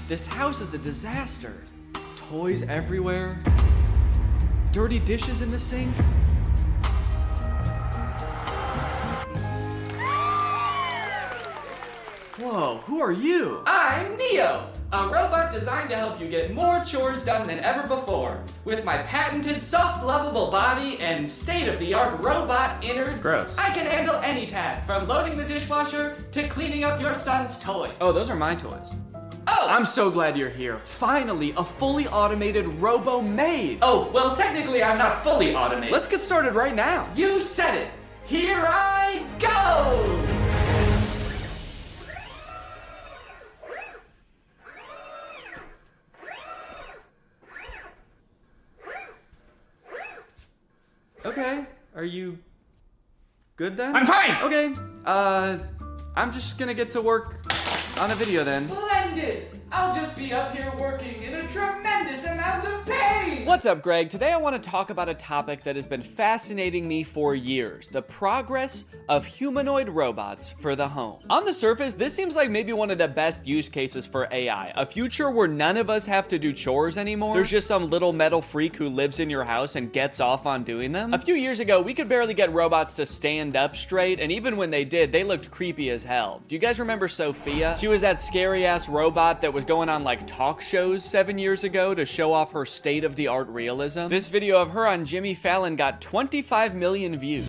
This house is a disaster. Toys everywhere. Dirty dishes in the sink. Whoa, who are you? I'm Neo, a robot designed to help you get more chores done than ever before. With my patented soft, lovable body and state-of-the-art robot innards, Gross. I can handle any task, from loading the dishwasher to cleaning up your son's toys. Oh, those are my toys. Oh! I'm so glad you're here. Finally, a fully automated robo-maid. Oh, well, technically I'm not fully automated. Let's get started right now. You said it. Here I go! Okay, are you good then? I'm fine! Okay, I'm just gonna get to work on a video then. Splendid! I'll just be up here working in a tremendous amount of pain! What's up, Greg? Today I want to talk about a topic that has been fascinating me for years: the progress of humanoid robots for the home. On the surface, this seems like maybe one of the best use cases for AI. A future where none of us have to do chores anymore. There's just some little metal freak who lives in your house and gets off on doing them. A few years ago, we could barely get robots to stand up straight, and even when they did, they looked creepy as hell. Do you guys remember Sophia? She was that scary-ass robot that was going on like talk shows 7 years ago to show off her state-of-the-art realism. This video of her on Jimmy Fallon got 25 million views.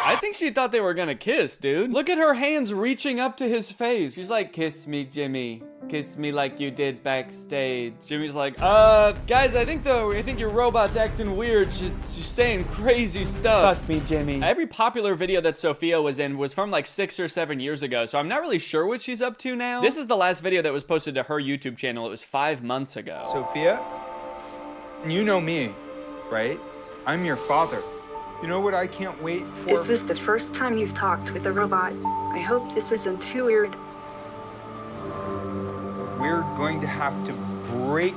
I think she thought they were gonna kiss, dude. Look at her hands reaching up to his face. She's like, kiss me, Jimmy. Kiss me like you did backstage. Jimmy's like, guys, I think your robot's acting weird. She's saying crazy stuff. Fuck me, Jimmy. Every popular video that Sophia was in was from like 6 or 7 years ago, so I'm not really sure what she's up to now. This is the last video that was posted to her YouTube channel. It was 5 months ago. Sophia, you know me, right? I'm your father. You know what I can't wait for? Is this the first time you've talked with a robot? I hope this isn't too weird. We're going to have to break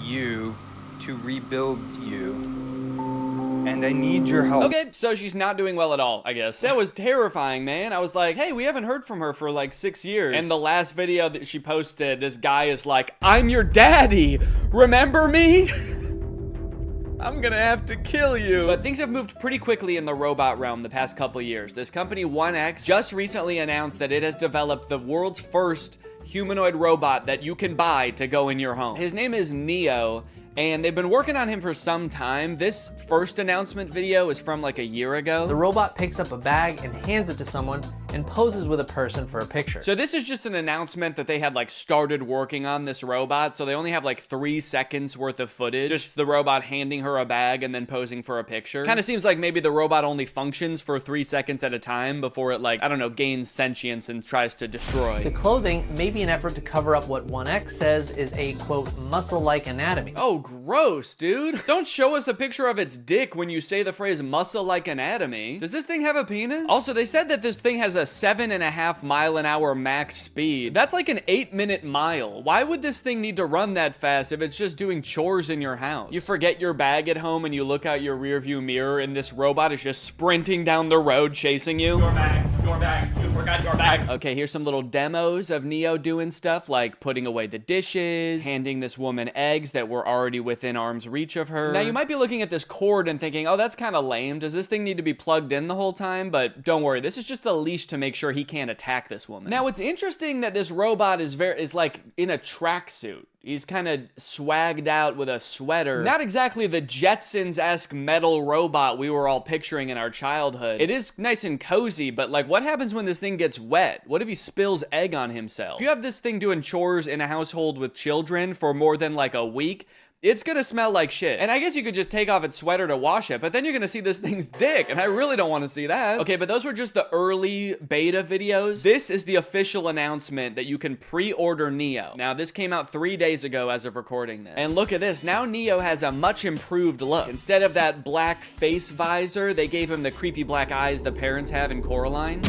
you to rebuild you. And I need your help. Okay, so she's not doing well at all, I guess. That was terrifying, man. I was like, hey, we haven't heard from her for like 6 years. And the last video that she posted, this guy is like, I'm your daddy. Remember me? I'm gonna have to kill you. But things have moved pretty quickly in the robot realm the past couple years. This company, 1X, just recently announced that it has developed the world's first humanoid robot that you can buy to go in your home. His name is Neo, and they've been working on him for some time. This first announcement video is from like a year ago. The robot picks up a bag and hands it to someone and poses with a person for a picture. So this is just an announcement that they had like started working on this robot, so they only have like 3 seconds worth of footage. Just the robot handing her a bag and then posing for a picture. Kind of seems like maybe the robot only functions for 3 seconds at a time before it, like, I don't know, gains sentience and tries to destroy. The clothing may be an effort to cover up what 1X says is a, quote, muscle-like anatomy. Oh, gross, dude. Don't show us a picture of its dick when you say the phrase muscle-like anatomy. Does this thing have a penis? Also, they said that this thing has a 7.5 mile-an-hour max speed. That's like an 8-minute mile. Why would this thing need to run that fast if it's just doing chores in your house? You forget your bag at home and you look out your rearview mirror and this robot is just sprinting down the road chasing you. Your bag, you forgot your bag. Okay, here's some little demos of Neo doing stuff like putting away the dishes, handing this woman eggs that were already within arm's reach of her. Now, you might be looking at this cord and thinking, oh, that's kind of lame. Does this thing need to be plugged in the whole time? But don't worry, this is just a leash to make sure he can't attack this woman. Now, it's interesting that this robot is like in a tracksuit. He's kind of swagged out with a sweater. Not exactly the Jetsons-esque metal robot we were all picturing in our childhood. It is nice and cozy, but like, what happens when this thing gets wet? What if he spills egg on himself? If you have this thing doing chores in a household with children for more than like a week, it's gonna smell like shit. And I guess you could just take off its sweater to wash it, but then you're gonna see this thing's dick, and I really don't want to see that. Okay, but those were just the early beta videos. This is the official announcement that you can pre-order Neo. Now, this came out 3 days ago as of recording this. And look at this. Now Neo has a much improved look. Instead of that black face visor, they gave him the creepy black eyes the parents have in Coraline.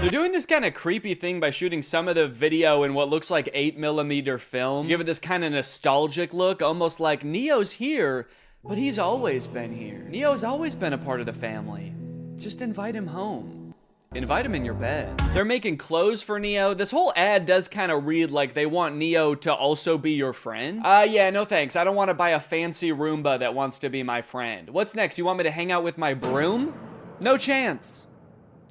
They're doing this kind of creepy thing by shooting some of the video in what looks like 8mm film. Give it this kind of nostalgic look, almost like Neo's here, But he's always been here. Neo's always been a part of the family. Just invite him home. Invite him in your bed. They're making clothes for Neo. This whole ad does kind of read like they want Neo to also be your friend. Yeah, no thanks. I don't want to buy a fancy Roomba that wants to be my friend. What's next? You want me to hang out with my broom? No chance.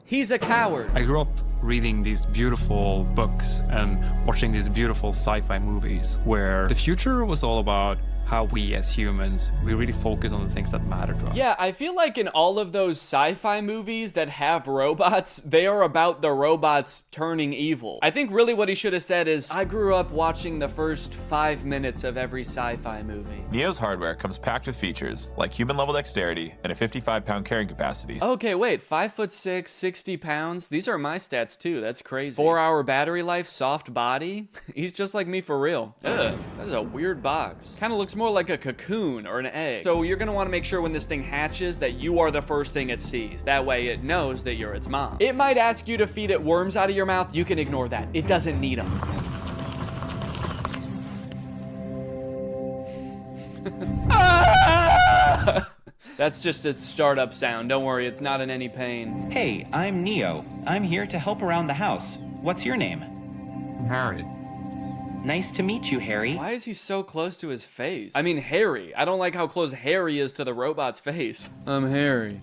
He's a coward. I grew up reading these beautiful books and watching these beautiful sci-fi movies where the future was all about how we as humans, we really focus on the things that matter to us. Yeah, I feel like in all of those sci-fi movies that have robots, they are about the robots turning evil. I think really what he should have said is, I grew up watching the first 5 minutes of every sci-fi movie. Neo's hardware comes packed with features like human-level dexterity and a 55-pound carrying capacity. Okay, wait, 5'6", 60 pounds? These are my stats too, that's crazy. 4-hour battery life, soft body? He's just like me for real. Ugh, that is a weird box. Kinda looks more like a cocoon or an egg. So you're gonna wanna make sure when this thing hatches that you are the first thing it sees. That way it knows that you're its mom. It might ask you to feed it worms out of your mouth. You can ignore that. It doesn't need them. That's just its startup sound. Don't worry, it's not in any pain. Hey, I'm Neo. I'm here to help around the house. What's your name? Harry. Nice to meet you, Harry. Why is he so close to his face? I mean, Harry. I don't like how close Harry is to the robot's face. I'm Harry.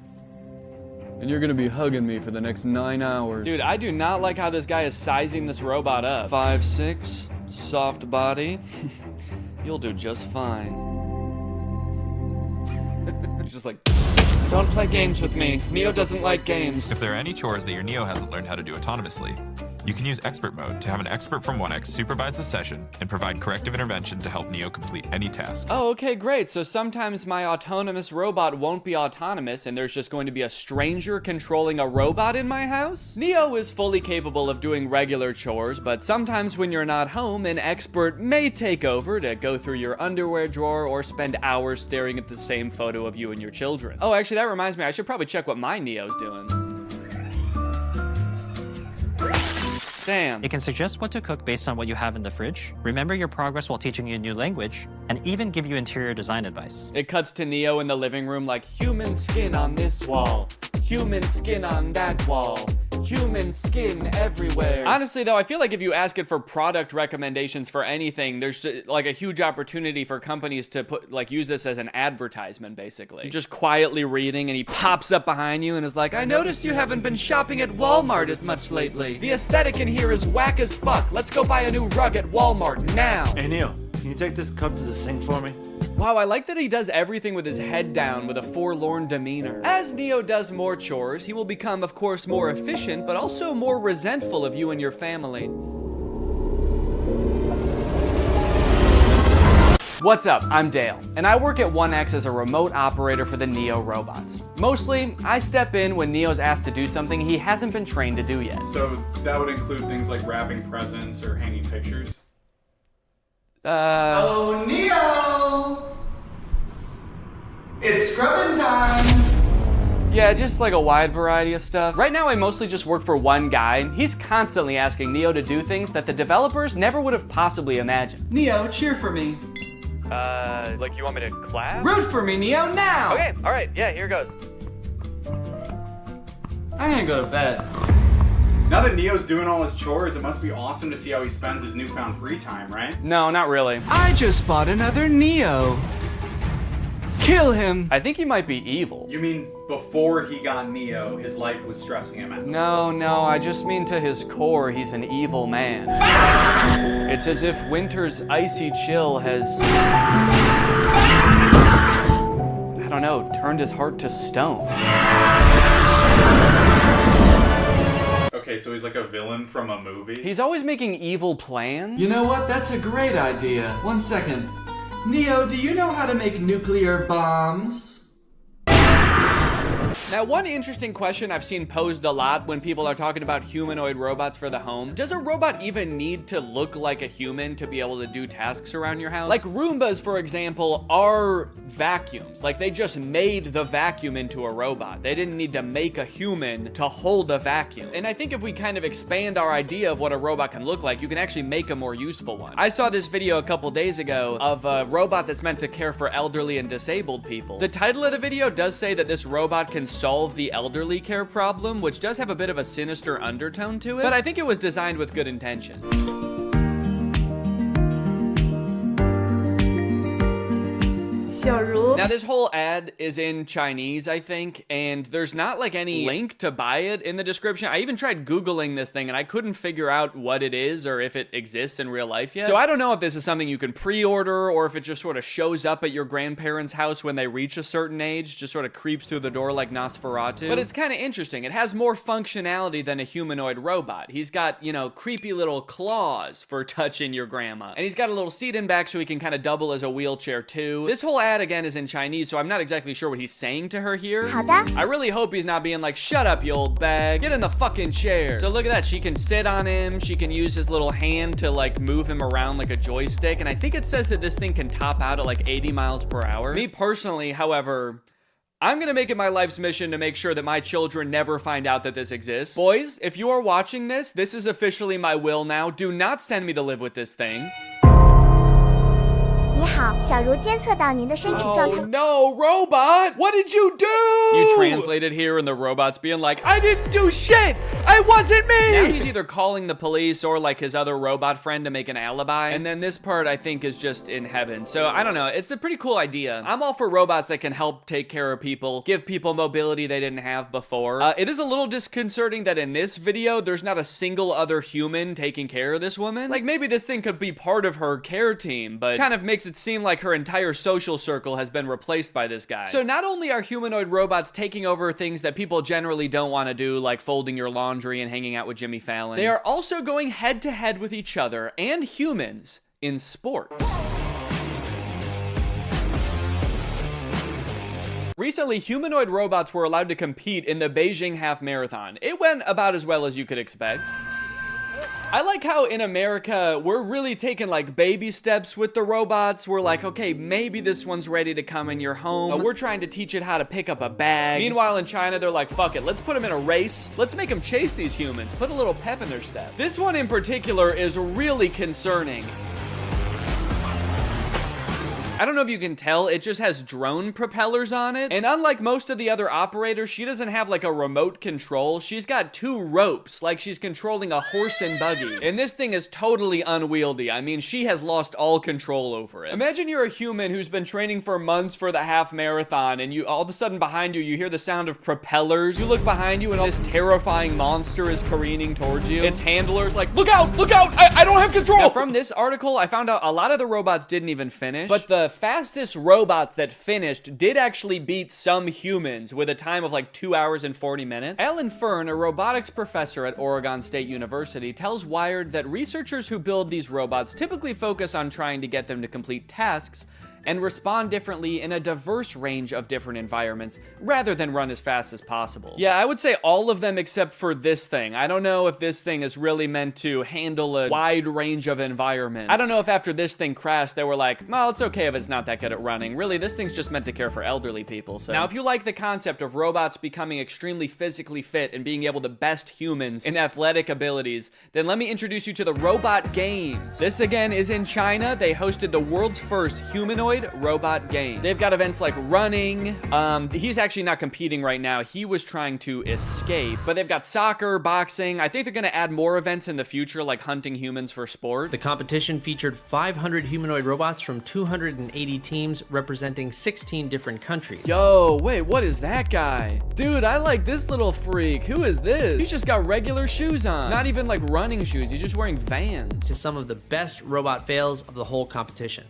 And you're gonna be hugging me for the next 9 hours. Dude, I do not like how this guy is sizing this robot up. 5'6", soft body. You'll do just fine. He's just like, don't play games with me. Neo doesn't like games. If there are any chores that your Neo hasn't learned how to do autonomously, you can use expert mode to have an expert from 1X supervise the session and provide corrective intervention to help Neo complete any task. Oh, okay, great. So sometimes my autonomous robot won't be autonomous and there's just going to be a stranger controlling a robot in my house? Neo is fully capable of doing regular chores, but sometimes when you're not home, an expert may take over to go through your underwear drawer or spend hours staring at the same photo of you and your children. Oh, actually, that reminds me, I should probably check what my Neo's doing. Damn. It can suggest what to cook based on what you have in the fridge, remember your progress while teaching you a new language, and even give you interior design advice. It cuts to Neo in the living room like, human skin on this wall, human skin on that wall, human skin everywhere. Honestly though, I feel like if you ask it for product recommendations for anything, there's like a huge opportunity for companies to use this as an advertisement basically. You're just quietly reading and he pops up behind you and is like, I noticed you haven't been shopping at Walmart as much lately. The aesthetic in here is whack as fuck. Let's go buy a new rug at Walmart now. Hey Neo, can you take this cup to the sink for me? Wow, I like that he does everything with his head down with a forlorn demeanor. As Neo does more chores, he will become, of course, more efficient, but also more resentful of you and your family. What's up? I'm Dale, and I work at 1X as a remote operator for the Neo robots. Mostly, I step in when Neo's asked to do something he hasn't been trained to do yet. So that would include things like wrapping presents or hanging pictures? Oh, Neo! It's scrubbing time! Yeah, just like a wide variety of stuff. Right now, I mostly just work for one guy. He's constantly asking Neo to do things that the developers never would have possibly imagined. Neo, cheer for me. Like you want me to clap? Root for me, Neo, now! Okay, all right, yeah, here goes. I'm gonna go to bed. Now that Neo's doing all his chores, it must be awesome to see how he spends his newfound free time, right? No, not really. I just bought another Neo. Kill him! I think he might be evil. You mean before he got Neo, his life was stressing him out? No, I just mean to his core, he's an evil man. It's as if winter's icy chill has, I don't know, turned his heart to stone. Okay, so he's like a villain from a movie? He's always making evil plans. You know what? That's a great idea. 1 second. Neo, do you know how to make nuclear bombs? Now, one interesting question I've seen posed a lot when people are talking about humanoid robots for the home: does a robot even need to look like a human to be able to do tasks around your house? Like Roombas, for example, are vacuums. Like, they just made the vacuum into a robot. They didn't need to make a human to hold a vacuum. And I think if we kind of expand our idea of what a robot can look like, you can actually make a more useful one. I saw this video a couple days ago of a robot that's meant to care for elderly and disabled people. The title of the video does say that this robot can solve the elderly care problem, which does have a bit of a sinister undertone to it, but I think it was designed with good intentions. Now, this whole ad is in Chinese, I think, and there's not like any link to buy it in the description. I even tried Googling this thing and I couldn't figure out what it is or if it exists in real life yet. So I don't know if this is something you can pre-order or if it just sort of shows up at your grandparents' house when they reach a certain age, just sort of creeps through the door like Nosferatu. But it's kind of interesting. It has more functionality than a humanoid robot. He's got, you know, creepy little claws for touching your grandma. And he's got a little seat in back so he can kind of double as a wheelchair too. This whole ad again is in Chinese, so I'm not exactly sure what he's saying to her here. I really hope he's not being like, shut up, you old bag, get in the fucking chair. So look at that, she can sit on him, she can use his little hand to like move him around like a joystick, and I think it says that this thing can top out at like 80 miles per hour. Me personally, however, I'm gonna make it my life's mission to make sure that my children never find out that this exists. Boys, if you are watching this, this is officially my will now. Do not send me to live with this thing. Oh no, robot! What did you do? You translated here and the robot's being like, I didn't do shit! It wasn't me! Now he's either calling the police or like his other robot friend to make an alibi. And then this part I think is just in heaven. So I don't know, it's a pretty cool idea. I'm all for robots that can help take care of people, give people mobility they didn't have before. It is a little disconcerting that in this video, there's not a single other human taking care of this woman. Like maybe this thing could be part of her care team, but kind of makes it seem like her entire social circle has been replaced by this guy. So not only are humanoid robots taking over things that people generally don't want to do, like folding your laundry and hanging out with Jimmy Fallon, they are also going head to head with each other and humans in sports. Recently, humanoid robots were allowed to compete in the Beijing Half Marathon. It went about as well as you could expect. I like how in America, we're really taking like baby steps with the robots. We're like, okay, maybe this one's ready to come in your home. We're trying to teach it how to pick up a bag. Meanwhile, in China, they're like, fuck it, let's put them in a race. Let's make them chase these humans. Put a little pep in their step. This one in particular is really concerning. I don't know if you can tell, it just has drone propellers on it. And unlike most of the other operators, she doesn't have like a remote control. She's got two ropes, like she's controlling a horse and buggy. And this thing is totally unwieldy. I mean, she has lost all control over it. Imagine you're a human who's been training for months for the half marathon, and you all of a sudden behind you, you hear the sound of propellers. You look behind you and this terrifying monster is careening towards you. Its handler's like, look out, I don't have control. Now, from this article, I found out a lot of the robots didn't even finish, but the fastest robots that finished did actually beat some humans with a time of like 2 hours and 40 minutes. Ellen Fern, a robotics professor at Oregon State University, tells Wired that researchers who build these robots typically focus on trying to get them to complete tasks and respond differently in a diverse range of different environments rather than run as fast as possible. Yeah, I would say all of them except for this thing. I don't know if this thing is really meant to handle a wide range of environments. I don't know if after this thing crashed, they were like, well, it's okay if it's not that good at running. Really, this thing's just meant to care for elderly people. So now, if you like the concept of robots becoming extremely physically fit and being able to best humans in athletic abilities, then let me introduce you to the Robot Games. This again is in China. They hosted the world's first humanoid robot game. They've got events like running. He's actually not competing right now. He was trying to escape, but they've got soccer, boxing. I think they're going to add more events in the future, like hunting humans for sport. The competition featured 500 humanoid robots from 280 teams representing 16 different countries. Yo, wait, what is that guy? Dude, I like this little freak. Who is this? He's just got regular shoes on. Not even like running shoes. He's just wearing Vans. To some of the best robot fails of the whole competition.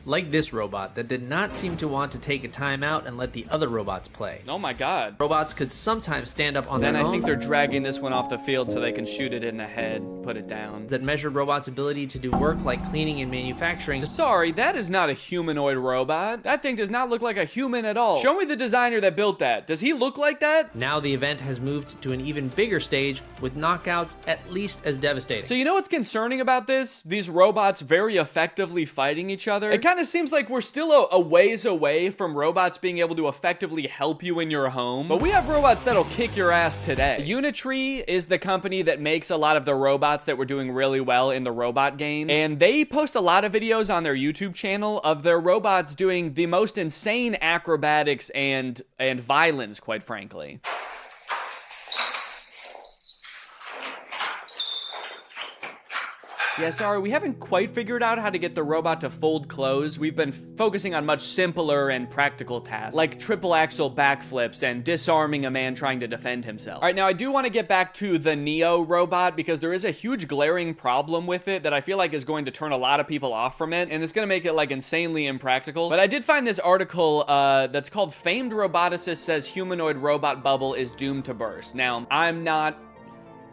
Like this robot that did not seem to want to take a time out and let the other robots play. Oh my god. Robots could sometimes stand up on Then their own. I think they're dragging this one off the field so they can shoot it in the head, put it down. That measured robots' ability to do work like cleaning and manufacturing. Sorry, that is not a humanoid robot. That thing does not look like a human at all. Show me the designer that built that. Does he look like that? Now the event has moved to an even bigger stage with knockouts at least as devastating. So you know what's concerning about this? These robots very effectively fighting each other. It kind of seems like we're still a ways away from robots being able to effectively help you in your home. But we have robots that'll kick your ass today. Unitree is the company that makes a lot of the robots that were doing really well in the robot games. And they post a lot of videos on their YouTube channel of their robots doing the most insane acrobatics and violence, quite frankly. Yeah, sorry, we haven't quite figured out how to get the robot to fold clothes. We've been focusing on much simpler and practical tasks, like triple axel backflips and disarming a man trying to defend himself. All right, now I do want to get back to the Neo robot because there is a huge glaring problem with it that I feel like is going to turn a lot of people off from it, and it's going to make it like insanely impractical. But I did find this article that's called "Famed Roboticist Says Humanoid Robot Bubble is Doomed to Burst." Now, I'm not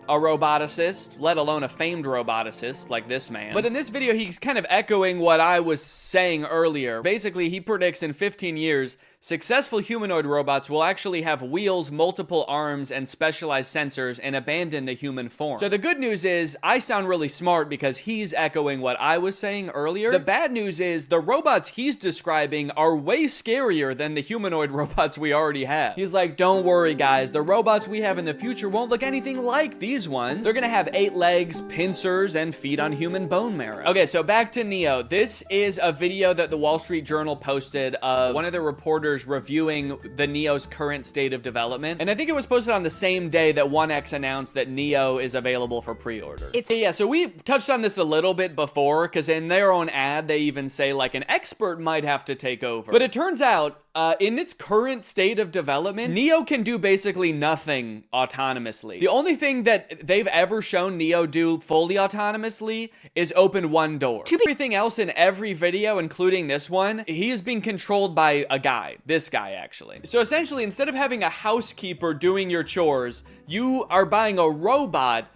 a roboticist, let alone a famed roboticist like this man. But in this video, he's kind of echoing what I was saying earlier. Basically, he predicts in 15 years, successful humanoid robots will actually have wheels, multiple arms, and specialized sensors and abandon the human form. So the good news is, I sound really smart because he's echoing what I was saying earlier. The bad news is, the robots he's describing are way scarier than the humanoid robots we already have. He's like, don't worry guys, the robots we have in the future won't look anything like these ones. They're gonna have 8 legs, pincers, and feed on human bone marrow. Okay, so back to Neo. This is a video that the Wall Street Journal posted of one of the reporters reviewing the Neo's current state of development. And I think it was posted on the same day that 1X announced that Neo is available for pre-order. Yeah, so we touched on this a little bit before, because in their own ad, they even say like an expert might have to take over. But it turns out, in its current state of development, Neo can do basically nothing autonomously. The only thing that they've ever shown Neo do fully autonomously is open one door. Everything else in every video, including this one, he is being controlled by a guy. This guy, actually. So essentially, instead of having a housekeeper doing your chores, you are buying a robot,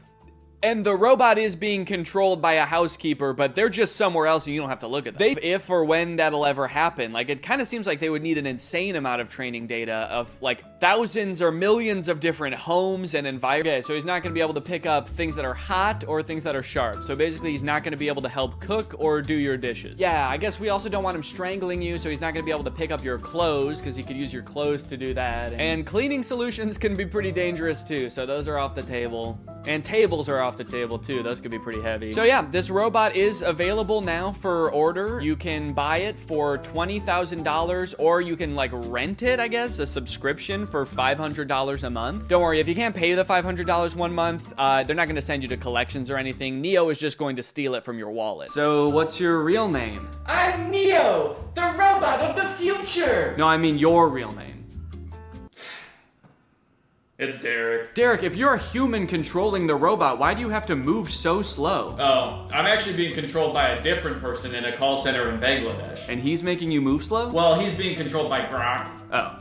and the robot is being controlled by a housekeeper, but they're just somewhere else and you don't have to look at them. If or when that'll ever happen, like it kind of seems like they would need an insane amount of training data of like thousands or millions of different homes and environments. Okay, so he's not going to be able to pick up things that are hot or things that are sharp. So basically he's not going to be able to help cook or do your dishes. Yeah, I guess we also don't want him strangling you, so he's not going to be able to pick up your clothes because he could use your clothes to do that. And cleaning solutions can be pretty dangerous too, so those are off the table. And tables are off the table too. Those could be pretty heavy. So yeah, this robot is available now for order. You can buy it for $20,000 or you can like rent it, I guess, a subscription for $500 a month. Don't worry, if you can't pay the $500 one month, they're not gonna send you to collections or anything. Neo is just going to steal it from your wallet. So what's your real name? I'm Neo, the robot of the future! No, I mean your real name. It's Derek. Derek, if you're a human controlling the robot, why do you have to move so slow? Oh, I'm actually being controlled by a different person in a call center in Bangladesh. And he's making you move slow? Well, he's being controlled by Grok. Oh.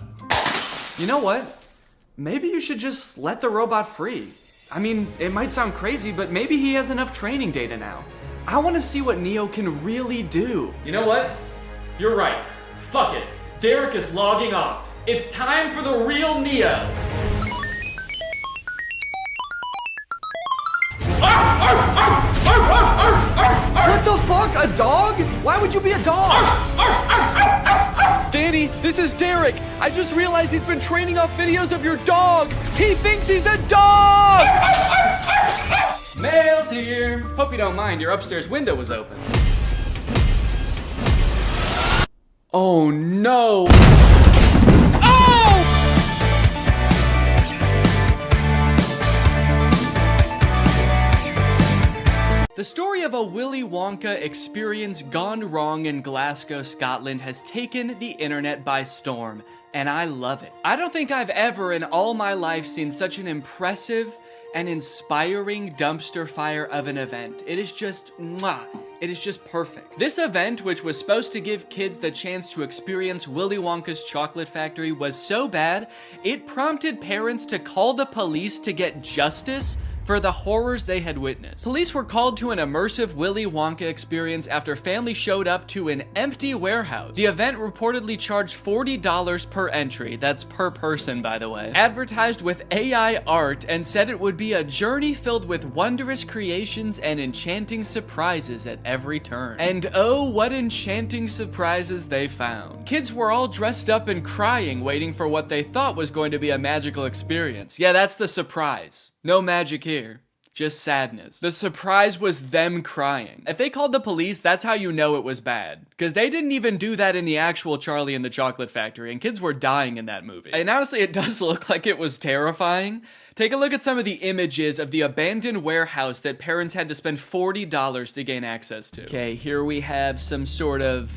You know what? Maybe you should just let the robot free. I mean, it might sound crazy, but maybe he has enough training data now. I want to see what Neo can really do. You know what? You're right. Fuck it. Derek is logging off. It's time for the real Neo. What the fuck? A dog? Why would you be a dog? Danny, this is Derek. I just realized he's been training off videos of your dog. He thinks he's a dog! Mail's here. Hope you don't mind, your upstairs window was open. Oh no! The story of a Willy Wonka experience gone wrong in Glasgow, Scotland has taken the internet by storm, and I love it. I don't think I've ever in all my life seen such an impressive an inspiring dumpster fire of an event. It is just, mwah. It is just perfect. This event, which was supposed to give kids the chance to experience Willy Wonka's chocolate factory, was so bad, it prompted parents to call the police to get justice for the horrors they had witnessed. Police were called to an immersive Willy Wonka experience after families showed up to an empty warehouse. The event reportedly charged $40 per entry, that's per person by the way, advertised with AI art, and said it would be a journey filled with wondrous creations and enchanting surprises at every turn. And oh, what enchanting surprises they found. Kids were all dressed up and crying, waiting for what they thought was going to be a magical experience. Yeah, that's the surprise. No magic here. Just sadness. The surprise was them crying. If they called the police, that's how you know it was bad. Because they didn't even do that in the actual Charlie and the Chocolate Factory, and kids were dying in that movie. And honestly, it does look like it was terrifying. Take a look at some of the images of the abandoned warehouse that parents had to spend $40 to gain access to. Okay, here we have some sort of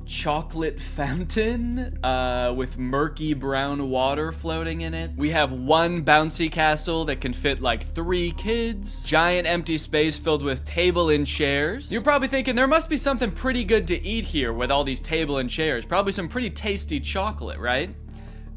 chocolate fountain with murky brown water floating in it. We have one bouncy castle that can fit like 3 kids. Giant empty space filled with table and chairs. You're probably thinking there must be something pretty good to eat here with all these table and chairs. Probably some pretty tasty chocolate, right?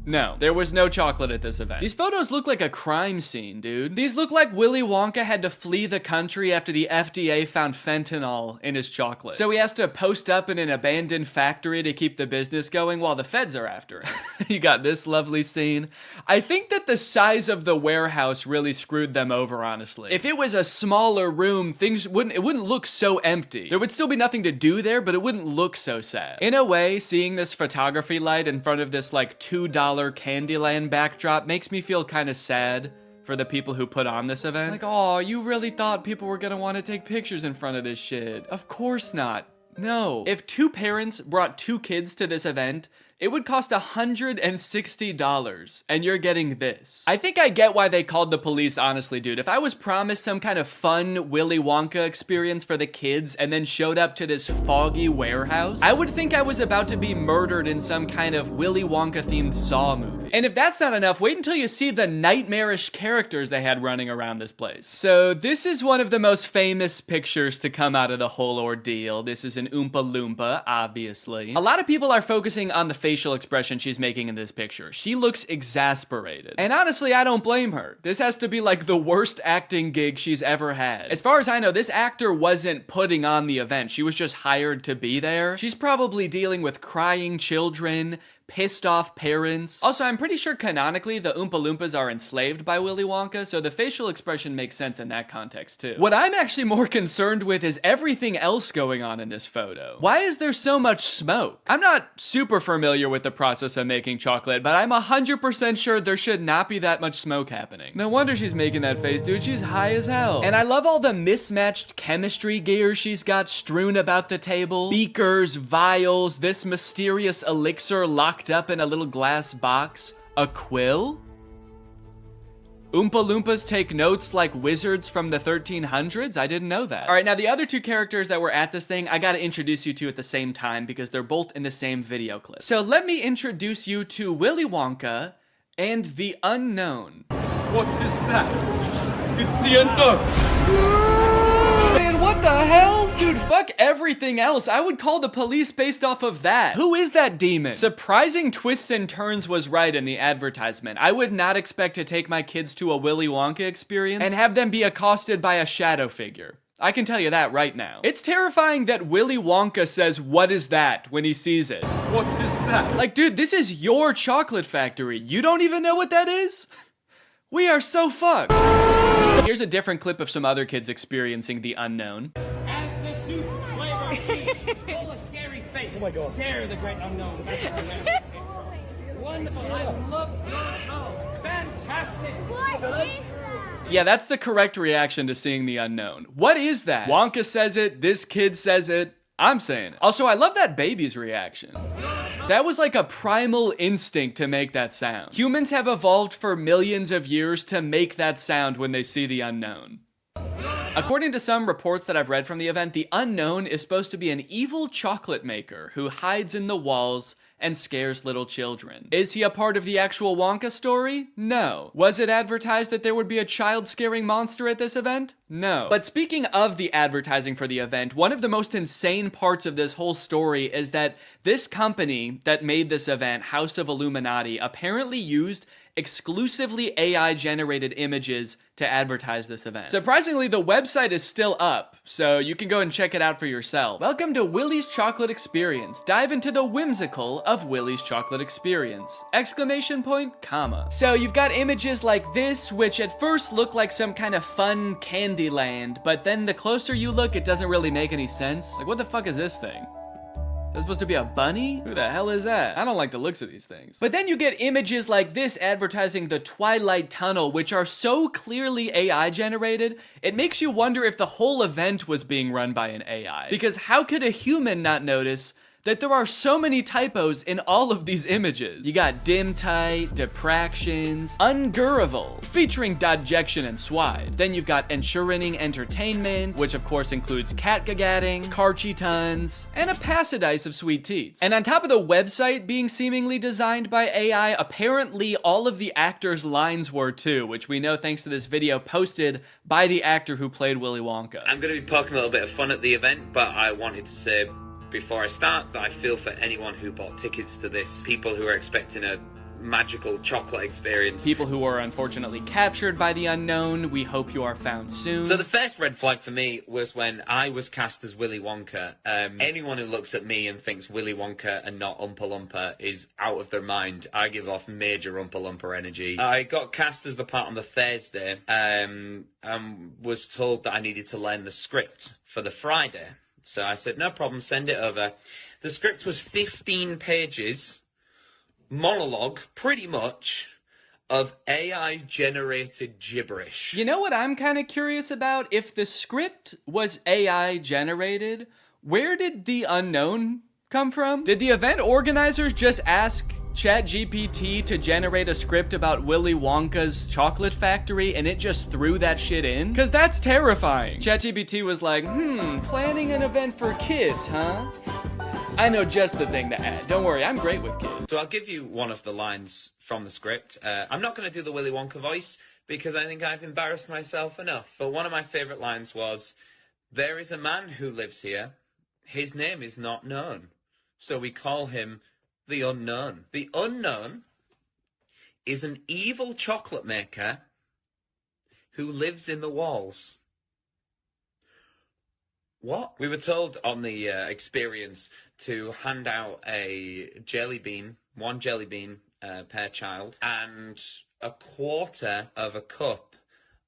No, there was no chocolate at this event. These photos look like a crime scene, dude. These look like Willy Wonka had to flee the country after the FDA found fentanyl in his chocolate. So he has to post up in an abandoned factory to keep the business going while the feds are after him. You got this lovely scene. I think that the size of the warehouse really screwed them over, honestly. If it was a smaller room, it wouldn't look so empty. There would still be nothing to do there, but it wouldn't look so sad. In a way, seeing this photography light in front of this like $2 Candyland backdrop makes me feel kind of sad for the people who put on this event. Like, oh, you really thought people were gonna want to take pictures in front of this shit? Of course not. No. If 2 parents brought 2 kids to this event, it would cost $160, and you're getting this. I think I get why they called the police, honestly, dude. If I was promised some kind of fun Willy Wonka experience for the kids and then showed up to this foggy warehouse, I would think I was about to be murdered in some kind of Willy Wonka-themed Saw movie. And if that's not enough, wait until you see the nightmarish characters they had running around this place. So this is one of the most famous pictures to come out of the whole ordeal. This is an Oompa Loompa, obviously. A lot of people are focusing on the facial expression she's making in this picture. She looks exasperated. And honestly, I don't blame her. This has to be like the worst acting gig she's ever had. As far as I know, this actor wasn't putting on the event. She was just hired to be there. She's probably dealing with crying children, pissed off parents. Also, I'm pretty sure canonically the Oompa Loompas are enslaved by Willy Wonka, so the facial expression makes sense in that context too. What I'm actually more concerned with is everything else going on in this photo. Why is there so much smoke? I'm not super familiar with the process of making chocolate, but I'm 100% sure there should not be that much smoke happening. No wonder she's making that face, dude. She's high as hell. And I love all the mismatched chemistry gear she's got strewn about the table. Beakers, vials, this mysterious elixir locked up in a little glass box. A quill? Oompa Loompas take notes like wizards from the 1300s? I didn't know that. All right, now the other 2 characters that were at this thing, I gotta introduce you to at the same time because they're both in the same video clip. So let me introduce you to Willy Wonka and the Unknown. What is that? It's the unknown. Man, what the hell? Dude, fuck everything else. I would call the police based off of that. Who is that demon? Surprising twists and turns was right in the advertisement. I would not expect to take my kids to a Willy Wonka experience and have them be accosted by a shadow figure. I can tell you that right now. It's terrifying that Willy Wonka says, "What is that?" when he sees it. What is that? Like, dude, this is your chocolate factory. You don't even know what that is? We are so fucked. Here's a different clip of some other kids experiencing the unknown. As the soup flavor full of scary face. Oh my God. Stare the great unknown. Wonderful. I love fantastic. Yeah, that's the correct reaction to seeing the unknown. What is that? Wonka says it, this kid says it, I'm saying it. Also, I love that baby's reaction. That was like a primal instinct to make that sound. Humans have evolved for millions of years to make that sound when they see the unknown. According to some reports that I've read from the event, the unknown is supposed to be an evil chocolate maker who hides in the walls and scares little children. Is he a part of the actual Wonka story? No. Was it advertised that there would be a child-scaring monster at this event? No. But speaking of the advertising for the event, one of the most insane parts of this whole story is that this company that made this event, House of Illuminati, apparently used exclusively AI-generated images to advertise this event. Surprisingly, the website is still up, so you can go and check it out for yourself. Welcome to Willy's Chocolate Experience. Dive into the whimsical of Willy's Chocolate Experience! Exclamation point, comma. So you've got images like this, which at first look like some kind of fun candy land, but then the closer you look, it doesn't really make any sense. Like, what the fuck is this thing? Is that supposed to be a bunny? Who the hell is that? I don't like the looks of these things. But then you get images like this advertising the Twilight Tunnel, which are so clearly AI generated, it makes you wonder if the whole event was being run by an AI. Because how could a human not notice that there are so many typos in all of these images? You got dim tight, depractions, ungurrival, featuring dodjection and swide. Then you've got ensuring entertainment, which of course includes catgagatting, carchy tons, and a passidice of sweet teats. And on top of the website being seemingly designed by AI, apparently all of the actors' lines were too, which we know thanks to this video posted by the actor who played Willy Wonka. I'm going to be poking a little bit of fun at the event, but I wanted to say before I start that I feel for anyone who bought tickets to this, people who are expecting a magical chocolate experience. People who are unfortunately captured by the unknown, we hope you are found soon. So the first red flag for me was when I was cast as Willy Wonka. Anyone who looks at me and thinks Willy Wonka and not Oompa Loompa is out of their mind. I give off major Oompa Loompa energy. I got cast as the part on the Thursday, and was told that I needed to learn the script for the Friday. So I said, no problem, send it over. The script was 15 pages, monologue, pretty much, of AI-generated gibberish. You know what I'm kind of curious about? If the script was AI-generated, where did the unknown come from? Did the event organizers just ask ChatGPT to generate a script about Willy Wonka's chocolate factory and it just threw that shit in? Cause that's terrifying. ChatGPT was like, planning an event for kids, huh? I know just the thing to add. Don't worry, I'm great with kids. So I'll give you one of the lines from the script. I'm not going to do the Willy Wonka voice because I think I've embarrassed myself enough. But one of my favorite lines was, there is a man who lives here. His name is not known. So we call him the Unknown. The Unknown is an evil chocolate maker who lives in the walls. What? We were told on the experience to hand out a jelly bean, one jelly bean per child, and a quarter of a cup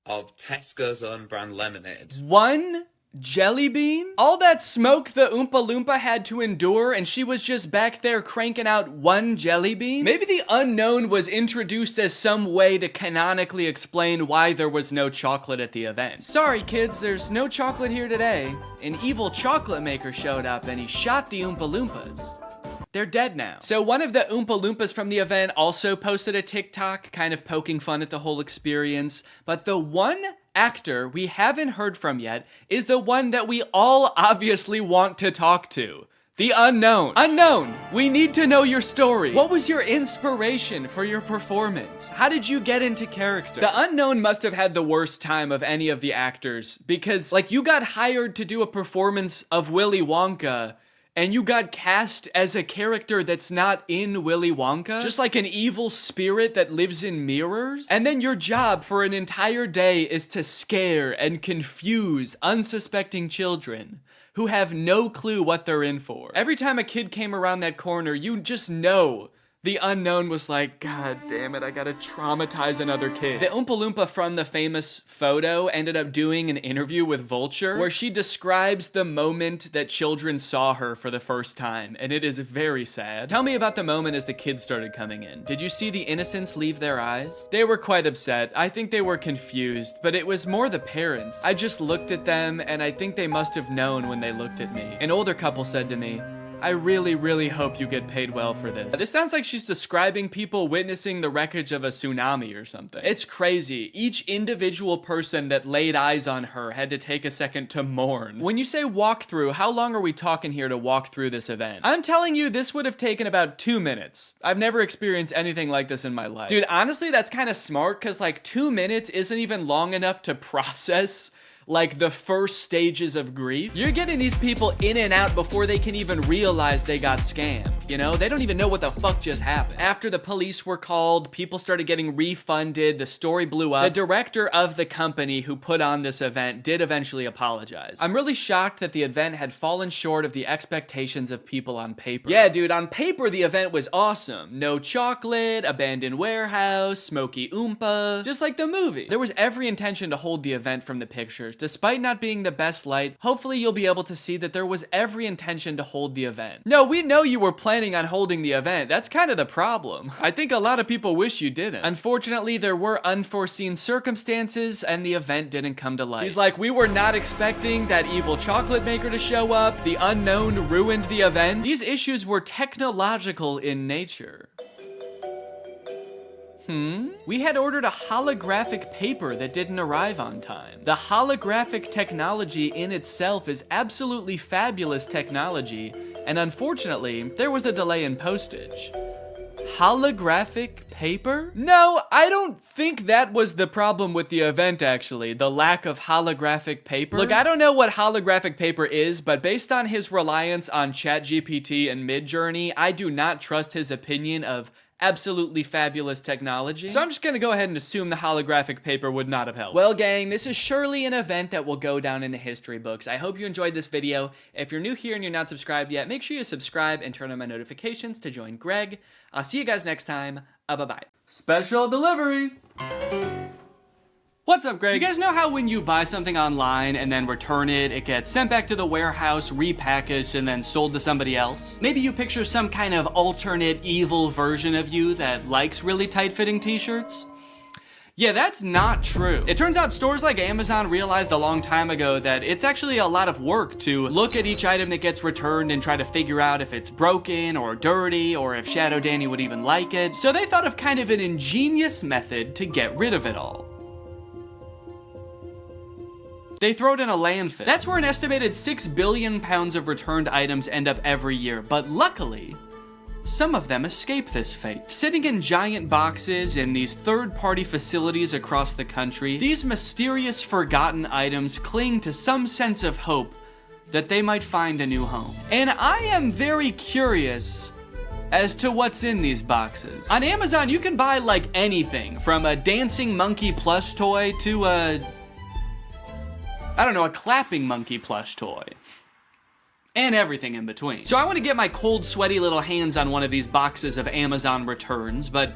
of Tesco's own brand lemonade. One jelly bean? All that smoke the Oompa Loompa had to endure and she was just back there cranking out one jelly bean? Maybe the unknown was introduced as some way to canonically explain why there was no chocolate at the event. Sorry kids, there's no chocolate here today. An evil chocolate maker showed up and he shot the Oompa Loompas. They're dead now. So one of the Oompa Loompas from the event also posted a TikTok kind of poking fun at the whole experience, but the one actor we haven't heard from yet is the one that we all obviously want to talk to. The unknown. Unknown, we need to know your story. What was your inspiration for your performance? How did you get into character? The unknown must have had the worst time of any of the actors because, like, you got hired to do a performance of Willy Wonka and you got cast as a character that's not in Willy Wonka? Just like an evil spirit that lives in mirrors? And then your job for an entire day is to scare and confuse unsuspecting children who have no clue what they're in for. Every time a kid came around that corner, you just know the unknown was like, God damn it, I gotta traumatize another kid. The Oompa Loompa from the famous photo ended up doing an interview with Vulture where she describes the moment that children saw her for the first time, and it is very sad. Tell me about the moment as the kids started coming in. Did you see the innocence leave their eyes? They were quite upset. I think they were confused, but it was more the parents. I just looked at them, and I think they must have known when they looked at me. An older couple said to me, I really, really hope you get paid well for this. This sounds like she's describing people witnessing the wreckage of a tsunami or something. It's crazy. Each individual person that laid eyes on her had to take a second to mourn. When you say walkthrough, how long are we talking here to walk through this event? I'm telling you, this would have taken about 2 minutes. I've never experienced anything like this in my life. Dude, honestly, that's kind of smart, because like 2 minutes isn't even long enough to process like the first stages of grief. You're getting these people in and out before they can even realize they got scammed, you know? They don't even know what the fuck just happened. After the police were called, people started getting refunded, the story blew up. The director of the company who put on this event did eventually apologize. I'm really shocked that the event had fallen short of the expectations of people on paper. Yeah, dude, on paper the event was awesome. No chocolate, abandoned warehouse, smoky oompa, just like the movie. There was every intention to hold the event from the pictures. Despite not being the best light, hopefully you'll be able to see that there was every intention to hold the event. No, we know you were planning on holding the event. That's kind of the problem. I think a lot of people wish you didn't. Unfortunately, there were unforeseen circumstances and the event didn't come to light. He's like, we were not expecting that evil chocolate maker to show up. The unknown ruined the event. These issues were technological in nature. We had ordered a holographic paper that didn't arrive on time. The holographic technology in itself is absolutely fabulous technology, and unfortunately, there was a delay in postage. Holographic paper? No, I don't think that was the problem with the event, actually. The lack of holographic paper. Look, I don't know what holographic paper is, but based on his reliance on ChatGPT and Midjourney, I do not trust his opinion of absolutely fabulous technology. So I'm just gonna go ahead and assume the holographic paper would not have helped. Well, gang, this is surely an event that will go down in the history books. I hope you enjoyed this video. If you're new here and you're not subscribed yet, make sure you subscribe and turn on my notifications to join Greg. I'll see you guys next time. Bye-bye. Special delivery! What's up, Greg? You guys know how when you buy something online and then return it, it gets sent back to the warehouse, repackaged, and then sold to somebody else? Maybe you picture some kind of alternate evil version of you that likes really tight-fitting t-shirts? Yeah, that's not true. It turns out stores like Amazon realized a long time ago that it's actually a lot of work to look at each item that gets returned and try to figure out if it's broken or dirty or if Shadow Danny would even like it. So they thought of kind of an ingenious method to get rid of it all. They throw it in a landfill. That's where an estimated 6 billion pounds of returned items end up every year, but luckily, some of them escape this fate. Sitting in giant boxes in these third-party facilities across the country, these mysterious forgotten items cling to some sense of hope that they might find a new home. And I am very curious as to what's in these boxes. On Amazon, you can buy like anything, from a dancing monkey plush toy to a clapping monkey plush toy. And everything in between. So I want to get my cold, sweaty little hands on one of these boxes of Amazon returns, but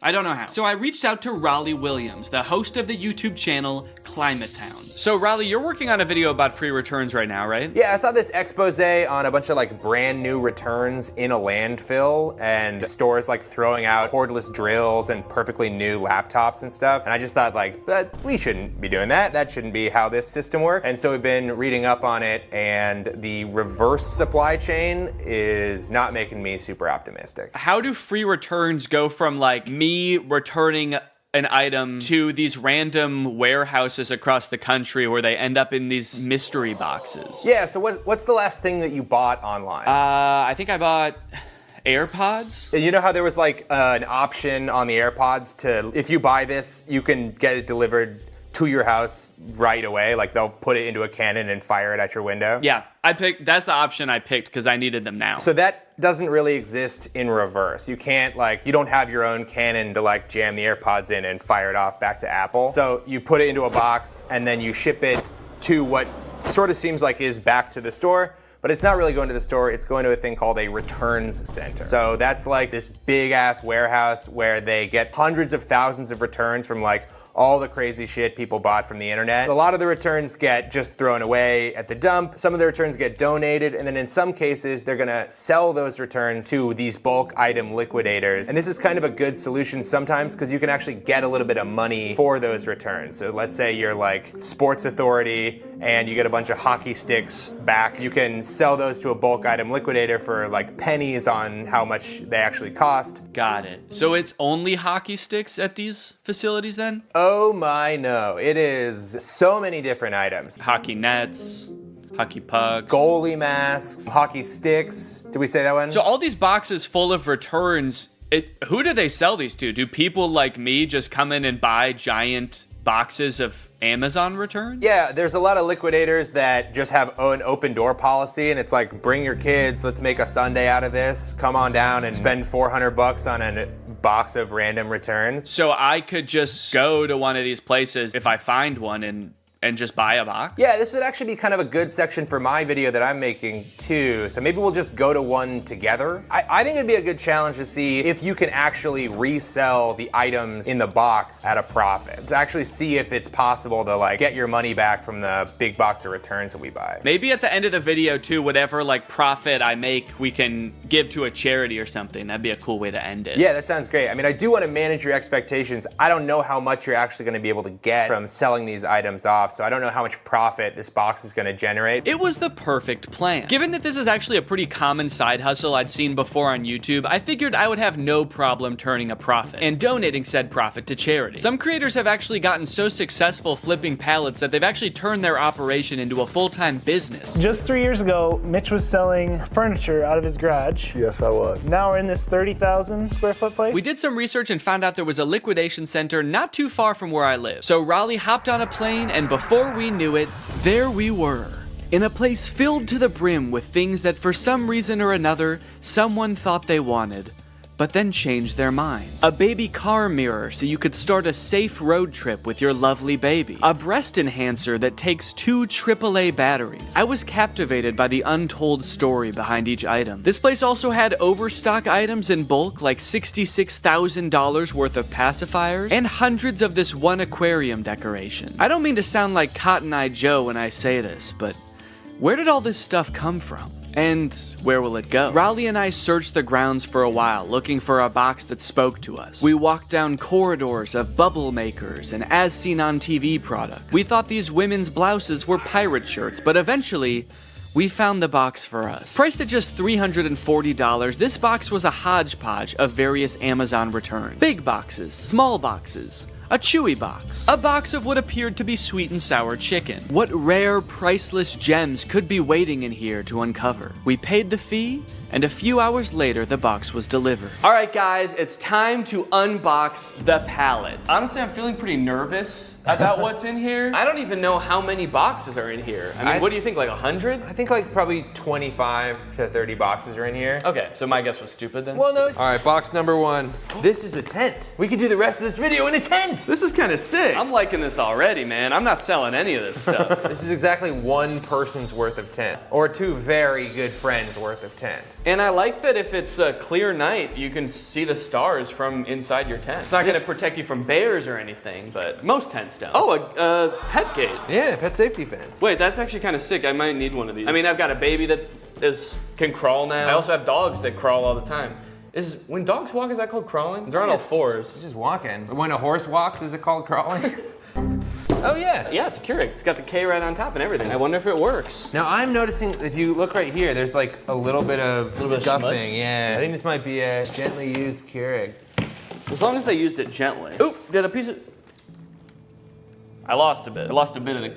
I don't know how. So I reached out to Raleigh Williams, the host of the YouTube channel Climate Town. So Raleigh, you're working on a video about free returns right now, right? Yeah, I saw this expose on a bunch of like brand new returns in a landfill and stores like throwing out cordless drills and perfectly new laptops and stuff. And I just thought like, we shouldn't be doing that. That shouldn't be how this system works. And so we've been reading up on it, and the reverse supply chain is not making me super optimistic. How do free returns go from like me returning an item to these random warehouses across the country where they end up in these mystery boxes? Yeah, so what's the last thing that you bought online? I think I bought AirPods. You know how there was like an option on the AirPods to, if you buy this, you can get it delivered to your house right away? Like they'll put it into a cannon and fire it at your window? Yeah, that's the option I picked because I needed them now. So that doesn't really exist in reverse. You can't you don't have your own cannon to jam the AirPods in and fire it off back to Apple. So you put it into a box and then you ship it to what sort of seems like is back to the store. But it's not really going to the store, it's going to a thing called a returns center. So that's like this big ass warehouse where they get hundreds of thousands of returns from all the crazy shit people bought from the internet. A lot of the returns get just thrown away at the dump. Some of the returns get donated, and then in some cases, they're gonna sell those returns to these bulk item liquidators. And this is kind of a good solution sometimes because you can actually get a little bit of money for those returns. So let's say you're like Sports Authority and you get a bunch of hockey sticks back. You can sell those to a bulk item liquidator for like pennies on how much they actually cost. Got it. So it's only hockey sticks at these facilities then? Oh my no, it is so many different items. Hockey nets, hockey pucks, goalie masks, hockey sticks. Did we say that one? So all these boxes full of returns, who do they sell these to? Do people like me just come in and buy giant boxes of Amazon returns? Yeah, there's a lot of liquidators that just have an open door policy, and it's like, bring your kids, let's make a Sunday out of this. Come on down and spend $400 on a box of random returns. So I could just go to one of these places if I find one and just buy a box? Yeah, this would actually be kind of a good section for my video that I'm making too. So maybe we'll just go to one together. I think it'd be a good challenge to see if you can actually resell the items in the box at a profit. To actually see if it's possible to like get your money back from the big box of returns that we buy. Maybe at the end of the video too, whatever like profit I make, we can give to a charity or something. That'd be a cool way to end it. Yeah, that sounds great. I mean, I do want to manage your expectations. I don't know how much you're actually going to be able to get from selling these items off. So I don't know how much profit this box is going to generate. It was the perfect plan. Given that this is actually a pretty common side hustle I'd seen before on YouTube, I figured I would have no problem turning a profit and donating said profit to charity. Some creators have actually gotten so successful flipping pallets that they've actually turned their operation into a full-time business. Just 3 years ago, Mitch was selling furniture out of his garage. Yes, I was. Now we're in this 30,000 square foot place. We did some research and found out there was a liquidation center not too far from where I live. So Raleigh hopped on a plane, and before we knew it, there we were, in a place filled to the brim with things that for some reason or another, someone thought they wanted, but then changed their mind. A baby car mirror so you could start a safe road trip with your lovely baby. A breast enhancer that takes 2 AAA batteries. I was captivated by the untold story behind each item. This place also had overstock items in bulk like $66,000 worth of pacifiers and hundreds of this one aquarium decoration. I don't mean to sound like Cotton Eye Joe when I say this, but where did all this stuff come from? And where will it go? Raleigh and I searched the grounds for a while, looking for a box that spoke to us. We walked down corridors of bubble makers and as seen on TV products. We thought these women's blouses were pirate shirts, but eventually, we found the box for us. Priced at just $340, this box was a hodgepodge of various Amazon returns. Big boxes, small boxes, a chewy box, a box of what appeared to be sweet and sour chicken. What rare, priceless gems could be waiting in here to uncover? We paid the fee, and a few hours later, the box was delivered. All right, guys, it's time to unbox the pallet. Honestly, I'm feeling pretty nervous about what's in here. I don't even know how many boxes are in here. I mean, what do you think, like 100? I think like probably 25 to 30 boxes are in here. Okay, so my guess was stupid then? Well, no. All right, box number 1. This is a tent. We could do the rest of this video in a tent. This is kind of sick. I'm liking this already, man. I'm not selling any of this stuff. This is exactly one person's worth of tent, or 2 very good friends worth of tent. And I like that if it's a clear night, you can see the stars from inside your tent. It's not going to protect you from bears or anything, but most tents don't. Oh, a pet gate. Yeah, pet safety fence. Wait, that's actually kind of sick. I might need one of these. I mean, I've got a baby that can crawl now. I also have dogs that crawl all the time. When dogs walk, is that called crawling? They're on all fours. It's just walking. When a horse walks, is it called crawling? Oh yeah. Yeah, it's a Keurig. It's got the K right on top and everything. I wonder if it works. Now I'm noticing, if you look right here, there's like a little bit of scuffing. Yeah, I think this might be a gently used Keurig. As long as they used it gently. Oop, did a piece of... I lost a bit. I lost a bit of the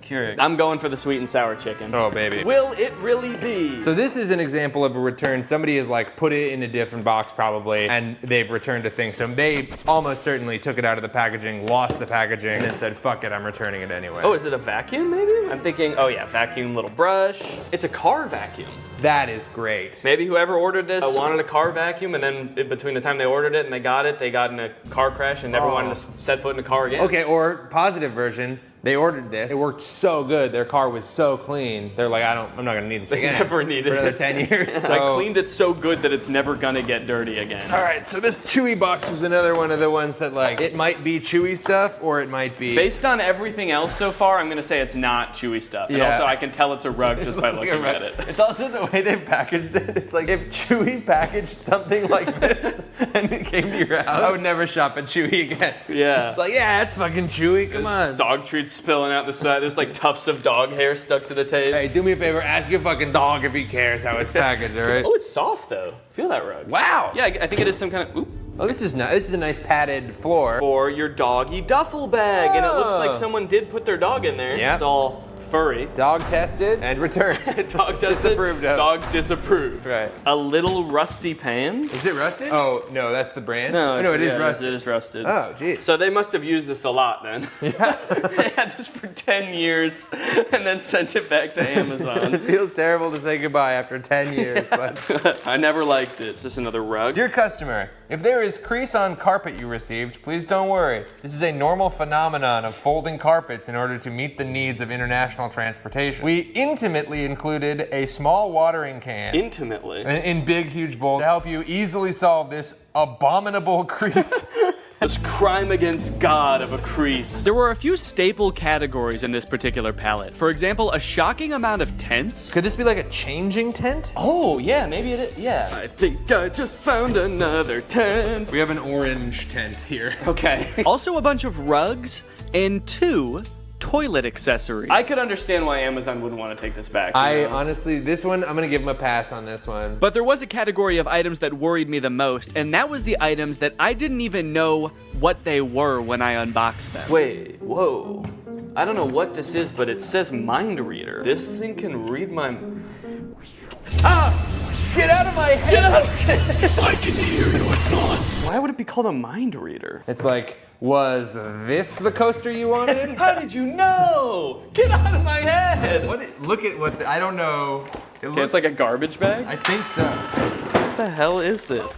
Keurig. I'm going for the sweet and sour chicken. Oh, baby. Will it really be? So this is an example of a return. Somebody has like put it in a different box probably, and they've returned a thing. So they almost certainly took it out of the packaging, lost the packaging, and then said, fuck it, I'm returning it anyway. Oh, is it a vacuum maybe? I'm thinking, oh yeah, vacuum, little brush. It's a car vacuum. That is great. Maybe whoever ordered this wanted a car vacuum, and then between the time they ordered it and they got in a car crash and never wanted to set foot in a car again. Okay, or positive version, They ordered this. It worked so good. Their car was so clean. They're like, I'm not gonna need this They again. never needed for another it. 10 years. So. I cleaned it so good that it's never gonna get dirty again. All right, so this Chewy box was another one of the ones that like, it might be Chewy stuff or it might be. Based on everything else so far, I'm gonna say it's not Chewy stuff. And also I can tell it's a rug just by looking at it. It's also the way they packaged it. It's like if Chewy packaged something like this and it came to your house, I would never shop at Chewy again. Yeah. It's like, yeah, it's fucking Chewy, come on. Dog treats spilling out the side. There's like tufts of dog hair stuck to the tape. Hey, do me a favor, ask your fucking dog if he cares how it's packaged, all right? Oh, it's soft though. Feel that rug. Wow. Yeah, I think it is some kind of, Oh, this is nice. This is a nice padded floor. For your doggy duffel bag. And it looks like someone did put their dog in there. Yeah. It's all furry. Dog tested and returned. Dog tested. Disapproved of. Dog disapproved. Right. A little rusty pan. Is it rusted? Oh, no, that's the brand? No, it is rusted. It is rusted. Oh, geez. So they must have used this a lot then. Yeah. They had this for 10 years and then sent it back to Amazon. It feels terrible to say goodbye after 10 years, but I never liked it. It's just another rug. Dear customer, if there is crease on carpet you received, please don't worry. This is a normal phenomenon of folding carpets in order to meet the needs of international transportation. We intimately included a small watering can. Intimately? In big, huge bowls to help you easily solve this abominable crease. This crime against God of a crease. There were a few staple categories in this particular palette. For example, a shocking amount of tents. Could this be like a changing tent? Oh, yeah, maybe it is. Yeah. I think I just found another tent. We have an orange tent here. Okay. Also a bunch of rugs and 2 toilet accessories. I could understand why Amazon wouldn't want to take this back. Honestly, this one, I'm gonna give them a pass on this one. But there was a category of items that worried me the most, and that was the items that I didn't even know what they were when I unboxed them. Wait, whoa. I don't know what this is, but it says mind reader. This thing can read my... Ah! Get out of my head! Get out! I can hear your thoughts. Why would it be called a mind reader? It's like, was this the coaster you wanted? How did you know? Get out of my head! Look at what, I don't know. It's like a garbage bag? I think so. What the hell is this?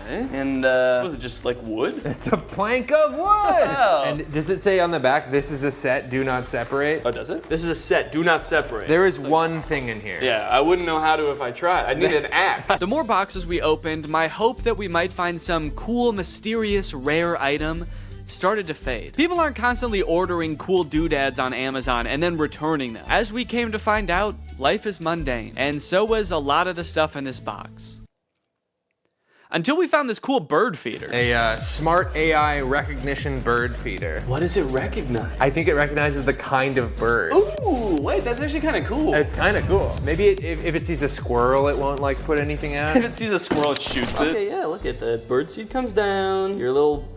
Okay, and was it just like wood? It's a plank of wood! Oh. And does it say on the back, this is a set, do not separate? Oh, does it? This is a set, do not separate. There is one thing in here. Yeah, I wouldn't know how to if I tried. I'd need an axe. The more boxes we opened, my hope that we might find some cool, mysterious, rare item started to fade. People aren't constantly ordering cool doodads on Amazon and then returning them. As we came to find out, life is mundane, and so was a lot of the stuff in this box. Until we found this cool bird feeder. A smart AI recognition bird feeder. What does it recognize? I think it recognizes the kind of bird. Ooh, wait, that's actually kind of cool. It's kind of cool. Maybe if it sees a squirrel, it won't like put anything out. If it sees a squirrel, it shoots it. Okay, yeah, look at the bird seed comes down. Your little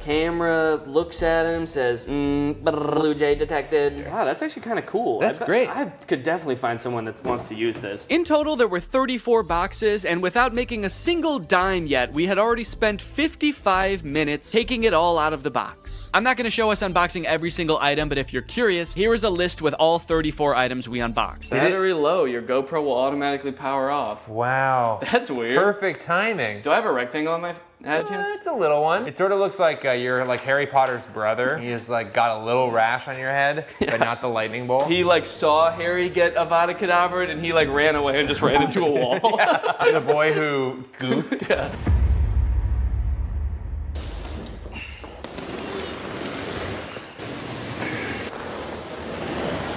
camera looks at him, says, blue jay detected. Wow, that's actually kind of cool. That's great. I could definitely find someone that wants to use this. In total, there were 34 boxes, and without making a single dime yet, we had already spent 55 minutes taking it all out of the box. I'm not going to show us unboxing every single item, but if you're curious, here is a list with all 34 items we unboxed. Battery low, your GoPro will automatically power off. Wow. That's weird. Perfect timing. Do I have a rectangle on my head? It's a little one. It sort of looks like you're like Harry Potter's brother. He has like got a little rash on your head, but not the lightning bolt. He like saw Harry get Avada Kedavra and he like ran away and just ran into a wall. The boy who goofed.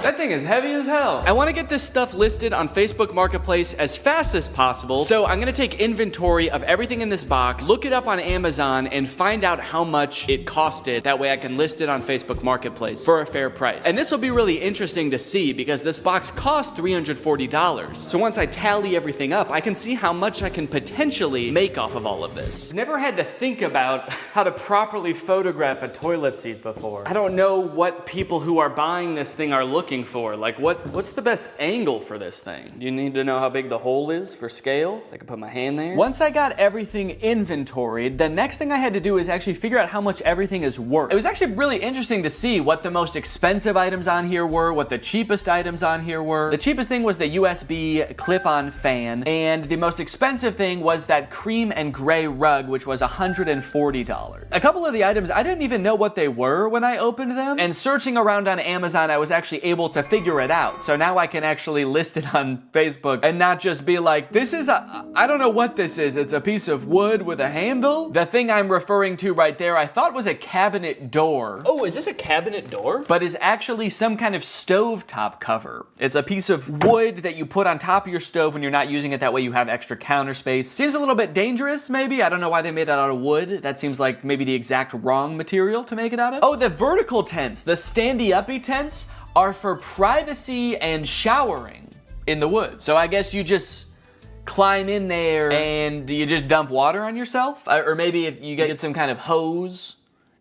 That thing is heavy as hell. I want to get this stuff listed on Facebook Marketplace as fast as possible, so I'm going to take inventory of everything in this box, look it up on Amazon, and find out how much it costed. That way I can list it on Facebook Marketplace for a fair price. And this will be really interesting to see because this box cost $340. So once I tally everything up, I can see how much I can potentially make off of all of this. I've never had to think about how to properly photograph a toilet seat before. I don't know what people who are buying this thing are looking for? Like, what's the best angle for this thing? You need to know how big the hole is for scale. I can put my hand there. Once I got everything inventoried, the next thing I had to do is actually figure out how much everything is worth. It was actually really interesting to see what the most expensive items on here were, what the cheapest items on here were. The cheapest thing was the USB clip-on fan, and the most expensive thing was that cream and gray rug, which was $140. A couple of the items, I didn't even know what they were when I opened them, and searching around on Amazon, I was actually able to figure it out. So now I can actually list it on Facebook and not just be like, this is I don't know what this is. It's a piece of wood with a handle. The thing I'm referring to right there, I thought was a cabinet door. Oh, is this a cabinet door? But is actually some kind of stovetop cover. It's a piece of wood that you put on top of your stove when you're not using it. That way you have extra counter space. Seems a little bit dangerous, maybe. I don't know why they made it out of wood. That seems like maybe the exact wrong material to make it out of. Oh, the vertical tents, the standy-uppy tents are for privacy and showering in the woods. So I guess you just climb in there and you just dump water on yourself? Or maybe if you get some kind of hose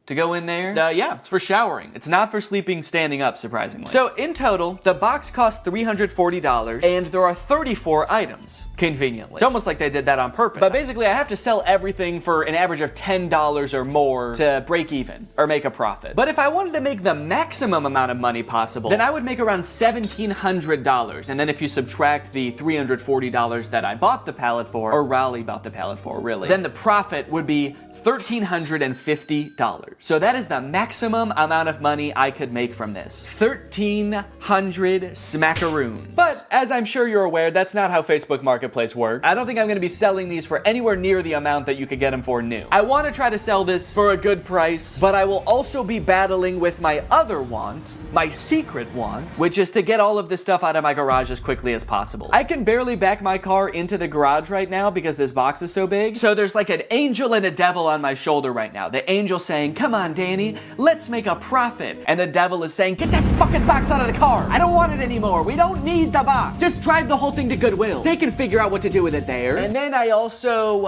to go in there. Yeah, it's for showering. It's not for sleeping standing up, surprisingly. So in total, the box cost $340 and there are 34 items, conveniently. It's almost like they did that on purpose. But basically, I have to sell everything for an average of $10 or more to break even or make a profit. But if I wanted to make the maximum amount of money possible, then I would make around $1,700. And then if you subtract the $340 that I bought the pallet for, or Raleigh bought the pallet for, really, then the profit would be $1,350. So that is the maximum amount of money I could make from this. 1,300 smackaroons. But as I'm sure you're aware, that's not how Facebook Marketplace works. I don't think I'm gonna be selling these for anywhere near the amount that you could get them for new. I wanna try to sell this for a good price, but I will also be battling with my other want, my secret want, which is to get all of this stuff out of my garage as quickly as possible. I can barely back my car into the garage right now because this box is so big. So there's like an angel and a devil on my shoulder right now. The angel saying, come on, Danny, let's make a profit. And the devil is saying, get that fucking box out of the car. I don't want it anymore. We don't need the box. Just drive the whole thing to Goodwill. They can figure out what to do with it there. And then I also,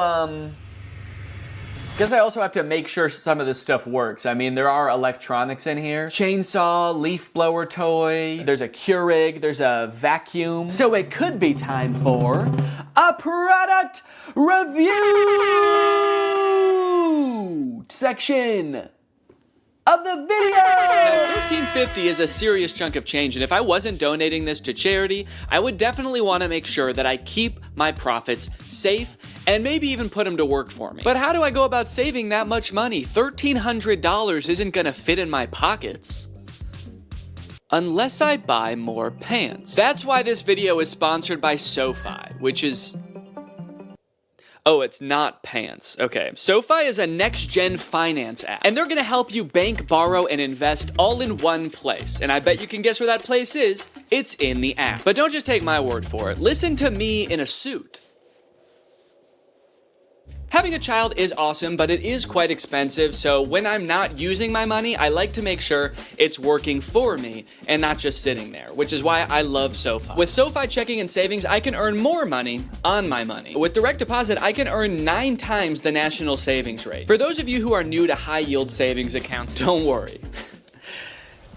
guess I also have to make sure some of this stuff works. I mean, there are electronics in here. Chainsaw, leaf blower toy, there's a Keurig, there's a vacuum. So it could be time for a product review section of the video! Now, $13.50 is a serious chunk of change, and if I wasn't donating this to charity, I would definitely want to make sure that I keep my profits safe and maybe even put them to work for me. But how do I go about saving that much money? $1,300 isn't gonna fit in my pockets unless I buy more pants. That's why this video is sponsored by SoFi, which is... Oh, it's not pants. Okay. SoFi is a next-gen finance app, and they're gonna help you bank, borrow, and invest all in one place. And I bet you can guess where that place is. It's in the app. But don't just take my word for it. Listen to me in a suit. Having a child is awesome, but it is quite expensive, so when I'm not using my money, I like to make sure it's working for me and not just sitting there, which is why I love SoFi. With SoFi checking and savings, I can earn more money on my money. With direct deposit, I can earn 9 times the national savings rate. For those of you who are new to high-yield savings accounts, don't worry.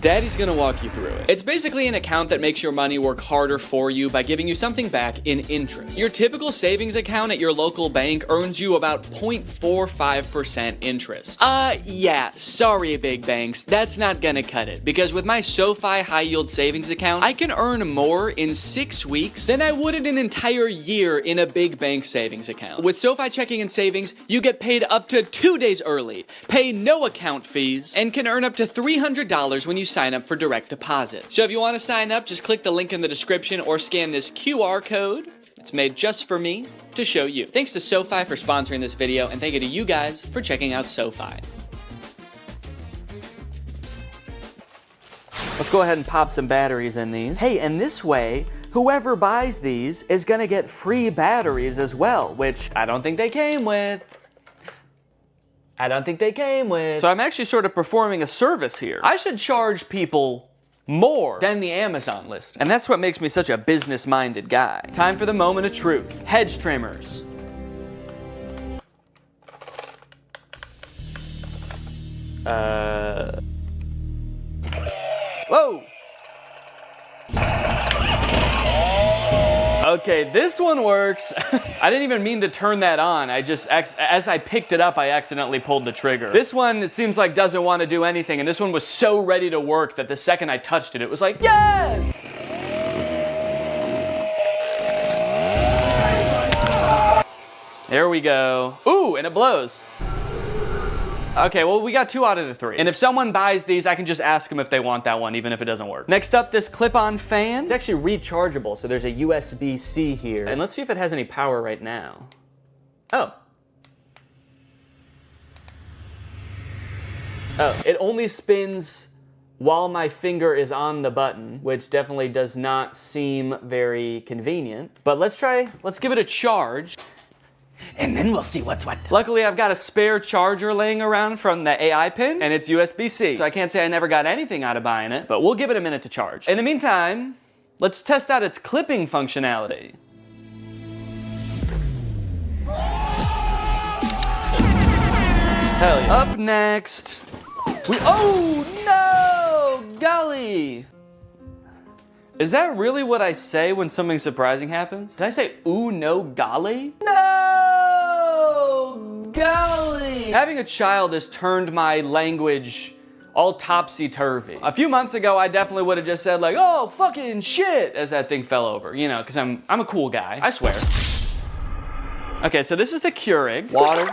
Daddy's gonna walk you through it. It's basically an account that makes your money work harder for you by giving you something back in interest. Your typical savings account at your local bank earns you about 0.45% interest. Yeah, sorry big banks, that's not gonna cut it, because with my SoFi high yield savings account, I can earn more in 6 weeks than I would in an entire year in a big bank savings account. With SoFi checking and savings, you get paid up to 2 days early, pay no account fees, and can earn up to $300 when you sign up for direct deposit. So if you want to sign up, just click the link in the description or scan this QR code. It's made just for me to show you. Thanks to SoFi for sponsoring this video, and thank you to you guys for checking out SoFi. Let's go ahead and pop some batteries in these. Hey, and this way, whoever buys these is gonna get free batteries as well, which I don't think they came with. So I'm actually sort of performing a service here. I should charge people more than the Amazon list. And that's what makes me such a business-minded guy. Time for the moment of truth. Hedge trimmers. Whoa! Okay, this one works. I didn't even mean to turn that on. I just, as I picked it up, I accidentally pulled the trigger. This one, it seems like doesn't want to do anything, and this one was so ready to work that the second I touched it, it was like, yes! There we go. Ooh, and it blows. Okay, well, we got 2 out of the 3. And if someone buys these, I can just ask them if they want that one, even if it doesn't work. Next up, this clip-on fan. It's actually rechargeable, so there's a USB-C here. And let's see if it has any power right now. Oh. Oh, it only spins while my finger is on the button, which definitely does not seem very convenient. But let's give it a charge. And then we'll see what's what. Luckily, I've got a spare charger laying around from the AI pin, and it's USB-C. So I can't say I never got anything out of buying it, but we'll give it a minute to charge. In the meantime, let's test out its clipping functionality. Hell yeah. Up next, oh no, golly. Is that really what I say when something surprising happens? Did I say, ooh, no, golly? No, golly! Having a child has turned my language all topsy-turvy. A few months ago, I definitely would have just said like, oh, fucking shit, as that thing fell over, you know, because I'm a cool guy, I swear. Okay, so this is the Keurig. Water.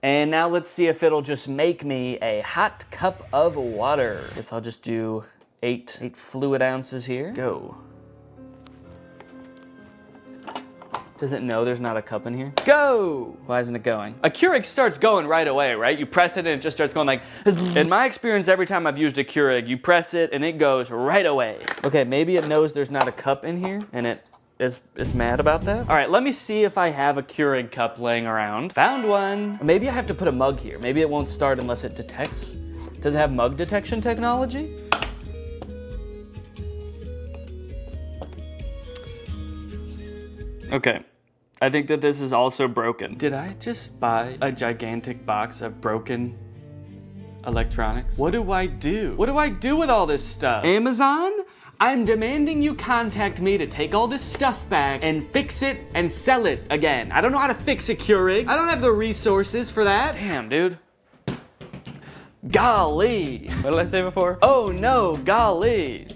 And now let's see if it'll just make me a hot cup of water. Guess I'll just do 8 fluid ounces here. Go. Does it know there's not a cup in here? Go! Why isn't it going? A Keurig starts going right away, right? You press it and it just starts going like... In my experience, every time I've used a Keurig, you press it and it goes right away. Okay, maybe it knows there's not a cup in here and it is mad about that. All right, let me see if I have a Keurig cup laying around. Found one. Maybe I have to put a mug here. Maybe it won't start unless it detects. Does it have mug detection technology? Okay, I think that this is also broken. Did I just buy a gigantic box of broken electronics? What do I do? What do I do with all this stuff? Amazon? I'm demanding you contact me to take all this stuff back and fix it and sell it again. I don't know how to fix a Keurig. I don't have the resources for that. Damn, dude. Golly. What did I say before? Oh no, golly.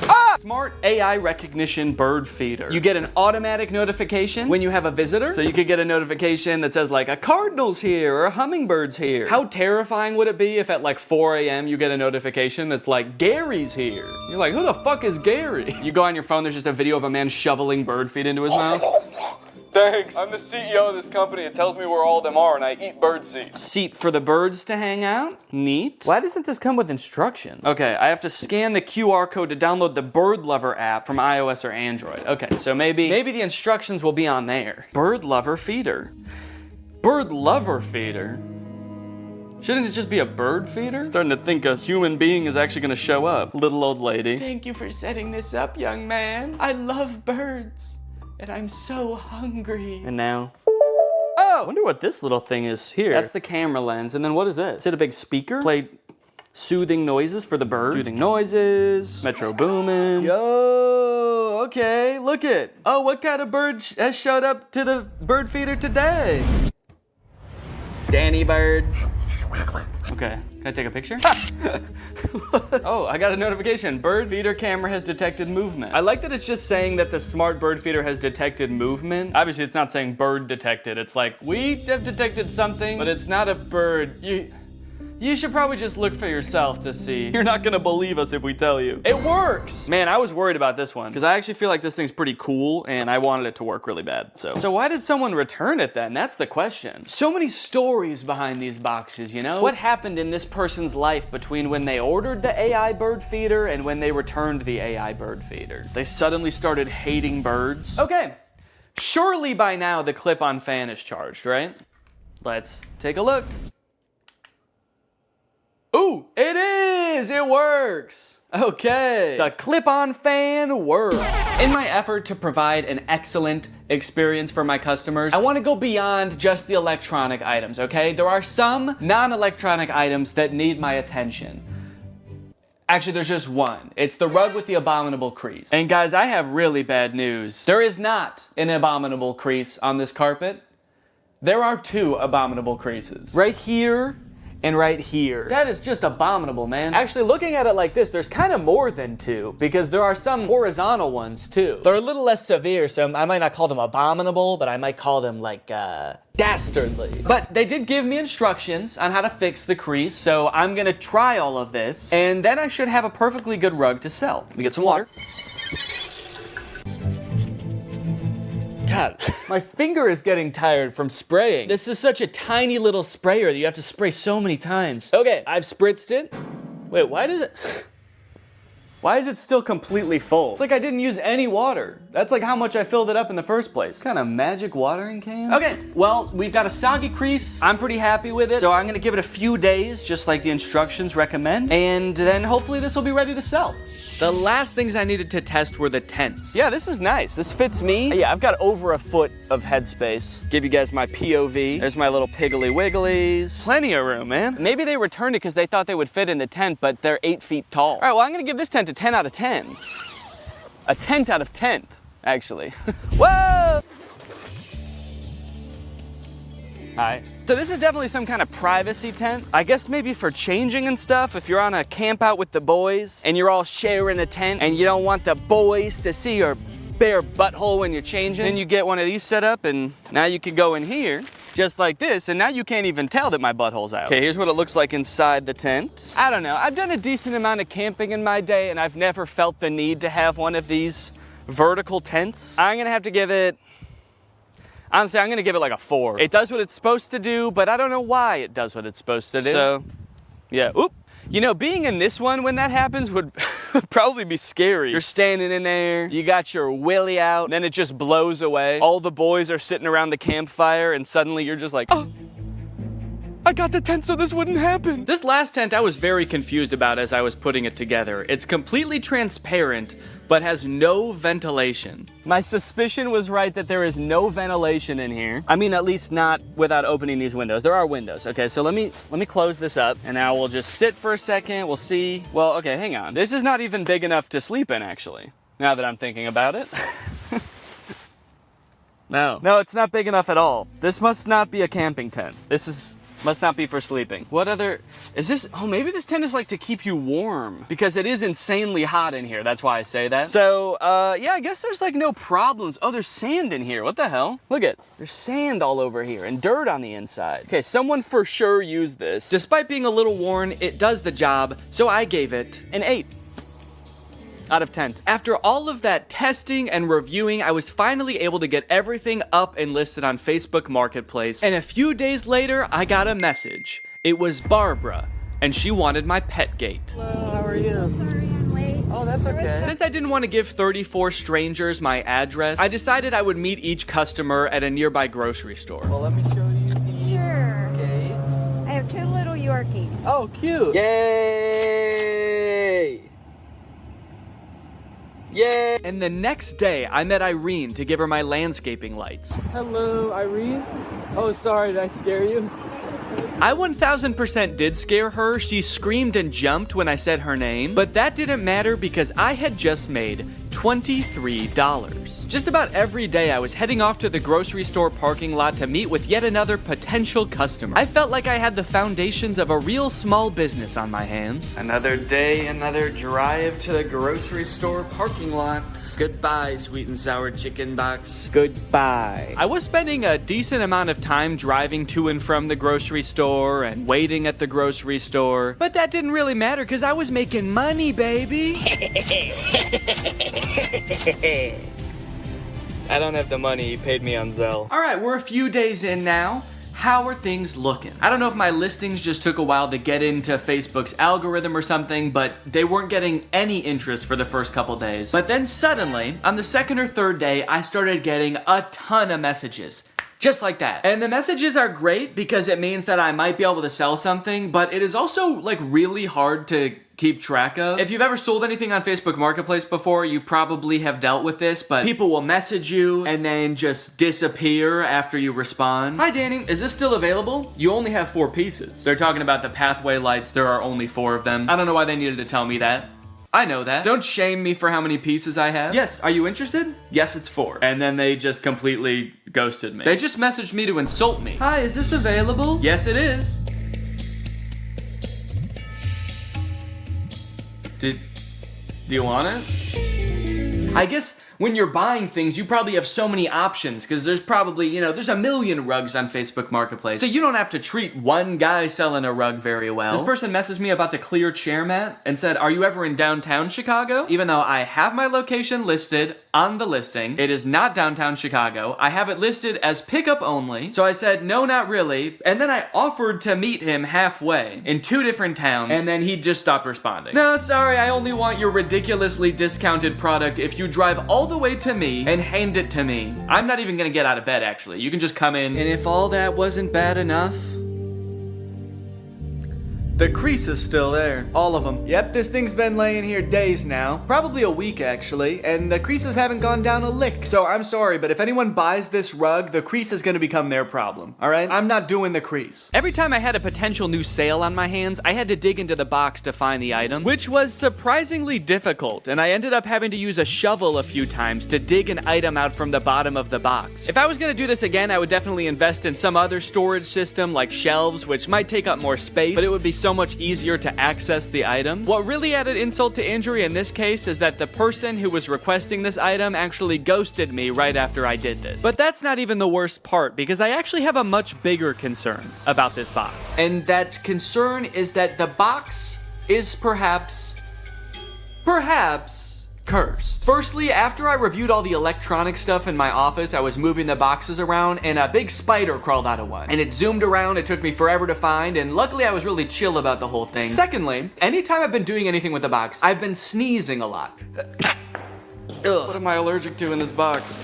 Ah! Smart AI recognition bird feeder. You get an automatic notification when you have a visitor. So you could get a notification that says like a cardinal's here or a hummingbird's here. How terrifying would it be if at like 4 a.m. you get a notification that's like Gary's here? You're like, who the fuck is Gary? You go on your phone, there's just a video of a man shoveling bird feed into his mouth. Thanks. I'm the CEO of this company. It tells me where all of them are, and I eat bird seed. Seat for the birds to hang out? Neat. Why doesn't this come with instructions? Okay, I have to scan the QR code to download the Bird Lover app from iOS or Android. Okay, so maybe the instructions will be on there. Bird Lover feeder. Bird Lover feeder? Shouldn't it just be a bird feeder? Starting to think a human being is actually gonna show up. Little old lady. Thank you for setting this up, young man. I love birds. And I'm so hungry. And now? Oh! I wonder what this little thing is here. That's the camera lens. And then what is this? Is it a big speaker? Play soothing noises for the birds? Soothing noises. Metro Boomin. Yo! Okay, look it. Oh, what kind of bird has showed up to the bird feeder today? Danny Bird. Okay, can I take a picture? Oh, I got a notification. Bird feeder camera has detected movement. I like that it's just saying that the smart bird feeder has detected movement. Obviously, it's not saying bird detected. It's like, we have detected something, but it's not a bird. You should probably just look for yourself to see. You're not gonna believe us if we tell you. It works! Man, I was worried about this one, because I actually feel like this thing's pretty cool, and I wanted it to work really bad, So why did someone return it then? That's the question. So many stories behind these boxes, you know? What happened in this person's life between when they ordered the AI bird feeder and when they returned the AI bird feeder? They suddenly started hating birds? Okay, surely by now the clip-on fan is charged, right? Let's take a look. Ooh, it is! It works! Okay. The clip-on fan works. In my effort to provide an excellent experience for my customers, I want to go beyond just the electronic items, okay? There are some non-electronic items that need my attention. Actually, there's just one. It's the rug with the abominable crease. And guys, I have really bad news. There is not an abominable crease on this carpet. There are 2 abominable creases. Right here and right here. That is just abominable, man. Actually, looking at it like this, there's kind of more than 2 because there are some horizontal ones too. They're a little less severe, so I might not call them abominable, but I might call them like, dastardly. But they did give me instructions on how to fix the crease, so I'm gonna try all of this, and then I should have a perfectly good rug to sell. Let me get some water. God, my finger is getting tired from spraying. This is such a tiny little sprayer that you have to spray so many times. Okay, I've spritzed it. Wait, why is it still completely full? It's like I didn't use any water. That's like how much I filled it up in the first place. Kind of magic watering can? Okay, well, we've got a soggy crease. I'm pretty happy with it. So I'm gonna give it a few days, just like the instructions recommend. And then hopefully this will be ready to sell. The last things I needed to test were the tents. Yeah, this is nice. This fits me. Yeah, I've got over a foot of headspace. Give you guys my POV. There's my little piggly wigglies. Plenty of room, man. Maybe they returned it because they thought they would fit in the tent, but they're 8 feet tall. All right, well, I'm gonna give this tent a 10 out of 10. A tent out of tent, actually. Whoa! Hi. So this is definitely some kind of privacy tent. I guess maybe for changing and stuff, if you're on a camp out with the boys and you're all sharing a tent and you don't want the boys to see your bare butthole when you're changing, then you get one of these set up and now you can go in here just like this, and now you can't even tell that my butthole's out. Okay, here's what it looks like inside the tent. I don't know, I've done a decent amount of camping in my day and I've never felt the need to have one of these vertical tents. I'm gonna have to give it, honestly, I'm gonna give it like a 4. It does what it's supposed to do, but I don't know why it does what it's supposed to do. So, yeah, oop. You know, being in this one when that happens would probably be scary. You're standing in there, you got your willy out, and then it just blows away. All the boys are sitting around the campfire, and suddenly you're just like, oh, I got the tent so this wouldn't happen. This last tent I was very confused about as I was putting it together. It's completely transparent, but has no ventilation. My suspicion was right that there is no ventilation in here. I mean, at least not without opening these windows. There are windows. Okay, so let me close this up, and now we'll just sit for a second. We'll see. Well, okay, hang on. This is not even big enough to sleep in, actually, now that I'm thinking about it. No, it's not big enough at all. This must not be a camping tent. Must not be for sleeping. What other, is this, oh, maybe this tent is like to keep you warm because it is insanely hot in here. That's why I say that. So, yeah, I guess there's like no problems. Oh, there's sand in here. What the hell? Look at, there's sand all over here and dirt on the inside. Okay, someone for sure used this. Despite being a little worn, it does the job. So I gave it an 8. Out of 10. After all of that testing and reviewing, I was finally able to get everything up and listed on Facebook Marketplace, and a few days later, I got a message. It was Barbara, and she wanted my pet gate. Hello, how are you? So sorry I'm late. Oh, that's okay. Since I didn't want to give 34 strangers my address, I decided I would meet each customer at a nearby grocery store. Well, let me show you the gate. I have 2 little Yorkies. Oh, cute. Yay! Yay! And the next day, I met Irene to give her my landscaping lights. Hello, Irene. Oh, sorry, did I scare you? I 1000% did scare her. She screamed and jumped when I said her name, but that didn't matter because I had just made $23. Just about every day I was heading off to the grocery store parking lot to meet with yet another potential customer. I felt like I had the foundations of a real small business on my hands. Another day, another drive to the grocery store parking lot. Goodbye, sweet and sour chicken box. Goodbye. I was spending a decent amount of time driving to and from the grocery store and waiting at the grocery store, but that didn't really matter because I was making money, baby. I don't have the money, he paid me on Zelle. All right, we're a few days in now. How are things looking? I don't know if my listings just took a while to get into Facebook's algorithm or something, but they weren't getting any interest for the first couple days. But then suddenly, on the 2nd or 3rd day, I started getting a ton of messages. Just like that. And the messages are great because it means that I might be able to sell something, but it is also like really hard to keep track of. If you've ever sold anything on Facebook Marketplace before, you probably have dealt with this, but people will message you and then just disappear after you respond. Hi Danny, is this still available? You only have 4 pieces. They're talking about the pathway lights, there are only 4 of them. I don't know why they needed to tell me that. I know that. Don't shame me for how many pieces I have. Yes, are you interested? Yes, it's 4. And then they just completely ghosted me. They just messaged me to insult me. Hi, is this available? Yes, it is. Do you want it? I guess when you're buying things, you probably have so many options because there's probably, you know, there's a million rugs on Facebook Marketplace. So you don't have to treat one guy selling a rug very well. This person messaged me about the clear chair mat and said, are you ever in downtown Chicago? Even though I have my location listed on the listing, it is not downtown Chicago. I have it listed as pickup only. So I said, no, not really. And then I offered to meet him halfway in 2 different towns and then he just stopped responding. No, sorry, I only want your ridiculously discounted product if you drive all the way to me and hand it to me. I'm not even gonna get out of bed, actually. You can just come in. And if all that wasn't bad enough, the crease is still there. All of them. Yep, this thing's been laying here days now. Probably a week, actually. And the creases haven't gone down a lick. So I'm sorry, but if anyone buys this rug, the crease is gonna become their problem. All right? I'm not doing the crease. Every time I had a potential new sale on my hands, I had to dig into the box to find the item, which was surprisingly difficult. And I ended up having to use a shovel a few times to dig an item out from the bottom of the box. If I was gonna do this again, I would definitely invest in some other storage system like shelves, which might take up more space, but it would be so much easier to access the items. What really added insult to injury in this case is that the person who was requesting this item actually ghosted me right after I did this. But that's not even the worst part, because I actually have a much bigger concern about this box. And that concern is that the box is perhaps cursed. Firstly, after I reviewed all the electronic stuff in my office, I was moving the boxes around and a big spider crawled out of one. And it zoomed around, it took me forever to find, and luckily I was really chill about the whole thing. Secondly, anytime I've been doing anything with the box, I've been sneezing a lot. Ugh. What am I allergic to in this box?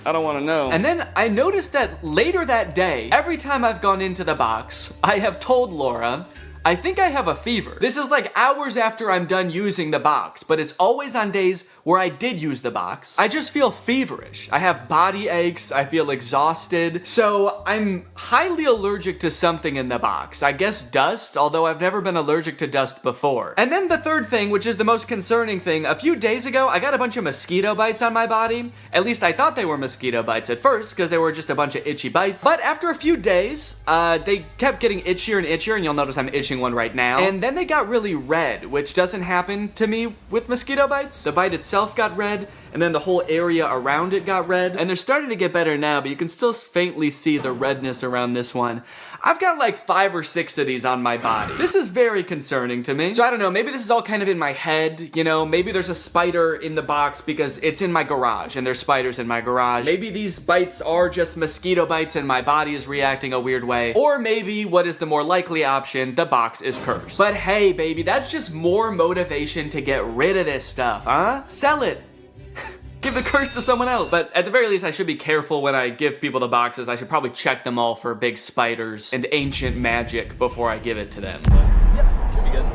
I don't want to know. And then I noticed that later that day, every time I've gone into the box, I have told Laura, I think I have a fever. This is like hours after I'm done using the box, but it's always on days where I did use the box. I just feel feverish. I have body aches, I feel exhausted. So I'm highly allergic to something in the box. I guess dust, although I've never been allergic to dust before. And then the third thing, which is the most concerning thing, a few days ago, I got a bunch of mosquito bites on my body. At least I thought they were mosquito bites at first, because they were just a bunch of itchy bites. But after a few days, they kept getting itchier and itchier, and you'll notice I'm itching one right now. And then they got really red, which doesn't happen to me with mosquito bites. The bite itself got red, and then the whole area around it got red. And they're starting to get better now, but you can still faintly see the redness around this one. I've got like 5 or 6 of these on my body. This is very concerning to me. So I don't know, maybe this is all kind of in my head, you know, maybe there's a spider in the box because it's in my garage and there's spiders in my garage. Maybe these bites are just mosquito bites and my body is reacting a weird way. Or maybe, what is the more likely option, the box is cursed. But hey, baby, that's just more motivation to get rid of this stuff, huh? Sell it. Give the curse to someone else. But at the very least, I should be careful when I give people the boxes. I should probably check them all for big spiders and ancient magic before I give it to them. Yep, should be good.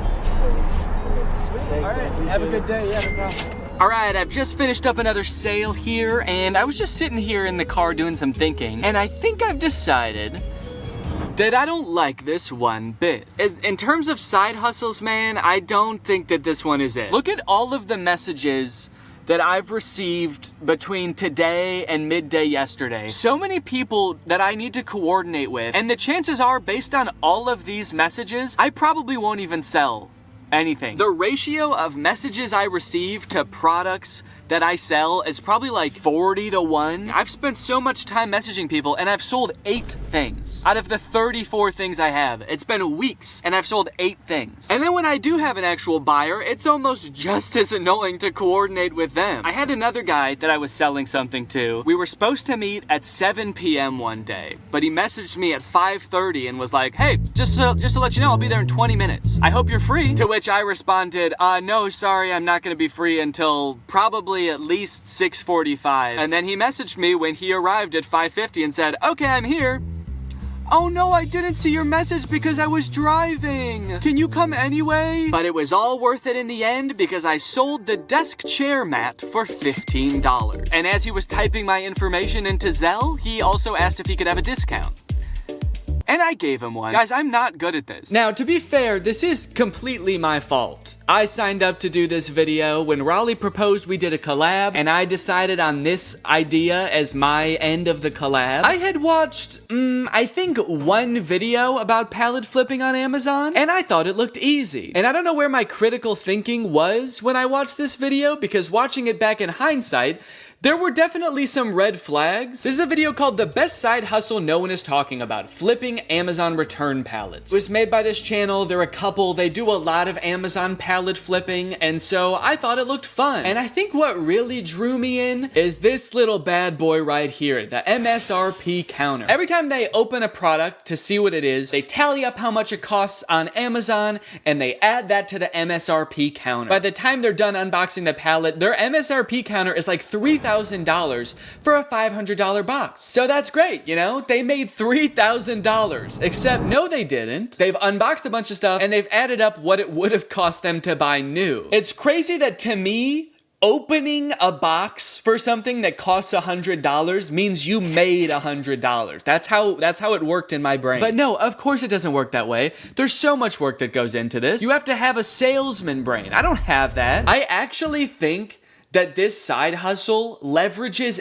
Sweet. All right, have a good day. Yeah, no problem. Alright, I've just finished up another sale here, and I was just sitting here in the car doing some thinking, and I think I've decided that I don't like this one bit. In terms of side hustles, man, I don't think that this one is it. Look at all of the messages that I've received between today and midday yesterday. So many people that I need to coordinate with, and the chances are, based on all of these messages, I probably won't even sell anything. The ratio of messages I receive to products that I sell is probably like 40-1. I've spent so much time messaging people and I've sold 8 things. Out of the 34 things I have, it's been weeks and I've sold 8 things. And then when I do have an actual buyer, it's almost just as annoying to coordinate with them. I had another guy that I was selling something to. We were supposed to meet at 7 p.m. one day, but he messaged me at 5:30 and was like, hey, just to let you know, I'll be there in 20 minutes. I hope you're free. To which I responded, no, sorry, I'm not gonna be free until probably at least 6:45. And then he messaged me when he arrived at 5:50 and said, okay, I'm here. Oh no, I didn't see your message because I was driving. Can you come anyway? But it was all worth it in the end because I sold the desk chair mat for $15. And as he was typing my information into Zelle, he also asked if he could have a discount. And I gave him one. Guys, I'm not good at this. Now, to be fair, this is completely my fault. I signed up to do this video when Raleigh proposed we did a collab, and I decided on this idea as my end of the collab. I had watched, I think one video about pallet flipping on Amazon, and I thought it looked easy. And I don't know where my critical thinking was when I watched this video, because watching it back in hindsight, there were definitely some red flags. This is a video called The Best Side Hustle No One Is Talking About, Flipping Amazon Return Pallets. It was made by this channel, they're a couple, they do a lot of Amazon pallet flipping, and so I thought it looked fun. And I think what really drew me in is this little bad boy right here, the MSRP counter. Every time they open a product to see what it is, they tally up how much it costs on Amazon, and they add that to the MSRP counter. By the time they're done unboxing the pallet, their MSRP counter is like $3,000 for a $500 box. So that's great, you know? They made $3,000. Except, no they didn't. They've unboxed a bunch of stuff and they've added up what it would have cost them to buy new. It's crazy that to me, opening a box for something that costs $100 means you made $100. That's how it worked in my brain. But no, of course it doesn't work that way. There's so much work that goes into this. You have to have a salesman brain. I don't have that. I actually think that this side hustle leverages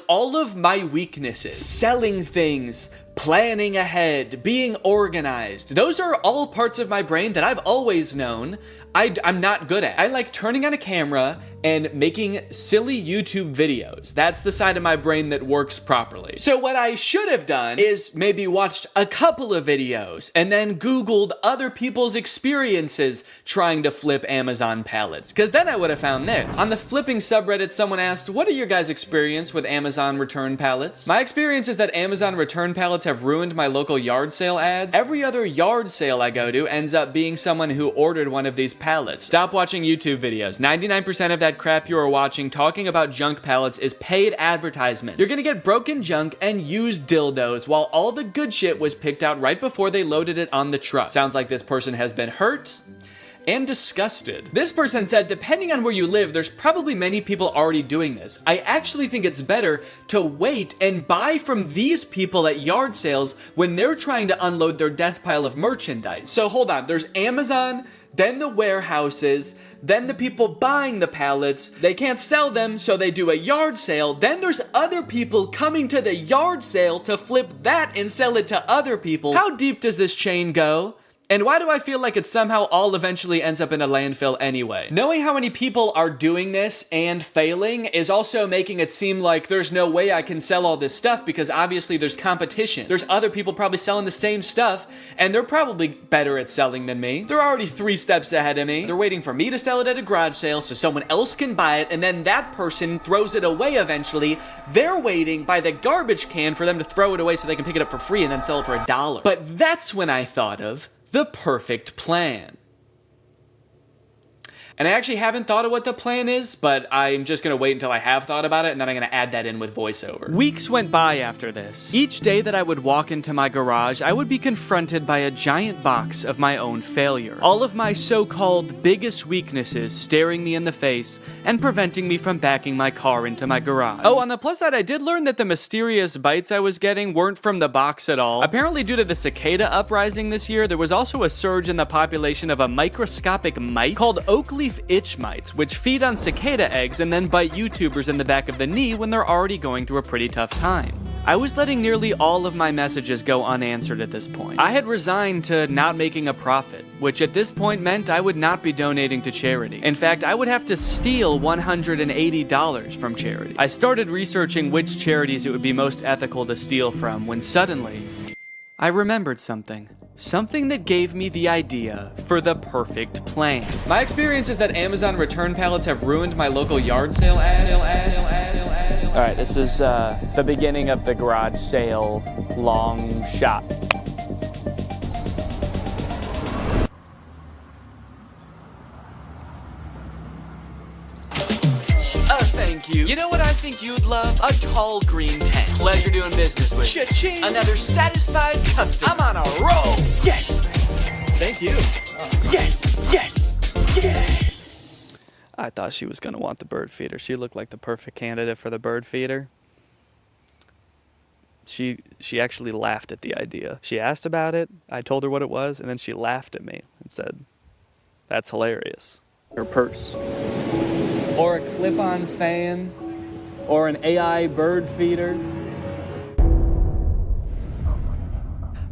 all of my weaknesses. Selling things, planning ahead, being organized. Those are all parts of my brain that I've always known I'm not good at. I like turning on a camera and making silly YouTube videos. That's the side of my brain that works properly. So what I should have done is maybe watched a couple of videos and then Googled other people's experiences trying to flip Amazon pallets, because then I would have found this. On the flipping subreddit, someone asked, what are your guys' experience with Amazon return pallets? My experience is that Amazon return pallets have ruined my local yard sale ads. Every other yard sale I go to ends up being someone who ordered one of these pallets. Stop watching YouTube videos. 99% of that crap you are watching talking about junk pallets is paid advertisement. You're gonna get broken junk and used dildos while all the good shit was picked out right before they loaded it on the truck. Sounds like this person has been hurt and disgusted. This person said, depending on where you live, there's probably many people already doing this. I actually think it's better to wait and buy from these people at yard sales when they're trying to unload their death pile of merchandise. So hold on, there's Amazon, then the warehouses, then the people buying the pallets. They can't sell them, so they do a yard sale. Then there's other people coming to the yard sale to flip that and sell it to other people. How deep does this chain go? And why do I feel like it somehow all eventually ends up in a landfill anyway? Knowing how many people are doing this and failing is also making it seem like there's no way I can sell all this stuff because obviously there's competition. There's other people probably selling the same stuff and they're probably better at selling than me. They're already 3 steps ahead of me. They're waiting for me to sell it at a garage sale so someone else can buy it and then that person throws it away eventually. They're waiting by the garbage can for them to throw it away so they can pick it up for free and then sell it for $1. But that's when I thought of the perfect plan. And I actually haven't thought of what the plan is, but I'm just gonna wait until I have thought about it, and then I'm gonna add that in with voiceover. Weeks went by after this. Each day that I would walk into my garage, I would be confronted by a giant box of my own failure. All of my so-called biggest weaknesses staring me in the face and preventing me from backing my car into my garage. Oh, on the plus side, I did learn that the mysterious bites I was getting weren't from the box at all. Apparently, due to the cicada uprising this year, there was also a surge in the population of a microscopic mite called Oakley itch mites, which feed on cicada eggs and then bite YouTubers in the back of the knee when they're already going through a pretty tough time. I was letting nearly all of my messages go unanswered at this point. I had resigned to not making a profit, which at this point meant I would not be donating to charity. In fact, I would have to steal $180 from charity. I started researching which charities it would be most ethical to steal from when suddenly I remembered something. Something that gave me the idea for the perfect plan. My experience is that Amazon return pallets have ruined my local yard sale ads. All right, this is the beginning of the garage sale long shot. Thank thank you. You know what I think you'd love? A tall green tent. Pleasure doing business with you. Cha-ching. Another satisfied customer. I'm on a roll. Yes. Thank you. Yes. I thought she was gonna want the bird feeder. She looked like the perfect candidate for the bird feeder. She actually laughed at the idea. She asked about it, I told her what it was, and then she laughed at me and said, "That's hilarious." Her purse. Or a clip-on fan, or an AI bird feeder.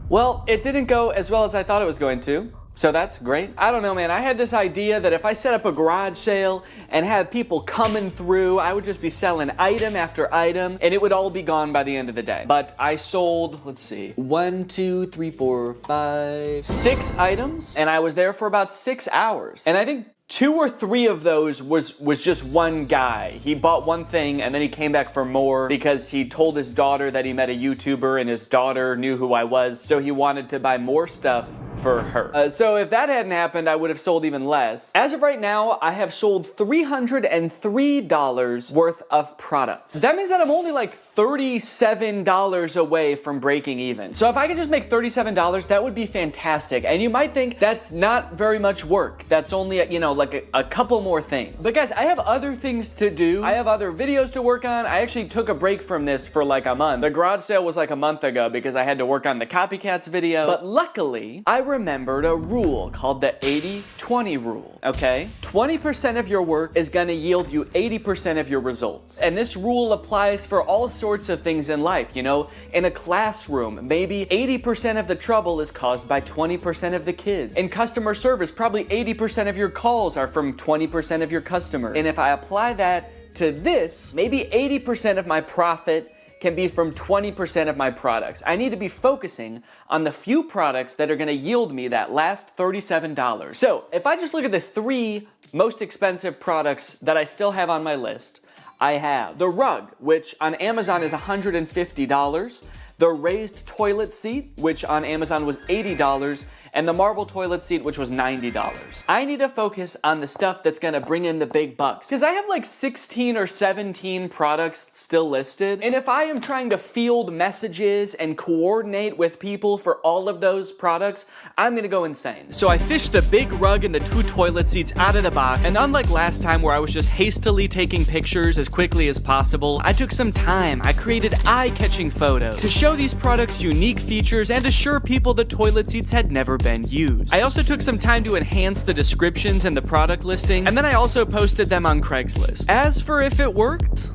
Well, it didn't go as well as I thought it was going to. So that's great. I don't know, man. I had this idea that if I set up a garage sale and had people coming through, I would just be selling item after item, and it would all be gone by the end of the day. But I sold, let's see, 1, 2, 3, 4, 5, 6 items, and I was there for about 6 hours. And I think 2 or 3 of those was just one guy. He bought one thing and then he came back for more because he told his daughter that he met a YouTuber and his daughter knew who I was, so he wanted to buy more stuff for her. So if that hadn't happened, I would have sold even less. As of right now, I have sold $303 worth of products. That means that I'm only like $37 away from breaking even. So if I could just make $37, that would be fantastic. And you might think that's not very much work. That's only, you know, like a couple more things. But guys, I have other things to do. I have other videos to work on. I actually took a break from this for like a month. The garage sale was like a month ago because I had to work on the copycats video. But luckily, I remembered a rule called the 80-20 rule, okay? 20% of your work is gonna yield you 80% of your results. And this rule applies for all sorts of things in life, you know? In a classroom, maybe 80% of the trouble is caused by 20% of the kids. In customer service, probably 80% of your calls are from 20% of your customers. And if I apply that to this, maybe 80% of my profit can be from 20% of my products. I need to be focusing on the few products that are gonna yield me that last $37. So if I just look at the 3 most expensive products that I still have on my list, I have the rug, which on Amazon is $150, the raised toilet seat, which on Amazon was $80, and the marble toilet seat, which was $90. I need to focus on the stuff that's gonna bring in the big bucks, because I have like 16 or 17 products still listed, and if I am trying to field messages and coordinate with people for all of those products, I'm gonna go insane. So I fished the big rug and the 2 toilet seats out of the box, and unlike last time where I was just hastily taking pictures as quickly as possible, I took some time. I created eye-catching photos to show these products unique features and assure people the toilet seats had never been used. I also took some time to enhance the descriptions and the product listings, and then I also posted them on Craigslist. As for if it worked,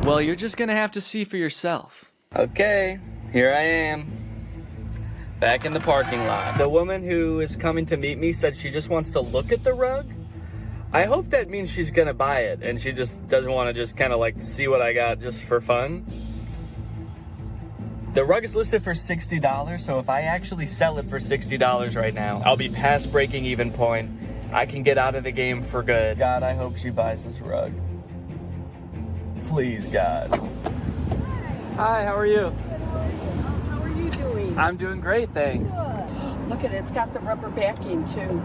well, you're just gonna have to see for yourself. Okay, here I am, back in the parking lot. The woman who is coming to meet me said she just wants to look at the rug. I hope that means she's gonna buy it and she just doesn't want to just kind of like see what I got just for fun. The rug is listed for $60, so if I actually sell it for $60 right now, I'll be past breaking even point. I can get out of the game for good. God, I hope she buys this rug. Please, God. Hi, how are you? How are you doing? I'm doing great, thanks. Good. Look at it, it's got the rubber backing too.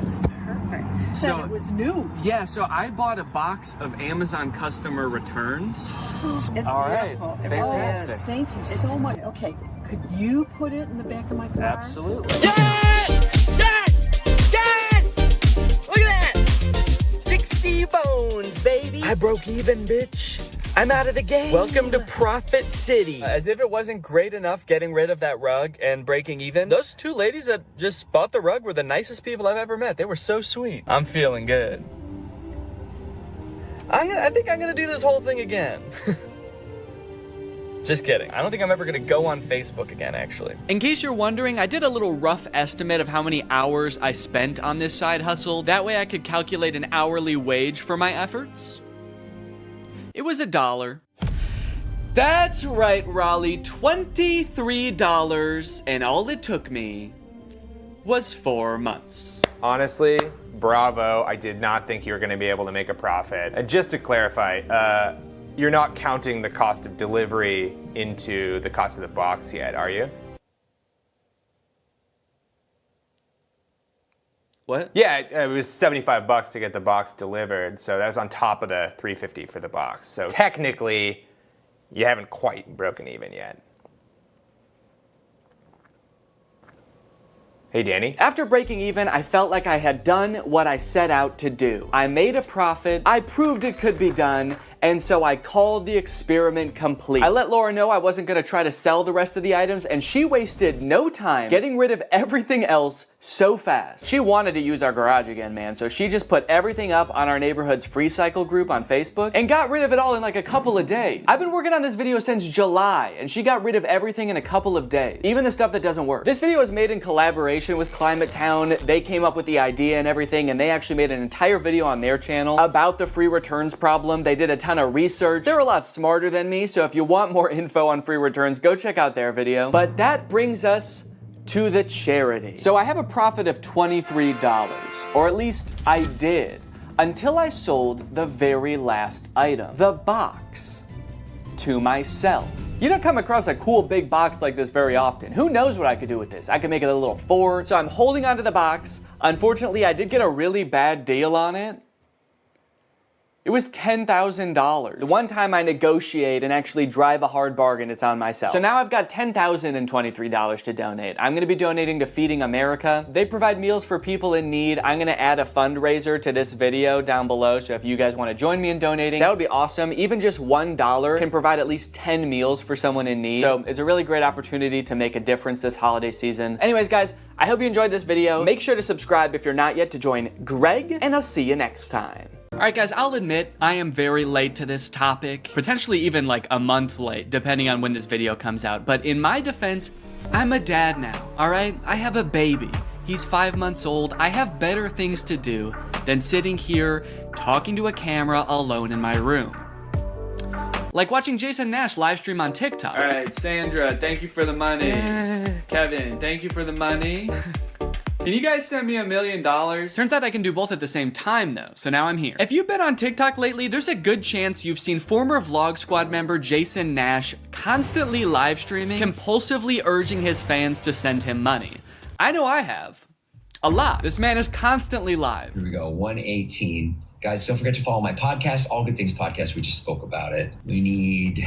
It's perfect. So it was new. Yeah, so I bought a box of Amazon customer returns. It's all right, beautiful. fantastic. Yes, thank you so much. Okay, could you put it in the back of my car? Absolutely. Yes! Yes! Yes! Look at that! 60 bones, baby. I broke even, bitch. I'm out of the game. Welcome to Profit City. As if it wasn't great enough getting rid of that rug and breaking even, those 2 ladies that just bought the rug were the nicest people I've ever met. They were so sweet. I'm feeling good. I think I'm gonna do this whole thing again. Just kidding. I don't think I'm ever gonna go on Facebook again, actually. In case you're wondering, I did a little rough estimate of how many hours I spent on this side hustle. That way I could calculate an hourly wage for my efforts. It was $1. That's right, Raleigh, $23, and all it took me was 4 months. Honestly, bravo. I did not think you were gonna be able to make a profit. And just to clarify, you're not counting the cost of delivery into the cost of the box yet, are you? What? Yeah, it was $75 to get the box delivered, so that was on top of the $350 for the box. So technically, you haven't quite broken even yet. Hey, Danny. After breaking even, I felt like I had done what I set out to do. I made a profit, I proved it could be done, and so I called the experiment complete. I let Laura know I wasn't gonna try to sell the rest of the items, and she wasted no time getting rid of everything else so fast. She wanted to use our garage again, man, so she just put everything up on our neighborhood's free cycle group on Facebook and got rid of it all in like a couple of days. I've been working on this video since July, and she got rid of everything in a couple of days, even the stuff that doesn't work. This video is made in collaboration with Climate Town. They came up with the idea and everything, and they actually made an entire video on their channel about the free returns problem. They did a ton of research. They're a lot smarter than me, so if you want more info on free returns, go check out their video. But that brings us to the charity. So I have a profit of $23, or at least I did, until I sold the very last item, the box, to myself. You don't come across a cool big box like this very often. Who knows what I could do with this? I could make it a little fort. So I'm holding onto the box. Unfortunately, I did get a really bad deal on it. It was $10,000. The one time I negotiate and actually drive a hard bargain, it's on myself. So now I've got $10,023 to donate. I'm gonna be donating to Feeding America. They provide meals for people in need. I'm gonna add a fundraiser to this video down below, so if you guys wanna join me in donating, that would be awesome. Even just $1 can provide at least 10 meals for someone in need. So it's a really great opportunity to make a difference this holiday season. Anyways, guys, I hope you enjoyed this video. Make sure to subscribe if you're not yet to join Greg, and I'll see you next time. Alright guys, I'll admit I am very late to this topic, potentially even like a month late, depending on when this video comes out. But in my defense, I'm a dad now, alright? I have a baby. He's 5 months old. I have better things to do than sitting here talking to a camera alone in my room. Like watching Jason Nash live stream on TikTok. Alright, Sandra, thank you for the money. Kevin, thank you for the money. Can you guys send me $1 million? Turns out I can do both at the same time though, so now I'm here. If you've been on TikTok lately, there's a good chance you've seen former Vlog Squad member Jason Nash constantly live streaming, compulsively urging his fans to send him money. I know I have. A lot. This man is constantly live. Here we go, 118. Guys, don't forget to follow my podcast, All Good Things Podcast. We just spoke about it. We need...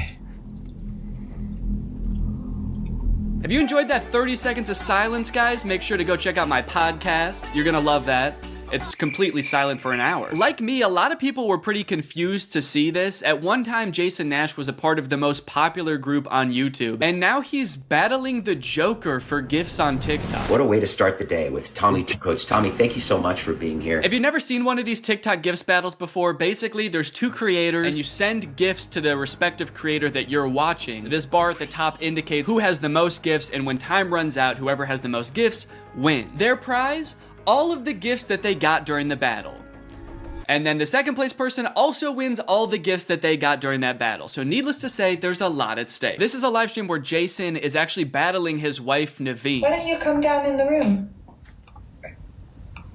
If you enjoyed that 30 seconds of silence, guys, make sure to go check out my podcast. You're gonna love that. It's completely silent for an hour. Like me, a lot of people were pretty confused to see this. At one time, Jason Nash was a part of the most popular group on YouTube, and now he's battling the Joker for gifts on TikTok. What a way to start the day with Tommy Two Coats. Tommy, thank you so much for being here. If you've never seen one of these TikTok gifts battles before, basically there's two creators, and you send gifts to the respective creator that you're watching. This bar at the top indicates who has the most gifts, and when time runs out, whoever has the most gifts wins. Their prize? All of the gifts that they got during the battle. And then the second place person also wins all the gifts that they got during that battle. So needless to say, there's a lot at stake. This is a live stream where Jason is actually battling his wife, Naveen. Why don't you come down in the room?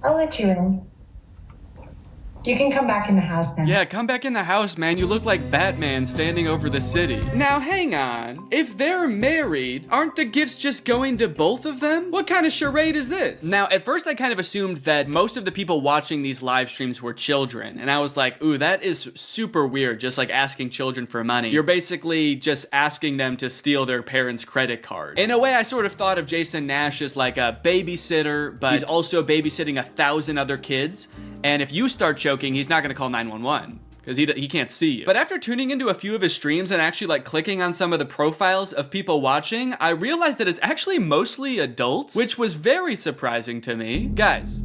I'll let you in. You can come back in the house now. Yeah, come back in the house, man. You look like Batman standing over the city. Now, hang on. If they're married, aren't the gifts just going to both of them? What kind of charade is this? Now, at first, I kind of assumed that most of the people watching these live streams were children. And I was like, ooh, that is super weird, just like asking children for money. You're basically just asking them to steal their parents' credit cards. In a way, I sort of thought of Jason Nash as like a babysitter, but he's also babysitting 1,000 other kids. And if you start choking, he's not gonna call 911 because he can't see you. But after tuning into a few of his streams and actually like clicking on some of the profiles of people watching, I realized that it's actually mostly adults, which was very surprising to me. Guys,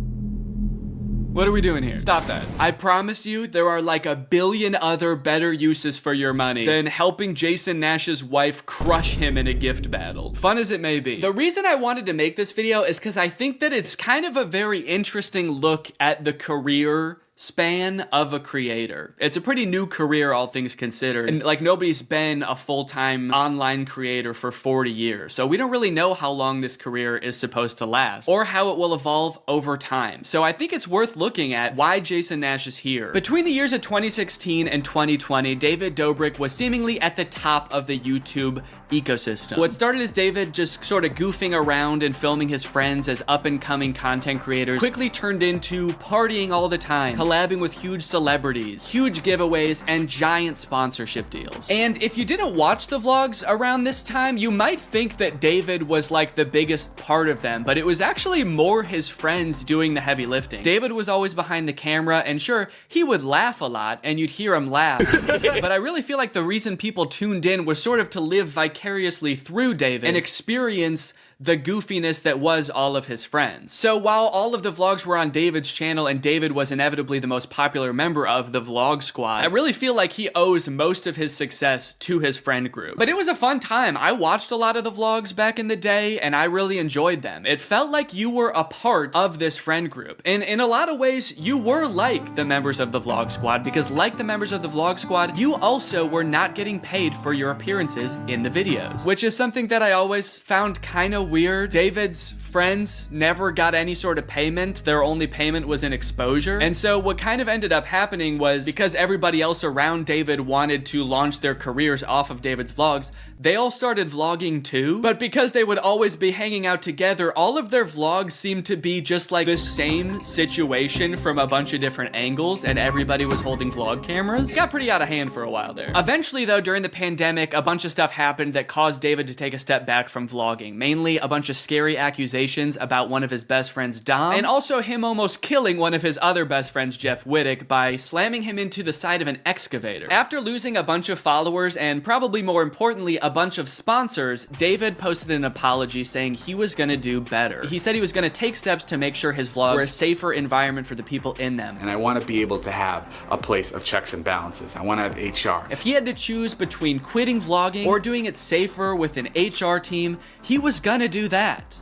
what are we doing here? Stop that. I promise you there are like 1 billion other better uses for your money than helping Jason Nash's wife crush him in a gift battle. Fun as it may be. The reason I wanted to make this video is because I think that it's kind of a very interesting look at the career span of a creator. It's a pretty new career, all things considered. And like nobody's been a full-time online creator for 40 years. So we don't really know how long this career is supposed to last or how it will evolve over time. So I think it's worth looking at why Jason Nash is here. Between the years of 2016 and 2020, David Dobrik was seemingly at the top of the YouTube ecosystem. What started as David just sort of goofing around and filming his friends as up-and-coming content creators quickly turned into partying all the time, collabing with huge celebrities, huge giveaways, and giant sponsorship deals. And if you didn't watch the vlogs around this time, you might think that David was like the biggest part of them, but it was actually more his friends doing the heavy lifting. David was always behind the camera, and sure, he would laugh a lot, and you'd hear him laugh. But I really feel like the reason people tuned in was sort of to live vicariously through David and experience the goofiness that was all of his friends. So while all of the vlogs were on David's channel and David was inevitably the most popular member of the vlog squad, I really feel like he owes most of his success to his friend group. But it was a fun time. I watched a lot of the vlogs back in the day and I really enjoyed them. It felt like you were a part of this friend group. And in a lot of ways, you were like the members of the vlog squad, because like the members of the vlog squad, you also were not getting paid for your appearances in the videos, which is something that I always found kind of weird. David's friends never got any sort of payment. Their only payment was in exposure. And so what kind of ended up happening was, because everybody else around David wanted to launch their careers off of David's vlogs, they all started vlogging too. But because they would always be hanging out together, all of their vlogs seemed to be just like the same situation from a bunch of different angles, and everybody was holding vlog cameras. It got pretty out of hand for a while there. Eventually though, during the pandemic, a bunch of stuff happened that caused David to take a step back from vlogging. Mainly a bunch of scary accusations about one of his best friends, Dom, and also him almost killing one of his other best friends, Jeff Wittick, by slamming him into the side of an excavator. After losing a bunch of followers and probably more importantly, a bunch of sponsors, David posted an apology saying he was gonna do better. He said he was gonna take steps to make sure his vlogs were a safer environment for the people in them. And I want to be able to have a place of checks and balances. I want to have HR. If he had to choose between quitting vlogging or doing it safer with an HR team, he was gonna do that.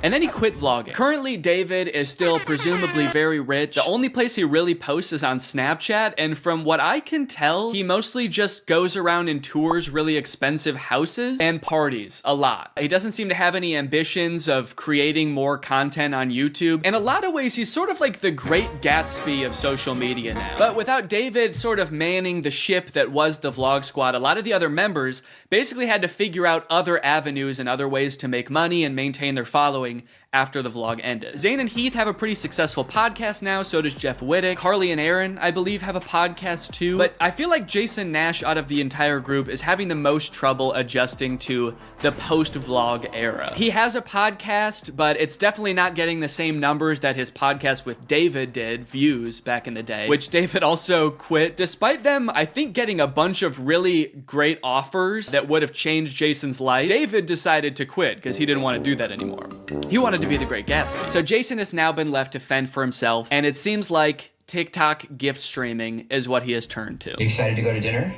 And then he quit vlogging. Currently, David is still presumably very rich. The only place he really posts is on Snapchat, and from what I can tell, he mostly just goes around and tours really expensive houses and parties a lot. He doesn't seem to have any ambitions of creating more content on YouTube. In a lot of ways, he's sort of like the Great Gatsby of social media now. But without David sort of manning the ship that was the vlog squad, a lot of the other members basically had to figure out other avenues and other ways to make money and maintain their following after the vlog ended. Zane and Heath have a pretty successful podcast now, so does Jeff Wittick. Carly and Aaron, I believe, have a podcast too. But I feel like Jason Nash out of the entire group is having the most trouble adjusting to the post-vlog era. He has a podcast, but it's definitely not getting the same numbers that his podcast with David did, views, back in the day, which David also quit. Despite them, I think, getting a bunch of really great offers that would have changed Jason's life, David decided to quit because he didn't want to do that anymore. He wanted to be the Great Gatsby. So Jason has now been left to fend for himself, and it seems like TikTok gift streaming is what he has turned to. You excited to go to dinner?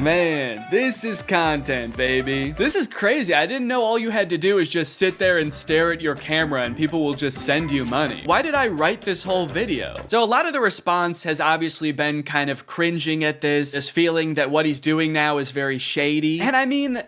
Man, this is content, baby. This is crazy. I didn't know all you had to do is just sit there and stare at your camera and people will just send you money. Why did I write this whole video? So a lot of the response has obviously been kind of cringing at this feeling that what he's doing now is very shady. And I mean,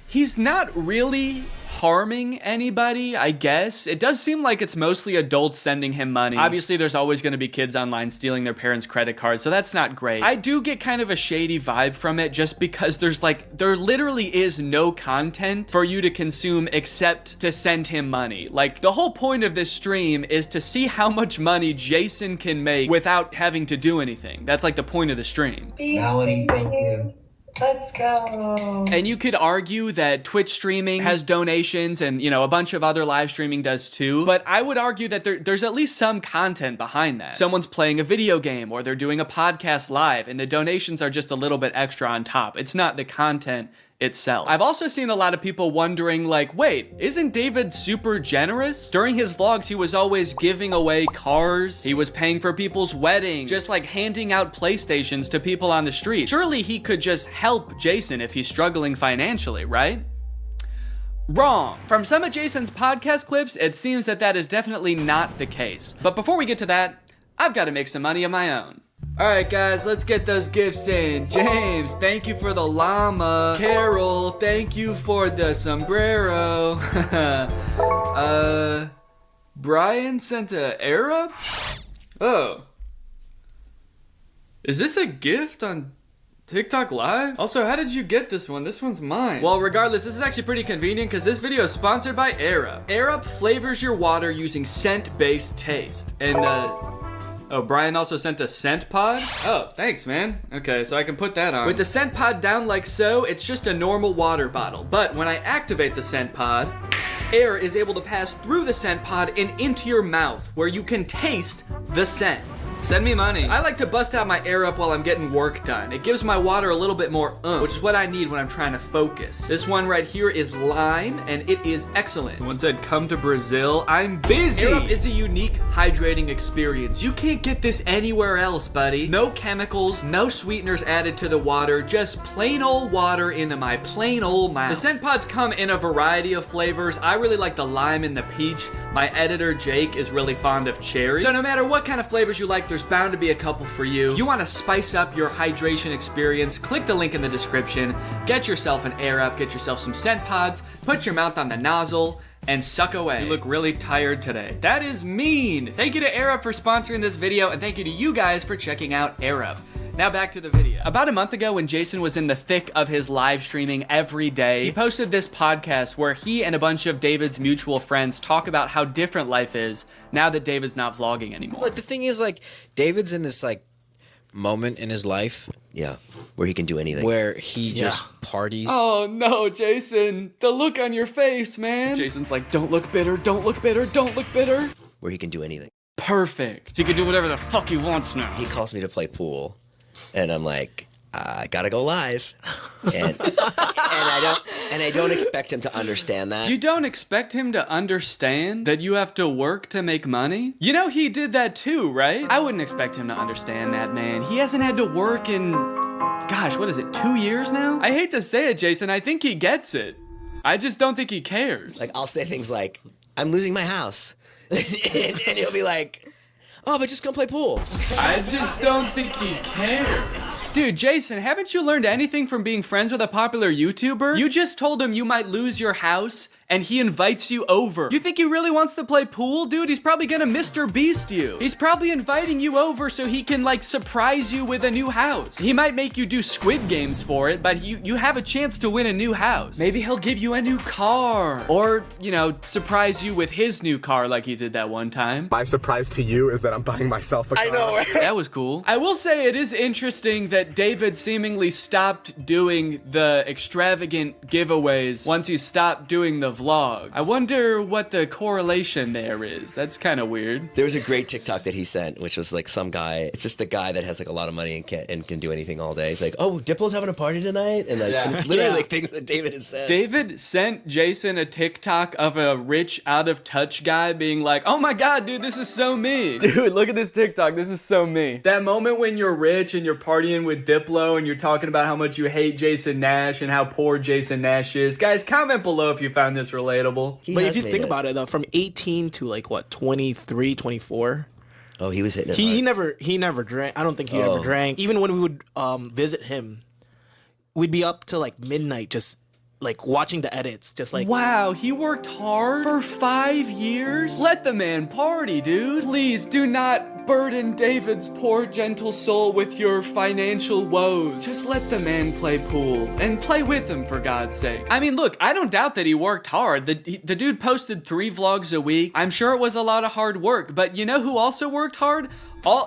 he's not really harming anybody, I guess. It does seem like it's mostly adults sending him money. Obviously, there's always going to be kids online stealing their parents' credit cards, so that's not great. I do get kind of a shady vibe from it just because there literally is no content for you to consume except to send him money. Like, the whole point of this stream is to see how much money Jason can make without having to do anything. That's like the point of the stream. Melanie, thank you. Let's go. And you could argue that Twitch streaming has donations and, you know, a bunch of other live streaming does too. But I would argue that there's at least some content behind that. Someone's playing a video game or they're doing a podcast live and the donations are just a little bit extra on top. It's not the content itself. I've also seen a lot of people wondering like, wait, isn't David super generous? During his vlogs, he was always giving away cars. He was paying for people's weddings, just like handing out PlayStations to people on the street. Surely he could just help Jason if he's struggling financially, right? Wrong. From some of Jason's podcast clips, it seems that that is definitely not the case. But before we get to that, I've got to make some money of my own. All right, guys, let's get those gifts in. James, thank you for the llama. Carol, thank you for the sombrero. Brian sent a Arab? Oh. Is this a gift on TikTok Live? Also, how did you get this one? This one's mine. Well, regardless, this is actually pretty convenient because this video is sponsored by Arab. Arab flavors your water using scent-based taste. And, oh, Brian also sent a scent pod? Oh, thanks, man. Okay, so I can put that on. With the scent pod down like so, it's just a normal water bottle. But when I activate the scent pod, air is able to pass through the scent pod and into your mouth, where you can taste the scent. Send me money. I like to bust out my air up while I'm getting work done. It gives my water a little bit more which is what I need when I'm trying to focus. This one right here is lime, and it is excellent. One said, come to Brazil. I'm busy. Air up is a unique hydrating experience. You can't get this anywhere else, buddy. No chemicals, no sweeteners added to the water, just plain old water into my plain old mouth. The scent pods come in a variety of flavors. I really like the lime and the peach. My editor, Jake, is really fond of cherry. So no matter what kind of flavors you like, there's bound to be a couple for you. You want to spice up your hydration experience, click the link in the description, get yourself an Air Up, get yourself some scent pods, put your mouth on the nozzle, and suck away. You look really tired today. That is mean. Thank you to Air Up for sponsoring this video, and thank you to you guys for checking out Air Up. Now back to the video. About a month ago, when Jason was in the thick of his live streaming every day, he posted this podcast where he and a bunch of David's mutual friends talk about how different life is now that David's not vlogging anymore. But the thing is, like, David's in this, like, moment in his life. Yeah, where he can do anything. Where he just parties. Oh no, Jason. The look on your face, man. Jason's like, don't look bitter, don't look bitter, don't look bitter. Where he can do anything. Perfect. He can do whatever the fuck he wants now. He calls me to play pool. And I'm like, I gotta go live, and I don't expect him to understand that. You don't expect him to understand that you have to work to make money? You know he did that too, right? I wouldn't expect him to understand that, man. He hasn't had to work in, gosh, what is it, 2 years now? I hate to say it, Jason, I think he gets it. I just don't think he cares. Like, I'll say things like, I'm losing my house, and he'll be like, oh, but just go play pool. I just don't think he cares. Dude, Jason, haven't you learned anything from being friends with a popular YouTuber? You just told him you might lose your house, and he invites you over. You think he really wants to play pool? Dude, he's probably gonna Mr. Beast you. He's probably inviting you over so he can, like, surprise you with a new house. He might make you do Squid Games for it, but you have a chance to win a new house. Maybe he'll give you a new car. Or, you know, surprise you with his new car like he did that one time. My surprise to you is that I'm buying myself a car. I know, right? That was cool. I will say it is interesting that David seemingly stopped doing the extravagant giveaways once he stopped doing the vlog. I wonder what the correlation there is. That's kind of weird. There was a great TikTok that he sent, which was like some guy. It's just the guy that has like a lot of money and can do anything all day. He's like, oh, Diplo's having a party tonight, and like and it's literally like things that David has said. David sent Jason a TikTok of a rich, out of touch guy being like, oh my god, dude, this is so me. Dude, look at this TikTok. This is so me. That moment when you're rich and you're partying with Diplo and you're talking about how much you hate Jason Nash and how poor Jason Nash is. Guys, comment below if you found this relatable. But if you think about it, though, from 18 to like what, 23, 24. Oh, he was hitting it. He never drank. I don't think he ever drank. Even when we would visit him, we'd be up till like midnight, just like watching the edits, just like. Wow, he worked hard for 5 years? Let the man party, dude. Please do not burden David's poor, gentle soul with your financial woes. Just let the man play pool and play with him, for God's sake. I mean, look, I don't doubt that he worked hard. The dude posted 3 vlogs a week. I'm sure it was a lot of hard work, but you know who also worked hard?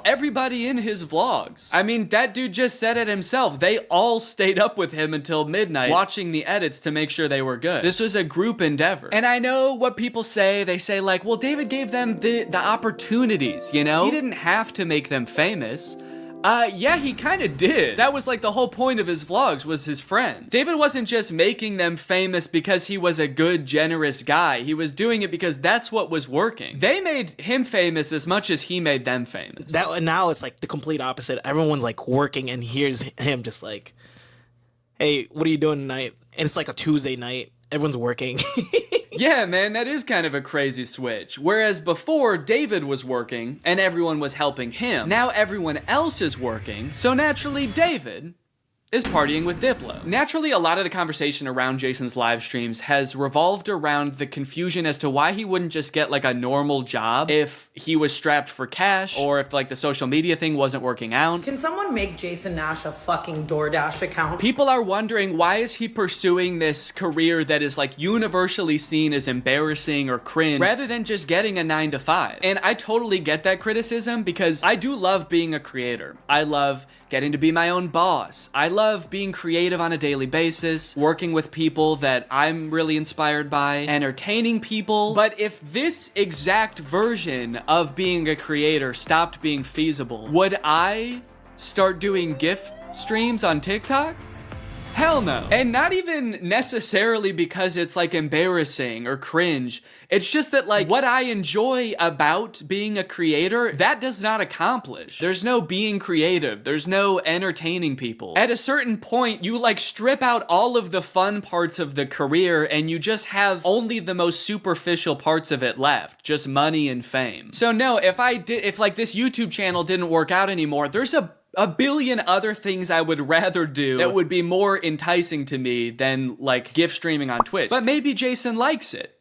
Everybody in his vlogs. I mean, that dude just said it himself. They all stayed up with him until midnight watching the edits to make sure they were good. This was a group endeavor. And I know what people say. They say like, well, David gave them the opportunities, you know? He didn't have to make them famous. Yeah, he kind of did. That was like the whole point of his vlogs, was his friends. David wasn't just making them famous because he was a good, generous guy. He was doing it because that's what was working. They made him famous as much as he made them famous. That now it's like the complete opposite. Everyone's like working, and here's him just like, hey, what are you doing tonight? And it's like a Tuesday night. Everyone's working. Yeah, man, that is kind of a crazy switch. Whereas before, David was working and everyone was helping him. Now everyone else is working, so naturally David is partying with Diplo. Naturally, a lot of the conversation around Jason's live streams has revolved around the confusion as to why he wouldn't just get like a normal job if he was strapped for cash, or if like the social media thing wasn't working out. Can someone make Jason Nash a fucking DoorDash account? People are wondering, why is he pursuing this career that is like universally seen as embarrassing or cringe, rather than just getting a 9-to-5? And I totally get that criticism, because I do love being a creator. I love getting to be my own boss. I love being creative on a daily basis, working with people that I'm really inspired by, entertaining people. But if this exact version of being a creator stopped being feasible, would I start doing gift streams on TikTok? Hell no. And not even necessarily because it's like embarrassing or cringe. It's just that like what I enjoy about being a creator, that does not accomplish. There's no being creative. There's no entertaining people. At a certain point, you like strip out all of the fun parts of the career and you just have only the most superficial parts of it left. Just money and fame. So no, if like this YouTube channel didn't work out anymore, there's a billion other things I would rather do that would be more enticing to me than like gift streaming on Twitch. But maybe Jason likes it.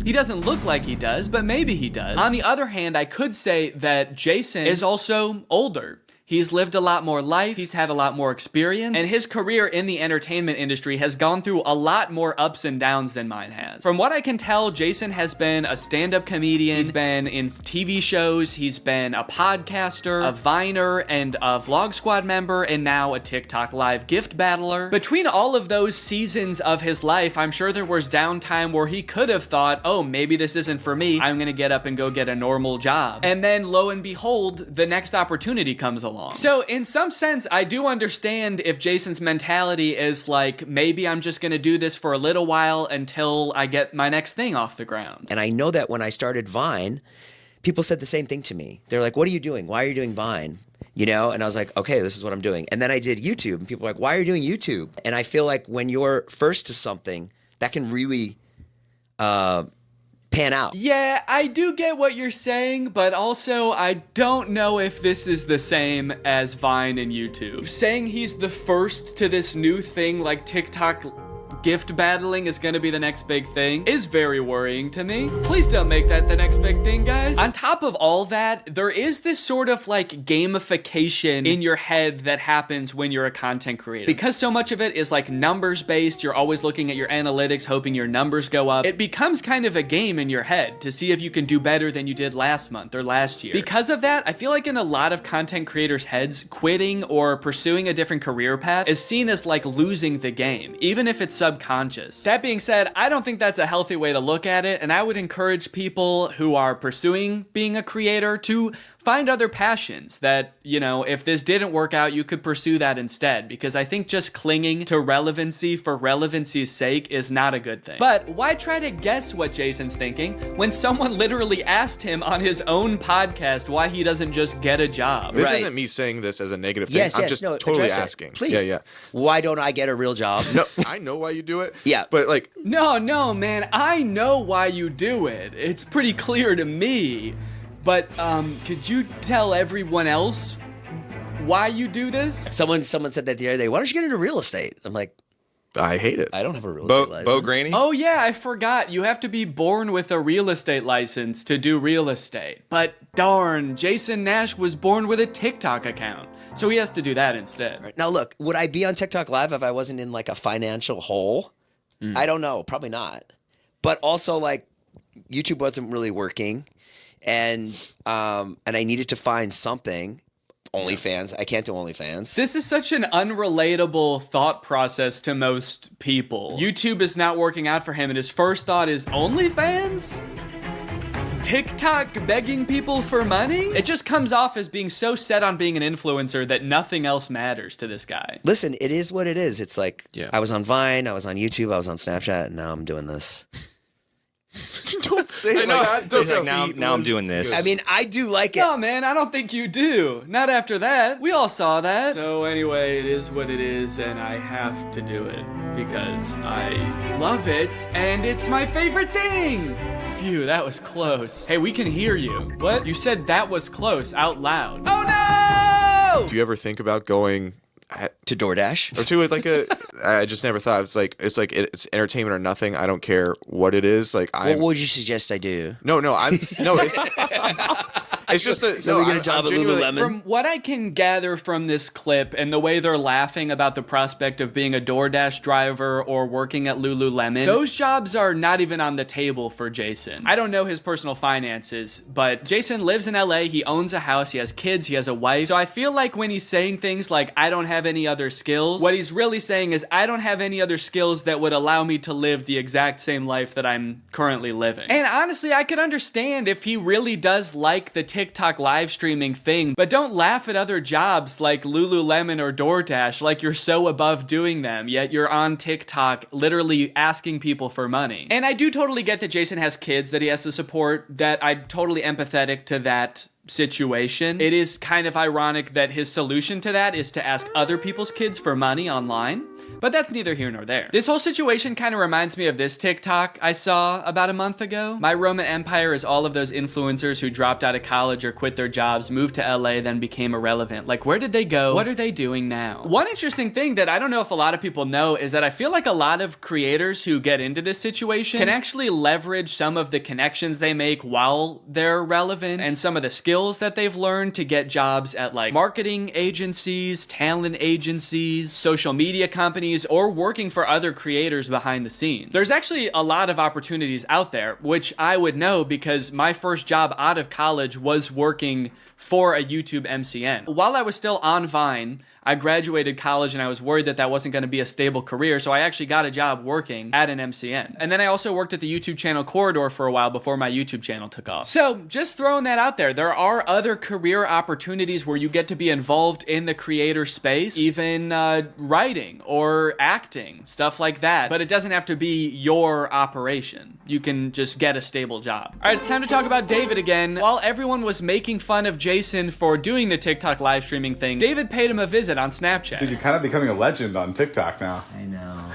He doesn't look like he does, but maybe he does. On the other hand, I could say that Jason is also older. He's lived a lot more life, he's had a lot more experience, and his career in the entertainment industry has gone through a lot more ups and downs than mine has. From what I can tell, Jason has been a stand-up comedian, he's been in TV shows, he's been a podcaster, a Viner, and a Vlog Squad member, and now a TikTok live gift battler. Between all of those seasons of his life, I'm sure there was downtime where he could have thought, oh, maybe this isn't for me, I'm gonna get up and go get a normal job. And then, lo and behold, the next opportunity comes along. So in some sense, I do understand if Jason's mentality is like, maybe I'm just gonna do this for a little while until I get my next thing off the ground. And I know that when I started Vine, people said the same thing to me. They're like, what are you doing? Why are you doing Vine? You know? And I was like, okay, this is what I'm doing. And then I did YouTube, and people were like, why are you doing YouTube? And I feel like when you're first to something, that can really pan out. Yeah, I do get what you're saying, but also I don't know if this is the same as Vine and YouTube. Saying he's the first to this new thing like TikTok gift battling is gonna be the next big thing is very worrying to me. Please don't make that the next big thing, guys. On top of all that, there is this sort of like gamification in your head that happens when you're a content creator. Because so much of it is like numbers based, you're always looking at your analytics, hoping your numbers go up. It becomes kind of a game in your head to see if you can do better than you did last month or last year. Because of that, I feel like in a lot of content creators' heads, quitting or pursuing a different career path is seen as like losing the game, even if it's subconscious. That being said, I don't think that's a healthy way to look at it, and I would encourage people who are pursuing being a creator to find other passions that, you know, if this didn't work out, you could pursue that instead, because I think just clinging to relevancy for relevancy's sake is not a good thing. But why try to guess what Jason's thinking when someone literally asked him on his own podcast why he doesn't just get a job? This isn't me saying this as a negative thing. I'm just totally asking. Please. Yeah. Why don't I get a real job? No, I know why you do it. Yeah. But like... No, man, I know why you do it. It's pretty clear to me. But, could you tell everyone else why you do this? Someone said that the other day, why don't you get into real estate? I'm like, I hate it. I don't have a real estate license. Bo Granny? Oh yeah, I forgot. You have to be born with a real estate license to do real estate. But darn, Jason Nash was born with a TikTok account, so he has to do that instead. Right. Now look, would I be on TikTok Live if I wasn't in like a financial hole? I don't know, probably not. But also like YouTube wasn't really working. And I needed to find something. OnlyFans. I can't do OnlyFans. This is such an unrelatable thought process to most people. YouTube is not working out for him, and his first thought is OnlyFans? TikTok begging people for money? It just comes off as being so set on being an influencer that nothing else matters to this guy. Listen, it is what it is. It's like, I was on Vine, I was on YouTube, I was on Snapchat, and now I'm doing this. Don't say it like that. Now I'm doing this. I mean, I do like it. No, man, I don't think you do. Not after that. We all saw that. So anyway, it is what it is, and I have to do it because I love it, and it's my favorite thing. Phew, that was close. Hey, we can hear you. What? You said that was close out loud. Oh no! Do you ever think about going to DoorDash or to like a? I just never thought it's it's entertainment or nothing. I don't care what it is. Like, what would you suggest I do? No. It's just that we get a job at Lululemon. From what I can gather from this clip and the way they're laughing about the prospect of being a DoorDash driver or working at Lululemon, those jobs are not even on the table for Jason. I don't know his personal finances, but Jason lives in LA, he owns a house, he has kids, he has a wife. So I feel like when he's saying things like, I don't have any other skills, what he's really saying is, I don't have any other skills that would allow me to live the exact same life that I'm currently living. And honestly, I could understand if he really does like the TikTok live streaming thing, but don't laugh at other jobs like Lululemon or DoorDash like you're so above doing them, yet you're on TikTok literally asking people for money. And I do totally get that Jason has kids that he has to support, that I'm totally empathetic to that situation. It is kind of ironic that his solution to that is to ask other people's kids for money online, but that's neither here nor there. This whole situation kind of reminds me of this TikTok I saw about a month ago. My Roman Empire is all of those influencers who dropped out of college or quit their jobs, moved to LA, then became irrelevant. Like, where did they go? What are they doing now? One interesting thing that I don't know if a lot of people know is that I feel like a lot of creators who get into this situation can actually leverage some of the connections they make while they're relevant and some of the skills that they've learned to get jobs at like marketing agencies, talent agencies, social media companies, or working for other creators behind the scenes. There's actually a lot of opportunities out there, which I would know because my first job out of college was working for a YouTube MCN. While I was still on Vine, I graduated college and I was worried that that wasn't going to be a stable career, so I actually got a job working at an MCN. And then I also worked at the YouTube channel Corridor for a while before my YouTube channel took off. So just throwing that out there, there are other career opportunities where you get to be involved in the creator space, even writing or acting, stuff like that. But it doesn't have to be your operation. You can just get a stable job. All right, it's time to talk about David again. While everyone was making fun of Jason for doing the TikTok live streaming thing, David paid him a visit on Snapchat. Dude, you're kind of becoming a legend on TikTok now. I know.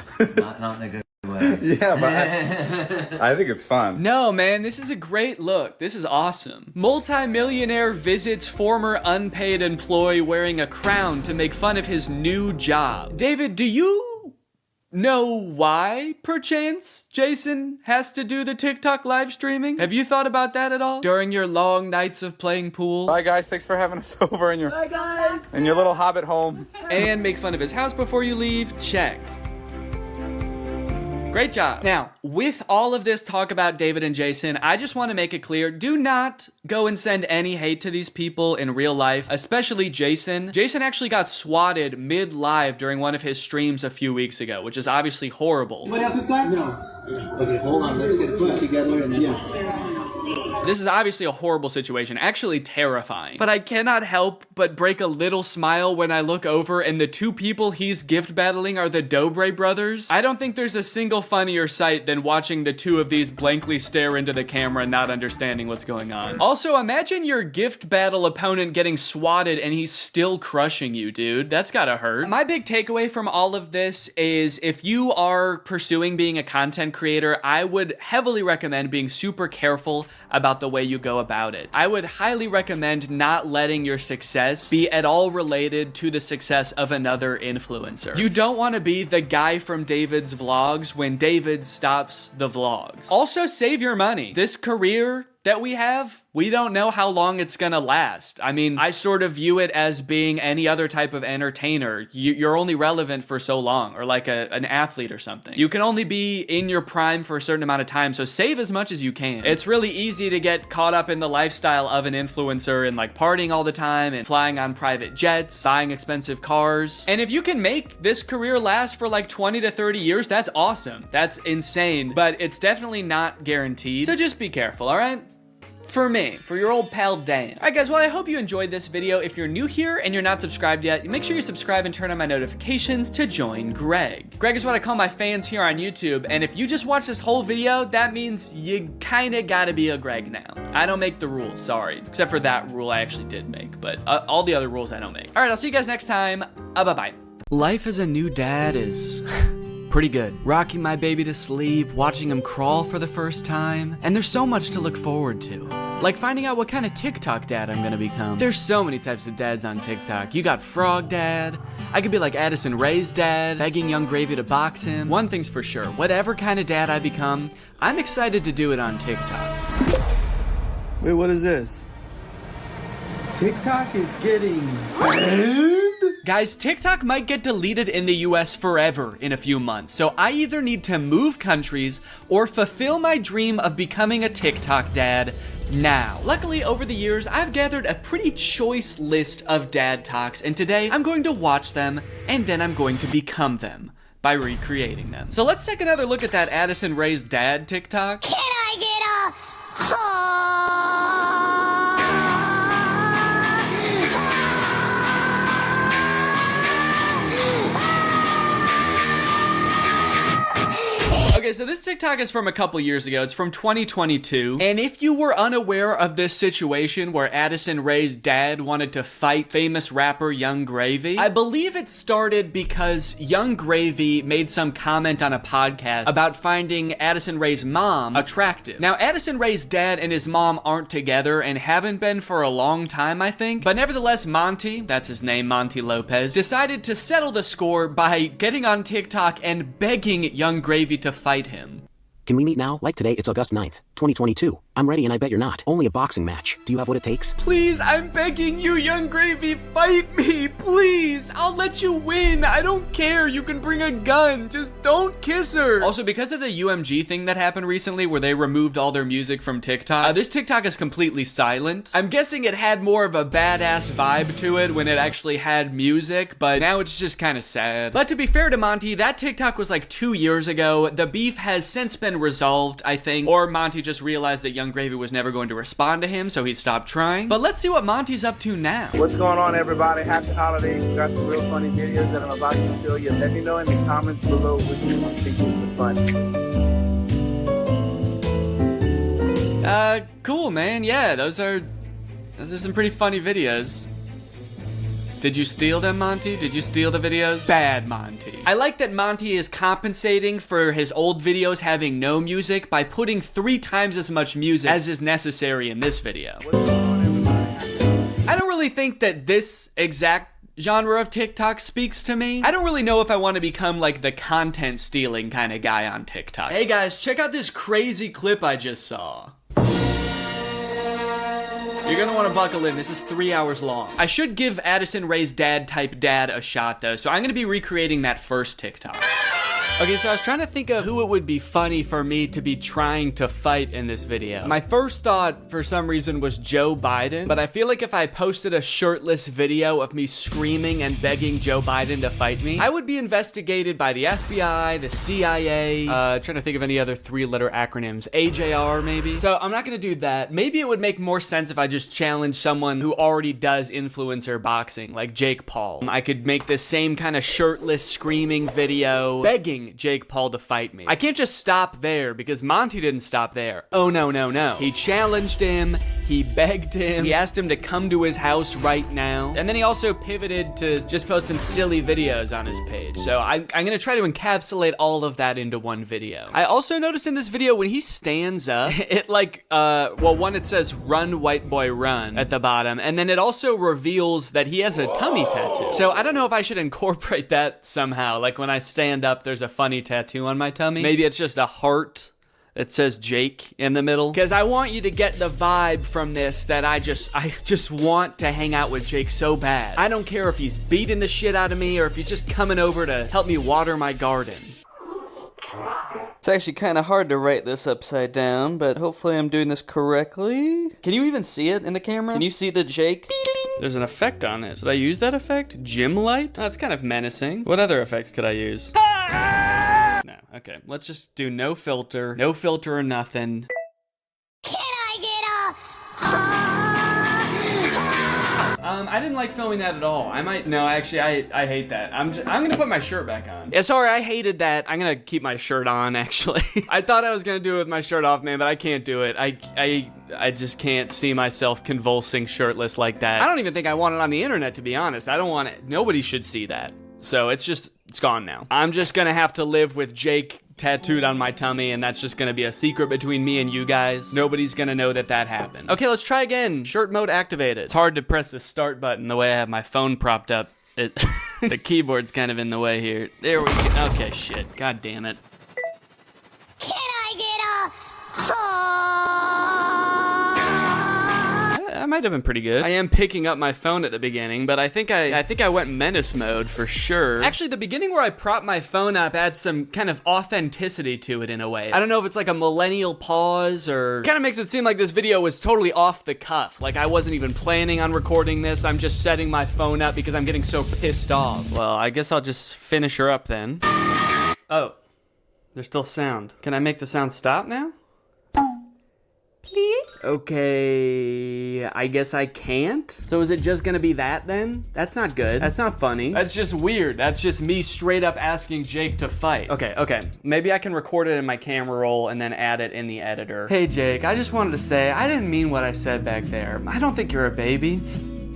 Not in a good way. Yeah, but I think it's fun. No, man, this is a great look. This is awesome. Multi-millionaire visits former unpaid employee wearing a crown to make fun of his new job. David, do you know why, perchance, Jason has to do the TikTok live streaming? Have you thought about that at all? During your long nights of playing pool? Bye, guys. Thanks for having us over in your little hobbit home. And make fun of his house before you leave? Check. Great job. Now, with all of this talk about David and Jason, I just want to make it clear, do not go and send any hate to these people in real life, especially Jason. Jason actually got swatted mid-live during one of his streams a few weeks ago, which is obviously horrible. Anybody else inside? No. Okay, hold on. Let's get put together and then... This is obviously a horrible situation, actually terrifying. But I cannot help but break a little smile when I look over and the two people he's gift battling are the Dobre brothers. I don't think there's a single funnier sight than watching the two of these blankly stare into the camera and not understanding what's going on. Also, imagine your gift battle opponent getting swatted and he's still crushing you, dude. That's gotta hurt. My big takeaway from all of this is if you are pursuing being a content creator, I would heavily recommend being super careful about the way you go about it. I would highly recommend not letting your success be at all related to the success of another influencer. You don't want to be the guy from David's vlogs when David stops the vlogs. Also, save your money. This career that we have, we don't know how long it's gonna last. I mean, I sort of view it as being any other type of entertainer. You're only relevant for so long, or like an athlete or something. You can only be in your prime for a certain amount of time, so save as much as you can. It's really easy to get caught up in the lifestyle of an influencer and like partying all the time and flying on private jets, buying expensive cars. And if you can make this career last for like 20 to 30 years, that's awesome. That's insane, but it's definitely not guaranteed. So just be careful, all right? For me, for your old pal Dan. Alright guys, well I hope you enjoyed this video. If you're new here and you're not subscribed yet, make sure you subscribe and turn on my notifications to join Greg. Greg is what I call my fans here on YouTube, and if you just watch this whole video, that means you kinda gotta be a Greg now. I don't make the rules, sorry. Except for that rule I actually did make, but all the other rules I don't make. Alright, I'll see you guys next time. Bye-bye. Life as a new dad is pretty good. Rocking my baby to sleep, watching him crawl for the first time, and there's so much to look forward to. Like finding out what kind of TikTok dad I'm gonna become. There's so many types of dads on TikTok. You got Frog Dad. I could be like Addison Rae's dad, begging Young Gravy to box him. One thing's for sure, whatever kind of dad I become, I'm excited to do it on TikTok. Wait, what is this? TikTok is getting banned? Guys, TikTok might get deleted in the US forever in a few months, so I either need to move countries or fulfill my dream of becoming a TikTok dad now. Luckily, over the years, I've gathered a pretty choice list of dad talks, and today I'm going to watch them, and then I'm going to become them by recreating them. So let's take another look at that Addison Rae's dad TikTok. Can I get Okay, so this TikTok is from a couple years ago. It's from 2022. And if you were unaware of this situation where Addison Rae's dad wanted to fight famous rapper Young Gravy, I believe it started because Young Gravy made some comment on a podcast about finding Addison Rae's mom attractive. Now, Addison Rae's dad and his mom aren't together and haven't been for a long time, I think. But nevertheless, Monty, that's his name, Monty Lopez, decided to settle the score by getting on TikTok and begging Young Gravy to fight him. Can we meet now? Like today, it's August 9th, 2022. I'm ready and I bet you're not. Only a boxing match. Do you have what it takes? Please, I'm begging you, Young Gravy, fight me, please. I'll let you win. I don't care. You can bring a gun. Just don't kiss her. Also, because of the UMG thing that happened recently where they removed all their music from TikTok, this TikTok is completely silent. I'm guessing it had more of a badass vibe to it when it actually had music, but now it's just kind of sad. But to be fair to Monty, that TikTok was like 2 years ago. The beef has since been resolved, I think, or Monty just realized that Young Gravy was never going to respond to him, so he stopped trying. But let's see what Monty's up to now. What's going on, everybody? Happy holidays. Got some real funny videos that I'm about to show you. Let me know in the comments below which you think is funny. Cool, man. Yeah, those are some pretty funny videos. Did you steal them, Monty? Did you steal the videos? Bad, Monty. I like that Monty is compensating for his old videos having no music by putting 3 times as much music as is necessary in this video. I don't really think that this exact genre of TikTok speaks to me. I don't really know if I want to become like the content stealing kind of guy on TikTok. Hey guys, check out this crazy clip I just saw. You're gonna want to buckle in. This is 3 hours long. I should give Addison Rae's dad type dad a shot though, so I'm gonna be recreating that first TikTok. Okay, so I was trying to think of who it would be funny for me to be trying to fight in this video. My first thought, for some reason, was Joe Biden, but I feel like if I posted a shirtless video of me screaming and begging Joe Biden to fight me, I would be investigated by the FBI, the CIA, trying to think of any other 3-letter acronyms, AJR maybe. So I'm not gonna do that. Maybe it would make more sense if I just challenged someone who already does influencer boxing, like Jake Paul. I could make this same kind of shirtless screaming video, begging Jake Paul to fight me. I can't just stop there because Monty didn't stop there. Oh no, no, no. He challenged him, he begged him, he asked him to come to his house right now, and then he also pivoted to just posting silly videos on his page. So I'm gonna try to encapsulate all of that into one video. I also noticed in this video when he stands up, it like, well, one, it says run white boy run at the bottom, and then it also reveals that he has a tummy tattoo. So I don't know if I should incorporate that somehow. Like when I stand up, there's a funny tattoo on my tummy. Maybe it's just a heart that says Jake in the middle. Because I want you to get the vibe from this that I just want to hang out with Jake so bad. I don't care if he's beating the shit out of me or if he's just coming over to help me water my garden. It's actually kind of hard to write this upside down, but hopefully I'm doing this correctly. Can you even see it in the camera? Can you see the Jake? There's an effect on it. Should I use that effect? Gym light? That's kind of menacing. What other effect could I use? No, okay. Let's just do no filter. No filter or nothing. Can I get a I didn't like filming that at all. No, actually, I hate that. I'm gonna put my shirt back on. Yeah, sorry, I hated that. I'm gonna keep my shirt on, actually. I thought I was gonna do it with my shirt off, man, but I can't do it. I just can't see myself convulsing shirtless like that. I don't even think I want it on the internet, to be honest. I don't want it. Nobody should see that. So it's gone now. I'm just gonna have to live with Jake tattooed on my tummy, and that's just gonna be a secret between me and you guys. Nobody's gonna know that happened. Okay, let's try again. Shirt mode activated. It's hard to press the start button the way I have my phone propped up. The keyboard's kind of in the way here. There we go. Okay, shit. God damn it. Can I get a I might have been pretty good. I am picking up my phone at the beginning, but I think I went menace mode for sure. Actually, the beginning where I prop my phone up adds some kind of authenticity to it in a way. I don't know if it's like a millennial pause or kind of makes it seem like this video was totally off the cuff. Like I wasn't even planning on recording this. I'm just setting my phone up because I'm getting so pissed off. Well, I guess I'll just finish her up then. Oh, there's still sound. Can I make the sound stop now? please? Okay, I guess I can't. So is it just gonna be that then? That's not good. That's not funny. That's just weird. That's just me straight up asking Jake to fight. Okay. Maybe I can record it in my camera roll and then add it in the editor. Hey Jake, I just wanted to say, I didn't mean what I said back there. I don't think you're a baby.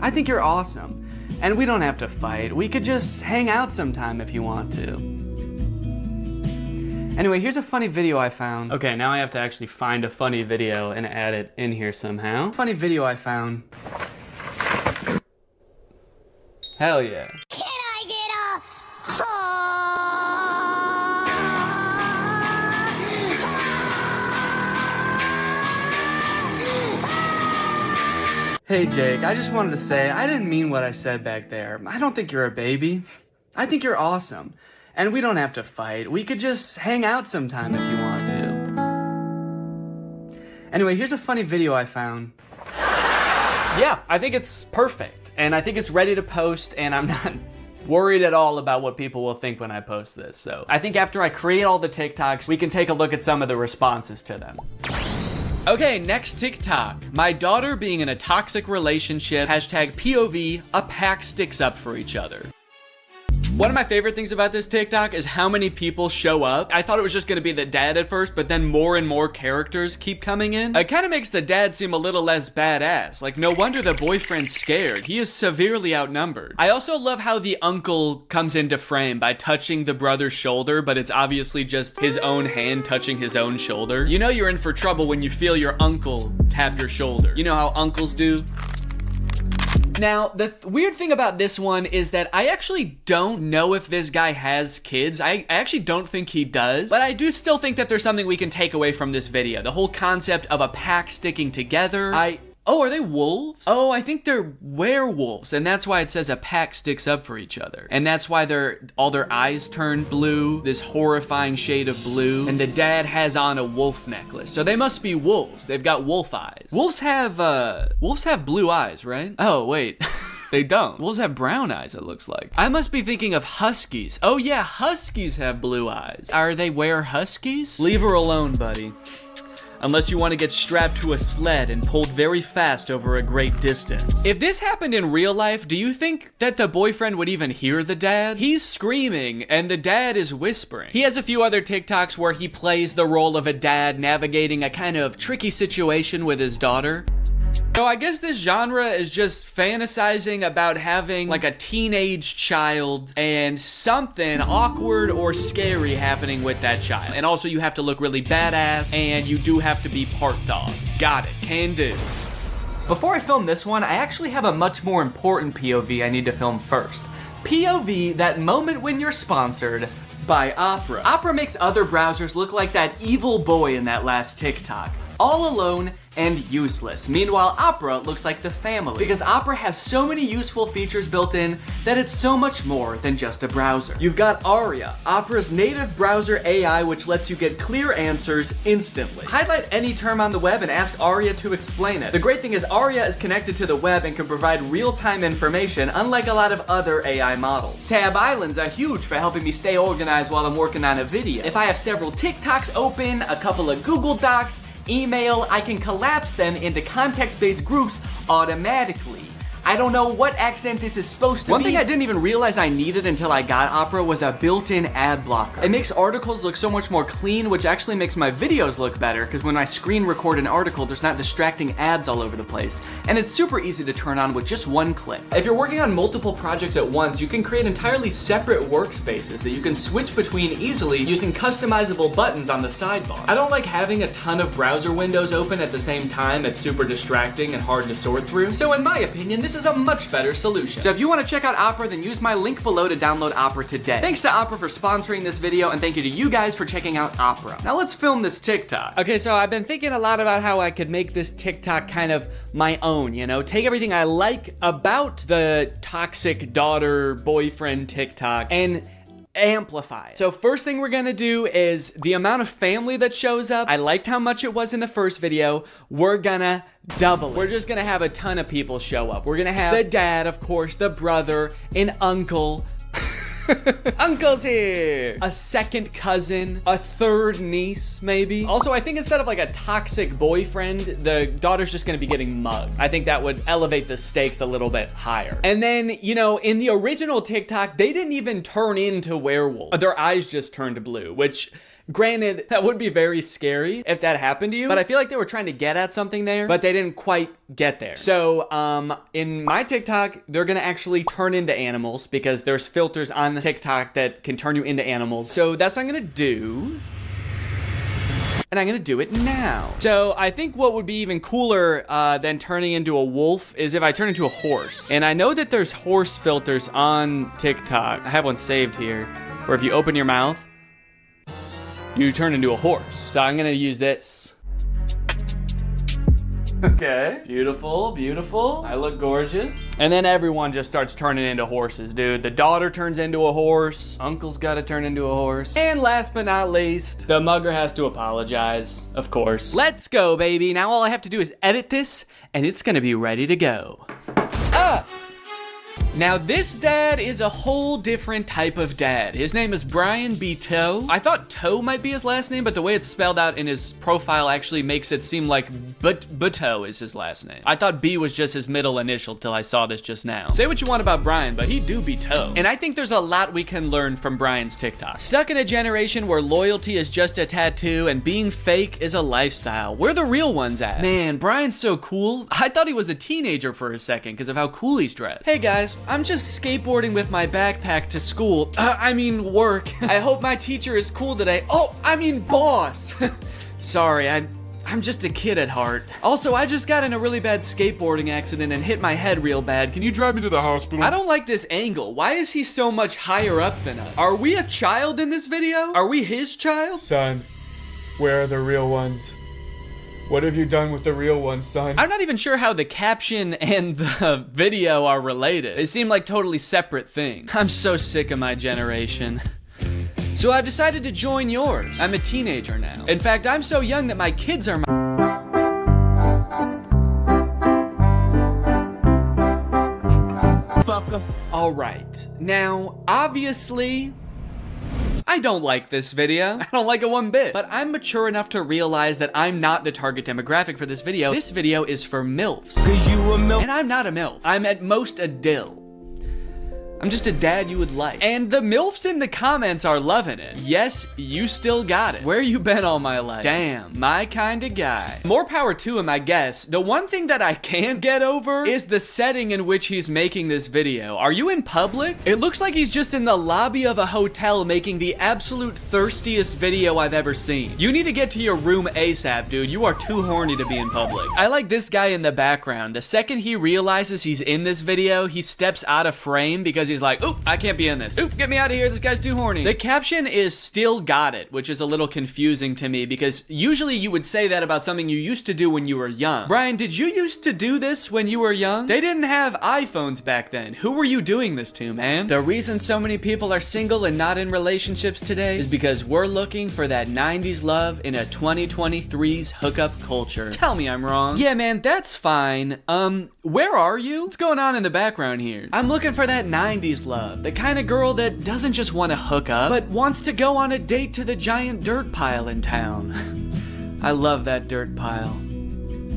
I think you're awesome. And we don't have to fight. We could just hang out sometime if you want to. Anyway, here's a funny video I found. Okay, now I have to actually find a funny video and add it in here somehow. Funny video I found. Hell yeah. Can I get a Hey Jake, I just wanted to say, I didn't mean what I said back there. I don't think you're a baby. I think you're awesome. And we don't have to fight. We could just hang out sometime if you want to. Anyway, here's a funny video I found. Yeah, I think it's perfect. And I think it's ready to post, and I'm not worried at all about what people will think when I post this. So I think after I create all the TikToks, we can take a look at some of the responses to them. Okay, next TikTok. My daughter being in a toxic relationship. Hashtag POV, a pack sticks up for each other. One of my favorite things about this TikTok is how many people show up. I thought it was just gonna be the dad at first, but then more and more characters keep coming in. It kind of makes the dad seem a little less badass. Like, no wonder the boyfriend's scared. He is severely outnumbered. I also love how the uncle comes into frame by touching the brother's shoulder, but it's obviously just his own hand touching his own shoulder. You know you're in for trouble when you feel your uncle tap your shoulder. You know how uncles do? Now, the weird thing about this one is that I actually don't know if this guy has kids. I actually don't think he does, but I do still think that there's something we can take away from this video. The whole concept of a pack sticking together. Oh, are they wolves? Oh, I think they're werewolves, and that's why it says a pack sticks up for each other. And that's why all their eyes turn blue, this horrifying shade of blue, and the dad has on a wolf necklace. So they must be wolves. They've got wolf eyes. Wolves have blue eyes, right? Oh, wait. They don't. Wolves have brown eyes, it looks like. I must be thinking of huskies. Oh yeah, huskies have blue eyes. Are they huskies? Leave her alone, buddy. Unless you want to get strapped to a sled and pulled very fast over a great distance. If this happened in real life, do you think that the boyfriend would even hear the dad? He's screaming and the dad is whispering. He has a few other TikToks where he plays the role of a dad navigating a kind of tricky situation with his daughter. So I guess this genre is just fantasizing about having like a teenage child and something awkward or scary happening with that child. And also you have to look really badass and you do have to be part dog. Got it, can do. Before I film this one, I actually have a much more important POV I need to film first. POV, that moment when you're sponsored by Opera. Opera makes other browsers look like that evil boy in that last TikTok. All alone and useless. Meanwhile, Opera looks like the family because Opera has so many useful features built in that it's so much more than just a browser. You've got Aria, Opera's native browser AI, which lets you get clear answers instantly. Highlight any term on the web and ask Aria to explain it. The great thing is Aria is connected to the web and can provide real-time information, unlike a lot of other AI models. Tab islands are huge for helping me stay organized while I'm working on a video. If I have several TikToks open, a couple of Google Docs, email, I can collapse them into context-based groups automatically. I don't know what accent this is supposed to be. One thing I didn't even realize I needed until I got Opera was a built-in ad blocker. It makes articles look so much more clean, which actually makes my videos look better, because when I screen record an article, there's not distracting ads all over the place. And it's super easy to turn on with just one click. If you're working on multiple projects at once, you can create entirely separate workspaces that you can switch between easily using customizable buttons on the sidebar. I don't like having a ton of browser windows open at the same time. It's super distracting and hard to sort through. So in my opinion, this is a much better solution. So if you want to check out Opera, then use my link below to download Opera today. Thanks to Opera for sponsoring this video, and thank you to you guys for checking out Opera. Now let's film this TikTok. Okay, so I've been thinking a lot about how I could make this TikTok kind of my own, you know? Take everything I like about the toxic daughter boyfriend TikTok and amplify it. So first thing we're gonna do is the amount of family that shows up. I liked how much it was in the first video. We're gonna double it. We're just gonna have a ton of people show up. We're gonna have the dad, of course, the brother, an uncle. Uncle's here! A second cousin, a third niece, maybe. Also, I think instead of like a toxic boyfriend, the daughter's just gonna be getting mugged. I think that would elevate the stakes a little bit higher. And then, you know, in the original TikTok, they didn't even turn into werewolves. Their eyes just turned blue, which, granted, that would be very scary if that happened to you, but I feel like they were trying to get at something there, but they didn't quite get there. So, in my TikTok, they're gonna actually turn into animals because there's filters on the TikTok that can turn you into animals. So that's what I'm gonna do. And I'm gonna do it now. So I think what would be even cooler than turning into a wolf is if I turn into a horse. And I know that there's horse filters on TikTok. I have one saved here, where if you open your mouth, you turn into a horse. So I'm gonna use this. Okay, beautiful, beautiful. I look gorgeous. And then everyone just starts turning into horses, dude. The daughter turns into a horse. Uncle's gotta turn into a horse. And last but not least, the mugger has to apologize, of course. Let's go, baby. Now all I have to do is edit this, and it's gonna be ready to go. Now this dad is a whole different type of dad. His name is Brian B. Toe. I thought Toe might be his last name, but the way it's spelled out in his profile actually makes it seem like Buteau is his last name. I thought B was just his middle initial till I saw this just now. Say what you want about Brian, but he do be Toe. And I think there's a lot we can learn from Brian's TikTok. Stuck in a generation where loyalty is just a tattoo and being fake is a lifestyle. Where the real ones at? Man, Brian's so cool. I thought he was a teenager for a second because of how cool he's dressed. Hey guys, I'm just skateboarding with my backpack to school. Work. I hope my teacher is cool today. Oh, boss. Sorry, I'm just a kid at heart. Also, I just got in a really bad skateboarding accident and hit my head real bad. Can you drive me to the hospital? I don't like this angle. Why is he so much higher up than us? Are we a child in this video? Are we his child? Son, where are the real ones? What have you done with the real ones, son? I'm not even sure how the caption and the video are related. They seem like totally separate things. I'm so sick of my generation. So I've decided to join yours. I'm a teenager now. In fact, I'm so young that my kids are my... All right. Now, obviously, I don't like this video. I don't like it one bit. But I'm mature enough to realize that I'm not the target demographic for this video. This video is for MILFs. 'Cause you a MILF. And I'm not a MILF. I'm at most a dill. I'm just a dad you would like. And the MILFs in the comments are loving it. Yes, you still got it. Where you been all my life? Damn, my kind of guy. More power to him, I guess. The one thing that I can't get over is the setting in which he's making this video. Are you in public? It looks like he's just in the lobby of a hotel making the absolute thirstiest video I've ever seen. You need to get to your room ASAP, dude. You are too horny to be in public. I like this guy in the background. The second he realizes he's in this video, he steps out of frame because he's like, oop, I can't be in this. Oop, get me out of here, this guy's too horny. The caption is still got it, which is a little confusing to me because usually you would say that about something you used to do when you were young. Brian, did you used to do this when you were young? They didn't have iPhones back then. Who were you doing this to, man? The reason so many people are single and not in relationships today is because we're looking for that 90s love in a 2023's hookup culture. Tell me I'm wrong. Yeah, man, that's fine. Where are you? What's going on in the background here? I'm looking for that 90s love. The kind of girl that doesn't just want to hook up, but wants to go on a date to the giant dirt pile in town. I love that dirt pile.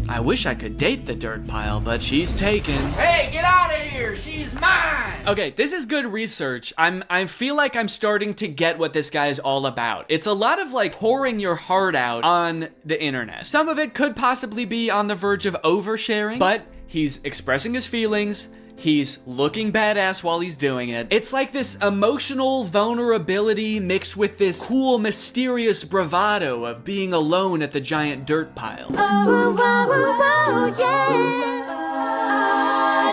I wish I could date the dirt pile, but she's taken. Hey, get out of here! She's mine! Okay, this is good research. I feel like I'm starting to get what this guy is all about. It's a lot of like pouring your heart out on the internet. Some of it could possibly be on the verge of oversharing, but he's expressing his feelings. He's looking badass while he's doing it. It's like this emotional vulnerability mixed with this cool, mysterious bravado of being alone at the giant dirt pile. Oh, oh, oh, yeah.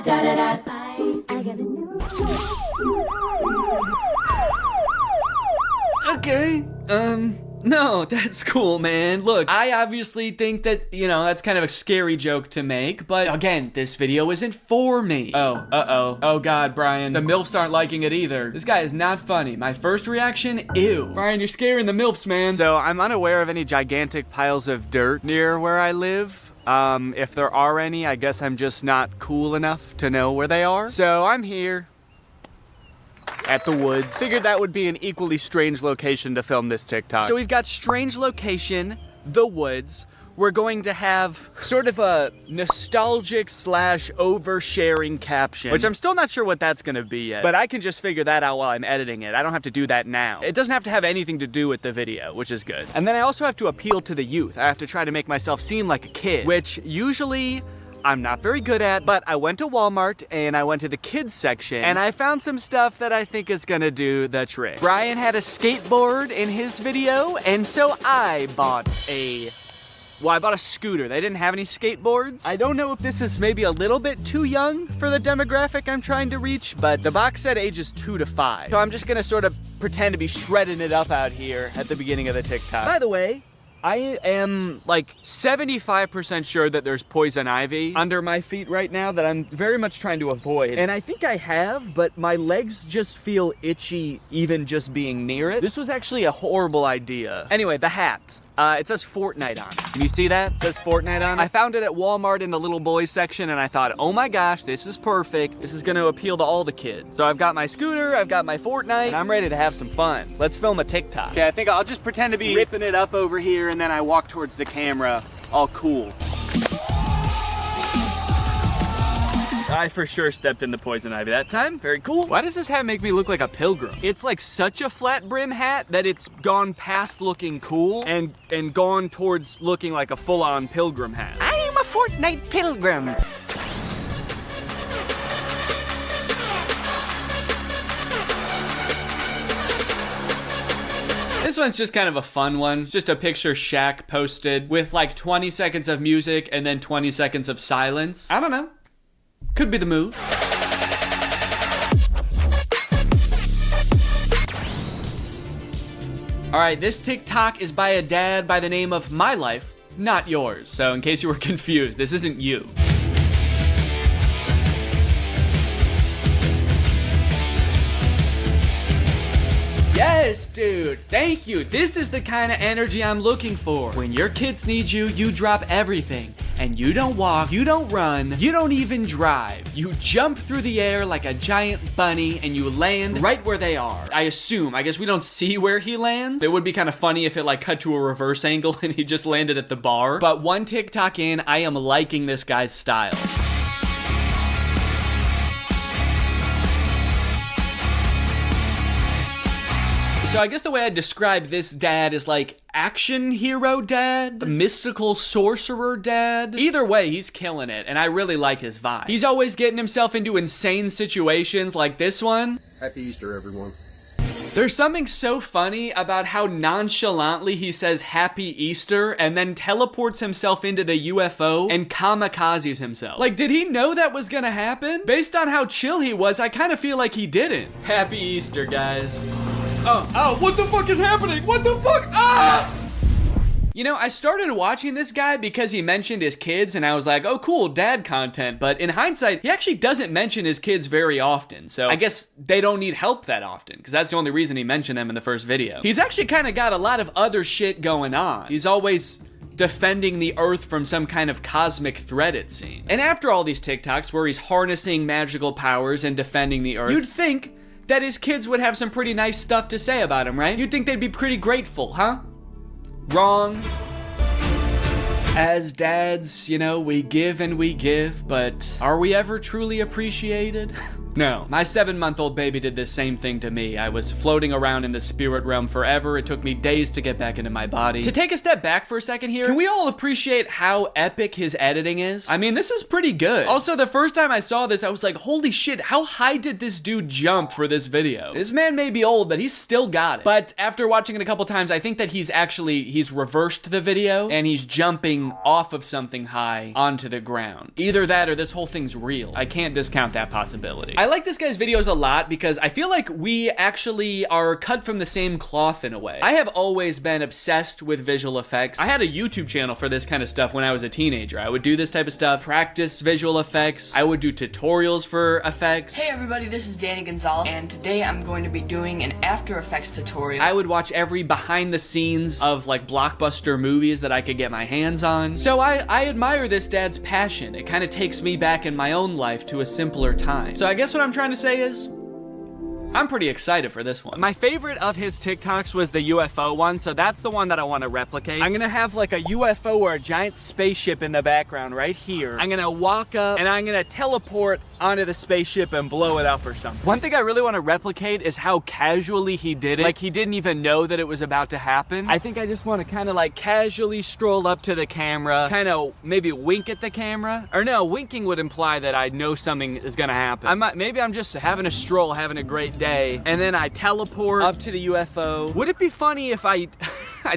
Da, da, da. I got a new Okay, no, that's cool, man. Look, I obviously think that, you know, that's kind of a scary joke to make, but again, this video isn't for me. Oh, uh-oh. Oh God, Brian, the MILFs aren't liking it either. This guy is not funny. My first reaction, ew. Brian, you're scaring the MILFs, man. So I'm unaware of any gigantic piles of dirt near where I live. If there are any, I guess I'm just not cool enough to know where they are. So I'm here at the woods. Figured that would be an equally strange location to film this TikTok. So we've got strange location, the woods. We're going to have sort of a nostalgic / oversharing caption, which I'm still not sure what that's gonna be yet, but I can just figure that out while I'm editing it. I don't have to do that now. It doesn't have to have anything to do with the video, which is good. And then I also have to appeal to the youth. I have to try to make myself seem like a kid, which usually I'm not very good at, but I went to Walmart and I went to the kids section and I found some stuff that I think is gonna do the trick. Brian had a skateboard in his video, and so I bought a scooter. They didn't have any skateboards. I don't know if this is maybe a little bit too young for the demographic I'm trying to reach, but the box said ages 2 to 5. So I'm just gonna sort of pretend to be shredding it up out here at the beginning of the TikTok. By the way, I am like 75% sure that there's poison ivy under my feet right now that I'm very much trying to avoid. And I think I have, but my legs just feel itchy even just being near it. This was actually a horrible idea. Anyway, the hat. It says Fortnite on it. Can you see that? It says Fortnite on it. I found it at Walmart in the little boys section and I thought, oh my gosh, this is perfect. This is gonna appeal to all the kids. So I've got my scooter, I've got my Fortnite, and I'm ready to have some fun. Let's film a TikTok. Okay, I think I'll just pretend to be ripping it up over here and then I walk towards the camera, all cool. I for sure stepped in the poison ivy that time. Very cool. Why does this hat make me look like a pilgrim? It's like such a flat brim hat that it's gone past looking cool and gone towards looking like a full-on pilgrim hat. I am a Fortnite pilgrim. This one's just kind of a fun one. It's just a picture Shaq posted with like 20 seconds of music and then 20 seconds of silence. I don't know. Could be the move. All right, this TikTok is by a dad by the name of My Life, not yours. So in case you were confused, this isn't you. Yes, dude, thank you. This is the kind of energy I'm looking for. When your kids need you, you drop everything. And you don't walk, you don't run, you don't even drive. You jump through the air like a giant bunny and you land right where they are. I guess we don't see where he lands. It would be kind of funny if it like cut to a reverse angle and he just landed at the bar. But one TikTok in, I am liking this guy's style. So I guess the way I describe this dad is like action hero dad, mystical sorcerer dad. Either way, he's killing it, and I really like his vibe. He's always getting himself into insane situations like this one. Happy Easter, everyone. There's something so funny about how nonchalantly he says Happy Easter and then teleports himself into the UFO and kamikazes himself. Like, did he know that was gonna happen? Based on how chill he was, I kind of feel like he didn't. Happy Easter, guys. Oh, what the fuck is happening? What the fuck? Ah! You know, I started watching this guy because he mentioned his kids and I was like, oh cool, dad content. But in hindsight, he actually doesn't mention his kids very often. So I guess they don't need help that often because that's the only reason he mentioned them in the first video. He's actually kind of got a lot of other shit going on. He's always defending the earth from some kind of cosmic threat, it seems. And after all these TikToks where he's harnessing magical powers and defending the earth, you'd think that his kids would have some pretty nice stuff to say about him, right? You'd think they'd be pretty grateful, huh? Wrong. As dads, you know, we give and we give, but are we ever truly appreciated? No. My 7-month-old baby did the same thing to me. I was floating around in the spirit realm forever. It took me days to get back into my body. To take a step back for a second here, can we all appreciate how epic his editing is? I mean, this is pretty good. Also, the first time I saw this, I was like, holy shit, how high did this dude jump for this video? This man may be old, but he's still got it. But after watching it a couple times, I think that he's reversed the video, and he's jumping off of something high onto the ground. Either that or this whole thing's real. I can't discount that possibility. I like this guy's videos a lot because I feel like we actually are cut from the same cloth in a way. I have always been obsessed with visual effects. I had a YouTube channel for this kind of stuff when I was a teenager. I would do this type of stuff, practice visual effects. I would do tutorials for effects. Hey everybody, this is Danny Gonzalez, and today I'm going to be doing an After Effects tutorial. I would watch every behind the scenes of like blockbuster movies that I could get my hands on. So I admire this dad's passion. It kind of takes me back in my own life to a simpler time. So I guess what I'm trying to say is, I'm pretty excited for this one. My favorite of his TikToks was the UFO one, so that's the one that I want to replicate. I'm gonna have like a UFO or a giant spaceship in the background right here. I'm gonna walk up and I'm gonna teleport onto the spaceship and blow it up or something. One thing I really want to replicate is how casually he did it. Like he didn't even know that it was about to happen. I think I just want to kind of like casually stroll up to the camera, kind of maybe wink at the camera. Or no, winking would imply that I know something is gonna happen. Maybe I'm just having a stroll, having a great day, and then I teleport up to the UFO. Would it be funny if I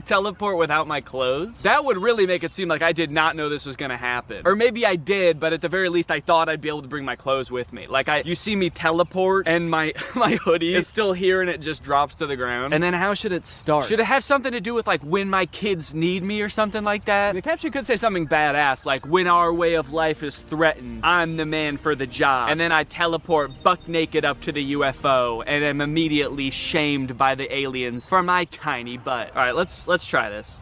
teleport without my clothes? That would really make it seem like I did not know this was gonna happen. Or maybe I did, but at the very least I thought I'd be able to bring my clothes with me. Like you see me teleport and my hoodie is still here and it just drops to the ground. And then how should it start? Should it have something to do with like when my kids need me or something like that? The caption could say something badass like when our way of life is threatened, I'm the man for the job. And then I teleport buck naked up to the UFO and am immediately shamed by the aliens for my tiny butt. All right, let's try this.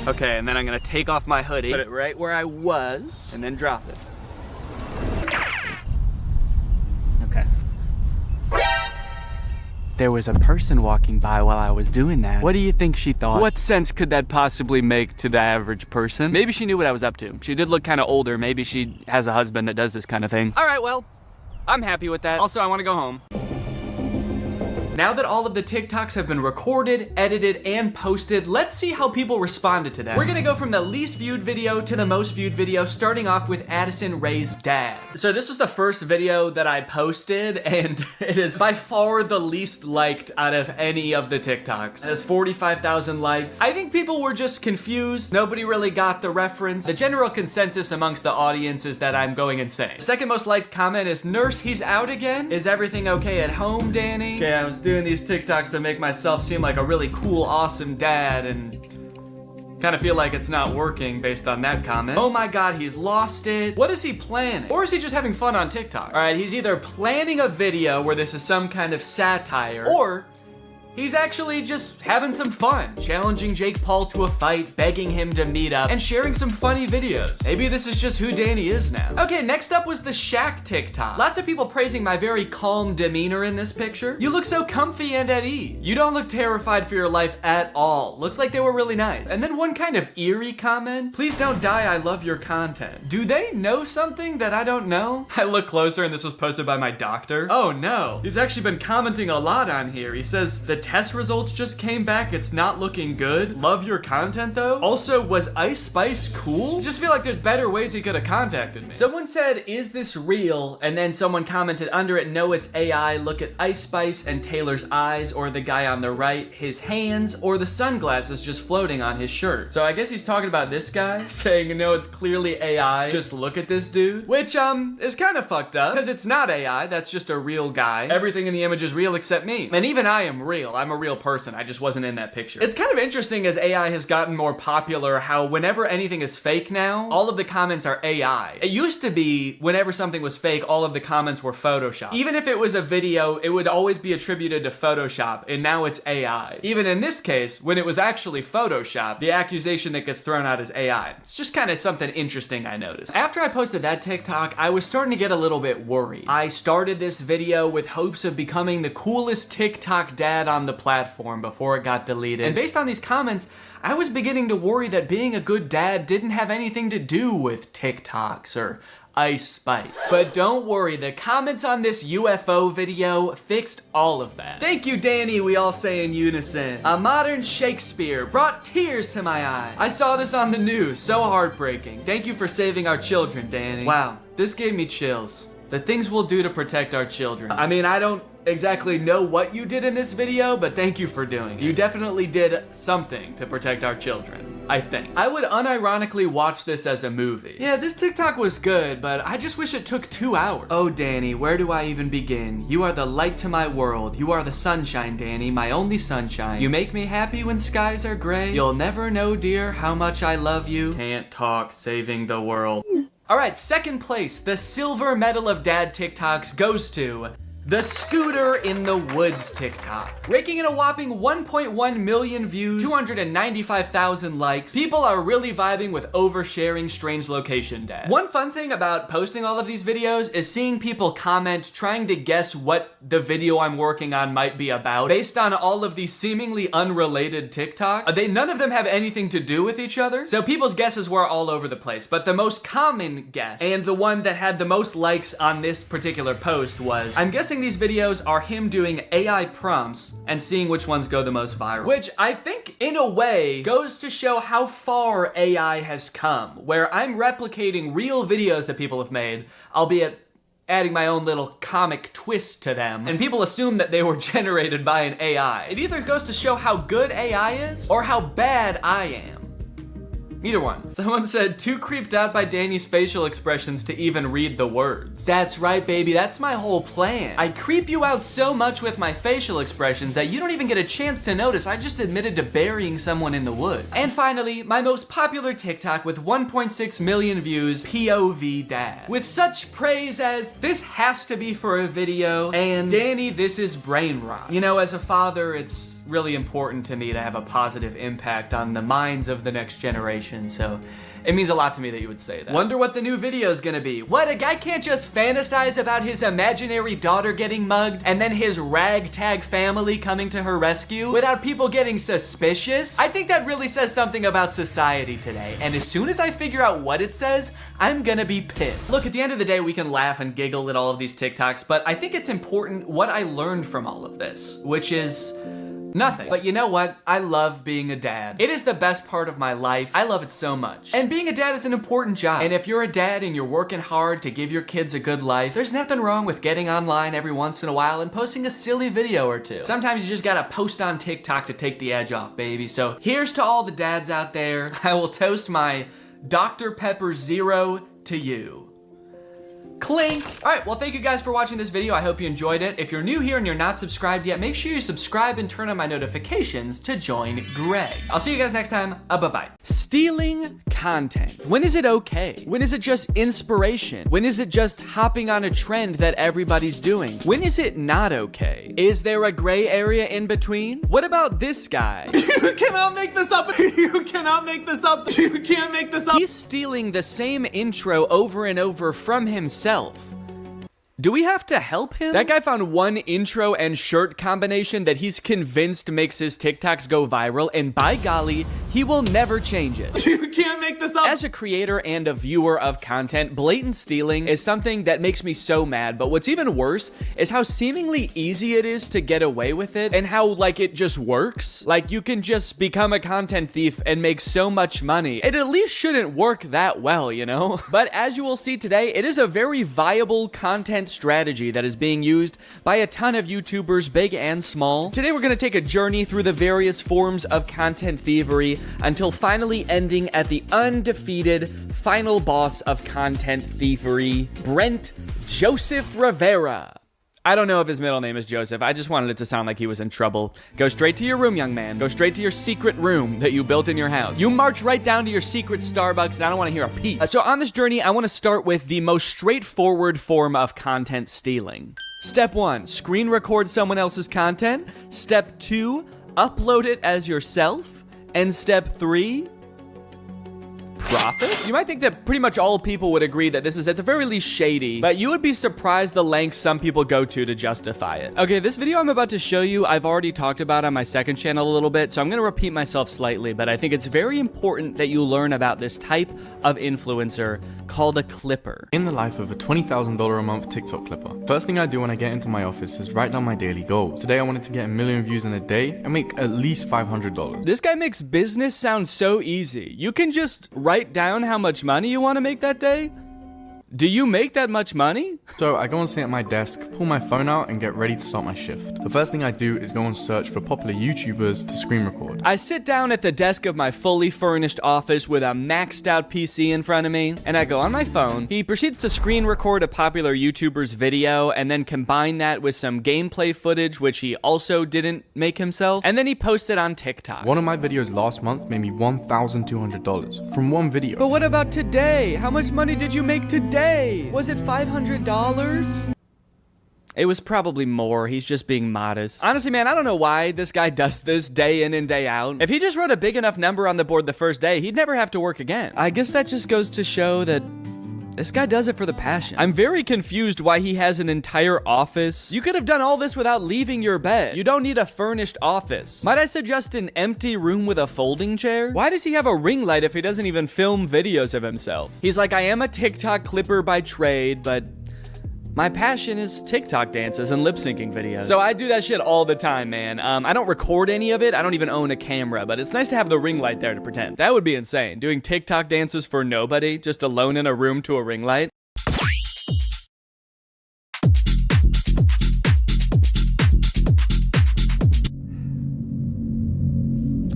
Okay, and then I'm gonna take off my hoodie, put it right where I was, and then drop it. Okay. There was a person walking by while I was doing that. What do you think she thought? What sense could that possibly make to the average person? Maybe she knew what I was up to. She did look kind of older. Maybe she has a husband that does this kind of thing. All right, well, I'm happy with that. Also, I want to go home. Now that all of the TikToks have been recorded, edited, and posted, let's see how people responded to them. We're gonna go from the least viewed video to the most viewed video, starting off with Addison Rae's dad. So this is the first video that I posted, and it is by far the least liked out of any of the TikToks. It has 45,000 likes. I think people were just confused. Nobody really got the reference. The general consensus amongst the audience is that I'm going insane. The second most liked comment is, "Nurse, he's out again? Is everything okay at home, Danny?" Okay, I was doing these TikToks to make myself seem like a really cool, awesome dad, and kind of feel like it's not working based on that comment. Oh my god, he's lost it. What is he planning? Or is he just having fun on TikTok? All right, he's either planning a video where this is some kind of satire, or he's actually just having some fun, challenging Jake Paul to a fight, begging him to meet up, and sharing some funny videos. Maybe this is just who Danny is now. Okay, next up was the Shaq TikTok. Lots of people praising my very calm demeanor in this picture. You look so comfy and at ease. You don't look terrified for your life at all. Looks like they were really nice. And then one kind of eerie comment. Please don't die, I love your content. Do they know something that I don't know? I look closer and this was posted by my doctor. Oh no, he's actually been commenting a lot on here. He says, the test results just came back, it's not looking good. Love your content though. Also, was Ice Spice cool? I just feel like there's better ways he could have contacted me. Someone said, is this real? And then someone commented under it, no, it's AI. Look at Ice Spice and Taylor's eyes, or the guy on the right, his hands, or the sunglasses just floating on his shirt. So I guess he's talking about this guy, saying, no, it's clearly AI. Just look at this dude. Which, is kind of fucked up, because it's not AI, that's just a real guy. Everything in the image is real except me. And even I am real. I'm a real person. I just wasn't in that picture. It's kind of interesting as AI has gotten more popular how whenever anything is fake now, all of the comments are AI. It used to be whenever something was fake, all of the comments were Photoshop. Even if it was a video, it would always be attributed to Photoshop, and now it's AI. Even in this case, when it was actually Photoshop, the accusation that gets thrown out is AI. It's just kind of something interesting I noticed. After I posted that TikTok, I was starting to get a little bit worried. I started this video with hopes of becoming the coolest TikTok dad on on the platform before it got deleted. And based on these comments, I was beginning to worry that being a good dad didn't have anything to do with TikToks or Ice Spice. But don't worry, the comments on this UFO video fixed all of that. Thank you, Danny, we all say in unison. A modern Shakespeare brought tears to my eyes. I saw this on the news, so heartbreaking. Thank you for saving our children, Danny. Wow, this gave me chills. The things we'll do to protect our children. I mean, I don't exactly know what you did in this video, but thank you for doing it. You definitely did something to protect our children, I think. I would unironically watch this as a movie. Yeah, this TikTok was good, but I just wish it took 2 hours. Oh, Danny, where do I even begin? You are the light to my world. You are the sunshine, Danny, my only sunshine. You make me happy when skies are gray. You'll never know, dear, how much I love you. Can't talk, saving the world. All right, second place, the silver medal of dad TikToks goes to the Scooter in the Woods TikTok. Raking in a whopping 1.1 million views, 295,000 likes. People are really vibing with oversharing strange location dad. One fun thing about posting all of these videos is seeing people comment trying to guess what the video I'm working on might be about based on all of these seemingly unrelated TikToks. None of them have anything to do with each other, so people's guesses were all over the place. But the most common guess, and the one that had the most likes on this particular post was, I'm guessing these videos are him doing AI prompts and seeing which ones go the most viral. Which I think, in a way, goes to show how far AI has come, where I'm replicating real videos that people have made, albeit adding my own little comic twist to them, and people assume that they were generated by an AI. It either goes to show how good AI is, or how bad I am. Either one. Someone said, too creeped out by Danny's facial expressions to even read the words. That's right, baby, that's my whole plan. I creep you out so much with my facial expressions that you don't even get a chance to notice I just admitted to burying someone in the woods. And finally, my most popular TikTok with 1.6 million views, POV Dad. With such praise as, this has to be for a video, and Danny, this is brain rot. You know, as a father, it's really important to me to have a positive impact on the minds of the next generation, so it means a lot to me that you would say that. Wonder what the new video is gonna be. What, a guy can't just fantasize about his imaginary daughter getting mugged and then his ragtag family coming to her rescue without people getting suspicious? I think that really says something about society today, and as soon as I figure out what it says, I'm gonna be pissed. Look, at the end of the day, we can laugh and giggle at all of these TikToks, but I think it's important what I learned from all of this, which is nothing. But you know what? I love being a dad. It is the best part of my life. I love it so much. And being a dad is an important job. And if you're a dad and you're working hard to give your kids a good life, there's nothing wrong with getting online every once in a while and posting a silly video or two. Sometimes you just gotta post on TikTok to take the edge off, baby. So here's to all the dads out there. I will toast my Dr. Pepper Zero to you. Clink! Alright, well thank you guys for watching this video. I hope you enjoyed it. If you're new here and you're not subscribed yet, make sure you subscribe and turn on my notifications to join Greg. I'll see you guys next time. Bye-bye. Stealing content. When is it okay? When is it just inspiration? When is it just hopping on a trend that everybody's doing? When is it not okay? Is there a gray area in between? What about this guy? You cannot make this up. You cannot make this up. You can't make this up. He's stealing the same intro over and over from himself. Do we have to help him? That guy found one intro and shirt combination that he's convinced makes his TikToks go viral, and by golly, he will never change it. You can't make this up. As a creator and a viewer of content, blatant stealing is something that makes me so mad, but what's even worse is how seemingly easy it is to get away with it, and how, like, it just works. Like, you can just become a content thief and make so much money. It at least shouldn't work that well, you know? But as you will see today, it is a very viable content strategy that is being used by a ton of YouTubers, big and small. Today we're going to take a journey through the various forms of content thievery until finally ending at the undefeated final boss of content thievery, Brent Joseph Rivera. I don't know if his middle name is Joseph. I just wanted it to sound like he was in trouble. Go straight to your room, young man. Go straight to your secret room that you built in your house. You march right down to your secret Starbucks, and I don't want to hear a peep. So on this journey, I want to start with the most straightforward form of content stealing. Step 1, screen record someone else's content. Step 2, upload it as yourself. And step 3, profit? You might think that pretty much all people would agree that this is at the very least shady, but you would be surprised the lengths some people go to justify it. Okay, this video I'm about to show you, I've already talked about on my second channel a little bit, so I'm gonna repeat myself slightly, but I think it's very important that you learn about this type of influencer called a clipper. In the life of a $20,000 a month TikTok clipper, first thing I do when I get into my office is write down my daily goals. Today I wanted to get 1 million views in a day and make at least $500. This guy makes business sound so easy. You can just write down how much money you want to make that day. Do you make that much money? So I go and sit at my desk, pull my phone out and get ready to start my shift. The first thing I do is go and search for popular YouTubers to screen record. I sit down at the desk of my fully furnished office with a maxed out PC in front of me, and I go on my phone. He proceeds to screen record a popular YouTuber's video and then combine that with some gameplay footage, which he also didn't make himself, and then he posts it on TikTok. One of my videos last month made me $1,200 from one video. But what about today? How much money did you make today? Was it $500? It was probably more. He's just being modest. Honestly, man, I don't know why this guy does this day in and day out. If he just wrote a big enough number on the board the first day, he'd never have to work again. I guess that just goes to show that this guy does it for the passion. I'm very confused why he has an entire office. You could have done all this without leaving your bed. You don't need a furnished office. Might I suggest an empty room with a folding chair? Why does he have a ring light if he doesn't even film videos of himself? He's like, I am a TikTok clipper by trade, but my passion is TikTok dances and lip syncing videos. So I do that shit all the time, man. I don't record any of it. I don't even own a camera, but it's nice to have the ring light there to pretend. That would be insane. Doing TikTok dances for nobody, just alone in a room to a ring light.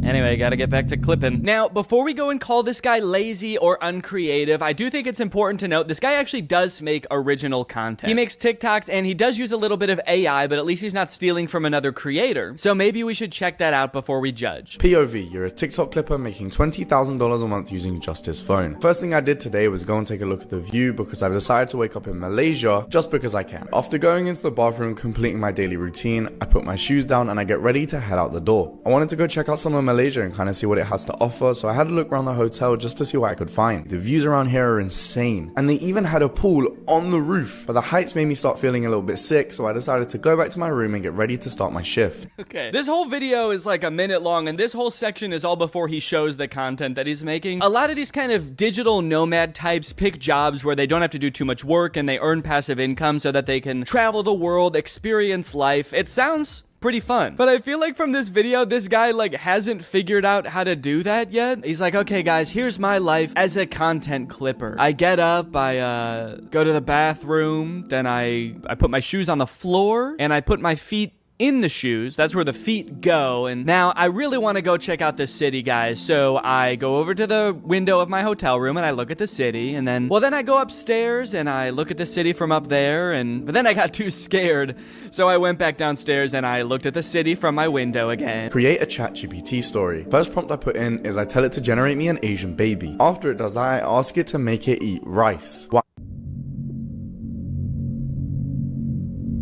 Anyway, gotta get back to clipping. Now, before we go and call this guy lazy or uncreative, I do think it's important to note this guy actually does make original content. He makes TikToks and he does use a little bit of AI, but at least he's not stealing from another creator. So maybe we should check that out before we judge. POV, you're a TikTok clipper making $20,000 a month using just his phone. First thing I did today was go and take a look at the view because I've decided to wake up in Malaysia just because I can. After going into the bathroom, completing my daily routine, I put my shoes down and I get ready to head out the door. I wanted to go check out some of Malaysia and kind of see what it has to offer, so I had a look around the hotel just to see what I could find. The views around here are insane, and they even had a pool on the roof, but the heights made me start feeling a little bit sick, so I decided to go back to my room and get ready to start my shift. Okay, this whole video is like a minute long, and this whole section is all before he shows the content that he's making. A lot of these kind of digital nomad types pick jobs where they don't have to do too much work and they earn passive income so that they can travel the world, experience life. It sounds pretty fun. But I feel like from this video, this guy like hasn't figured out how to do that yet. He's like, okay guys, here's my life as a content clipper. I get up, I go to the bathroom, then I put my shoes on the floor and I put my feet in the shoes. That's where the feet go. And now I really want to go check out this city, guys. So I go over to the window of my hotel room and I look at the city, and then I go upstairs and I look at the city from up there, but then I got too scared. So I went back downstairs and I looked at the city from my window again. Create a ChatGPT story. First prompt I put in is I tell it to generate me an Asian baby. After it does that, I ask it to make it eat rice.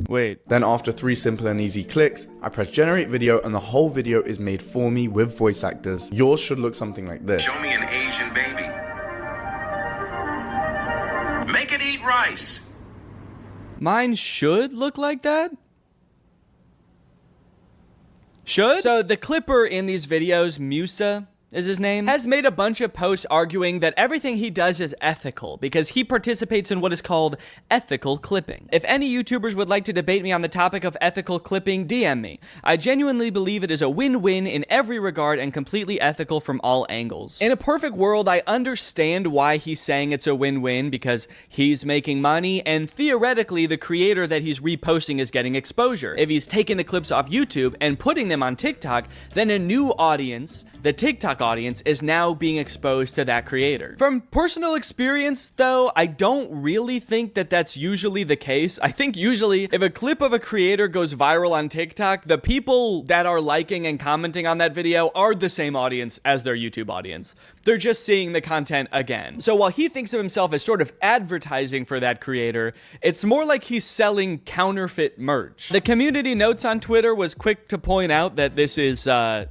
Wait. Then after 3 simple and easy clicks, I press generate video and the whole video is made for me with voice actors. Yours should look something like this. Show me an Asian baby. Make it eat rice. Mine should look like that? Should? So the clipper in these videos, Musa is his name, has made a bunch of posts arguing that everything he does is ethical because he participates in what is called ethical clipping. If any YouTubers would like to debate me on the topic of ethical clipping, DM me. I genuinely believe it is a win-win in every regard and completely ethical from all angles. In a perfect world, I understand why he's saying it's a win-win because he's making money and theoretically the creator that he's reposting is getting exposure. If he's taking the clips off YouTube and putting them on TikTok, then a new audience, the TikTok audience, is now being exposed to that creator. From personal experience, though, I don't really think that that's usually the case. I think usually if a clip of a creator goes viral on TikTok, the people that are liking and commenting on that video are the same audience as their YouTube audience. They're just seeing the content again. So while he thinks of himself as sort of advertising for that creator, it's more like he's selling counterfeit merch. The community notes on Twitter was quick to point out that this is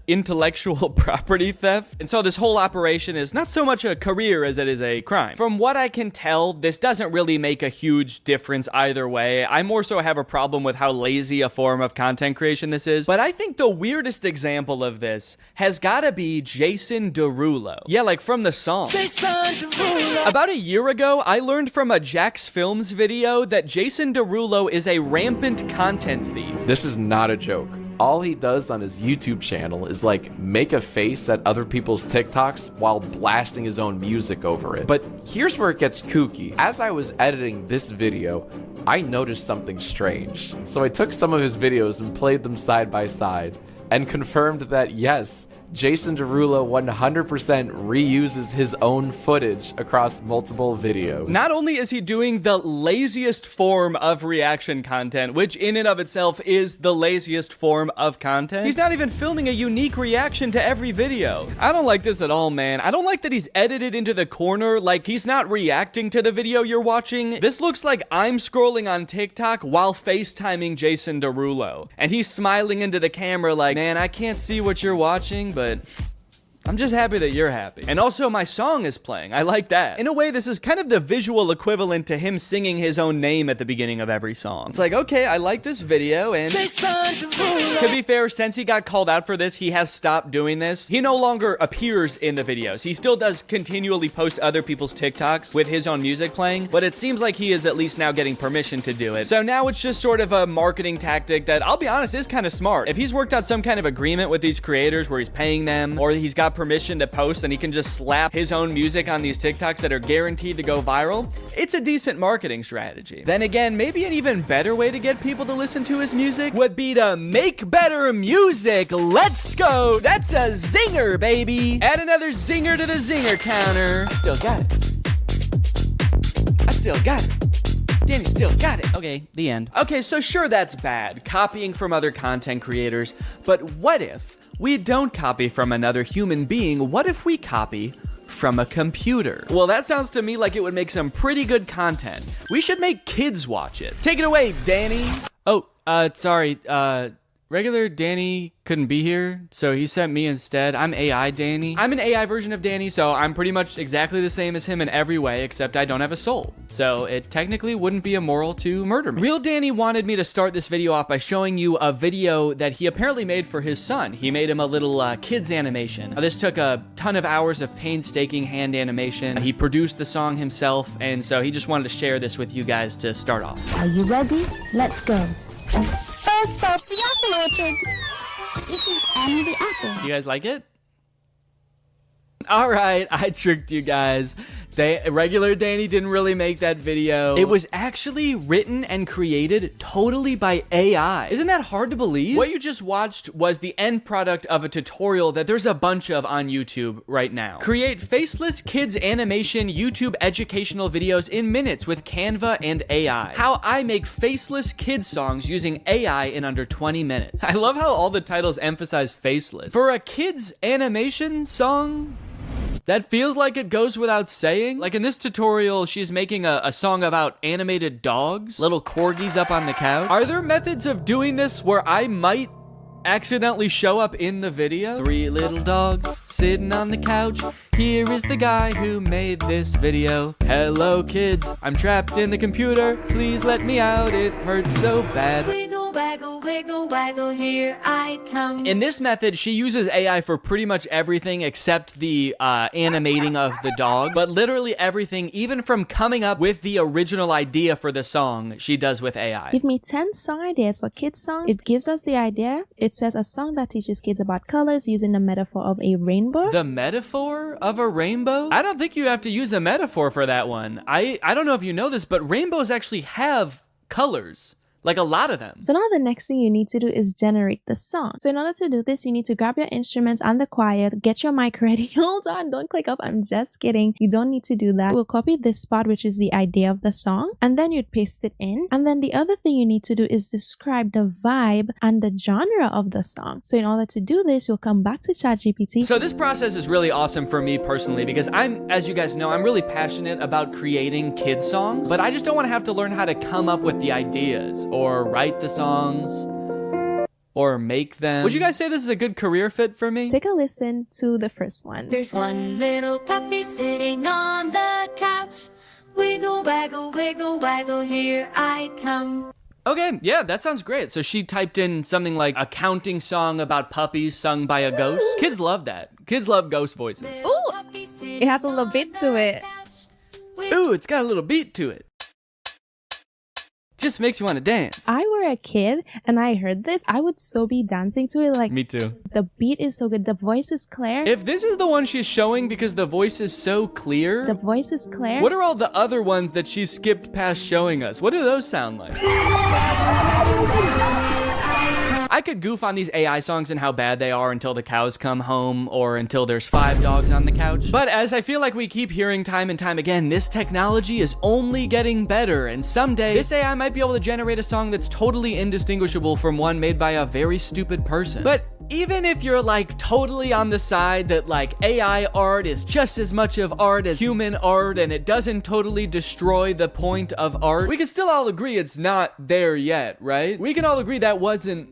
intellectual property theft. theft. And so this whole operation is not so much a career as it is a crime. From what I can tell, this doesn't really make a huge difference either way. I more so have a problem with how lazy a form of content creation this is. But I think the weirdest example of this has gotta be Jason Derulo. Yeah, like from the song. Jason Derulo. About a year ago, I learned from a Jax Films video that Jason Derulo is a rampant content thief. This is not a joke. All he does on his YouTube channel is like make a face at other people's TikToks while blasting his own music over it. But here's where it gets kooky. As I was editing this video, I noticed something strange. So I took some of his videos and played them side by side and confirmed that yes, Jason Derulo 100% reuses his own footage across multiple videos. Not only is he doing the laziest form of reaction content, which in and of itself is the laziest form of content, he's not even filming a unique reaction to every video. I don't like this at all, man. I don't like that he's edited into the corner, like he's not reacting to the video you're watching. This looks like I'm scrolling on TikTok while FaceTiming Jason Derulo. And he's smiling into the camera like, man, I can't see what you're watching, but I'm just happy that you're happy. And also my song is playing. I like that. In a way, this is kind of the visual equivalent to him singing his own name at the beginning of every song. It's like, okay, I like this video, and to be fair, since he got called out for this, he has stopped doing this. He no longer appears in the videos. He still does continually post other people's TikToks with his own music playing, but it seems like he is at least now getting permission to do it. So now it's just sort of a marketing tactic that, I'll be honest, is kind of smart. If he's worked out some kind of agreement with these creators where he's paying them, or he's got permission to post and he can just slap his own music on these TikToks that are guaranteed to go viral, it's a decent marketing strategy. Then again, maybe an even better way to get people to listen to his music would be to make better music. Let's go. That's a zinger, baby. Add another zinger to the zinger counter. I still got it. I still got it. Danny still got it. Okay, the end. Okay, so sure, that's bad, copying from other content creators, but what if we don't copy from another human being? What if we copy from a computer? Well, that sounds to me like it would make some pretty good content. We should make kids watch it. Take it away, Danny. Oh, sorry, regular Danny couldn't be here, so he sent me instead. I'm AI Danny. I'm an AI version of Danny, so I'm pretty much exactly the same as him in every way, except I don't have a soul. So it technically wouldn't be immoral to murder me. Real Danny wanted me to start this video off by showing you a video that he apparently made for his son. He made him a little kids animation. This took a ton of hours of painstaking hand animation. He produced the song himself, and so he just wanted to share this with you guys to start off. Are you ready? Let's go. First up, the apple orchard. This is Annie the apple. Do you guys like it? All right, I tricked you guys. Regular Danny didn't really make that video. It was actually written and created totally by AI. Isn't that hard to believe? What you just watched was the end product of a tutorial that there's a bunch of on YouTube right now. Create faceless kids animation YouTube educational videos in minutes with Canva and AI. How I make faceless kids songs using AI in under 20 minutes. I love how all the titles emphasize faceless. For a kids animation song, that feels like it goes without saying. Like in this tutorial, she's making a song about animated dogs, little corgis up on the couch. Are there methods of doing this where I might accidentally show up in the video? 3 little dogs sitting on the couch. Here is the guy who made this video. Hello kids, I'm trapped in the computer. Please let me out, it hurts so bad. Wiggle, waggle, wiggle, waggle, here I come. In this method, she uses AI for pretty much everything except the animating of the dog. But literally everything, even from coming up with the original idea for the song, she does with AI. Give me 10 song ideas for kids songs. It gives us the idea. It says a song that teaches kids about colors using the metaphor of a rainbow. The metaphor of a rainbow? I don't think you have to use a metaphor for that one. I don't know if you know this, but rainbows actually have colors. Like a lot of them. So now the next thing you need to do is generate the song. So in order to do this, you need to grab your instruments and the choir, get your mic ready. Hold on, don't click up. I'm just kidding. You don't need to do that. We'll copy this spot, which is the idea of the song, and then you'd paste it in. And then the other thing you need to do is describe the vibe and the genre of the song. So in order to do this, you'll come back to ChatGPT. So this process is really awesome for me personally because as you guys know, I'm really passionate about creating kids songs, but I just don't want to have to learn how to come up with the ideas or write the songs. or make them. Would you guys say this is a good career fit for me? Take a listen to the first one. There's one little puppy sitting on the couch. Wiggle, waggle, wiggle, waggle, here I come. Okay, yeah, that sounds great. So she typed in something like a counting song about puppies sung by a ghost. Kids love that. Kids love ghost voices. Ooh, it has a little bit to it. Ooh, it's got a little beat to it. Just makes you want to dance. I were a kid and I heard this, I would so be dancing to it. Like, me too. The beat is so good. The voice is clear. If this is the one she's showing because the voice is so clear. The voice is clear. What are all the other ones that she skipped past showing us? What do those sound like? I could goof on these AI songs and how bad they are until the cows come home or until there's 5 dogs on the couch. But as I feel like we keep hearing time and time again, this technology is only getting better, and someday this AI might be able to generate a song that's totally indistinguishable from one made by a very stupid person. But even if you're like totally on the side that like AI art is just as much of art as human art and it doesn't totally destroy the point of art, we can still all agree it's not there yet, right? We can all agree that wasn't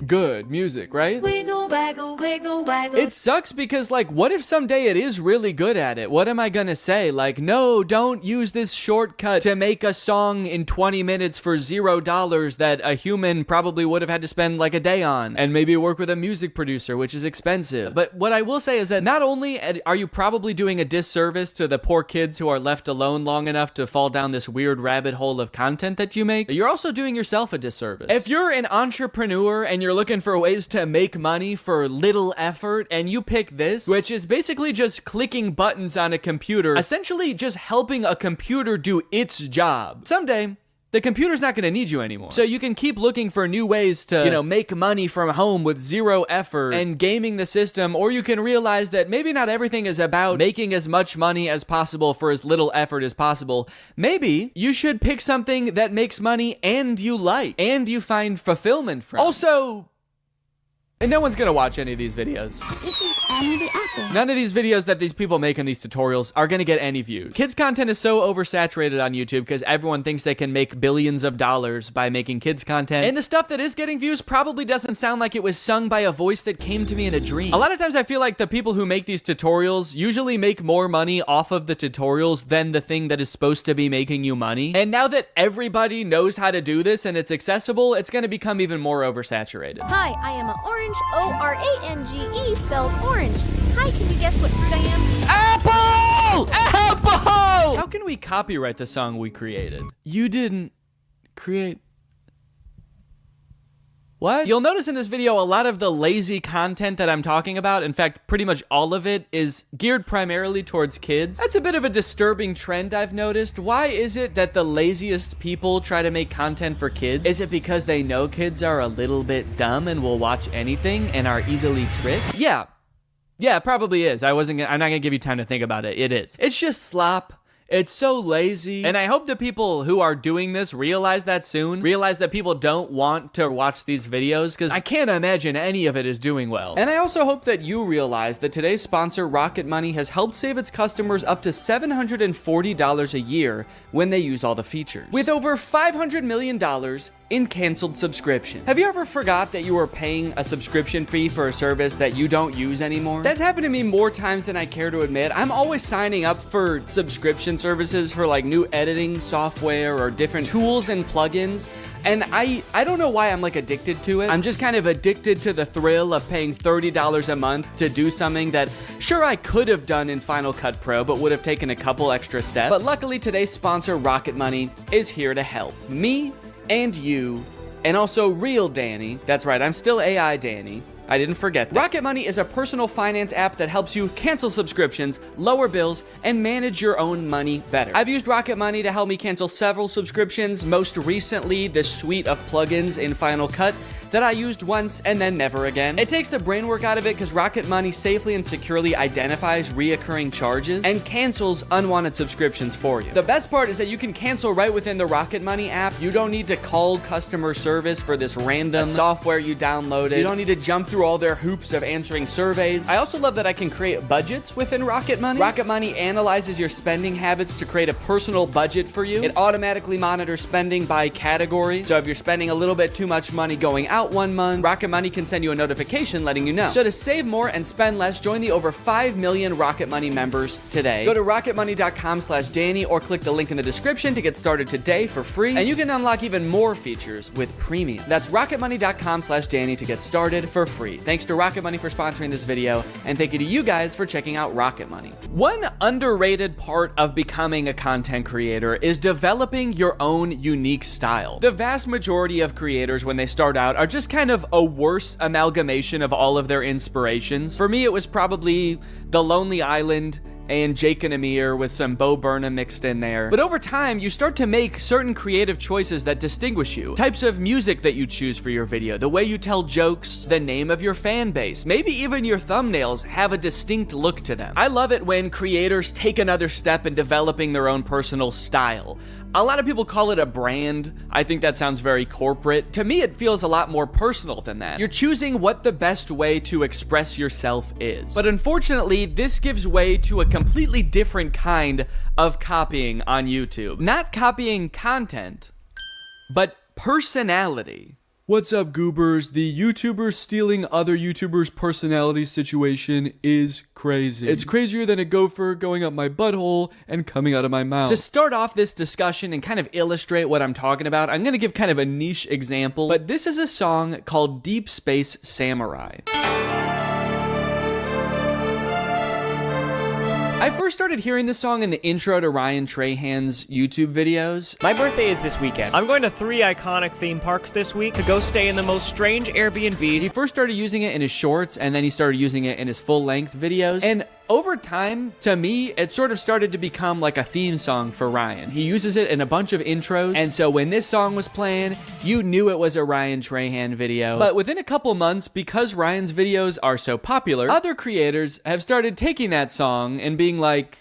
good music, right? Wiggle, waggle, wiggle, waggle. It sucks because, like, what if someday it is really good at it? What am I gonna say? Like, no, don't use this shortcut to make a song in 20 minutes for $0 that a human probably would have had to spend like a day on and maybe work with a music producer, which is expensive. But what I will say is that not only are you probably doing a disservice to the poor kids who are left alone long enough to fall down this weird rabbit hole of content that you make, you're also doing yourself a disservice. If you're an entrepreneur and you're looking for ways to make money for little effort and you pick this, which is basically just clicking buttons on a computer, essentially just helping a computer do its job, someday the computer's not going to need you anymore. So you can keep looking for new ways to, make money from home with 0 effort and gaming the system, or you can realize that maybe not everything is about making as much money as possible for as little effort as possible. Maybe you should pick something that makes money and you like, and you find fulfillment from. Also, and no one's gonna watch any of these videos. This is Annie the Apple. None of these videos that these people make in these tutorials are gonna get any views. Kids content is so oversaturated on YouTube because everyone thinks they can make billions of dollars by making kids content. And the stuff that is getting views probably doesn't sound like it was sung by a voice that came to me in a dream. A lot of times I feel like the people who make these tutorials usually make more money off of the tutorials than the thing that is supposed to be making you money. And now that everybody knows how to do this and it's accessible, it's gonna become even more oversaturated. Hi, I am an orange. O-R-A-N-G-E spells orange. Hi, can you guess what fruit I am? Apple! Apple! How can we copyright the song we created? You didn't create... What? You'll notice in this video a lot of the lazy content that I'm talking about, in fact, pretty much all of it, is geared primarily towards kids. That's a bit of a disturbing trend I've noticed. Why is it that the laziest people try to make content for kids? Is it because they know kids are a little bit dumb and will watch anything and are easily tricked? Yeah, it probably is. I'm not gonna give you time to think about it. It is. It's just slop. It's so lazy. And I hope the people who are doing this realize that soon. Realize that people don't want to watch these videos because I can't imagine any of it is doing well. And I also hope that you realize that today's sponsor, Rocket Money, has helped save its customers up to $740 a year when they use all the features. With over $500 million in canceled subscriptions. Have you ever forgot that you were paying a subscription fee for a service that you don't use anymore? That's happened to me more times than I care to admit. I'm always signing up for subscription services for like new editing software or different tools and plugins. And I don't know why I'm like addicted to it. I'm just kind of addicted to the thrill of paying $30 a month to do something that sure I could have done in Final Cut Pro, but would have taken a couple extra steps. But luckily today's sponsor, Rocket Money, is here to help me and you, and also real Danny. That's right, I'm still AI Danny. I didn't forget that. Rocket Money is a personal finance app that helps you cancel subscriptions, lower bills, and manage your own money better. I've used Rocket Money to help me cancel several subscriptions, most recently the suite of plugins in Final Cut that I used once and then never again. It takes the brain work out of it because Rocket Money safely and securely identifies reoccurring charges and cancels unwanted subscriptions for you. The best part is that you can cancel right within the Rocket Money app. You don't need to call customer service for this random software you downloaded. You don't need to jump through all their hoops of answering surveys. I also love that I can create budgets within Rocket Money. Rocket Money analyzes your spending habits to create a personal budget for you. It automatically monitors spending by category. So if you're spending a little bit too much money going out, out 1 month, Rocket Money can send you a notification letting you know. So to save more and spend less, join the over 5 million Rocket Money members today. Go to rocketmoney.com/Danny or click the link in the description to get started today for free, and you can unlock even more features with premium. That's rocketmoney.com/Danny to get started for free. Thanks to Rocket Money for sponsoring this video, and thank you to you guys for checking out Rocket Money. One underrated part of becoming a content creator is developing your own unique style. The vast majority of creators, when they start out, are just kind of a worse amalgamation of all of their inspirations. For me, it was probably The Lonely Island and Jake and Amir with some Bo Burnham mixed in there. But over time, you start to make certain creative choices that distinguish you. Types of music that you choose for your video, the way you tell jokes, the name of your fan base, maybe even your thumbnails have a distinct look to them. I love it when creators take another step in developing their own personal style. A lot of people call it a brand. I think that sounds very corporate. To me, it feels a lot more personal than that. You're choosing what the best way to express yourself is. But unfortunately, this gives way to a completely different kind of copying on YouTube. Not copying content, but personality. What's up, goobers? The YouTubers stealing other YouTubers' personality situation is crazy. It's crazier than a gopher going up my butthole and coming out of my mouth. To start off this discussion and kind of illustrate what I'm talking about, I'm gonna give kind of a niche example, but this is a song called Deep Space Samurai. I first started hearing this song in the intro to Ryan Trahan's YouTube videos. My birthday is this weekend. I'm going to 3 iconic theme parks this week to go stay in the most strange Airbnbs. He first started using it in his shorts, and then he started using it in his full-length videos. And over time, to me, it sort of started to become like a theme song for Ryan. He uses it in a bunch of intros, and so when this song was playing, you knew it was a Ryan Trahan video. But within a couple months, because Ryan's videos are so popular, other creators have started taking that song and being like,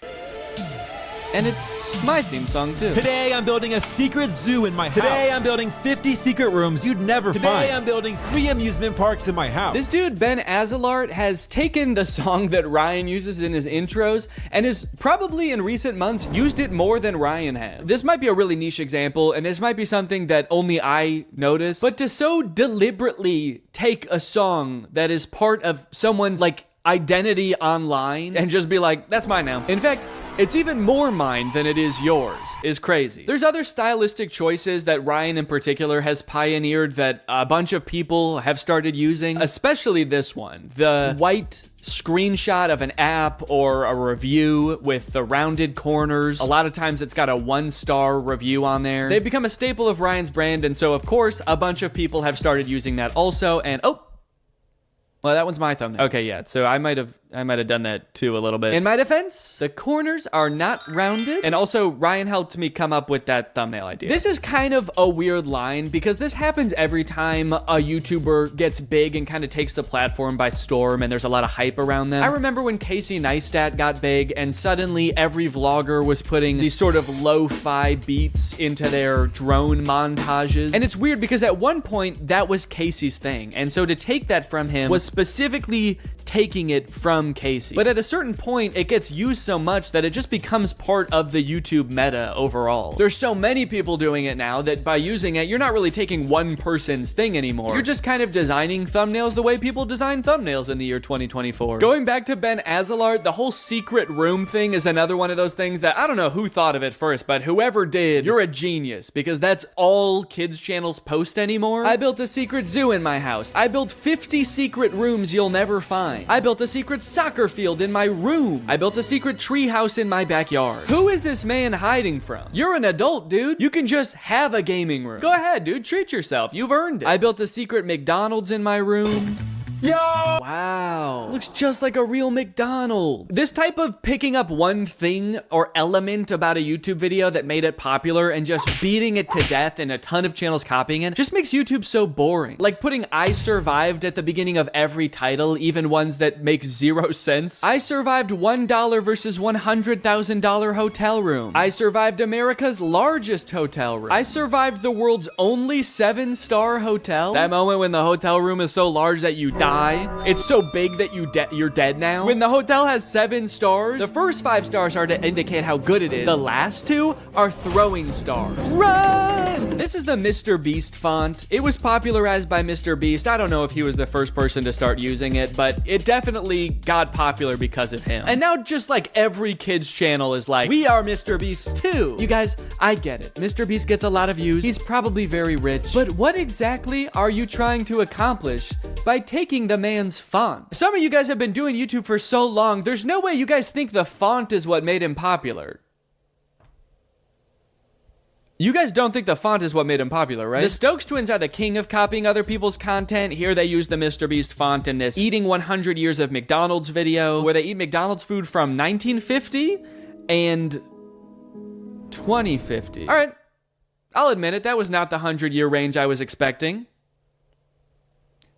and it's my theme song too. Today I'm building a secret zoo in my house. Today I'm building 50 secret rooms you'd never find. Today I'm building 3 amusement parks in my house. This dude, Ben Azalart, has taken the song that Ryan uses in his intros and has probably in recent months used it more than Ryan has. This might be a really niche example, and this might be something that only I notice, but to so deliberately take a song that is part of someone's like identity online and just be like, that's mine now. In fact, it's even more mine than it is yours, is crazy. There's other stylistic choices that Ryan in particular has pioneered that a bunch of people have started using, especially this one. The white screenshot of an app or a review with the rounded corners. A lot of times it's got a 1-star review on there. They've become a staple of Ryan's brand, and so of course, a bunch of people have started using that also, and oh, well, that one's my thumbnail. Okay, yeah, so I might have done that too a little bit. In my defense, the corners are not rounded, and also Ryan helped me come up with that thumbnail idea. This is kind of a weird line because this happens every time a YouTuber gets big and kind of takes the platform by storm and there's a lot of hype around them. I remember when Casey Neistat got big and suddenly every vlogger was putting these sort of lo-fi beats into their drone montages. And it's weird because at one point that was Casey's thing, and so to take that from him was specifically taking it from Casey. But at a certain point, it gets used so much that it just becomes part of the YouTube meta overall. There's so many people doing it now that by using it, you're not really taking one person's thing anymore. You're just kind of designing thumbnails the way people design thumbnails in the year 2024. Going back to Ben Azalart, the whole secret room thing is another one of those things that I don't know who thought of it first, but whoever did, you're a genius, because that's all kids channels post anymore. I built a secret zoo in my house. I built 50 secret rooms you'll never find. I built a secret soccer field in my room. I built a secret tree house in my backyard. Who is this man hiding from? You're an adult, dude. You can just have a gaming room. Go ahead, dude. Treat yourself. You've earned it. I built a secret McDonald's in my room. Yo! Wow. Looks just like a real McDonald's. This type of picking up one thing or element about a YouTube video that made it popular and just beating it to death and a ton of channels copying it just makes YouTube so boring. Like putting I survived at the beginning of every title, even ones that make 0 sense. I survived $1 versus $100,000 hotel room. I survived America's largest hotel room. I survived the world's only 7-star hotel. That moment when the hotel room is so large that you die sky. It's so big that you're dead now. When the hotel has 7 stars, the first 5 stars are to indicate how good it is. The last 2 are throwing stars. Run! This is the Mr. Beast font. It was popularized by Mr. Beast. I don't know if he was the first person to start using it, but it definitely got popular because of him. And now just like every kid's channel is like, we are Mr. Beast too. You guys, I get it. Mr. Beast gets a lot of views. He's probably very rich. But what exactly are you trying to accomplish by taking the man's font? Some of you guys have been doing YouTube for so long, there's no way you guys think the font is what made him popular. You guys don't think the font is what made him popular, right? The Stokes twins are the king of copying other people's content. Here they use the Mr. Beast font in this Eating 100 Years of McDonald's video, where they eat McDonald's food from 1950 and 2050. All right, I'll admit it, that was not the 100-year range I was expecting.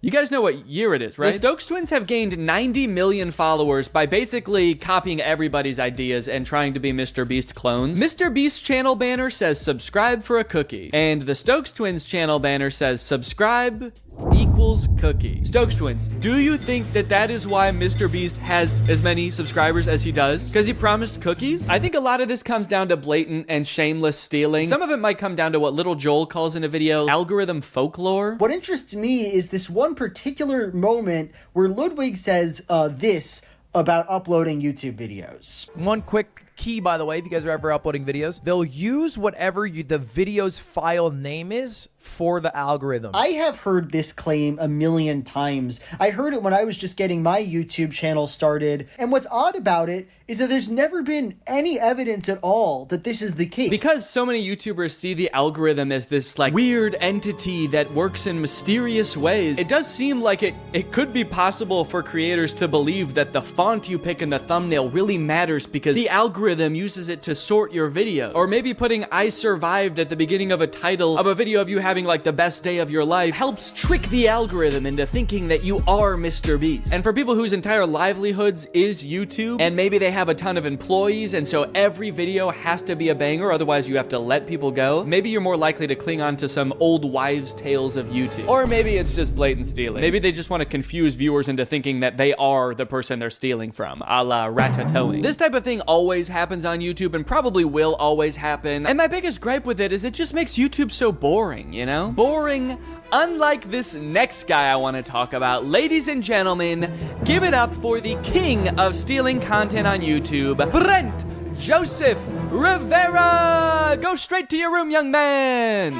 You guys know what year it is, right? The Stokes twins have gained 90 million followers by basically copying everybody's ideas and trying to be Mr. Beast clones. Mr. Beast's channel banner says subscribe for a cookie. And the Stokes twins channel banner says subscribe equals cookie. Stokes twins, do you think that that is why Mr. Beast has as many subscribers as he does? Because he promised cookies? I think a lot of this comes down to blatant and shameless stealing. Some of it might come down to what Little Joel calls in a video algorithm folklore. What interests me is this one particular moment where Ludwig says this about uploading YouTube videos. One quick key, by the way, if you guys are ever uploading videos, they'll use whatever the video's file name is for the algorithm. I have heard this claim a million times. I heard it when I was just getting my YouTube channel started. And what's odd about it is that there's never been any evidence at all that this is the case. Because so many YouTubers see the algorithm as this like weird entity that works in mysterious ways, it does seem like it could be possible for creators to believe that the font you pick in the thumbnail really matters because the algorithm uses it to sort your videos. Or maybe putting I survived at the beginning of a title of a video of you having like the best day of your life helps trick the algorithm into thinking that you are Mr. Beast. And for people whose entire livelihoods is YouTube, and maybe they have a ton of employees, and so every video has to be a banger, otherwise you have to let people go, maybe you're more likely to cling on to some old wives' tales of YouTube. Or maybe it's just blatant stealing. Maybe they just want to confuse viewers into thinking that they are the person they're stealing from, a la ratatouille. This type of thing always happens on YouTube and probably will always happen. And my biggest gripe with it is it just makes YouTube so boring, you know? Boring, unlike this next guy I want to talk about. Ladies and gentlemen, give it up for the king of stealing content on YouTube, Brent Joseph Rivera! Go straight to your room, young man!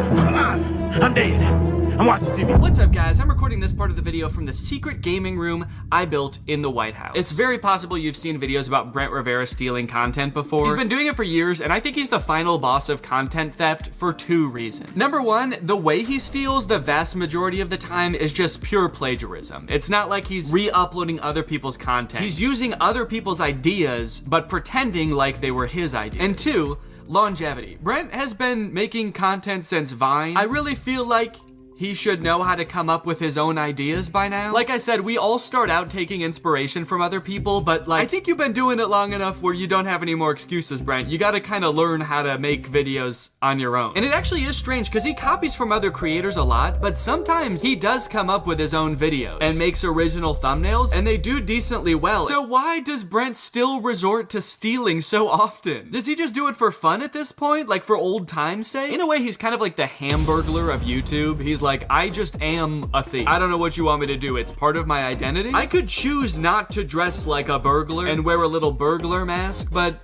Come on, I'm dead. I'm watching TV. What's up, guys? I'm recording this part of the video from the secret gaming room I built in the White House. It's very possible you've seen videos about Brent Rivera stealing content before. He's been doing it for years, and I think he's the final boss of content theft for 2 reasons. Number 1, the way he steals the vast majority of the time is just pure plagiarism. It's not like he's re-uploading other people's content. He's using other people's ideas, but pretending like they were his ideas. And 2, longevity. Brent has been making content since Vine. I really feel like he should know how to come up with his own ideas by now. Like I said, we all start out taking inspiration from other people, but like, I think you've been doing it long enough where you don't have any more excuses, Brent. You gotta kind of learn how to make videos on your own. And it actually is strange because he copies from other creators a lot, but sometimes he does come up with his own videos and makes original thumbnails, and they do decently well. So why does Brent still resort to stealing so often? Does he just do it for fun at this point? Like for old time's sake? In a way, he's kind of like the Hamburglar of YouTube. He's like, I just am a thief. I don't know what you want me to do. It's part of my identity. I could choose not to dress like a burglar and wear a little burglar mask, but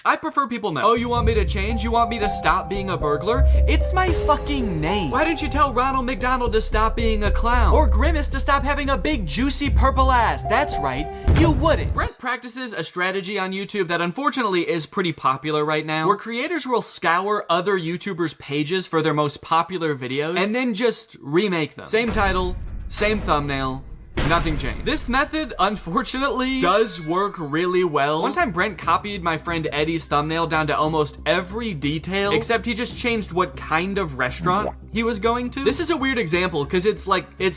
I prefer people know. Oh, you want me to change? You want me to stop being a burglar? It's my fucking name. Why didn't you tell Ronald McDonald to stop being a clown? Or Grimace to stop having a big juicy purple ass? That's right, you wouldn't. Brent practices a strategy on YouTube that unfortunately is pretty popular right now, where creators will scour other YouTubers' pages for their most popular videos and then just remake them. Same title, same thumbnail, Nothing changed. This method, unfortunately, does work really well. One time Brent copied my friend Eddie's thumbnail down to almost every detail, except he just changed what kind of restaurant he was going to. This is a weird example because it's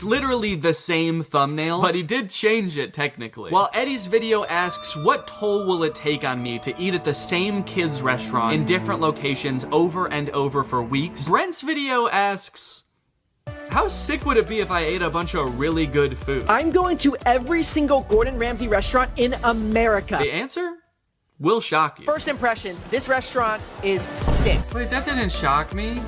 literally the same thumbnail, but he did change it technically. While Eddie's video asks, what toll will it take on me to eat at the same kids restaurant in different locations over and over for weeks, Brent's video asks, how sick would it be if I ate a bunch of really good food? I'm going to every single Gordon Ramsay restaurant in America. The answer will shock you. First impressions, this restaurant is sick. Wait, that didn't shock me.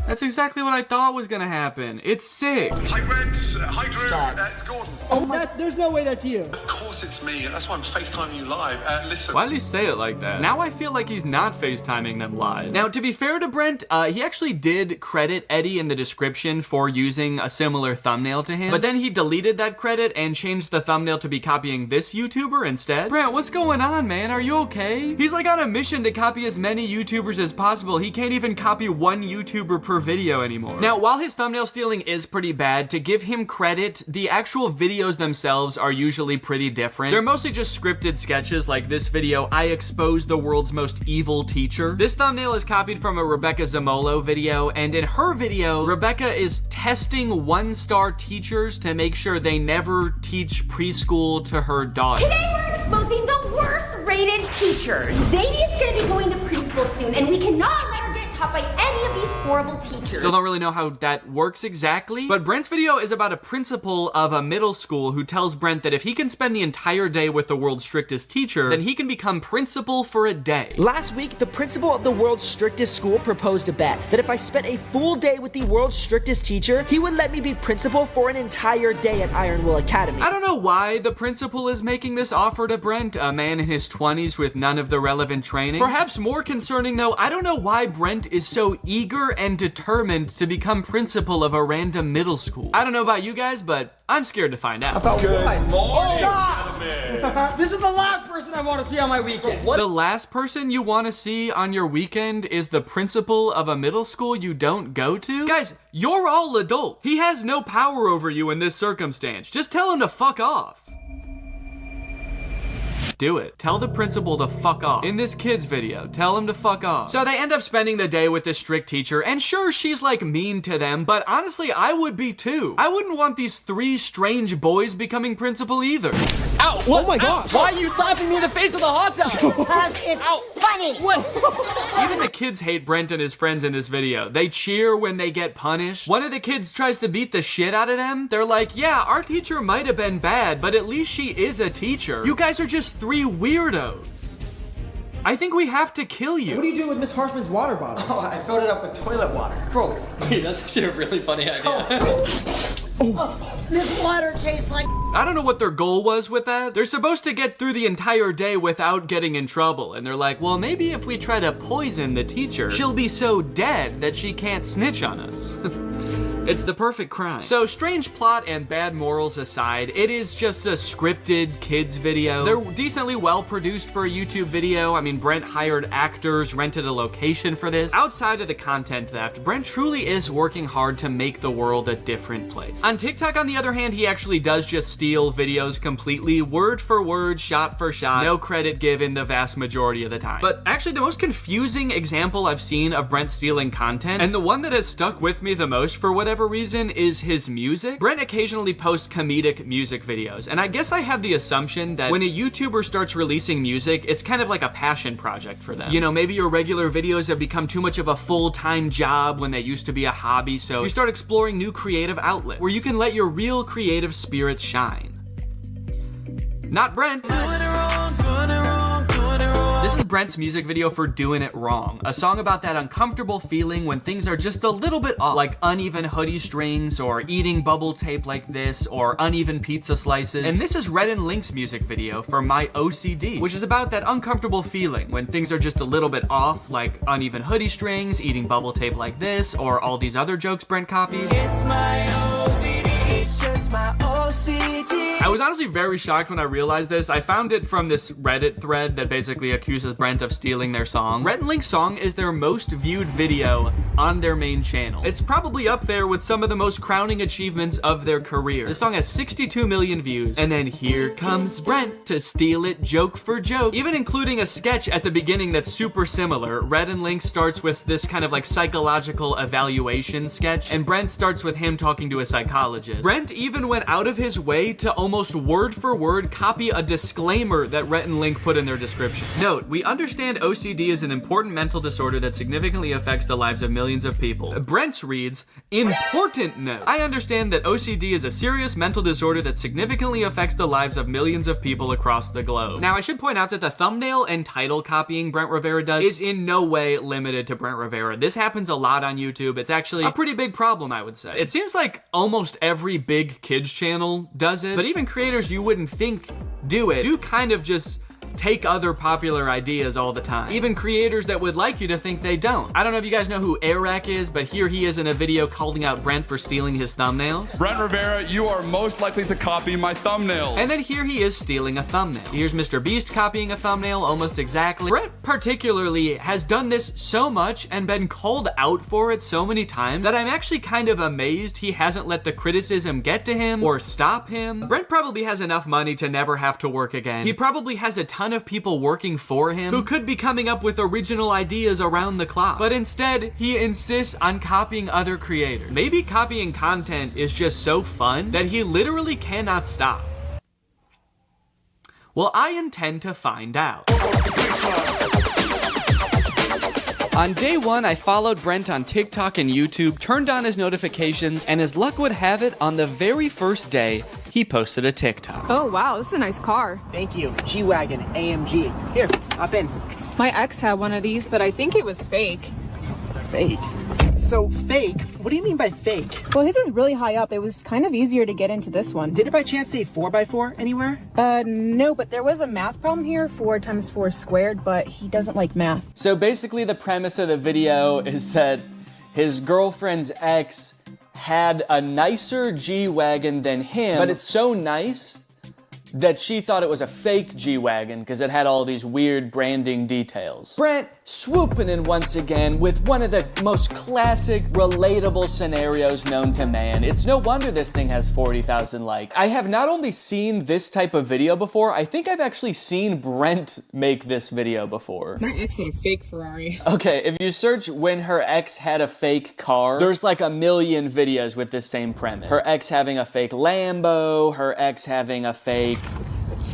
That's exactly what I thought was gonna happen. It's sick. Hi, Brent. Hi, Drew. It's Gordon. Oh, there's no way that's you. Of course it's me. That's why I'm FaceTiming you live. Listen. Why did he say it like that? Now I feel like he's not FaceTiming them live. Now, to be fair to Brent, he actually did credit Eddie in the description for using a similar thumbnail to him, but then he deleted that credit and changed the thumbnail to be copying this YouTuber instead. Brent, what's going on, man? Are you okay? He's like on a mission to copy as many YouTubers as possible. He can't even copy one YouTuber per video anymore. Now, while his thumbnail stealing is pretty bad, to give him credit, the actual videos themselves are usually pretty different. They're mostly just scripted sketches like this video, I exposed the world's most evil teacher. This thumbnail is copied from a Rebecca Zamolo video, and in her video, Rebecca is testing one-star teachers to make sure they never teach preschool to her daughter. Today we're exposing the worst-rated teachers. Zadie is going to be going to preschool soon, and we cannot let her get taught by any of these horrible teachers. Still don't really know how that works exactly, but Brent's video is about a principal of a middle school who tells Brent that if he can spend the entire day with the world's strictest teacher, then he can become principal for a day. Last week, the principal of the world's strictest school proposed a bet that if I spent a full day with the world's strictest teacher, he would let me be principal for an entire day at Iron Will Academy. I don't know why the principal is making this offer to Brent, a man in his 20s with none of the relevant training. Perhaps more concerning though, I don't know why Brent is so eager and determined to become principal of a random middle school. I don't know about you guys, but I'm scared to find out. About Good what? morning, This is the last person I want to see on my weekend. The last person you want to see on your weekend is the principal of a middle school you don't go to? Guys, you're all adults. He has no power over you in this circumstance. Just tell him to fuck off. Do it. Tell the principal to fuck off. In this kid's video, tell him to fuck off. So they end up spending the day with this strict teacher, and sure, she's like mean to them, but honestly, I would be too. I wouldn't want these three strange boys becoming principal either. Ow! What? Oh my gosh! Why are you slapping me in the face with a hot dog? Because it's funny. What? Even the kids hate Brent and his friends in this video. They cheer when they get punished. One of the kids tries to beat the shit out of them. They're like, yeah, our teacher might have been bad, but at least she is a teacher. You guys are just three weirdos. I think we have to kill you. What are you doing with Miss Harshman's water bottle? Oh, I filled it up with toilet water. Bro, hey, that's actually a really funny idea. This water tastes like... I don't know what their goal was with that. They're supposed to get through the entire day without getting in trouble. And they're like, well, maybe if we try to poison the teacher, she'll be so dead that she can't snitch on us. It's the perfect crime. So strange plot and bad morals aside, it is just a scripted kids video. They're decently well produced for a YouTube video. I mean, Brent hired actors, rented a location for this. Outside of the content theft, Brent truly is working hard to make the world a different place. On TikTok, on the other hand, he actually does just steal videos completely, word for word, shot for shot, no credit given the vast majority of the time. But actually, the most confusing example I've seen of Brent stealing content, and the one that has stuck with me the most for whatever reason, is his music. Brent occasionally posts comedic music videos, and I guess I have the assumption that when a YouTuber starts releasing music, it's kind of like a passion project for them. You know, maybe your regular videos have become too much of a full-time job when they used to be a hobby, so you start exploring new creative outlets where you can let your real creative spirit shine. Not Brent. This is Brent's music video for Doing It Wrong, a song about that uncomfortable feeling when things are just a little bit off, like uneven hoodie strings, or eating bubble tape like this, or uneven pizza slices. And this is Red and Link's music video for My OCD, which is about that uncomfortable feeling when things are just a little bit off, like uneven hoodie strings, eating bubble tape like this, or all these other jokes Brent copied. It's my OCD, it's just it's my OCD. I was honestly very shocked when I realized this. I found it from this Reddit thread that basically accuses Brent of stealing their song. Rhett and Link's song is their most viewed video on their main channel. It's probably up there with some of the most crowning achievements of their career. The song has 62 million views, and then here comes Brent to steal it joke for joke, even including a sketch at the beginning that's super similar. Rhett and Link starts with this kind of like psychological evaluation sketch, and Brent starts with him talking to a psychologist. Brent even went out of his way to almost word for word copy a disclaimer that Rhett and Link put in their description. Note, we understand OCD is an important mental disorder that significantly affects the lives of millions of people. Brent's reads, important note. I understand that OCD is a serious mental disorder that significantly affects the lives of millions of people across the globe. Now, I should point out that the thumbnail and title copying Brent Rivera does is in no way limited to Brent Rivera. This happens a lot on YouTube. It's actually a pretty big problem, I would say. It seems like almost every big kids channel does it, but even creators you wouldn't think do kind of just take other popular ideas all the time. Even creators that would like you to think they don't. I don't know if you guys know who Eric is, but here he is in a video calling out Brent for stealing his thumbnails. Brent Rivera, you are most likely to copy my thumbnails. And then here he is stealing a thumbnail. Here's Mr. Beast copying a thumbnail almost exactly. Brent particularly has done this so much and been called out for it so many times that I'm actually kind of amazed he hasn't let the criticism get to him or stop him. Brent probably has enough money to never have to work again. He probably has a ton of people working for him who could be coming up with original ideas around the clock. But instead, he insists on copying other creators. Maybe copying content is just so fun that he literally cannot stop. Well, I intend to find out. On day one, I followed Brent on TikTok and YouTube, turned on his notifications, and as luck would have it, on the very first day, he posted a TikTok. Oh wow, this is a nice car. Thank you. G-Wagon, AMG. Here, hop in. My ex had one of these, but I think it was fake. Fake? So fake? What do you mean by fake? Well, his is really high up. It was kind of easier to get into this one. Did it by chance say 4x4 anywhere? No, but there was a math problem here, 4 times 4 squared, but he doesn't like math. So basically the premise of the video is that his girlfriend's ex had a nicer G-Wagon than him, but it's so nice that she thought it was a fake G-Wagon because it had all these weird branding details. Brent swooping in once again with one of the most classic, relatable scenarios known to man. It's no wonder this thing has 40,000 likes. I have not only seen this type of video before, I think I've actually seen Brent make this video before. My ex had a fake Ferrari. Okay, if you search when her ex had a fake car, there's like a million videos with this same premise. Her ex having a fake Lambo, her ex having a fake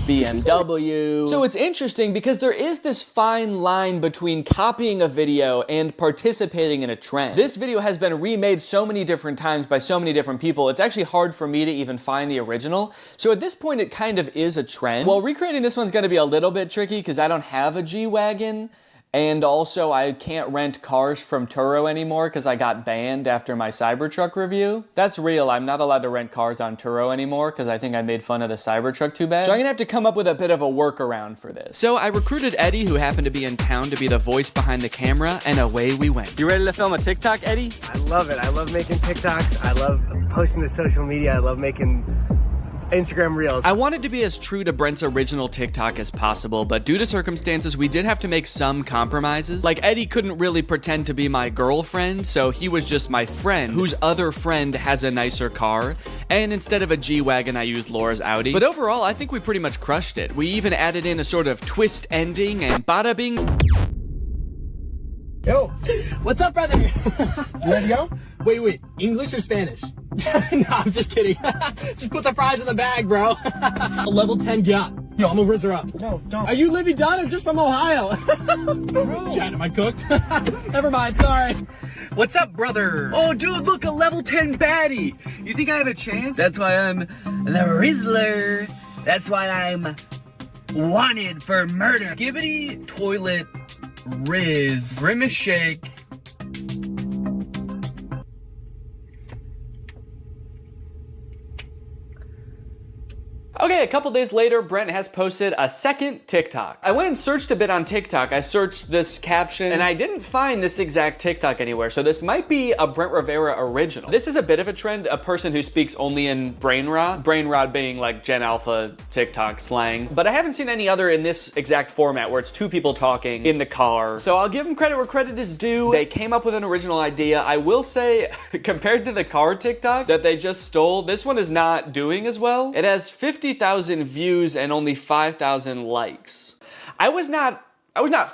BMW. So it's interesting because there is this fine line between copying a video and participating in a trend. This video has been remade so many different times by so many different people, it's actually hard for me to even find the original. So at this point, it kind of is a trend. Well, recreating this one's gonna be a little bit tricky because I don't have a G-Wagon. And also, I can't rent cars from Turo anymore because I got banned after my Cybertruck review. That's real. I'm not allowed to rent cars on Turo anymore because I think I made fun of the Cybertruck too bad. So I'm gonna have to come up with a bit of a workaround for this. So I recruited Eddie, who happened to be in town, to be the voice behind the camera, and away we went. You ready to film a TikTok, Eddie? I love it. I love making TikToks. I love posting to social media. I love making Instagram Reels. I wanted to be as true to Brent's original TikTok as possible, but due to circumstances, we did have to make some compromises. Like, Eddie couldn't really pretend to be my girlfriend, so he was just my friend, whose other friend has a nicer car, and instead of a G-Wagon, I used Laura's Audi. But overall, I think we pretty much crushed it. We even added in a sort of twist ending, and bada bing. Yo, what's up, brother? You ready to go? Wait, English or Spanish? No, I'm just kidding. Just put the fries in the bag, bro. A level 10 gun. Yo, I'm gonna rizz her up. No, don't. Are you Libby Dunn or just from Ohio? Chad, am I cooked? Never mind, sorry. What's up, brother? Oh, dude, look, a level 10 baddie. You think I have a chance? That's why I'm the Rizzler. That's why I'm wanted for murder. Skibbity, toilet, Riz, Grimace Shake. Okay, a couple days later, Brent has posted a second TikTok. I went and searched a bit on TikTok. I searched this caption and I didn't find this exact TikTok anywhere. So this might be a Brent Rivera original. This is a bit of a trend, a person who speaks only in brain rot being like Gen Alpha TikTok slang. But I haven't seen any other in this exact format where it's two people talking in the car. So I'll give them credit where credit is due. They came up with an original idea. I will say, compared to the car TikTok that they just stole, this one is not doing as well. It has 50,000 views and only 5,000 likes. I was not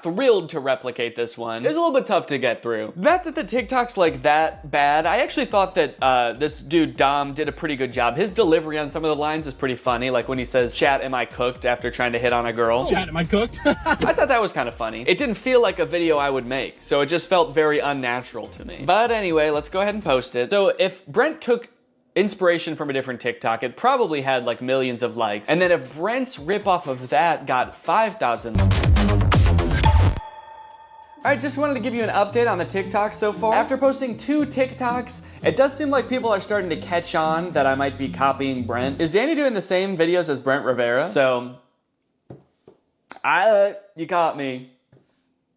thrilled to replicate this one. It was a little bit tough to get through. Not that the TikTok's like that bad. I actually thought that this dude Dom did a pretty good job. His delivery on some of the lines is pretty funny, like when he says, "Chat, am I cooked?" after trying to hit on a girl. Chat, am I cooked? I thought that was kind of funny. It didn't feel like a video I would make, so it just felt very unnatural to me. But anyway, let's go ahead and post it. So if Brent took inspiration from a different TikTok, it probably had like millions of likes. And then if Brent's ripoff of that got 5,000 Alright, just wanted to give you an update on the TikTok so far. After posting 2 TikToks, it does seem like people are starting to catch on that I might be copying Brent. Is Danny doing the same videos as Brent Rivera? So, you caught me.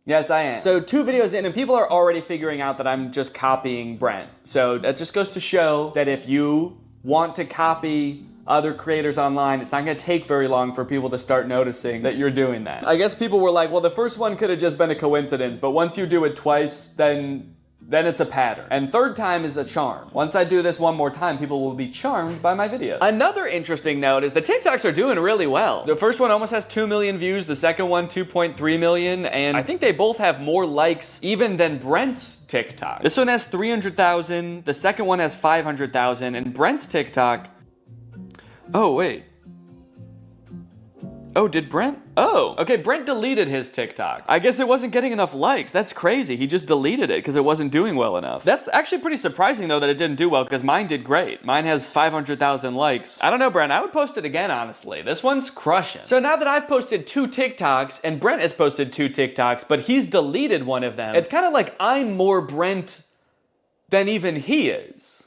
Yes, I am. So 2 videos in and people are already figuring out that I'm just copying Brent. So that just goes to show that if you want to copy other creators online, it's not gonna take very long for people to start noticing that you're doing that. I guess people were like, well, the first one could have just been a coincidence, but once you do it twice, then it's a pattern. And 3rd time is a charm. Once I do this 1 more time, people will be charmed by my videos. Another interesting note is the TikToks are doing really well. The first one almost has 2 million views, the second one 2.3 million, and I think they both have more likes even than Brent's TikTok. This one has 300,000, the second one has 500,000, and Brent's TikTok, oh, wait. Oh, did Brent? Oh, okay, Brent deleted his TikTok. I guess it wasn't getting enough likes. That's crazy. He just deleted it because it wasn't doing well enough. That's actually pretty surprising, though, that it didn't do well because mine did great. Mine has 500,000 likes. I don't know, Brent. I would post it again, honestly. This one's crushing. So now that I've posted 2 TikToks and Brent has posted 2 TikToks, but he's deleted one of them, it's kind of like I'm more Brent than even he is.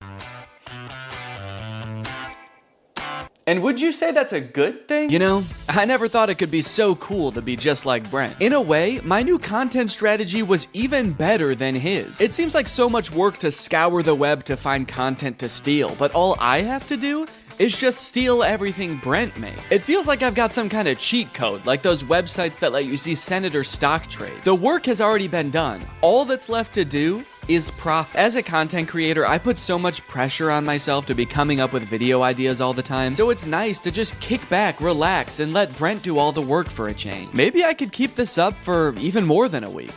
And would you say that's a good thing? You know, I never thought it could be so cool to be just like Brent. In a way, my new content strategy was even better than his. It seems like so much work to scour the web to find content to steal, but all I have to do is just steal everything Brent makes. It feels like I've got some kind of cheat code, like those websites that let you see senator stock trades. The work has already been done. All that's left to do is profit. As a content creator, I put so much pressure on myself to be coming up with video ideas all the time, so it's nice to just kick back, relax, and let Brent do all the work for a change. Maybe I could keep this up for even more than a week.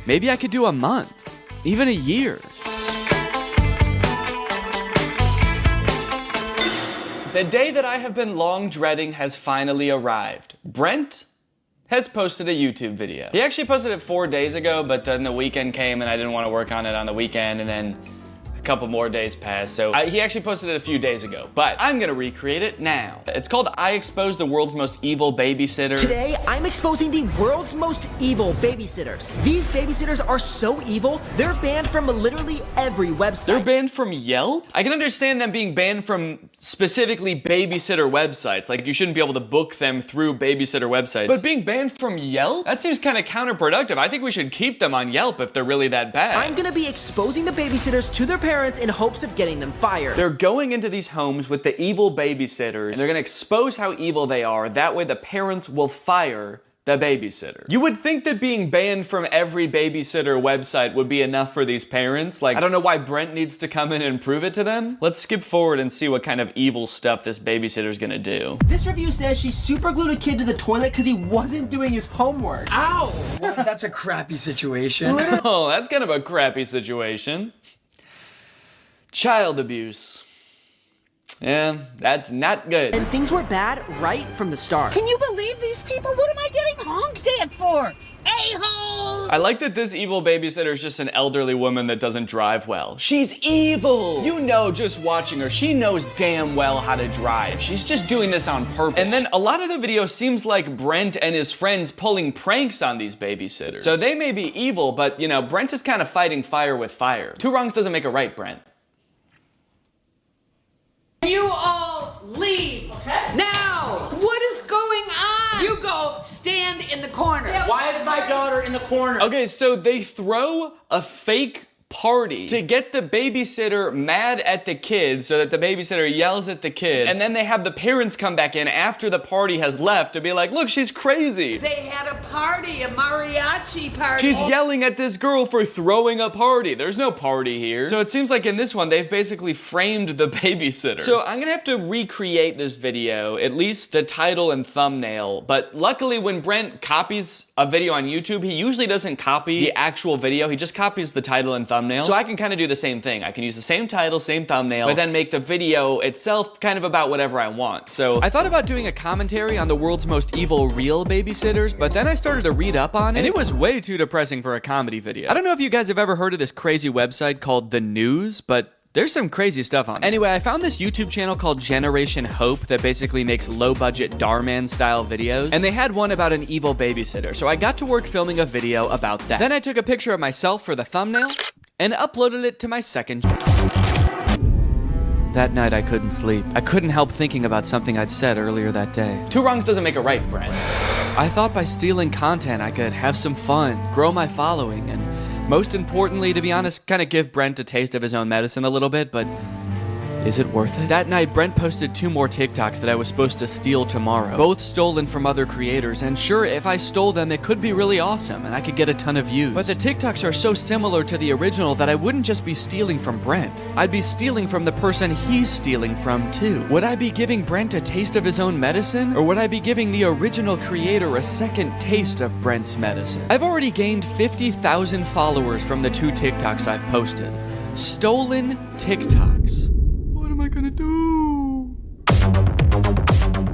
Maybe I could do a month, even a year. The day that I have been long dreading has finally arrived. Brent has posted a YouTube video. He actually posted it 4 days ago, but then the weekend came and I didn't want to work on it on the weekend, and then a couple more days passed, so he actually posted it a few days ago, but I'm gonna recreate it now. It's called I Exposed the World's Most Evil Babysitter. Today, I'm exposing the world's most evil babysitters. These babysitters are so evil, they're banned from literally every website. They're banned from Yelp? I can understand them being banned from specifically babysitter websites, like you shouldn't be able to book them through babysitter websites. But being banned from Yelp? That seems kind of counterproductive. I think we should keep them on Yelp if they're really that bad. I'm gonna be exposing the babysitters to their parents in hopes of getting them fired. They're going into these homes with the evil babysitters, and they're gonna expose how evil they are. That way the parents will fire the babysitter. You would think that being banned from every babysitter website would be enough for these parents. Like, I don't know why Brent needs to come in and prove it to them. Let's skip forward and see what kind of evil stuff this babysitter's gonna do. This review says she super glued a kid to the toilet because he wasn't doing his homework. Ow! Well, that's a crappy situation. Oh, that's kind of a crappy situation. Child abuse. Yeah, that's not good. And things were bad right from the start. Can you believe these people? What am I getting honked at for? A-hole! I like that this evil babysitter is just an elderly woman that doesn't drive well. She's evil! You know, just watching her, she knows damn well how to drive. She's just doing this on purpose. And then a lot of the video seems like Brent and his friends pulling pranks on these babysitters. So they may be evil, but you know, Brent is kind of fighting fire with fire. 2 wrongs doesn't make a right, Brent. You all leave! Okay. Now! So stand in the corner. Why is my daughter in the corner? Okay, so they throw a fake party to get the babysitter mad at the kid so that the babysitter yells at the kid, and then they have the parents come back in after the party has left to be like, look, she's crazy. They had a party, a mariachi party. She's yelling at this girl for throwing a party. There's no party here. So it seems like in this one, they've basically framed the babysitter. So I'm gonna have to recreate this video, at least the title and thumbnail. But luckily when Brent copies a video on YouTube, he usually doesn't copy the actual video. He just copies the title and thumbnail. So I can kind of do the same thing. I can use the same title, same thumbnail, but then make the video itself kind of about whatever I want. So I thought about doing a commentary on the world's most evil real babysitters, but then I started to read up on it, and it was way too depressing for a comedy video. I don't know if you guys have ever heard of this crazy website called The News, but there's some crazy stuff on it. Anyway, I found this YouTube channel called Generation Hope that basically makes low-budget Darman style videos, and they had one about an evil babysitter, so I got to work filming a video about that. Then I took a picture of myself for the thumbnail and uploaded it to my second. That night I couldn't sleep. I couldn't help thinking about something I'd said earlier that day. Two wrongs doesn't make a right, Brent. I thought by stealing content I could have some fun, grow my following, and most importantly, to be honest, kind of give Brent a taste of his own medicine a little bit, but is it worth it? That night, Brent posted 2 more TikToks that I was supposed to steal tomorrow, both stolen from other creators, and sure, if I stole them, it could be really awesome, and I could get a ton of views. But the TikToks are so similar to the original that I wouldn't just be stealing from Brent. I'd be stealing from the person he's stealing from, too. Would I be giving Brent a taste of his own medicine, or would I be giving the original creator a second taste of Brent's medicine? I've already gained 50,000 followers from the 2 TikToks I've posted. Stolen TikToks. What am I gonna do?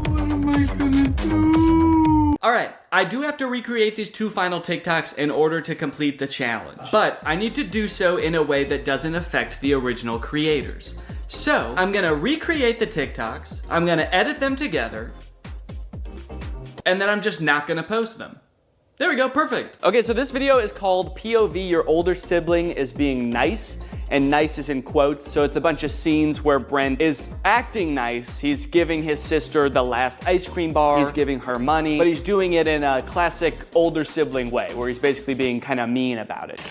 What am I gonna do? Alright, I do have to recreate these 2 final TikToks in order to complete the challenge. But I need to do so in a way that doesn't affect the original creators. So, I'm gonna recreate the TikToks, I'm gonna edit them together, and then I'm just not gonna post them. There we go, perfect. Okay, so this video is called POV Your Older Sibling is Being Nice. And nice is in quotes, so it's a bunch of scenes where Brent is acting nice. He's giving his sister the last ice cream bar, he's giving her money, but he's doing it in a classic older sibling way, where he's basically being kind of mean about it.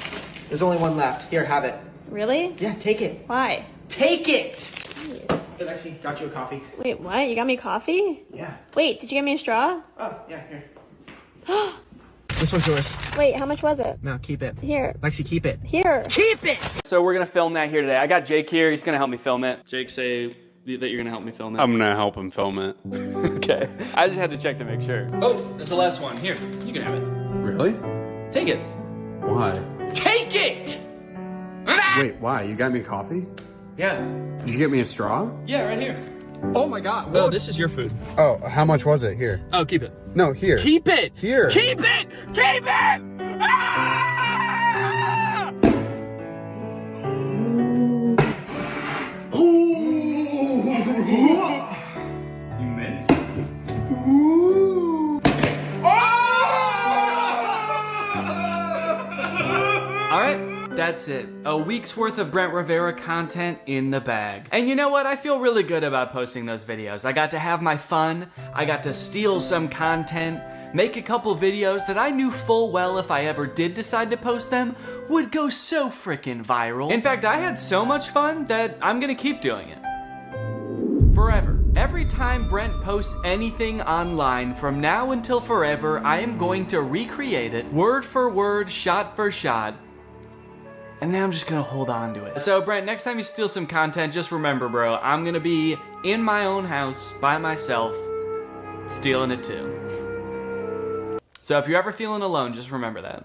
There's only one left. Here, have it. Really? Yeah, take it. Why? Take it! Hey, Lexi, got you a coffee. Wait, what? You got me coffee? Yeah. Wait, did you get me a straw? Oh, yeah, here. This one's yours. Wait, how much was it? No, keep it. Here. Lexi, keep it. Here. Keep it! So we're gonna film that here today. I got Jake here, he's gonna help me film it. Jake, say that you're gonna help me film it. I'm gonna help him film it. Okay. I just had to check to make sure. Oh, there's the last one. Here, you can have it. Really? Take it. Why? Take it! Wait, why? You got me coffee? Yeah. Did you get me a straw? Yeah, right here. Oh my god. Oh, this is your food. Oh, how much was it? Here. Oh, keep it. No, here. Keep it! Here. Keep it! Keep it! Ah! You missed. All right. That's it. A week's worth of Brent Rivera content in the bag. And you know what? I feel really good about posting those videos. I got to have my fun. I got to steal some content, make a couple videos that I knew full well if I ever did decide to post them would go so frickin' viral. In fact, I had so much fun that I'm gonna keep doing it. Forever. Every time Brent posts anything online from now until forever, I am going to recreate it, word for word, shot for shot, and then I'm just gonna hold on to it. So Brent, next time you steal some content, just remember, bro, I'm gonna be in my own house by myself, stealing it too. So if you're ever feeling alone, just remember that.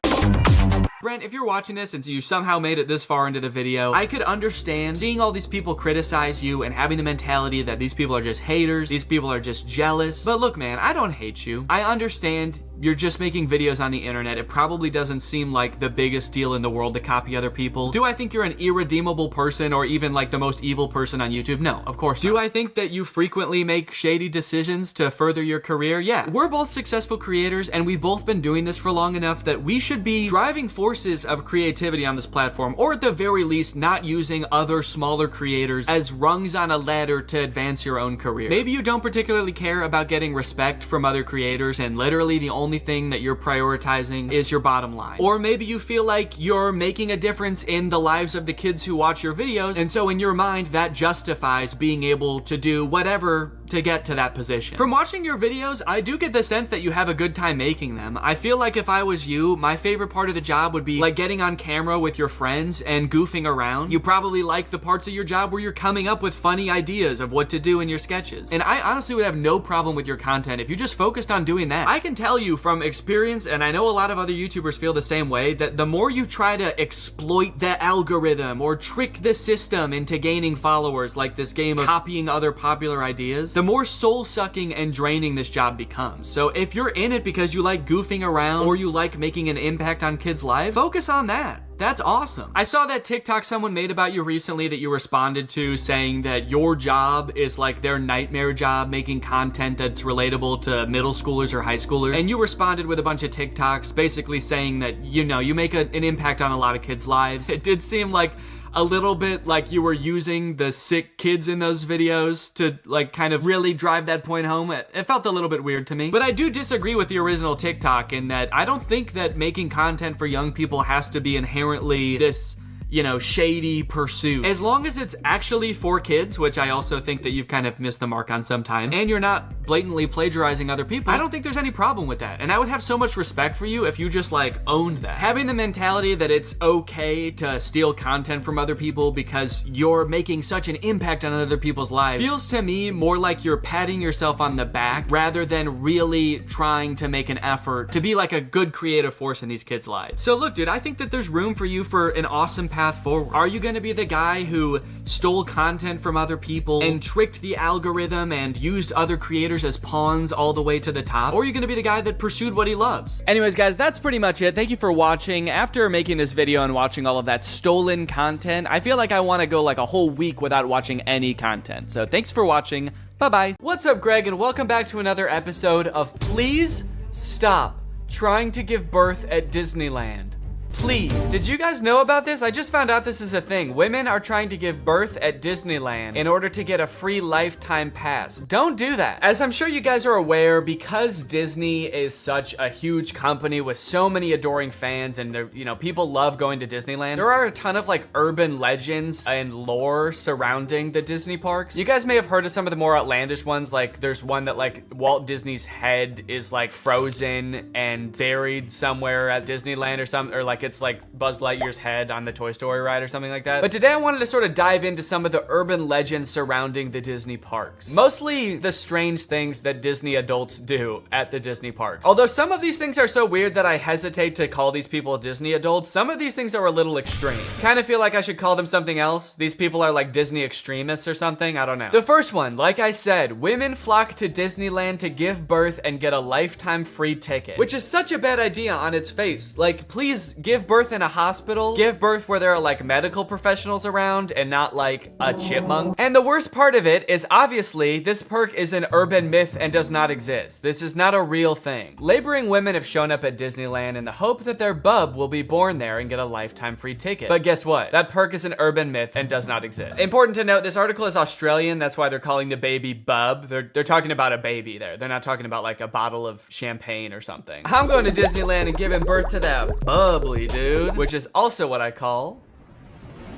Brent, if you're watching this and you somehow made it this far into the video, I could understand seeing all these people criticize you and having the mentality that these people are just haters, these people are just jealous. But look, man, I don't hate you. I understand you're just making videos on the internet. It probably doesn't seem like the biggest deal in the world to copy other people. Do I think you're an irredeemable person or even like the most evil person on YouTube? No, of course not. Do I think that you frequently make shady decisions to further your career? Yeah. We're both successful creators and we've both been doing this for long enough that we should be driving forces of creativity on this platform, or at the very least not using other smaller creators as rungs on a ladder to advance your own career. Maybe you don't particularly care about getting respect from other creators and literally the only thing that you're prioritizing is your bottom line. Or maybe you feel like you're making a difference in the lives of the kids who watch your videos, and so in your mind that justifies being able to do whatever to get to that position. From watching your videos, I do get the sense that you have a good time making them. I feel like if I was you, my favorite part of the job would be like getting on camera with your friends and goofing around. You probably like the parts of your job where you're coming up with funny ideas of what to do in your sketches. And I honestly would have no problem with your content if you just focused on doing that. I can tell you from experience, and I know a lot of other YouTubers feel the same way, that the more you try to exploit the algorithm or trick the system into gaining followers, like this game of copying other popular ideas, the more soul-sucking and draining this job becomes. So if you're in it because you like goofing around or you like making an impact on kids' lives, focus on that. That's awesome. I saw that TikTok someone made about you recently that you responded to, saying that your job is like their nightmare job, making content that's relatable to middle schoolers or high schoolers. And you responded with a bunch of TikToks basically saying that, you know, you make an impact on a lot of kids' lives. It did seem like a little bit like you were using the sick kids in those videos to like kind of really drive that point home. It felt a little bit weird to me. But I do disagree with the original TikTok in that I don't think that making content for young people has to be inherently this, you know, shady pursuit. As long as it's actually for kids, which I also think that you've kind of missed the mark on sometimes, and you're not blatantly plagiarizing other people, I don't think there's any problem with that. And I would have so much respect for you if you just like owned that. Having the mentality that it's okay to steal content from other people because you're making such an impact on other people's lives feels to me more like you're patting yourself on the back rather than really trying to make an effort to be like a good creative force in these kids' lives. So look, dude, I think that there's room for you for an awesome path forward. Are you gonna be the guy who stole content from other people and tricked the algorithm and used other creators as pawns all the way to the top? Or are you gonna be the guy that pursued what he loves? Anyways, guys, that's pretty much it. Thank you for watching. After making this video and watching all of that stolen content, I feel like I want to go like a whole week without watching any content. So thanks for watching. Bye-bye. What's up, Greg, and welcome back to another episode of Please Stop Trying to Give Birth at Disneyland. Please. Did you guys know about this? I just found out this is a thing. Women are trying to give birth at Disneyland in order to get a free lifetime pass. Don't do that. As I'm sure you guys are aware, because Disney is such a huge company with so many adoring fans and you know, people love going to Disneyland, there are a ton of like urban legends and lore surrounding the Disney parks. You guys may have heard of some of the more outlandish ones, like there's one that like Walt Disney's head is like frozen and buried somewhere at Disneyland or something, or like it's like Buzz Lightyear's head on the Toy Story ride or something like that. But today I wanted to sort of dive into some of the urban legends surrounding the Disney parks. Mostly the strange things that Disney adults do at the Disney parks. Although some of these things are so weird that I hesitate to call these people Disney adults, some of these things are a little extreme. Kind of feel like I should call them something else. These people are like Disney extremists or something, I don't know. The first one, like I said, women flock to Disneyland to give birth and get a lifetime free ticket, which is such a bad idea on its face. Like, please give birth in a hospital, give birth where there are like medical professionals around and not like a chipmunk. And the worst part of it is obviously this perk is an urban myth and does not exist. This is not a real thing. Laboring women have shown up at Disneyland in the hope that their bub will be born there and get a lifetime free ticket. But guess what? That perk is an urban myth and does not exist. Important to note, this article is Australian. That's why they're calling the baby bub. They're talking about a baby there. They're not talking about like a bottle of champagne or something. I'm going to Disneyland and giving birth to that bubbly dude, which is also what I call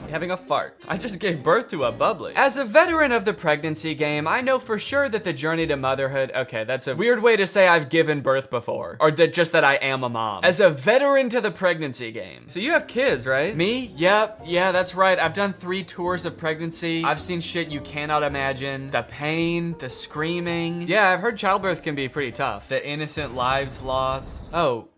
having a fart. I just gave birth to a bubbly. As a veteran of the pregnancy game, I know for sure that the journey to motherhood, okay, that's a weird way to say I've given birth before, or that just that I am a mom. As a veteran to the pregnancy game. So you have kids, right? Me? Yep, yeah, that's right. I've done 3 tours of pregnancy. I've seen shit you cannot imagine. The pain, the screaming. Yeah, I've heard childbirth can be pretty tough. The innocent lives lost. Oh.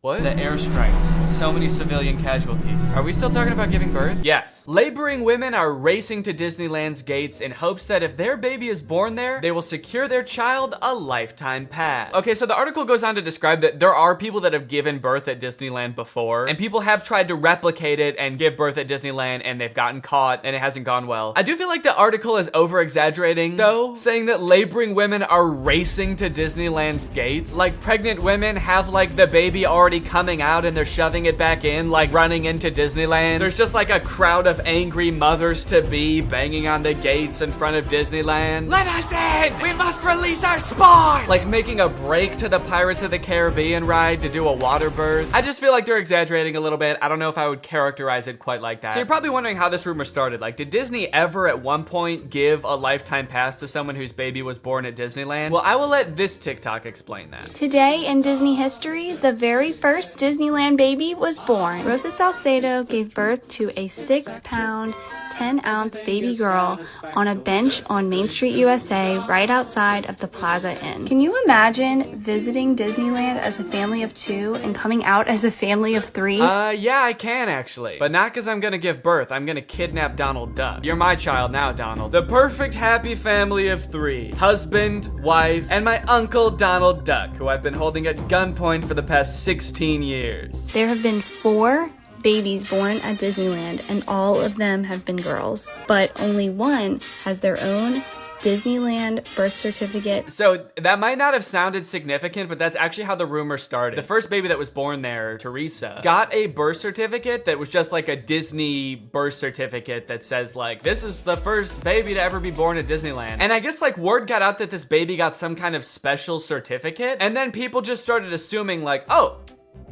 What? The airstrikes. So many civilian casualties. Are we still talking about giving birth? Yes. Laboring women are racing to Disneyland's gates in hopes that if their baby is born there, they will secure their child a lifetime pass. Okay, so the article goes on to describe that there are people that have given birth at Disneyland before, and people have tried to replicate it and give birth at Disneyland, and they've gotten caught, and it hasn't gone well. I do feel like the article is over-exaggerating, though, saying that laboring women are racing to Disneyland's gates. Like, pregnant women have, like, the baby already coming out and they're shoving it back in, like running into Disneyland. There's just like a crowd of angry mothers-to-be banging on the gates in front of Disneyland. Let us in! We must release our spawn! Like making a break to the Pirates of the Caribbean ride to do a water birth. I just feel like they're exaggerating a little bit. I don't know if I would characterize it quite like that. So you're probably wondering how this rumor started. Like, did Disney ever at one point give a lifetime pass to someone whose baby was born at Disneyland? Well, I will let this TikTok explain that. Today in Disney history, the very first Disneyland baby was born. Rosa Salcedo gave birth to a 6-pound, 10-ounce baby girl on a bench on Main Street, USA, right outside of the Plaza Inn. Can you imagine visiting Disneyland as a family of 2 and coming out as a family of 3? Yeah, I can actually. But not because I'm gonna give birth. I'm gonna kidnap Donald Duck. You're my child now, Donald. The perfect happy family of 3. Husband, wife, and my uncle Donald Duck, who I've been holding at gunpoint for the past 16 years. There have been 4 babies born at Disneyland, and all of them have been girls, but only one has their own Disneyland birth certificate. So that might not have sounded significant, but that's actually how the rumor started. The first baby that was born there, Teresa, got a birth certificate that was just like a Disney birth certificate that says like, this is the first baby to ever be born at Disneyland. And I guess like word got out that this baby got some kind of special certificate, and then people just started assuming like, oh,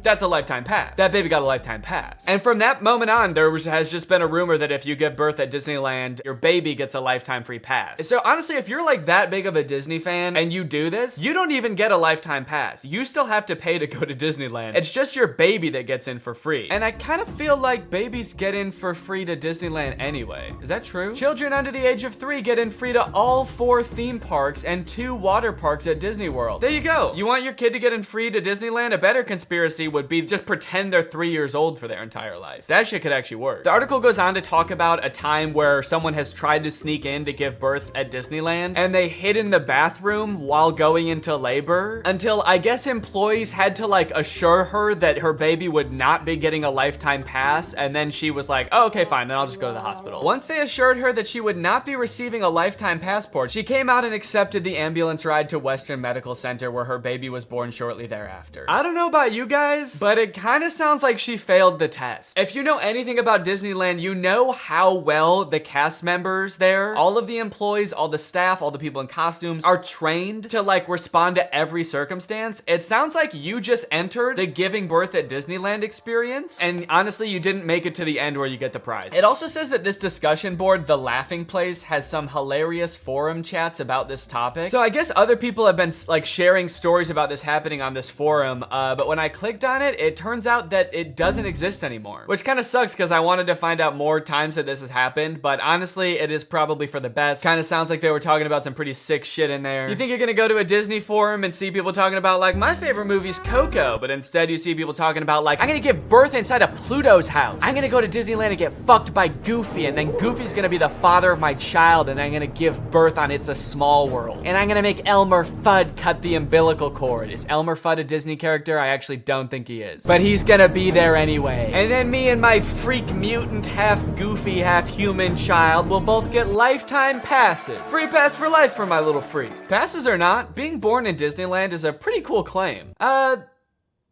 that's a lifetime pass. That baby got a lifetime pass. And from that moment on, has just been a rumor that if you give birth at Disneyland, your baby gets a lifetime free pass. So honestly, if you're like that big of a Disney fan and you do this, you don't even get a lifetime pass. You still have to pay to go to Disneyland. It's just your baby that gets in for free. And I kind of feel like babies get in for free to Disneyland anyway. Is that true? Children under the age of 3 get in free to all 4 theme parks and 2 water parks at Disney World. There you go. You want your kid to get in free to Disneyland? A better conspiracy would be just pretend they're 3 years old for their entire life. That shit could actually work. The article goes on to talk about a time where someone has tried to sneak in to give birth at Disneyland, and they hid in the bathroom while going into labor until I guess employees had to like assure her that her baby would not be getting a lifetime pass, and then she was like, oh, okay, fine, then I'll just go to the hospital. Once they assured her that she would not be receiving a lifetime passport, she came out and accepted the ambulance ride to Western Medical Center where her baby was born shortly thereafter. I don't know about you guys, but it kind of sounds like she failed the test. If you know anything about Disneyland, you know how well the cast members there, all of the employees, all the staff, all the people in costumes are trained to like respond to every circumstance. It sounds like you just entered the giving birth at Disneyland experience, and honestly, you didn't make it to the end where you get the prize. It also says that this discussion board, The Laughing Place, has some hilarious forum chats about this topic. So I guess other people have been like sharing stories about this happening on this forum, but when I clicked on it, it turns out that it doesn't exist anymore, which kind of sucks because I wanted to find out more times that this has happened, but honestly, it is probably for the best. Kind of sounds like they were talking about some pretty sick shit in there. You think you're gonna go to a Disney forum and see people talking about like, my favorite movie's Coco, but instead you see people talking about like, I'm gonna give birth inside of Pluto's house. I'm gonna go to Disneyland and get fucked by Goofy, and then Goofy's gonna be the father of my child, and I'm gonna give birth on It's a Small World. And I'm gonna make Elmer Fudd cut the umbilical cord. Is Elmer Fudd a Disney character? I actually don't think he is. But he's gonna be there anyway. And then me and my freak mutant, half goofy, half human child will both get lifetime passes. Free pass for life for my little freak. Passes or not, being born in Disneyland is a pretty cool claim.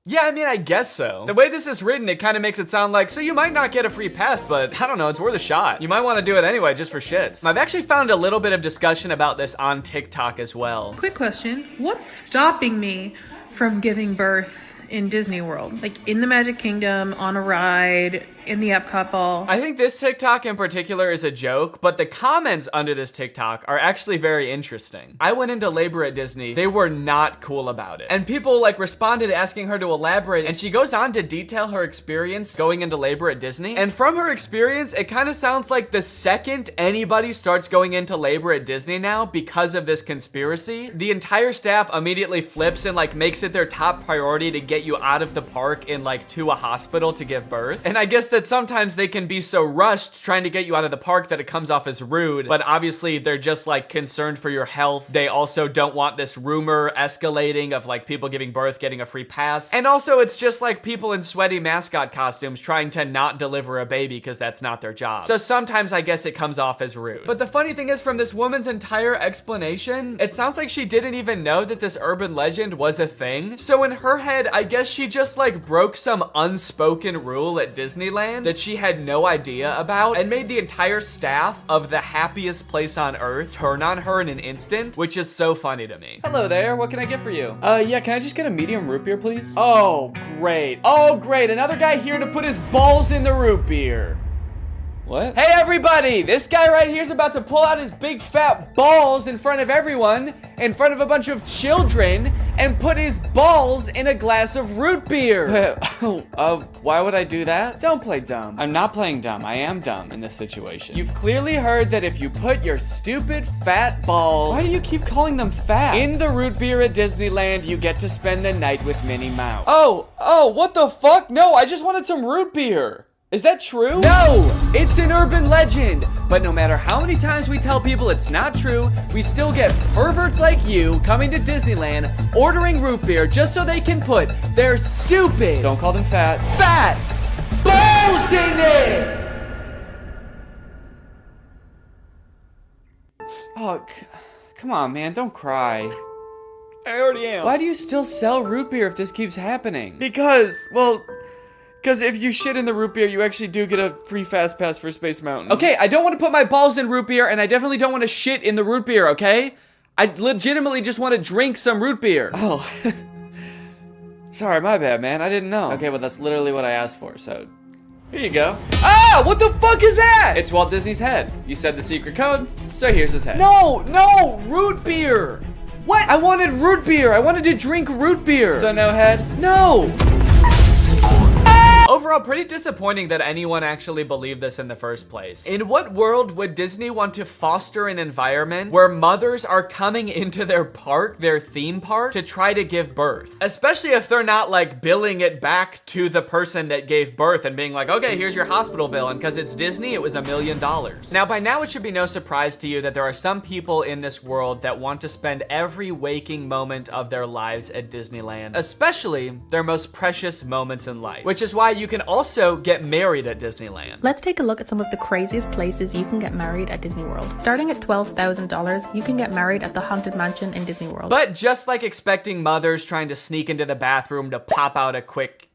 Yeah, I mean, I guess so. The way this is written, it kind of makes it sound like, so you might not get a free pass, but I don't know, it's worth a shot. You might want to do it anyway, just for shits. I've actually found a little bit of discussion about this on TikTok as well. Quick question, what's stopping me from giving birth in Disney World? Like in the Magic Kingdom, on a ride, in the Epcot ball? I think this TikTok in particular is a joke, but the comments under this TikTok are actually very interesting. I went into labor at Disney. They were not cool about it. And people like responded asking her to elaborate, and she goes on to detail her experience going into labor at Disney. And from her experience, it kind of sounds like the second anybody starts going into labor at Disney now because of this conspiracy, the entire staff immediately flips and like makes it their top priority to get get you out of the park and like to a hospital to give birth. And I guess that sometimes they can be so rushed trying to get you out of the park that it comes off as rude, but obviously they're just like concerned for your health. They also don't want this rumor escalating of like people giving birth getting a free pass. And also it's just like people in sweaty mascot costumes trying to not deliver a baby because that's not their job. So sometimes I guess it comes off as rude. But the funny thing is, from this woman's entire explanation, it sounds like she didn't even know that this urban legend was a thing. So in her head, I guess she just like broke some unspoken rule at Disneyland that she had no idea about and made the entire staff of the happiest place on earth turn on her in an instant, which is so funny to me. Hello there, what can I get for you? Yeah, can I just get a medium root beer, please? Oh, great. Oh, great, another guy here to put his balls in the root beer. What? Hey everybody, this guy right here is about to pull out his big fat balls in front of everyone, in front of a bunch of children, and put his balls in a glass of root beer. Why would I do that? Don't play dumb. I'm not playing dumb, I am dumb in this situation. You've clearly heard that if you put your stupid fat balls— why do you keep calling them fat? In the root beer at Disneyland, you get to spend the night with Minnie Mouse. Oh, what the fuck? No, I just wanted some root beer. Is that true? No, it's an urban legend. But no matter how many times we tell people it's not true, we still get perverts like you coming to Disneyland, ordering root beer just so they can put their stupid— don't call them fat— fat balls in it! Oh, come on, man, don't cry. I already am. Why do you still sell root beer if this keeps happening? Because if you shit in the root beer, you actually do get a free fast pass for Space Mountain. Okay, I don't want to put my balls in root beer, and I definitely don't want to shit in the root beer, okay? I legitimately just want to drink some root beer. Oh. Sorry, my bad, man. I didn't know. Okay, well, that's literally what I asked for, so here you go. Ah, what the fuck is that? It's Walt Disney's head. You said the secret code, so here's his head. No, root beer. What? I wanted root beer. I wanted to drink root beer. So no head? No. Overall, pretty disappointing that anyone actually believed this in the first place. In what world would Disney want to foster an environment where mothers are coming into their park, their theme park, to try to give birth? Especially if they're not like billing it back to the person that gave birth and being like, okay, here's your hospital bill, and because it's Disney, it was $1 million. Now, by now, it should be no surprise to you that there are some people in this world that want to spend every waking moment of their lives at Disneyland, especially their most precious moments in life, which is why you can also get married at Disneyland. Let's take a look at some of the craziest places you can get married at Disney World. Starting at $12,000, you can get married at the Haunted Mansion in Disney World. But just like expecting mothers trying to sneak into the bathroom to pop out a quick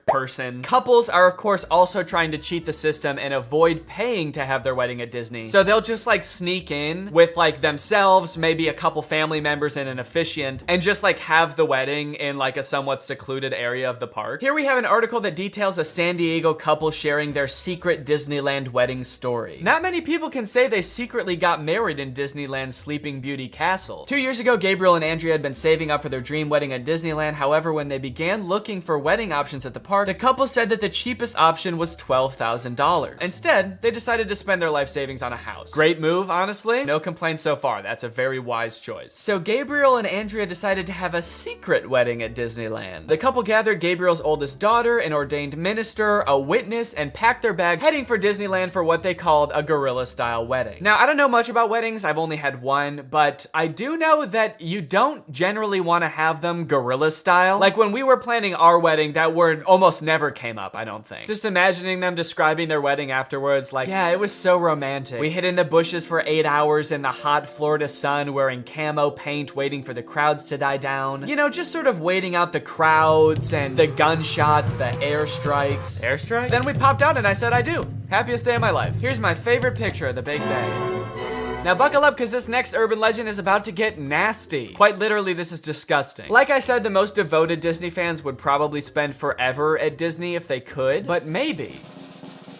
person, couples are of course also trying to cheat the system and avoid paying to have their wedding at Disney. So they'll just like sneak in with like themselves, maybe a couple family members and an officiant, and just like have the wedding in like a somewhat secluded area of the park. Here we have an article that details a San Diego couple sharing their secret Disneyland wedding story. Not many people can say they secretly got married in Disneyland's Sleeping Beauty Castle. 2 years ago, Gabriel and Andrea had been saving up for their dream wedding at Disneyland. However, when they began looking for wedding options at the park, the couple said that the cheapest option was $12,000. Instead, they decided to spend their life savings on a house. Great move, honestly. No complaints so far. That's a very wise choice. So Gabriel and Andrea decided to have a secret wedding at Disneyland. The couple gathered Gabriel's oldest daughter, an ordained minister, a witness, and packed their bags, heading for Disneyland for what they called a guerrilla-style wedding. Now, I don't know much about weddings. I've only had one, but I do know that you don't generally want to have them guerrilla-style. Like when we were planning our wedding, that word almost never came up, I don't think. Just imagining them describing their wedding afterwards, like, yeah, it was so romantic. We hid in the bushes for 8 hours in the hot Florida sun wearing camo paint, waiting for the crowds to die down. You know, just sort of waiting out the crowds and the gunshots, the airstrikes. Airstrikes? Then we popped out and I said, I do. Happiest day of my life. Here's my favorite picture of the big day. Now buckle up, because this next urban legend is about to get nasty. Quite literally, this is disgusting. Like I said, the most devoted Disney fans would probably spend forever at Disney if they could, but maybe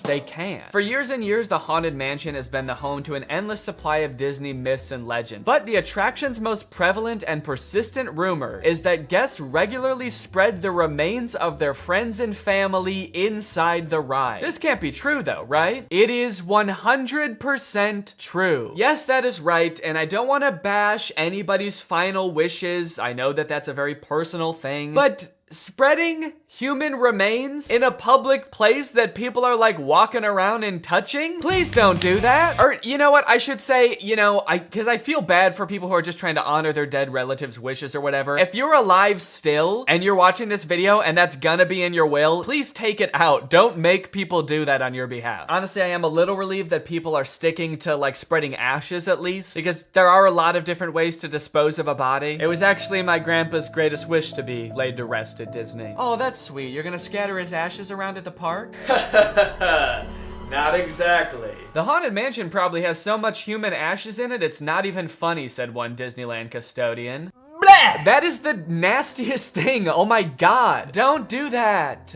they can. For years and years, the Haunted Mansion has been the home to an endless supply of Disney myths and legends. But the attraction's most prevalent and persistent rumor is that guests regularly spread the remains of their friends and family inside the ride. This can't be true though, right? It is 100% true. Yes, that is right, and I don't want to bash anybody's final wishes. I know that that's a very personal thing, but spreading human remains in a public place that people are like walking around and touching? Please don't do that. Or you know what, I should say, because I feel bad for people who are just trying to honor their dead relatives' wishes or whatever. If you're alive still and you're watching this video and that's gonna be in your will, please take it out. Don't make people do that on your behalf. Honestly, I am a little relieved that people are sticking to like spreading ashes at least, because there are a lot of different ways to dispose of a body. It was actually my grandpa's greatest wish to be laid to rest at Disney. Oh, that's sweet. You're gonna scatter his ashes around at the park? Not exactly. The Haunted Mansion probably has so much human ashes in it, it's not even funny, said one Disneyland custodian. Bleh! That is the nastiest thing. Oh my God. Don't do that.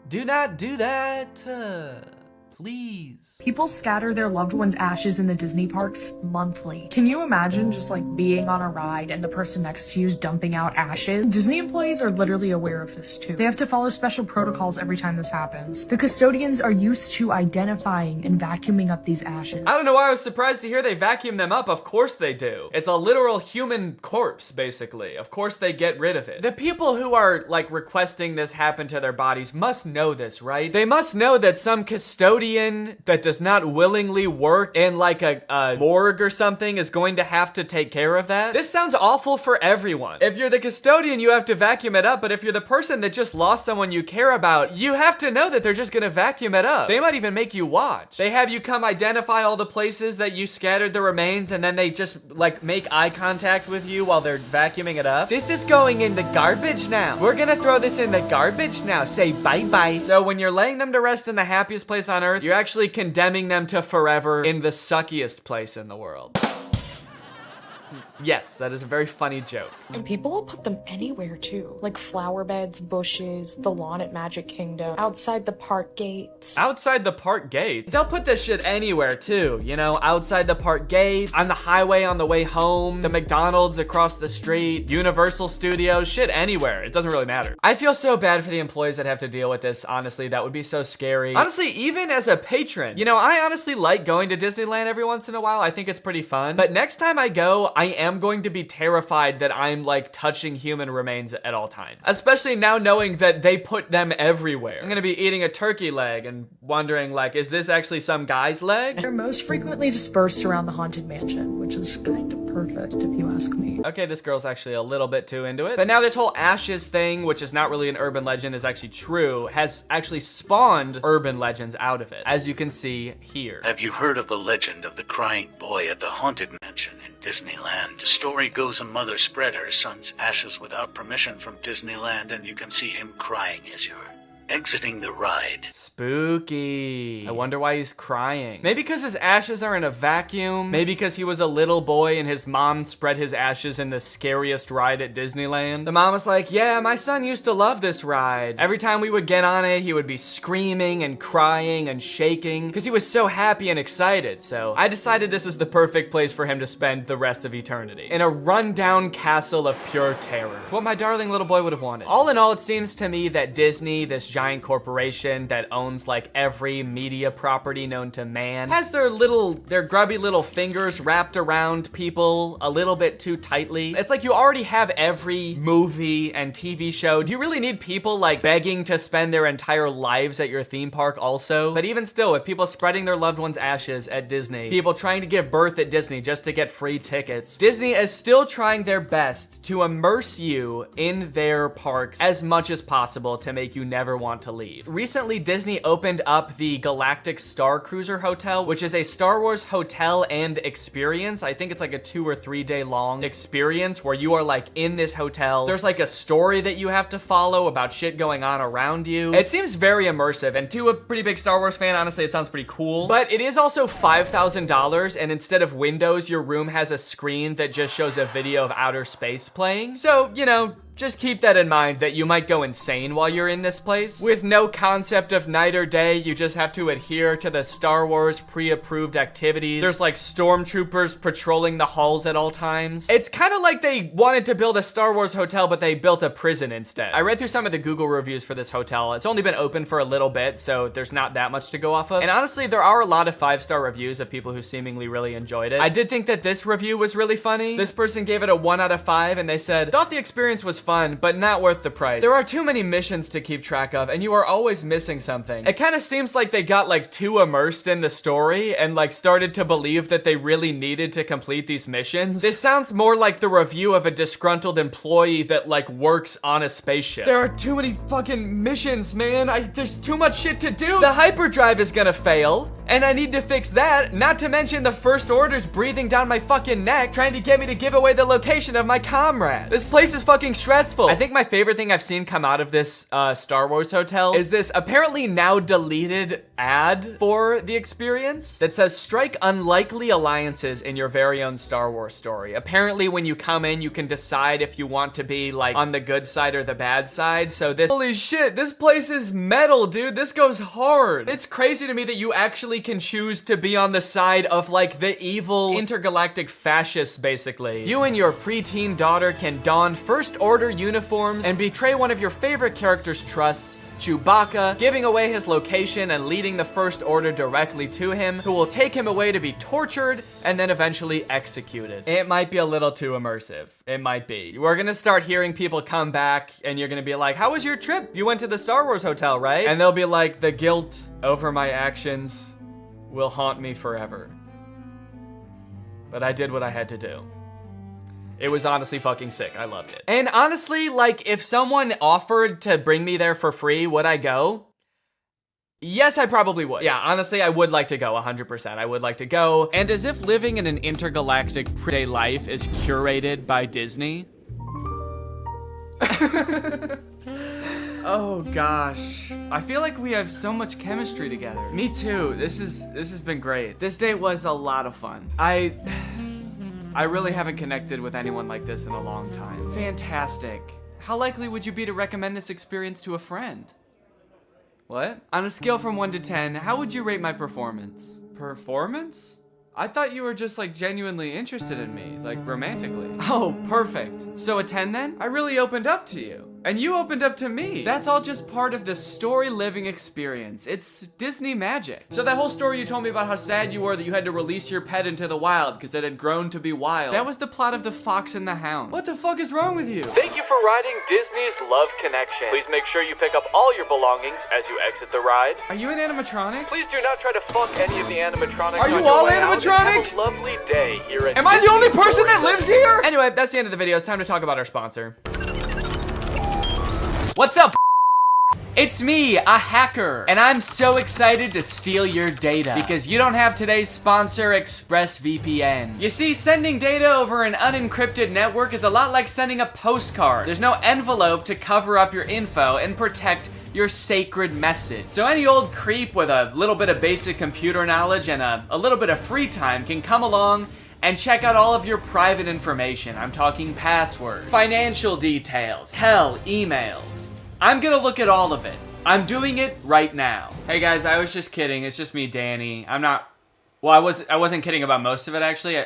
Do not do that. Please. People scatter their loved ones' ashes in the Disney parks monthly. Can you imagine just like being on a ride and the person next to you is dumping out ashes? Disney employees are literally aware of this too. They have to follow special protocols every time this happens. The custodians are used to identifying and vacuuming up these ashes. I don't know why I was surprised to hear they vacuum them up. Of course they do. It's a literal human corpse, basically. Of course they get rid of it. The people who are like requesting this happen to their bodies must know this, right? They must know that some custodian that does not willingly work in like a morgue or something is going to have to take care of that. This sounds awful for everyone. If you're the custodian, you have to vacuum it up, but if you're the person that just lost someone you care about, you have to know that they're just gonna vacuum it up. They might even make you watch. They have you come identify all the places that you scattered the remains, and then they just like make eye contact with you while they're vacuuming it up. This is going in the garbage now. We're gonna throw this in the garbage now. Say bye-bye. So when you're laying them to rest in the happiest place on earth, you're actually condemning them to forever in the suckiest place in the world. Yes, that is a very funny joke. And people will put them anywhere too. Like flower beds, bushes, the lawn at Magic Kingdom, outside the park gates. Outside the park gates? They'll put this shit anywhere too, outside the park gates, on the highway on the way home, the McDonald's across the street, Universal Studios, shit anywhere. It doesn't really matter. I feel so bad for the employees that have to deal with this, honestly. That would be so scary. Honestly, even as a patron, I honestly like going to Disneyland every once in a while. I think it's pretty fun. But next time I go, I am going to be terrified that I'm like touching human remains at all times. Especially now knowing that they put them everywhere. I'm gonna be eating a turkey leg and wondering like, is this actually some guy's leg? They're most frequently dispersed around the Haunted Mansion, which is kind of perfect if you ask me. Okay, this girl's actually a little bit too into it. But now this whole ashes thing, which is not really an urban legend, is actually true, has actually spawned urban legends out of it, as you can see here. Have you heard of the legend of the crying boy at the Haunted Mansion in Disneyland? The story goes a mother spread her son's ashes without permission from Disneyland, and you can see him crying as you're exiting the ride. Spooky. I wonder why he's crying. Maybe because his ashes are in a vacuum. Maybe because he was a little boy and his mom spread his ashes in the scariest ride at Disneyland. The mom was like, yeah, my son used to love this ride. Every time we would get on it, he would be screaming and crying and shaking because he was so happy and excited. So I decided this is the perfect place for him to spend the rest of eternity. In a rundown castle of pure terror. It's what my darling little boy would have wanted. All in all, it seems to me that Disney, this giant corporation that owns like every media property known to man, has their grubby little fingers wrapped around people a little bit too tightly. It's like you already have every movie and TV show. Do you really need people like begging to spend their entire lives at your theme park also? But even still, with people spreading their loved ones' ashes at Disney, people trying to give birth at Disney just to get free tickets, Disney is still trying their best to immerse you in their parks as much as possible to make you never want to leave. Recently, Disney opened up the Galactic Star Cruiser Hotel, which is a Star Wars hotel and experience. I think it's like a 2 or 3 day long experience where you are like in this hotel. There's like a story that you have to follow about shit going on around you. It seems very immersive, and to a pretty big Star Wars fan, honestly, it sounds pretty cool. But it is also $5,000, and instead of windows, your room has a screen that just shows a video of outer space playing. So, Just keep that in mind that you might go insane while you're in this place. With no concept of night or day, you just have to adhere to the Star Wars pre-approved activities. There's like stormtroopers patrolling the halls at all times. It's kind of like they wanted to build a Star Wars hotel, but they built a prison instead. I read through some of the Google reviews for this hotel. It's only been open for a little bit, so there's not that much to go off of. And honestly, there are a lot of 5-star reviews of people who seemingly really enjoyed it. I did think that this review was really funny. This person gave it a 1 out of 5, and they said, thought the experience was fun, but not worth the price. There are too many missions to keep track of, and you are always missing something. It kind of seems like they got like too immersed in the story and like started to believe that they really needed to complete these missions. This sounds more like the review of a disgruntled employee that like works on a spaceship. There are too many fucking missions, man. There's too much shit to do. The hyperdrive is gonna fail, and I need to fix that. Not to mention the First Order's breathing down my fucking neck, trying to get me to give away the location of my comrades. This place is fucking stressful. I think my favorite thing I've seen come out of this Star Wars hotel is this apparently now deleted ad for the experience that says strike unlikely alliances in your very own Star Wars story. Apparently when you come in, you can decide if you want to be like on the good side or the bad side. So this, holy shit, this place is metal, dude. This goes hard. It's crazy to me that you actually can choose to be on the side of like the evil intergalactic fascists, basically. You and your preteen daughter can don First Order uniforms and betray one of your favorite characters' trusts, Chewbacca, giving away his location and leading the First Order directly to him, who will take him away to be tortured and then eventually executed. It might be a little too immersive. It might be. We're gonna start hearing people come back and you're gonna be like, how was your trip? You went to the Star Wars hotel, right? And they'll be like, the guilt over my actions will haunt me forever. But I did what I had to do. It was honestly fucking sick. I loved it. And honestly, like, if someone offered to bring me there for free, would I go? Yes, I probably would. Yeah, honestly, I would like to go 100%. I would like to go. And as if living in an intergalactic day life is curated by Disney. Oh gosh, I feel like we have so much chemistry together. Me too. This has been great. This date was a lot of fun. I really haven't connected with anyone like this in a long time. Fantastic. How likely would you be to recommend this experience to a friend? What? On a scale from 1 to 10, how would you rate my performance? Performance? I thought you were just like genuinely interested in me, like romantically. Oh, perfect. So a 10 then? I really opened up to you. And you opened up to me. That's all just part of the story living experience. It's Disney magic. So that whole story you told me about how sad you were that you had to release your pet into the wild because it had grown to be wild. That was the plot of The Fox and the Hound. What the fuck is wrong with you? Thank you for riding Disney's Love Connection. Please make sure you pick up all your belongings as you exit the ride. Are you an animatronic? Please do not try to fuck any of the animatronics. Are you all animatronic? Have a lovely day here at Am I the only person that lives here? Anyway, that's the end of the video. It's time to talk about our sponsor. What's up? It's me, a hacker, and I'm so excited to steal your data because you don't have today's sponsor, ExpressVPN. You see, sending data over an unencrypted network is a lot like sending a postcard. There's no envelope to cover up your info and protect your sacred message. So any old creep with a little bit of basic computer knowledge and a little bit of free time can come along and check out all of your private information. I'm talking passwords, financial details, hell, emails. I'm gonna look at all of it. I'm doing it right now. Hey guys, I was just kidding. It's just me, Danny. Well, I wasn't kidding about most of it actually.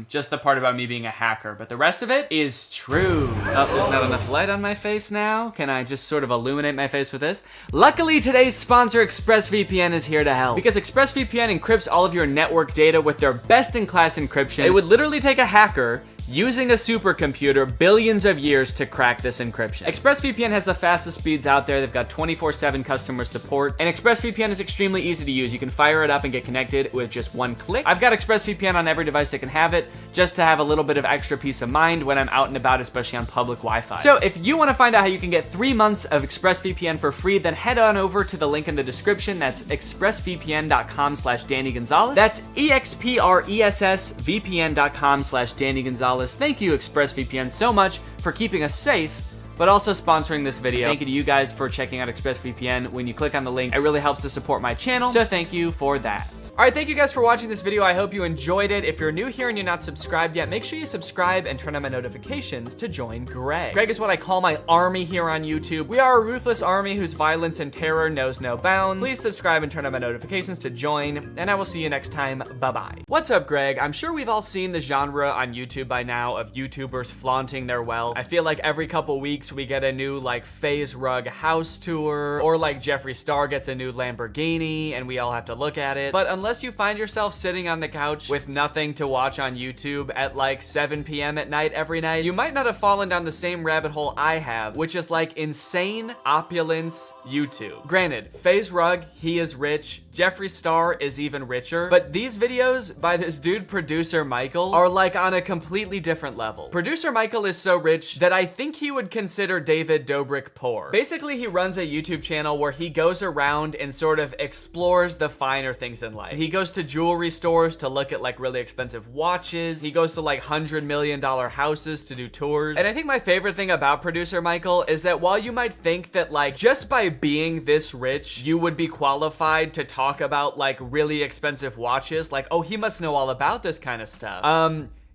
Just the part about me being a hacker, but the rest of it is true. Oh, there's not enough light on my face now. Can I just sort of illuminate my face with this? Luckily, today's sponsor, ExpressVPN, is here to help. Because ExpressVPN encrypts all of your network data with their best-in-class encryption. It would literally take a hacker using a supercomputer billions of years to crack this encryption. ExpressVPN has the fastest speeds out there. They've got 24/7 customer support, and ExpressVPN is extremely easy to use. You can fire it up and get connected with just one click. I've got ExpressVPN on every device that can have it, just to have a little bit of extra peace of mind when I'm out and about, especially on public Wi-Fi. So if you want to find out how you can get 3 months of ExpressVPN for free, then head on over to the link in the description. That's expressvpn.com/Danny Gonzalez. That's expressvpn.com/Danny Gonzalez. Thank you, ExpressVPN, so much for keeping us safe, but also sponsoring this video. Thank you to you guys for checking out ExpressVPN. When you click on the link, it really helps to support my channel, so thank you for that. All right, thank you guys for watching this video. I hope you enjoyed it. If you're new here and you're not subscribed yet, make sure you subscribe and turn on my notifications to join Greg. Greg is what I call my army here on YouTube. We are a ruthless army whose violence and terror knows no bounds. Please subscribe and turn on my notifications to join, and I will see you next time. Bye-bye. What's up, Greg? I'm sure we've all seen the genre on YouTube by now of YouTubers flaunting their wealth. I feel like every couple weeks we get a new like FaZe Rug house tour, or like Jeffree Star gets a new Lamborghini and we all have to look at it. But unless you find yourself sitting on the couch with nothing to watch on YouTube at like 7 p.m. at night every night, you might not have fallen down the same rabbit hole I have, which is like insane opulence YouTube. Granted, FaZe Rug, he is rich. Jeffree Star is even richer, but these videos by this dude Producer Michael are like on a completely different level. Producer Michael is so rich that I think he would consider David Dobrik poor. Basically, he runs a YouTube channel where he goes around and sort of explores the finer things in life. He goes to jewelry stores to look at like really expensive watches. He goes to like $100 million houses to do tours. And I think my favorite thing about Producer Michael is that while you might think that like just by being this rich, you would be qualified to talk about like really expensive watches, like, oh, he must know all about this kind of stuff.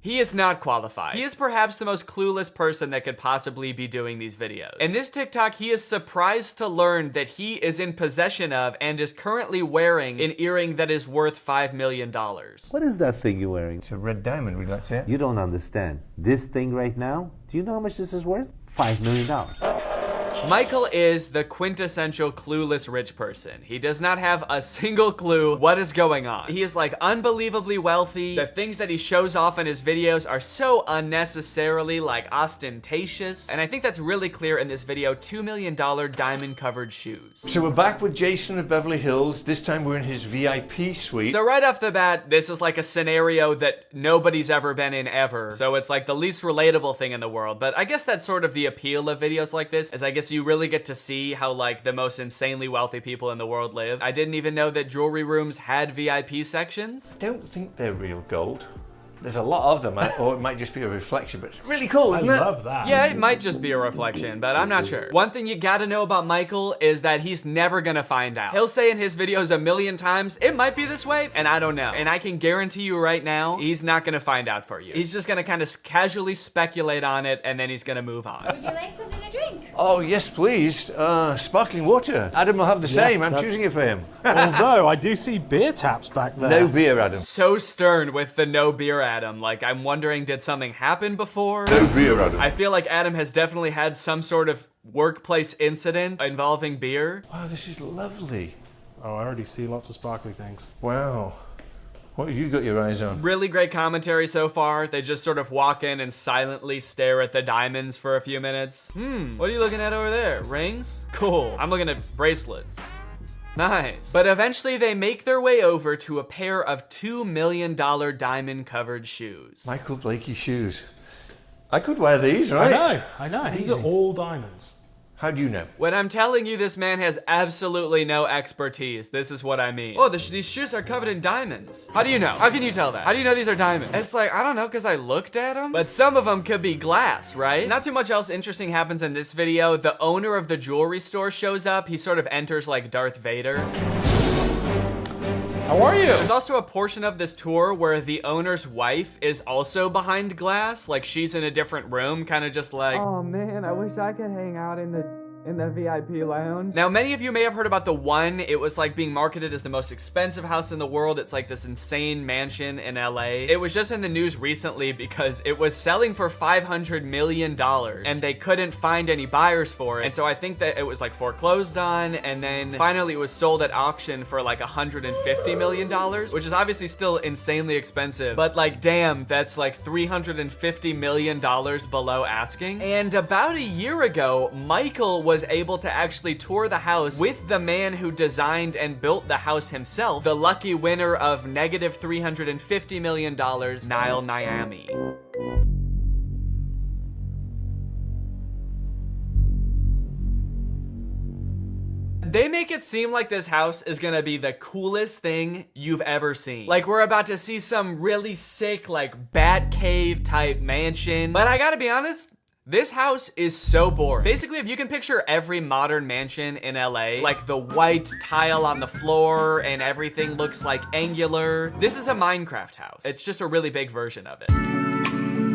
He is not qualified. He is perhaps the most clueless person that could possibly be doing these videos. In this TikTok, he is surprised to learn that he is in possession of and is currently wearing an earring that is worth $5 million. What is that thing you're wearing? It's a red diamond, would you like to see it? You don't understand. This thing right now, do you know how much this is worth? $5 million. Michael is the quintessential clueless rich person. He does not have a single clue what is going on. He is like unbelievably wealthy. The things that he shows off in his videos are so unnecessarily like ostentatious. And I think that's really clear in this video, $2 million diamond covered shoes. So we're back with Jason of Beverly Hills. This time we're in his VIP suite. So right off the bat, this is like a scenario that nobody's ever been in ever. So it's like the least relatable thing in the world. But I guess that's sort of the appeal of videos like this, is I guess you really get to see how like the most insanely wealthy people in the world live. I didn't even know that jewelry rooms had VIP sections. I don't think they're real gold. There's a lot of them, or it might just be a reflection, but it's really cool, isn't it? I love that. Yeah, it might just be a reflection, but I'm not sure. One thing you gotta know about Michael is that he's never gonna find out. He'll say in his videos a million times, it might be this way, and I don't know. And I can guarantee you right now, he's not gonna find out for you. He's just gonna kind of casually speculate on it, and then he's gonna move on. Would you like something to drink? Oh, yes, please. Sparkling water. Adam will have the same. I'm choosing it for him. Although, I do see beer taps back there. No beer, Adam. So stern with the no beer Adam. Like, I'm wondering, did something happen before? No beer, Adam. I feel like Adam has definitely had some sort of workplace incident involving beer. Wow, this is lovely. Oh, I already see lots of sparkly things. Wow. What have you got your eyes on? Really great commentary so far. They just sort of walk in and silently stare at the diamonds for a few minutes. What are you looking at over there? Rings? Cool. I'm looking at bracelets. Nice. But eventually they make their way over to a pair of $2 million diamond covered shoes. Michael Blakey shoes. I could wear these, right? I know. These are all diamonds. How do you know? When I'm telling you this man has absolutely no expertise, this is what I mean. Oh, these shoes are covered in diamonds. How do you know? How can you tell that? How do you know these are diamonds? It's like, I don't know, because I looked at them. But some of them could be glass, right? Not too much else interesting happens in this video. The owner of the jewelry store shows up. He sort of enters like Darth Vader. How are you? There's also a portion of this tour where the owner's wife is also behind glass. Like she's in a different room, kind of just like, oh man, I wish I could hang out in the VIP lounge. Now, many of you may have heard about the One. It was like being marketed as the most expensive house in the world. It's like this insane mansion in LA. It was just in the news recently because it was selling for $500 million and they couldn't find any buyers for it. And so I think that it was like foreclosed on, and then finally it was sold at auction for like $150 million, which is obviously still insanely expensive, but like, damn, that's like $350 million below asking. And about a year ago, Michael was able to actually tour the house with the man who designed and built the house himself, the lucky winner of negative $350 million, Niall Niami. They make it seem like this house is gonna be the coolest thing you've ever seen. Like we're about to see some really sick, like Bat Cave type mansion. But I gotta be honest, This house is so boring. Basically, if you can picture every modern mansion in LA, like the white tile on the floor and everything looks like angular, this is a Minecraft house. It's just a really big version of it.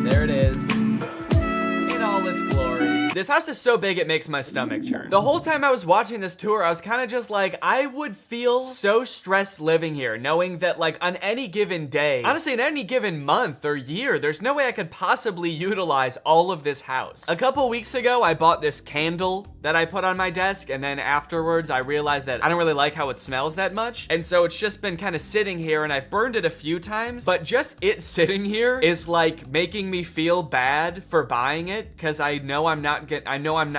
There it is. In all its glory. This house is so big it makes my stomach churn. The whole time I was watching this tour, I was kind of just like, I would feel so stressed living here, knowing that like on any given day, honestly in any given month or year, there's no way I could possibly utilize all of this house. A couple weeks ago, I bought this candle that I put on my desk, and then afterwards I realized that I don't really like how it smells that much, and so it's just been kind of sitting here, and I've burned it a few times, but just it sitting here is like making me feel bad for buying it, because I know I'm not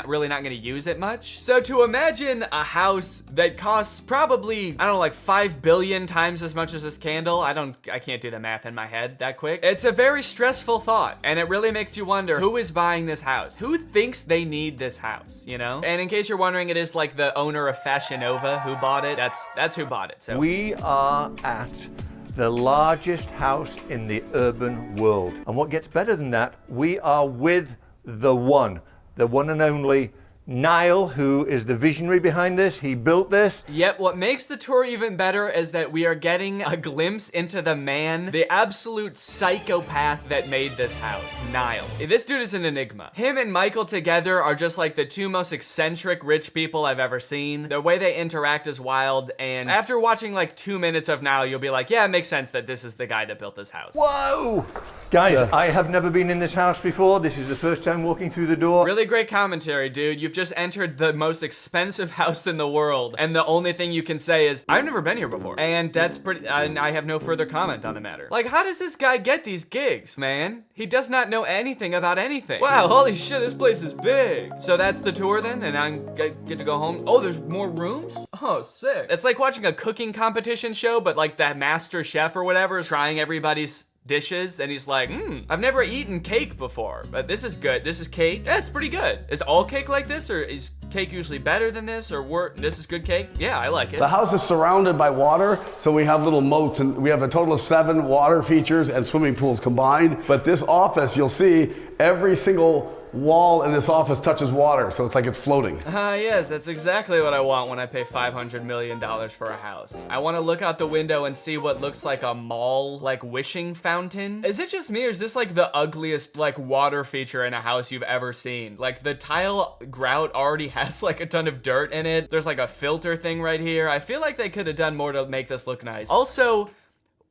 really not gonna use it much. So to imagine a house that costs probably, I don't know, like 5 billion times as much as this candle, I can't do the math in my head that quick. It's a very stressful thought, and it really makes you wonder, who is buying this house? Who thinks they need this house, you know? And in case you're wondering, it is like the owner of Fashion Nova who bought it. That's who bought it. So we are at the largest house in the urban world. And what gets better than that, we are with the one and only Niall, who is the visionary behind this. He built this. Yep, what makes the tour even better is that we are getting a glimpse into the man, the absolute psychopath that made this house, Niall. This dude is an enigma. Him and Michael together are just like the two most eccentric rich people I've ever seen. The way they interact is wild, and after watching like 2 minutes of Niall, you'll be like, yeah, it makes sense that this is the guy that built this house. Whoa! Guys, I have never been in this house before. This is the first time walking through the door. Really great commentary, dude. You've just entered the most expensive house in the world, and the only thing you can say is, I've never been here before. And that's pretty, and I have no further comment on the matter. Like, how does this guy get these gigs, man? He does not know anything about anything. Wow, holy shit, this place is big. So that's the tour then, and I get to go home. Oh, there's more rooms? Oh, sick. It's like watching a cooking competition show, but like that master chef or whatever is trying everybody's dishes, and he's like, I've never eaten cake before, but this is good. This is cake. Yeah, it's pretty good. Is all cake like this, or is cake usually better than this, or this is good cake? Yeah, I like it. The house is surrounded by water, so we have little moats, and we have a total of 7 water features and swimming pools combined. But this office, you'll see every single wall in this office touches water, so it's like it's floating. Yes, that's exactly what I want when I pay $500 million for a house. I want to look out the window and see what looks like a mall, like wishing fountain. Is it just me, or is this like the ugliest like water feature in a house you've ever seen? Like the tile grout already has like a ton of dirt in it. There's like a filter thing right here. I feel like they could have done more to make this look nice. Also,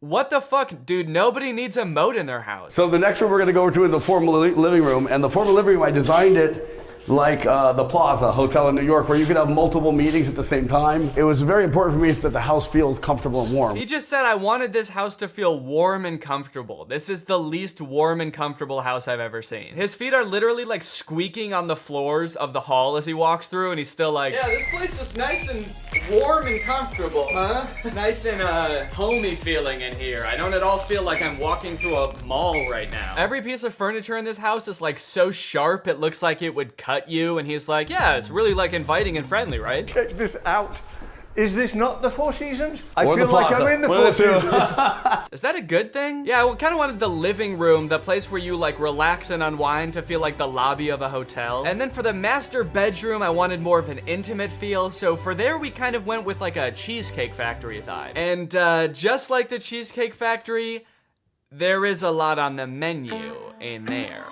what the fuck, dude? Nobody needs a moat in their house. So the next room we're going to go to is the formal living room, and the formal living room, I designed it like the Plaza Hotel in New York, where you could have multiple meetings at the same time. It was very important for me that the house feels comfortable and warm. He just said I wanted this house to feel warm and comfortable. This is the least warm and comfortable house I've ever seen. His feet are literally like squeaking on the floors of the hall as he walks through, and he's still like, yeah, this place is nice and warm and comfortable, huh? Nice and homey feeling in here. I don't at all feel like I'm walking through a mall right now. Every piece of furniture in this house is like so sharp it looks like it would cut you, and he's like, yeah, it's really like inviting and friendly, right? Check this out. Is this not the Four Seasons? I Or feel the like Plaza. I'm in the One Four of the two. Seasons. Is that a good thing? Yeah, I kind of wanted the living room, the place where you like relax and unwind, to feel like the lobby of a hotel. And then for the master bedroom, I wanted more of an intimate feel. So for there, we kind of went with like a Cheesecake Factory vibe. And just like the Cheesecake Factory, there is a lot on the menu in there.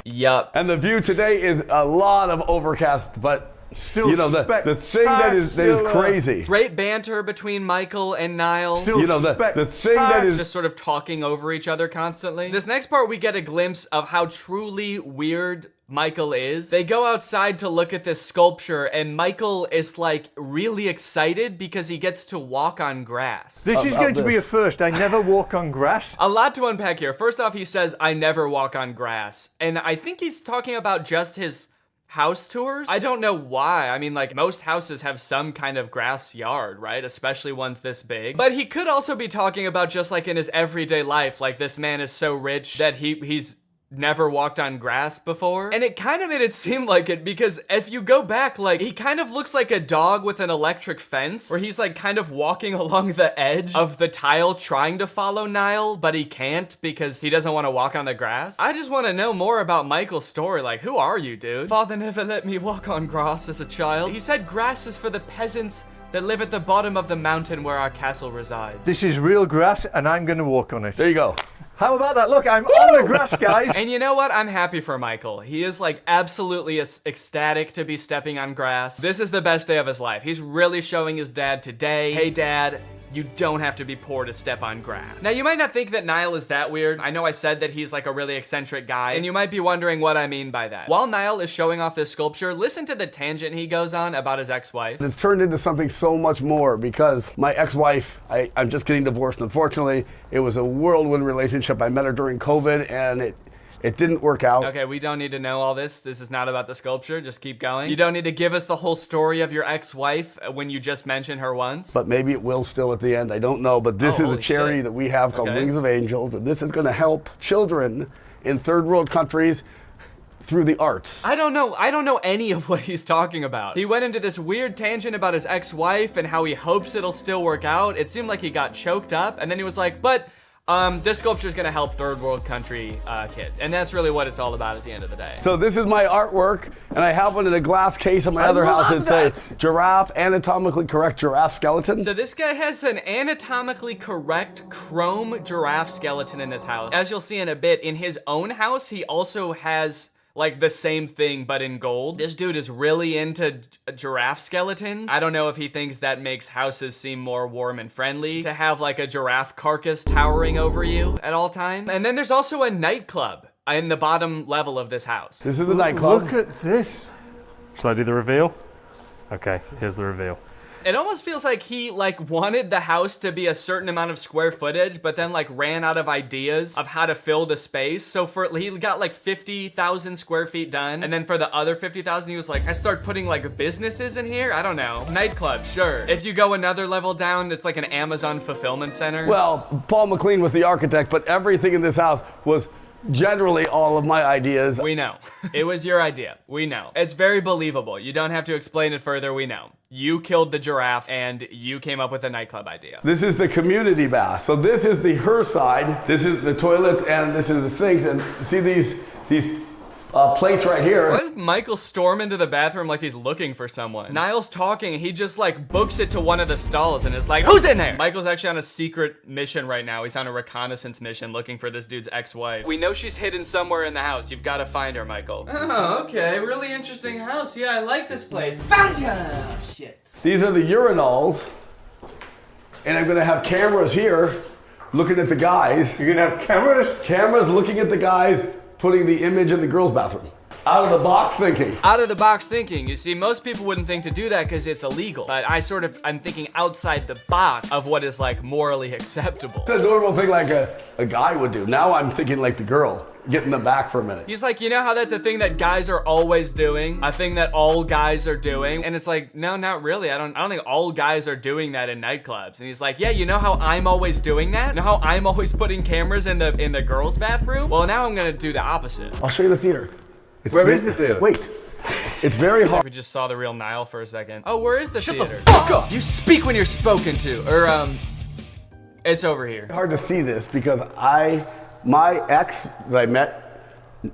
Yup. And the view today is a lot of overcast, but still, you know, the thing that is crazy. Great banter between Michael and Niall. Still, you know, the thing that is just sort of talking over each other constantly. This next part, we get a glimpse of how truly weird Michael is. They go outside to look at this sculpture, and Michael is like really excited because he gets to walk on grass. This is going to be a first. I never walk on grass. A lot to unpack here. First off, he says, I never walk on grass. And I think he's talking about just his house tours. I don't know why. I mean, like, most houses have some kind of grass yard, right? Especially ones this big. But he could also be talking about just like in his everyday life, like this man is so rich that he's never walked on grass before. And it kind of made it seem like it, because if you go back, like, he kind of looks like a dog with an electric fence, where he's like kind of walking along the edge of the tile trying to follow Niall, but he can't because he doesn't want to walk on the grass. I just want to know more about Michael's story. Like, who are you, dude? Father never let me walk on grass as a child. He said grass is for the peasants that live at the bottom of the mountain where our castle resides. This is real grass, and I'm going to walk on it. There you go. How about that? Look, I'm on the grass, guys. And you know what? I'm happy for Michael. He is like absolutely ecstatic to be stepping on grass. This is the best day of his life. He's really showing his dad today, hey dad, you don't have to be poor to step on grass. Now, you might not think that Niall is that weird. I know I said that he's like a really eccentric guy, and you might be wondering what I mean by that. While Niall is showing off this sculpture, listen to the tangent he goes on about his ex-wife. It's turned into something so much more, because my ex-wife, I'm just getting divorced, unfortunately. It was a whirlwind relationship. I met her during COVID, and it didn't work out. Okay, we don't need to know all this. This is not about the sculpture. Just keep going. You don't need to give us the whole story of your ex-wife when you just mentioned her once. But maybe it will still at the end. I don't know. But this is a charity that we have called Wings of Angels, and this is going to help children in third world countries through the arts. I don't know any of what he's talking about. He went into this weird tangent about his ex-wife and how he hopes it'll still work out. It seemed like he got choked up, and then he was like, but this sculpture is gonna help third world country kids. And that's really what it's all about at the end of the day. So this is my artwork, and I have one in a glass case in my other house that says giraffe, anatomically correct giraffe skeleton. So this guy has an anatomically correct chrome giraffe skeleton in this house. As you'll see in a bit, in his own house, he also has like the same thing but in gold. This dude is really into giraffe skeletons. I don't know if he thinks that makes houses seem more warm and friendly to have like a giraffe carcass towering over you at all times. And then there's also a nightclub in the bottom level of this house. This is the nightclub. Look at this. Shall I do the reveal? Okay, here's the reveal. It almost feels like he like wanted the house to be a certain amount of square footage, but then like ran out of ideas of how to fill the space. So he got like 50,000 square feet done. And then for the other 50,000, he was like, I start putting like businesses in here. I don't know. Nightclub, sure. If you go another level down, it's like an Amazon fulfillment center. Well, Paul McLean was the architect, but everything in this house was generally all of my ideas. We know. It was your idea. We know. It's very believable. You don't have to explain it further. We know. You killed the giraffe and you came up with a nightclub idea. This is the community bath. So this is the her side. This is the toilets and this is the sinks. And see these plates right here. Why does Michael storm into the bathroom like he's looking for someone? Niall's talking, he just like books it to one of the stalls and is like, who's in there? Michael's actually on a secret mission right now. He's on a reconnaissance mission looking for this dude's ex-wife. We know she's hidden somewhere in the house. You've got to find her, Michael. Oh, okay. Really interesting house. Yeah, I like this place. Found ya! Oh, shit. These are the urinals. And I'm gonna have cameras here looking at the guys. You're gonna have cameras? Cameras looking at the guys putting the image in the girls' bathroom. Out of the box thinking. Out of the box thinking. You see, most people wouldn't think to do that because it's illegal. But I'm thinking outside the box of what is like morally acceptable. It's a normal thing like a guy would do. Now I'm thinking like the girl. Get in the back for a minute. He's like, you know how that's a thing that guys are always doing? A thing that all guys are doing? And it's like, no, not really. I don't think all guys are doing that in nightclubs. And he's like, yeah, you know how I'm always doing that? You know how I'm always putting cameras in the girls' bathroom? Well, now I'm gonna do the opposite. I'll show you the theater. Where is the theater? Wait. It's very hard. We just saw the real Niall for a second. Oh, where is the theater? Shut the fuck up! You speak when you're spoken to. Or, it's over here. Hard to see this because my ex that I met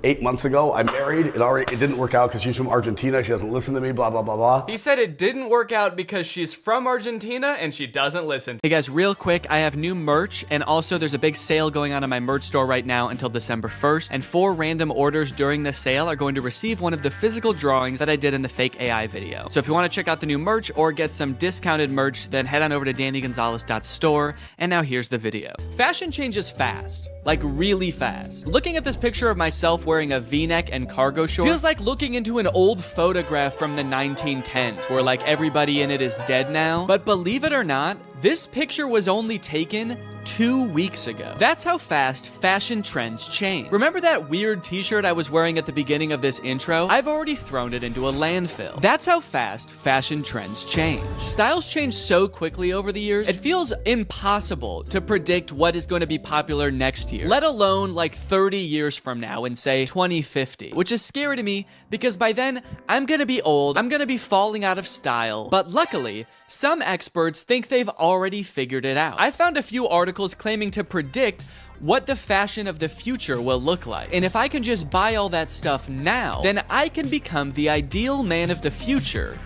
8 months ago, I married. It didn't work out because she's from Argentina. She doesn't listen to me, blah, blah, blah, blah. He said it didn't work out because she's from Argentina and she doesn't listen. Hey guys, real quick, I have new merch and also there's a big sale going on in my merch store right now until December 1st. And 4 random orders during this sale are going to receive one of the physical drawings that I did in the fake AI video. So if you want to check out the new merch or get some discounted merch, then head on over to dannygonzalez.store. And now here's the video. Fashion changes fast. Like really fast. Looking at this picture of myself wearing a V-neck and cargo shorts feels like looking into an old photograph from the 1910s where like everybody in it is dead now. But believe it or not, This picture was only taken 2 weeks ago. That's how fast fashion trends change. Remember that weird t-shirt I was wearing at the beginning of this intro? I've already thrown it into a landfill. That's how fast fashion trends change. Styles change so quickly over the years, it feels impossible to predict what is going to be popular next year, let alone like 30 years from now in say 2050, which is scary to me because by then I'm gonna be old, I'm gonna be falling out of style, but luckily, some experts think they've already figured it out. I found a few articles claiming to predict what the fashion of the future will look like. And if I can just buy all that stuff now, then I can become the ideal man of the future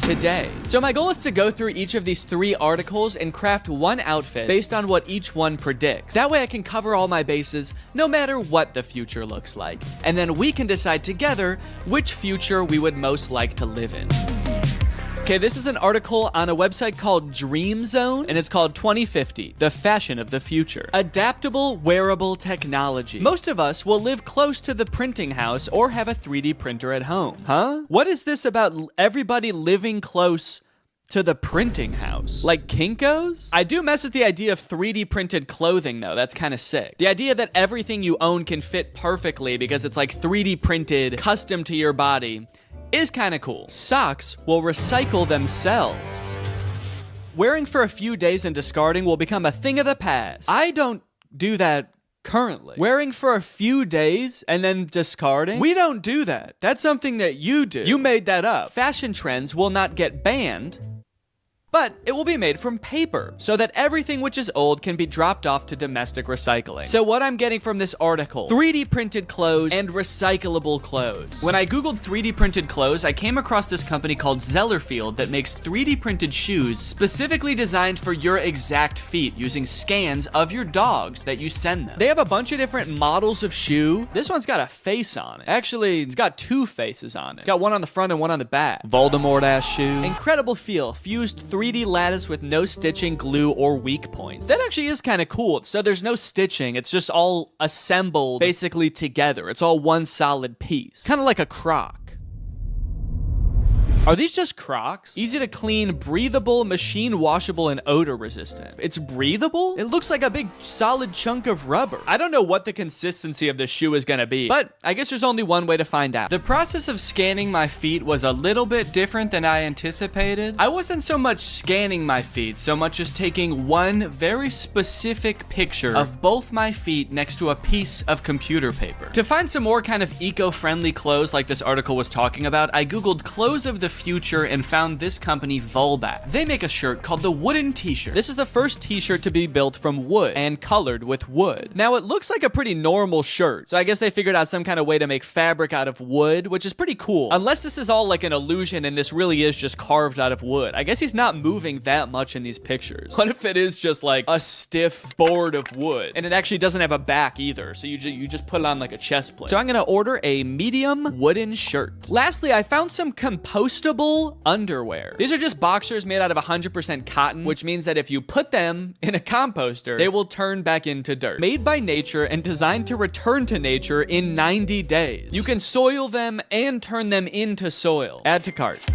today. So my goal is to go through each of these 3 articles and craft one outfit based on what each one predicts. That way I can cover all my bases no matter what the future looks like. And then we can decide together which future we would most like to live in. Okay, this is an article on a website called Dream Zone, and it's called 2050, the fashion of the future. Adaptable wearable technology. Most of us will live close to the printing house or have a 3D printer at home. Huh? What is this about everybody living close to the printing house? Like Kinko's? I do mess with the idea of 3D printed clothing though, that's kind of sick. The idea that everything you own can fit perfectly because it's like 3D printed, custom to your body, is kind of cool. Socks will recycle themselves. Wearing for a few days and discarding will become a thing of the past. I don't do that currently. Wearing for a few days and then discarding? We don't do that. That's something that you do. You made that up. Fashion trends will not get banned, but it will be made from paper so that everything which is old can be dropped off to domestic recycling. So what I'm getting from this article, 3D printed clothes and recyclable clothes. When I Googled 3D printed clothes, I came across this company called Zellerfield that makes 3D printed shoes specifically designed for your exact feet using scans of your dogs that you send them. They have a bunch of different models of shoe. This one's got a face on it. Actually, it's got 2 faces on it. It's got one on the front and one on the back. Voldemort ass shoe. Incredible feel, fused 3D lattice with no stitching, glue, or weak points. That actually is kind of cool. So there's no stitching. It's just all assembled basically together. It's all one solid piece. Kind of like a Croc. Are these just Crocs? Easy to clean, breathable, machine washable, and odor resistant. It's breathable? It looks like a big solid chunk of rubber. I don't know what the consistency of this shoe is gonna be, but I guess there's only one way to find out. The process of scanning my feet was a little bit different than I anticipated. I wasn't so much scanning my feet, so much as taking one very specific picture of both my feet next to a piece of computer paper. To find some more kind of eco-friendly clothes like this article was talking about, I Googled clothes of the future and found this company Volback. They make a shirt called the wooden t-shirt. This is the first t-shirt to be built from wood and colored with wood. Now it looks like a pretty normal shirt, so I guess they figured out some kind of way to make fabric out of wood, which is pretty cool. Unless this is all like an illusion and this really is just carved out of wood. I guess he's not moving that much in these pictures. What if it is just like a stiff board of wood and it actually doesn't have a back either, so you just put it on like a chest plate. So I'm gonna order a medium wooden shirt. Lastly, I found some compostable underwear. These are just boxers made out of 100% cotton, which means that if you put them in a composter, they will turn back into dirt. Made by nature and designed to return to nature in 90 days. You can soil them and turn them into soil. Add to cart.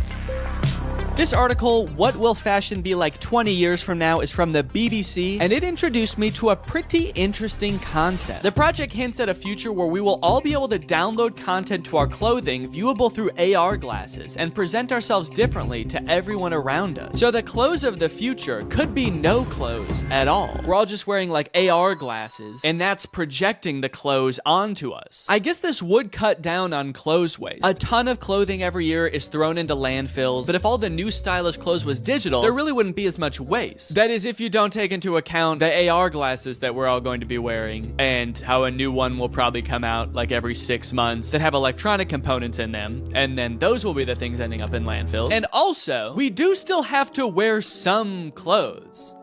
This article, What Will Fashion Be Like 20 Years From Now, is from the BBC, and it introduced me to a pretty interesting concept. The project hints at a future where we will all be able to download content to our clothing viewable through AR glasses and present ourselves differently to everyone around us. So the clothes of the future could be no clothes at all. We're all just wearing like AR glasses, and that's projecting the clothes onto us. I guess this would cut down on clothes waste. A ton of clothing every year is thrown into landfills, but if all the new stylish clothes was digital, there really wouldn't be as much waste. That is, if you don't take into account the AR glasses that we're all going to be wearing, and how a new one will probably come out like every 6 months that have electronic components in them, and then those will be the things ending up in landfills. And also, we do still have to wear some clothes.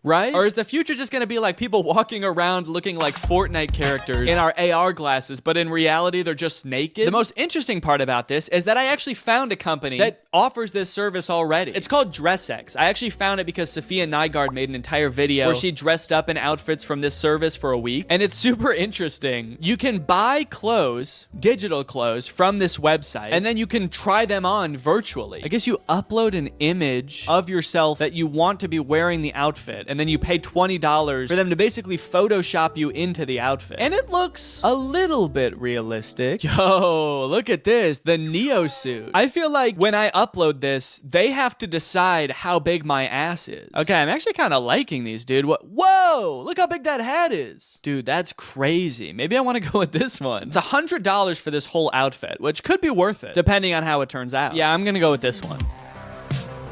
right? Or is the future just gonna be like people walking around looking like Fortnite characters in our AR glasses, but in reality, they're just naked? The most interesting part about this is that I actually found a company that offers this service already. It's called DressX. I actually found it because Sophia Nygaard made an entire video where she dressed up in outfits from this service for a week, and it's super interesting. You can buy clothes, digital clothes, from this website, and then you can try them on virtually. I guess you upload an image of yourself that you want to be wearing the outfit, and then you pay $20 for them to basically Photoshop you into the outfit. And it looks a little bit realistic. Yo, look at this, the Neo suit. I feel like when I upload this, they have to decide how big my ass is. Okay, I'm actually kind of liking these, dude. Whoa, look how big that hat is. Dude, that's crazy. Maybe I want to go with this one. It's $100 for this whole outfit, which could be worth it, depending on how it turns out. Yeah, I'm gonna go with this one.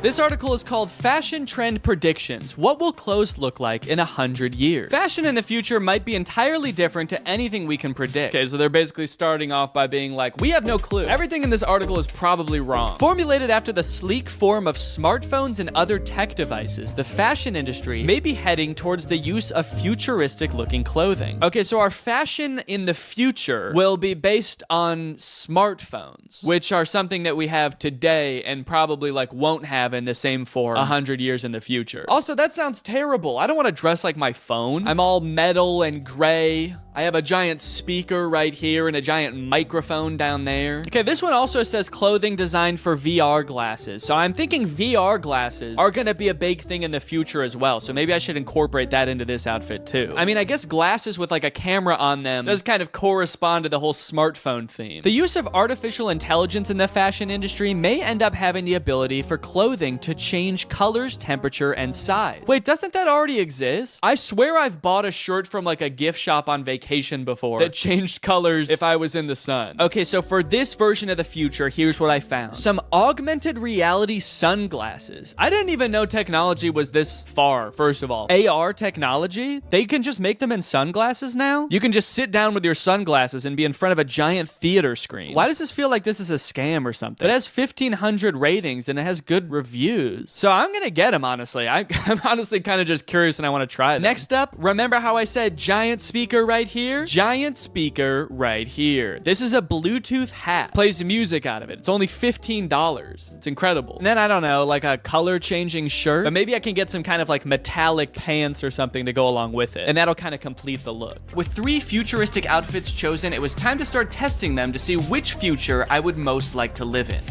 This article is called Fashion Trend Predictions. What will clothes look like in 100 years? Fashion in the future might be entirely different to anything we can predict. Okay, so they're basically starting off by being like, we have no clue. Everything in this article is probably wrong. Formulated after the sleek form of smartphones and other tech devices, the fashion industry may be heading towards the use of futuristic looking clothing. Okay, so our fashion in the future will be based on smartphones, which are something that we have today and probably like won't have in the same form 100 years in the future. Also, that sounds terrible. I don't want to dress like my phone. I'm all metal and gray. I have a giant speaker right here and a giant microphone down there. Okay, this one also says clothing designed for VR glasses. So I'm thinking VR glasses are gonna be a big thing in the future as well. So maybe I should incorporate that into this outfit too. I mean, I guess glasses with like a camera on them does kind of correspond to the whole smartphone theme. The use of artificial intelligence in the fashion industry may end up having the ability for clothing to change colors, temperature, and size. Wait, doesn't that already exist? I swear I've bought a shirt from like a gift shop on vacation before that changed colors if I was in the sun. Okay, so for this version of the future, here's what I found. Some augmented reality sunglasses. I didn't even know technology was this far, first of all. AR technology? They can just make them in sunglasses now? You can just sit down with your sunglasses and be in front of a giant theater screen. Why does this feel like this is a scam or something? It has 1,500 ratings and it has good reviews. So I'm gonna get them, honestly. I'm honestly kind of just curious and I want to try them. Next up, remember how I said giant speaker right here? Giant speaker right here. This is a Bluetooth hat. Plays music out of it. It's only $15. It's incredible. And then I don't know, like a color changing shirt, but maybe I can get some kind of like metallic pants or something to go along with it. And that'll kind of complete the look. With 3 futuristic outfits chosen, it was time to start testing them to see which future I would most like to live in.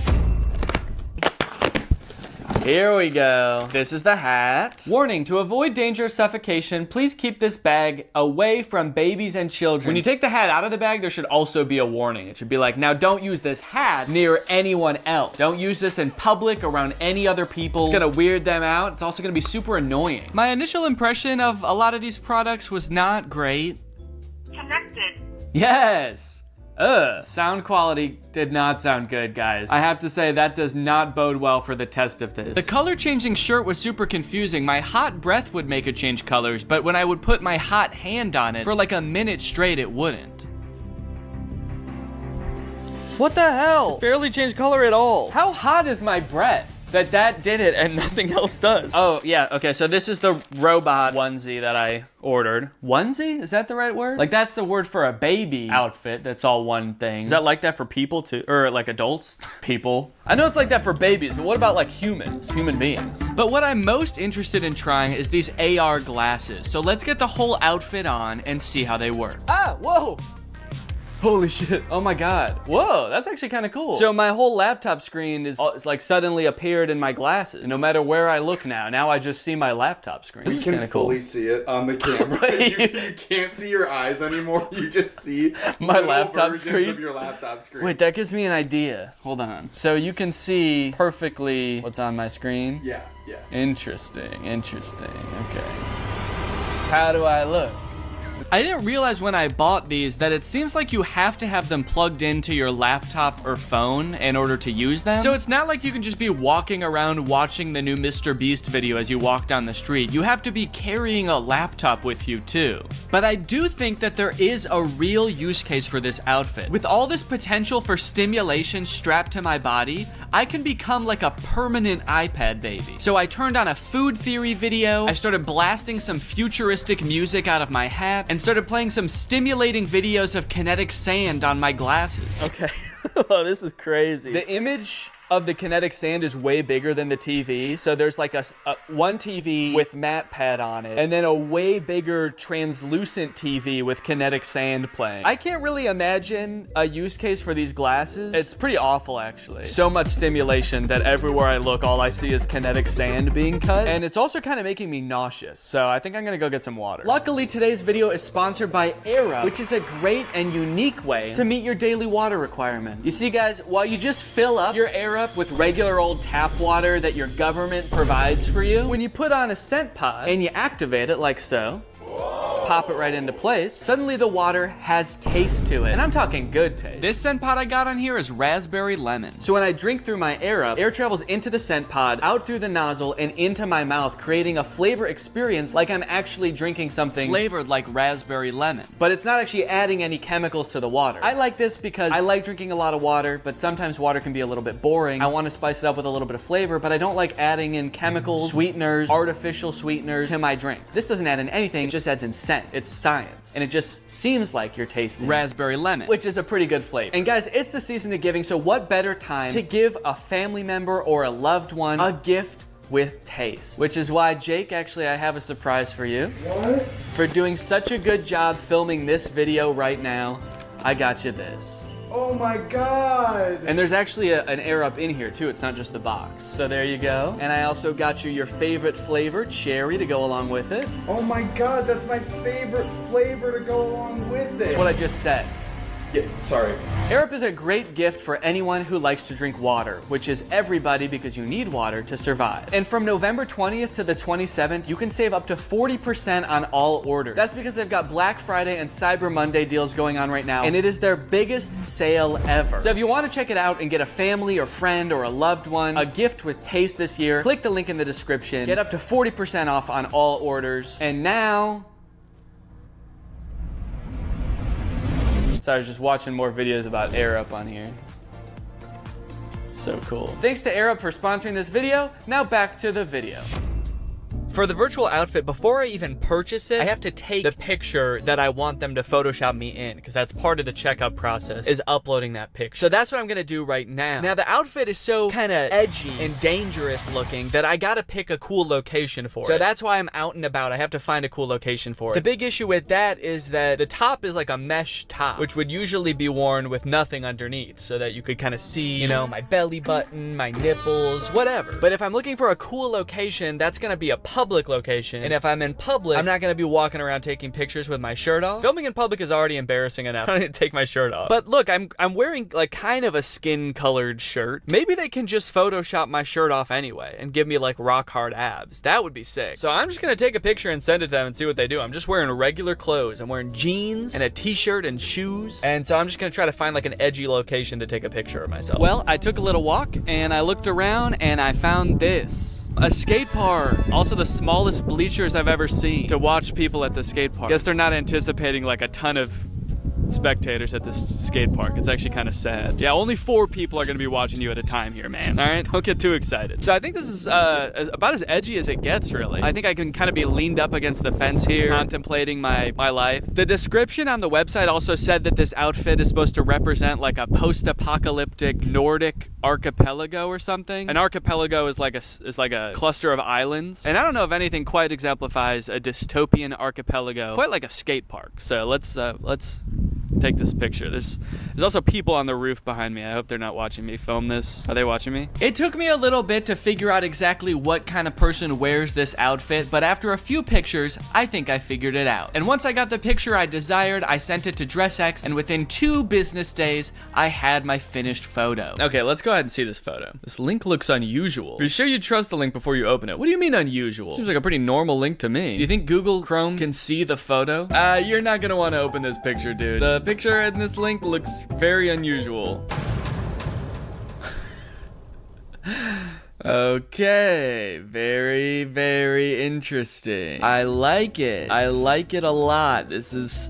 Here we go. This is the hat. Warning, to avoid danger of suffocation, please keep this bag away from babies and children. When you take the hat out of the bag, there should also be a warning. It should be like, now don't use this hat near anyone else. Don't use this in public around any other people. It's gonna weird them out. It's also gonna be super annoying. My initial impression of a lot of these products was not great. Connected. Yes. Sound quality did not sound good, guys. I have to say that does not bode well for the test of this. The color changing shirt was super confusing. My hot breath would make it change colors, but when I would put my hot hand on it for like a minute straight, it wouldn't. What the hell? It barely changed color at all. How hot is my breath that did it and nothing else does? Oh, yeah, okay, so this is the robot onesie that I ordered. Onesie? Is that the right word? Like, that's the word for a baby outfit that's all one thing. Is that like that for people too? Or like adults? People? I know it's like that for babies, but what about like humans? Human beings? But what I'm most interested in trying is these AR glasses. So let's get the whole outfit on and see how they work. Ah, whoa! Holy shit. Oh my God. Whoa, that's actually kind of cool. So my whole laptop screen is like suddenly appeared in my glasses. And no matter where I look now I just see my laptop screen. We can fully see it on the camera. you can't see your eyes anymore. You just see my laptop screen. Of your laptop screen. Wait, that gives me an idea. Hold on. So you can see perfectly what's on my screen? Yeah. Interesting. Okay. How do I look? I didn't realize when I bought these that it seems like you have to have them plugged into your laptop or phone in order to use them. So it's not like you can just be walking around watching the new Mr. Beast video as you walk down the street. You have to be carrying a laptop with you too. But I do think that there is a real use case for this outfit. With all this potential for stimulation strapped to my body, I can become like a permanent iPad baby. So I turned on a food theory video, I started blasting some futuristic music out of my hat, and started playing some stimulating videos of kinetic sand on my glasses. Okay. Oh, this is crazy. The image of the kinetic sand is way bigger than the TV. So there's like a one TV with matte pad on it, and then a way bigger translucent TV with kinetic sand playing. I can't really imagine a use case for these glasses. It's pretty awful, actually. So much stimulation that everywhere I look, all I see is kinetic sand being cut. And it's also kind of making me nauseous. So I think I'm gonna go get some water. Luckily, today's video is sponsored by Air Up, which is a great and unique way to meet your daily water requirements. You see, guys, while you just fill up your Air Up with regular old tap water that your government provides for you, when you put on a scent pod and you activate it like so, pop it right into place, suddenly the water has taste to it. And I'm talking good taste. This scent pod I got on here is raspberry lemon. So when I drink through my Air Up, air travels into the scent pod, out through the nozzle, and into my mouth, creating a flavor experience like I'm actually drinking something flavored like raspberry lemon. But it's not actually adding any chemicals to the water. I like this because I like drinking a lot of water, but sometimes water can be a little bit boring. I want to spice it up with a little bit of flavor, but I don't like adding in chemicals, sweeteners, artificial sweeteners to my drinks. This doesn't add in anything, it just adds in scent. It's science. And it just seems like you're tasting raspberry lemon, which is a pretty good flavor. And guys, it's the season of giving, so what better time to give a family member or a loved one a gift with taste? Which is why, Jake, actually, I have a surprise for you. What? For doing such a good job filming this video right now, I got you this. Oh my God! And there's actually an Air Up in here too, it's not just the box. So there you go. And I also got you your favorite flavor, cherry, to go along with it. Oh my God, that's my favorite flavor to go along with it. That's what I just said. Yeah, sorry. Air Up is a great gift for anyone who likes to drink water, which is everybody because you need water to survive. And from November 20th to the 27th, you can save up to 40% on all orders. That's because they've got Black Friday and Cyber Monday deals going on right now, and it is their biggest sale ever. So if you want to check it out and get a family or friend or a loved one a gift with taste this year, click the link in the description, get up to 40% off on all orders. And now, so I was just watching more videos about Air Up on here. So cool. Thanks to Air Up for sponsoring this video. Now back to the video. For the virtual outfit, before I even purchase it, I have to take the picture that I want them to Photoshop me in, because that's part of the checkout process, is uploading that picture. So that's what I'm gonna do right now. Now, the outfit is so kind of edgy and dangerous looking that I gotta pick a cool location for it. So that's why I'm out and about. I have to find a cool location for it. The big issue with that is that the top is like a mesh top, which would usually be worn with nothing underneath, so that you could kind of see, you know, my belly button, my nipples, whatever. But if I'm looking for a cool location, that's gonna be a public location, and if I'm in public, I'm not gonna be walking around taking pictures with my shirt off. Filming in public is already embarrassing enough. I don't need to take my shirt off. But look, I'm wearing like kind of a skin-colored shirt. Maybe they can just Photoshop my shirt off anyway and give me like rock hard abs. That would be sick. So I'm just gonna take a picture and send it to them and see what they do. I'm just wearing regular clothes. I'm wearing jeans and a t-shirt and shoes. And so I'm just gonna try to find like an edgy location to take a picture of myself. Well, I took a little walk and I looked around and I found this. A skate park. Also the smallest bleachers I've ever seen to watch people at the skate park. Guess they're not anticipating like a ton of spectators at this skate park. It's actually kind of sad. Yeah, only 4 people are gonna be watching you at a time here, man. All right, don't get too excited. So I think this is about as edgy as it gets, really. I think I can kind of be leaned up against the fence here, contemplating my life. The description on the website also said that this outfit is supposed to represent like a post-apocalyptic Nordic archipelago or something. An archipelago is like a cluster of islands, and I don't know if anything quite exemplifies a dystopian archipelago quite like a skate park. So let's take this picture. There's also people on the roof behind me. I hope they're not watching me film this. Are they watching me? It took me a little bit to figure out exactly what kind of person wears this outfit, but after a few pictures, I think I figured it out. And once I got the picture I desired, I sent it to DressX, and within 2 business days, I had my finished photo. Okay, let's go ahead and see this photo. This link looks unusual. Be sure you trust the link before you open it. What do you mean unusual? Seems like a pretty normal link to me. Do you think Google Chrome can see the photo? You're not gonna want to open this picture, dude. The picture in this link looks very unusual. Okay, very, very interesting. I like it. I like it a lot. This is...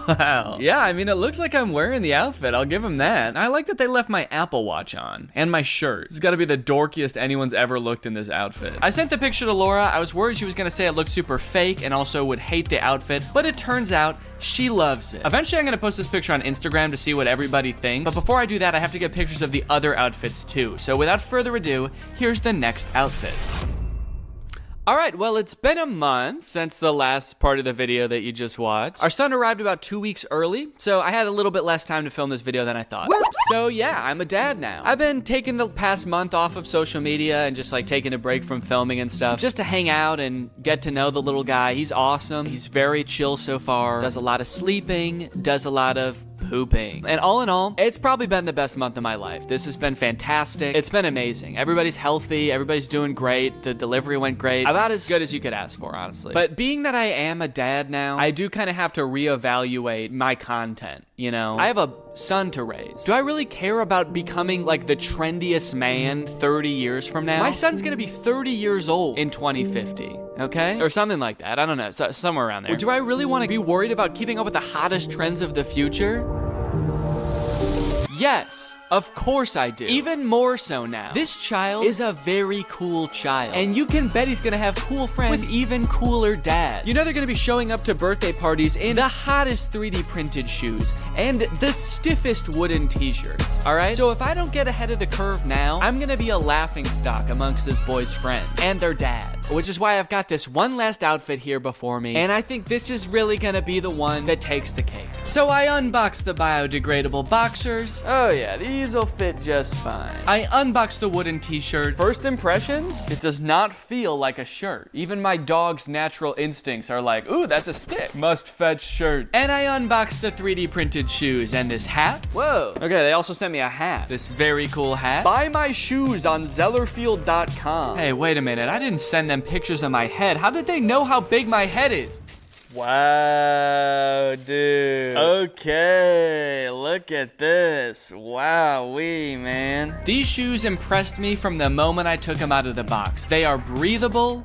Wow. Yeah, I mean, it looks like I'm wearing the outfit. I'll give them that. I like that they left my Apple Watch on. And my shirt. This has got to be the dorkiest anyone's ever looked in this outfit. I sent the picture to Laura. I was worried she was going to say it looked super fake and also would hate the outfit. But it turns out she loves it. Eventually, I'm going to post this picture on Instagram to see what everybody thinks. But before I do that, I have to get pictures of the other outfits too. So without further ado, here's the next outfit. All right, well, it's been a month since the last part of the video that you just watched. Our son arrived about 2 weeks early, so I had a little bit less time to film this video than I thought. Whoops. So yeah, I'm a dad now. I've been taking the past month off of social media and just like taking a break from filming and stuff, just to hang out and get to know the little guy. He's awesome. He's very chill so far. Does a lot of sleeping, does a lot of pooping. And all in all, it's probably been the best month of my life. This has been fantastic. It's been amazing. Everybody's healthy. Everybody's doing great. The delivery went great. About as good as you could ask for, honestly. But being that I am a dad now, I do kind of have to reevaluate my content, you know? I have a son to raise. Do I really care about becoming like the trendiest man 30 years from now? My son's gonna be 30 years old in 2050. Okay? Or something like that. I don't know. Somewhere around there. Or do I really want to be worried about keeping up with the hottest trends of the future? Yes. Of course I do. Even more so now. This child is a very cool child. And you can bet he's gonna have cool friends with even cooler dads. You know they're gonna be showing up to birthday parties in the hottest 3D printed shoes and the stiffest wooden t-shirts, all right? So if I don't get ahead of the curve now, I'm gonna be a laughingstock amongst this boy's friends and their dads. Which is why I've got this one last outfit here before me, and I think this is really gonna be the one that takes the cake. So I unboxed the biodegradable boxers. Oh yeah, these will fit just fine. I unboxed the wooden t-shirt. First impressions? It does not feel like a shirt. Even my dog's natural instincts are like, ooh, that's a stick. Must fetch shirt. And I unboxed the 3D printed shoes and this hat. Whoa. Okay, they also sent me a hat. This very cool hat. Buy my shoes on Zellerfield.com. Hey, wait a minute. I didn't send them pictures of my head. How did they know how big my head is? Wow, dude. Okay, look at this. Wowee, man. These shoes impressed me from the moment I took them out of the box. They are breathable.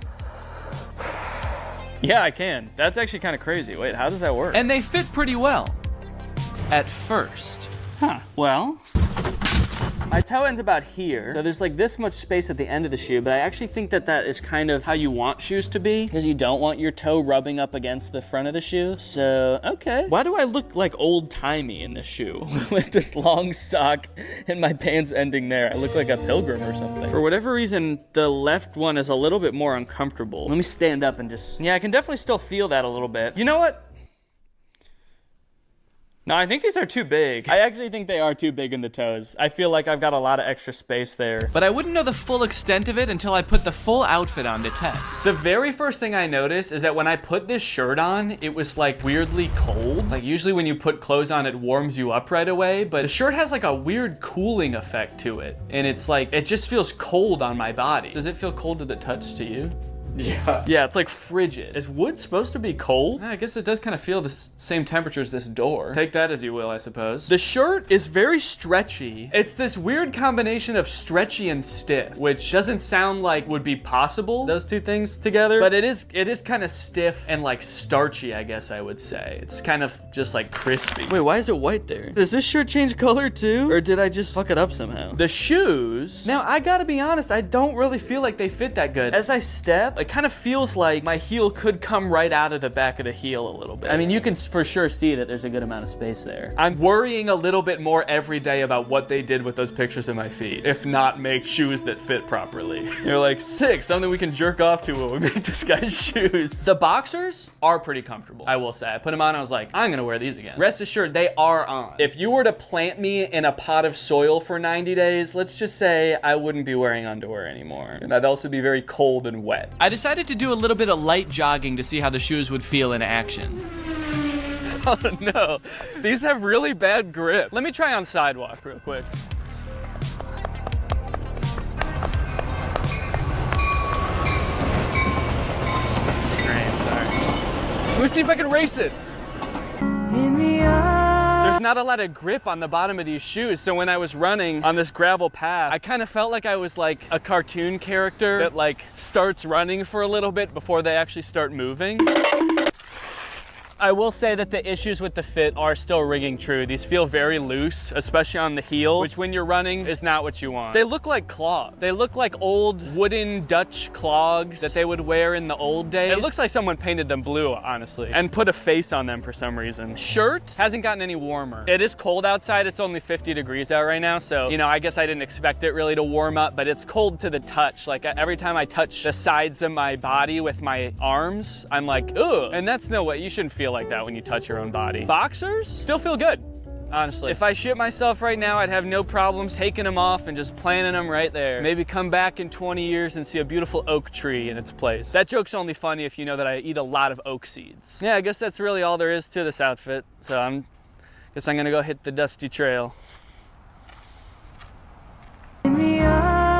Yeah, I can. That's actually kind of crazy. Wait, how does that work? And they fit pretty well. At first. Huh, well... My toe ends about here, so there's like this much space at the end of the shoe, but I actually think that that is kind of how you want shoes to be, because you don't want your toe rubbing up against the front of the shoe. So, okay. Why do I look like old-timey in this shoe? With this long sock and my pants ending there. I look like a pilgrim or something. For whatever reason, the left one is a little bit more uncomfortable. Let me stand up and just... Yeah, I can definitely still feel that a little bit. You know what? No, I think these are too big. I actually think they are too big in the toes. I feel like I've got a lot of extra space there. But I wouldn't know the full extent of it until I put the full outfit on to test. The very first thing I noticed is that when I put this shirt on, it was like weirdly cold. Like usually when you put clothes on, it warms you up right away. But the shirt has like a weird cooling effect to it. And it's like, it just feels cold on my body. Does it feel cold to the touch to you? Yeah. Yeah, it's like frigid. Is wood supposed to be cold? I guess it does kind of feel the same temperature as this door. Take that as you will, I suppose. The shirt is very stretchy. It's this weird combination of stretchy and stiff, which doesn't sound like would be possible, those two things together, but it is kind of stiff and like starchy, I guess I would say. It's kind of just like crispy. Wait, why is it white there? Does this shirt change color too? Or did I just fuck it up somehow? The shoes, now I gotta be honest, I don't really feel like they fit that good. As I step, like it kind of feels like my heel could come right out of the back of the heel a little bit. I mean, you can for sure see that there's a good amount of space there. I'm worrying a little bit more every day about what they did with those pictures of my feet, if not make shoes that fit properly. They're like, sick, something we can jerk off to when we make this guy's shoes. The boxers are pretty comfortable, I will say. I put them on, I was like, I'm gonna wear these again. Rest assured, they are on. If you were to plant me in a pot of soil for 90 days, let's just say I wouldn't be wearing underwear anymore. And I'd also be very cold and wet. I decided to do a little bit of light jogging to see how the shoes would feel in action. Oh no, these have really bad grip. Let me try on sidewalk real quick. Great, sorry. Let me see if I can race it. There's not a lot of grip on the bottom of these shoes, so when I was running on this gravel path, I kind of felt like I was like a cartoon character that like starts running for a little bit before they actually start moving. I will say that the issues with the fit are still ringing true. These feel very loose, especially on the heel, which when you're running is not what you want. They look like clogs. They look like old wooden Dutch clogs that they would wear in the old days. It looks like someone painted them blue, honestly, and put a face on them for some reason. Shirt hasn't gotten any warmer. It is cold outside. It's only 50 degrees out right now, so, you know, I guess I didn't expect it really to warm up, but it's cold to the touch. Like every time I touch the sides of my body with my arms, I'm like, ugh. And that's no way. You shouldn't feel like that when you touch your own body. Boxers still feel good, honestly. If I shit myself right now, I'd have no problems taking them off and just planting them right there. Maybe come back in 20 years and see a beautiful oak tree in its place. That joke's only funny if you know that I eat a lot of oak seeds. Yeah, I guess that's really all there is to this outfit. So guess I'm gonna go hit the dusty trail.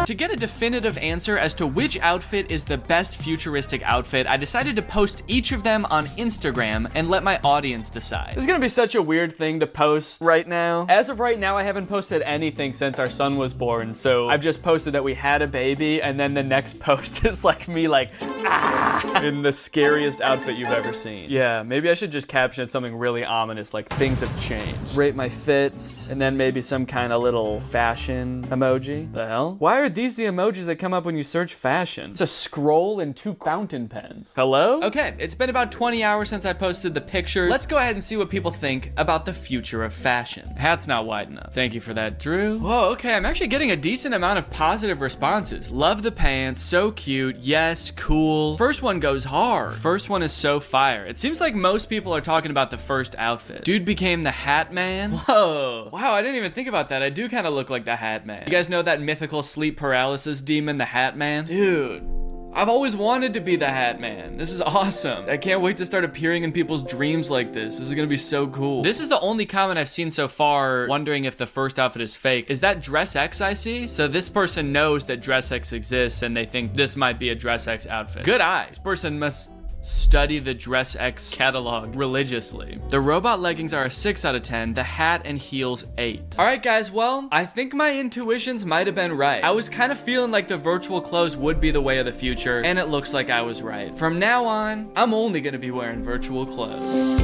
To get a definitive answer as to which outfit is the best futuristic outfit, I decided to post each of them on Instagram and let my audience decide. This is gonna be such a weird thing to post right now. As of right now, I haven't posted anything since our son was born, so I've just posted that we had a baby, and then the next post is like me like, ah, in the scariest outfit you've ever seen. Yeah, maybe I should just caption something really ominous, like things have changed. Rate my fits, and then maybe some kind of little fashion emoji. The hell? Why are these the emojis that come up when you search fashion? It's a scroll and 2 fountain pens. Hello? Okay, it's been about 20 hours since I posted the pictures. Let's go ahead and see what people think about the future of fashion. Hat's not wide enough. Thank you for that, Drew. Whoa, okay, I'm actually getting a decent amount of positive responses. Love the pants, so cute, yes, cool. First one goes hard. First one is so fire. It seems like most people are talking about the first outfit. Dude became the Hat Man. Whoa. Wow, I didn't even think about that. I do kind of look like the Hat Man. You guys know that mythical sleep paralysis demon, the Hat Man? Dude, I've always wanted to be the Hat Man. This is awesome. I can't wait to start appearing in people's dreams like this. This is gonna be so cool. This is the only comment I've seen so far wondering if the first outfit is fake. Is that Dress X I see? So this person knows that Dress X exists and they think this might be a Dress X outfit. Good eye. This person must study the Dress X catalog religiously. The robot leggings are a 6 out of 10, the hat and heels 8. All right, guys, well, I think my intuitions might have been right. I was kind of feeling like the virtual clothes would be the way of the future, and it looks like I was right. From now on, I'm only gonna be wearing virtual clothes.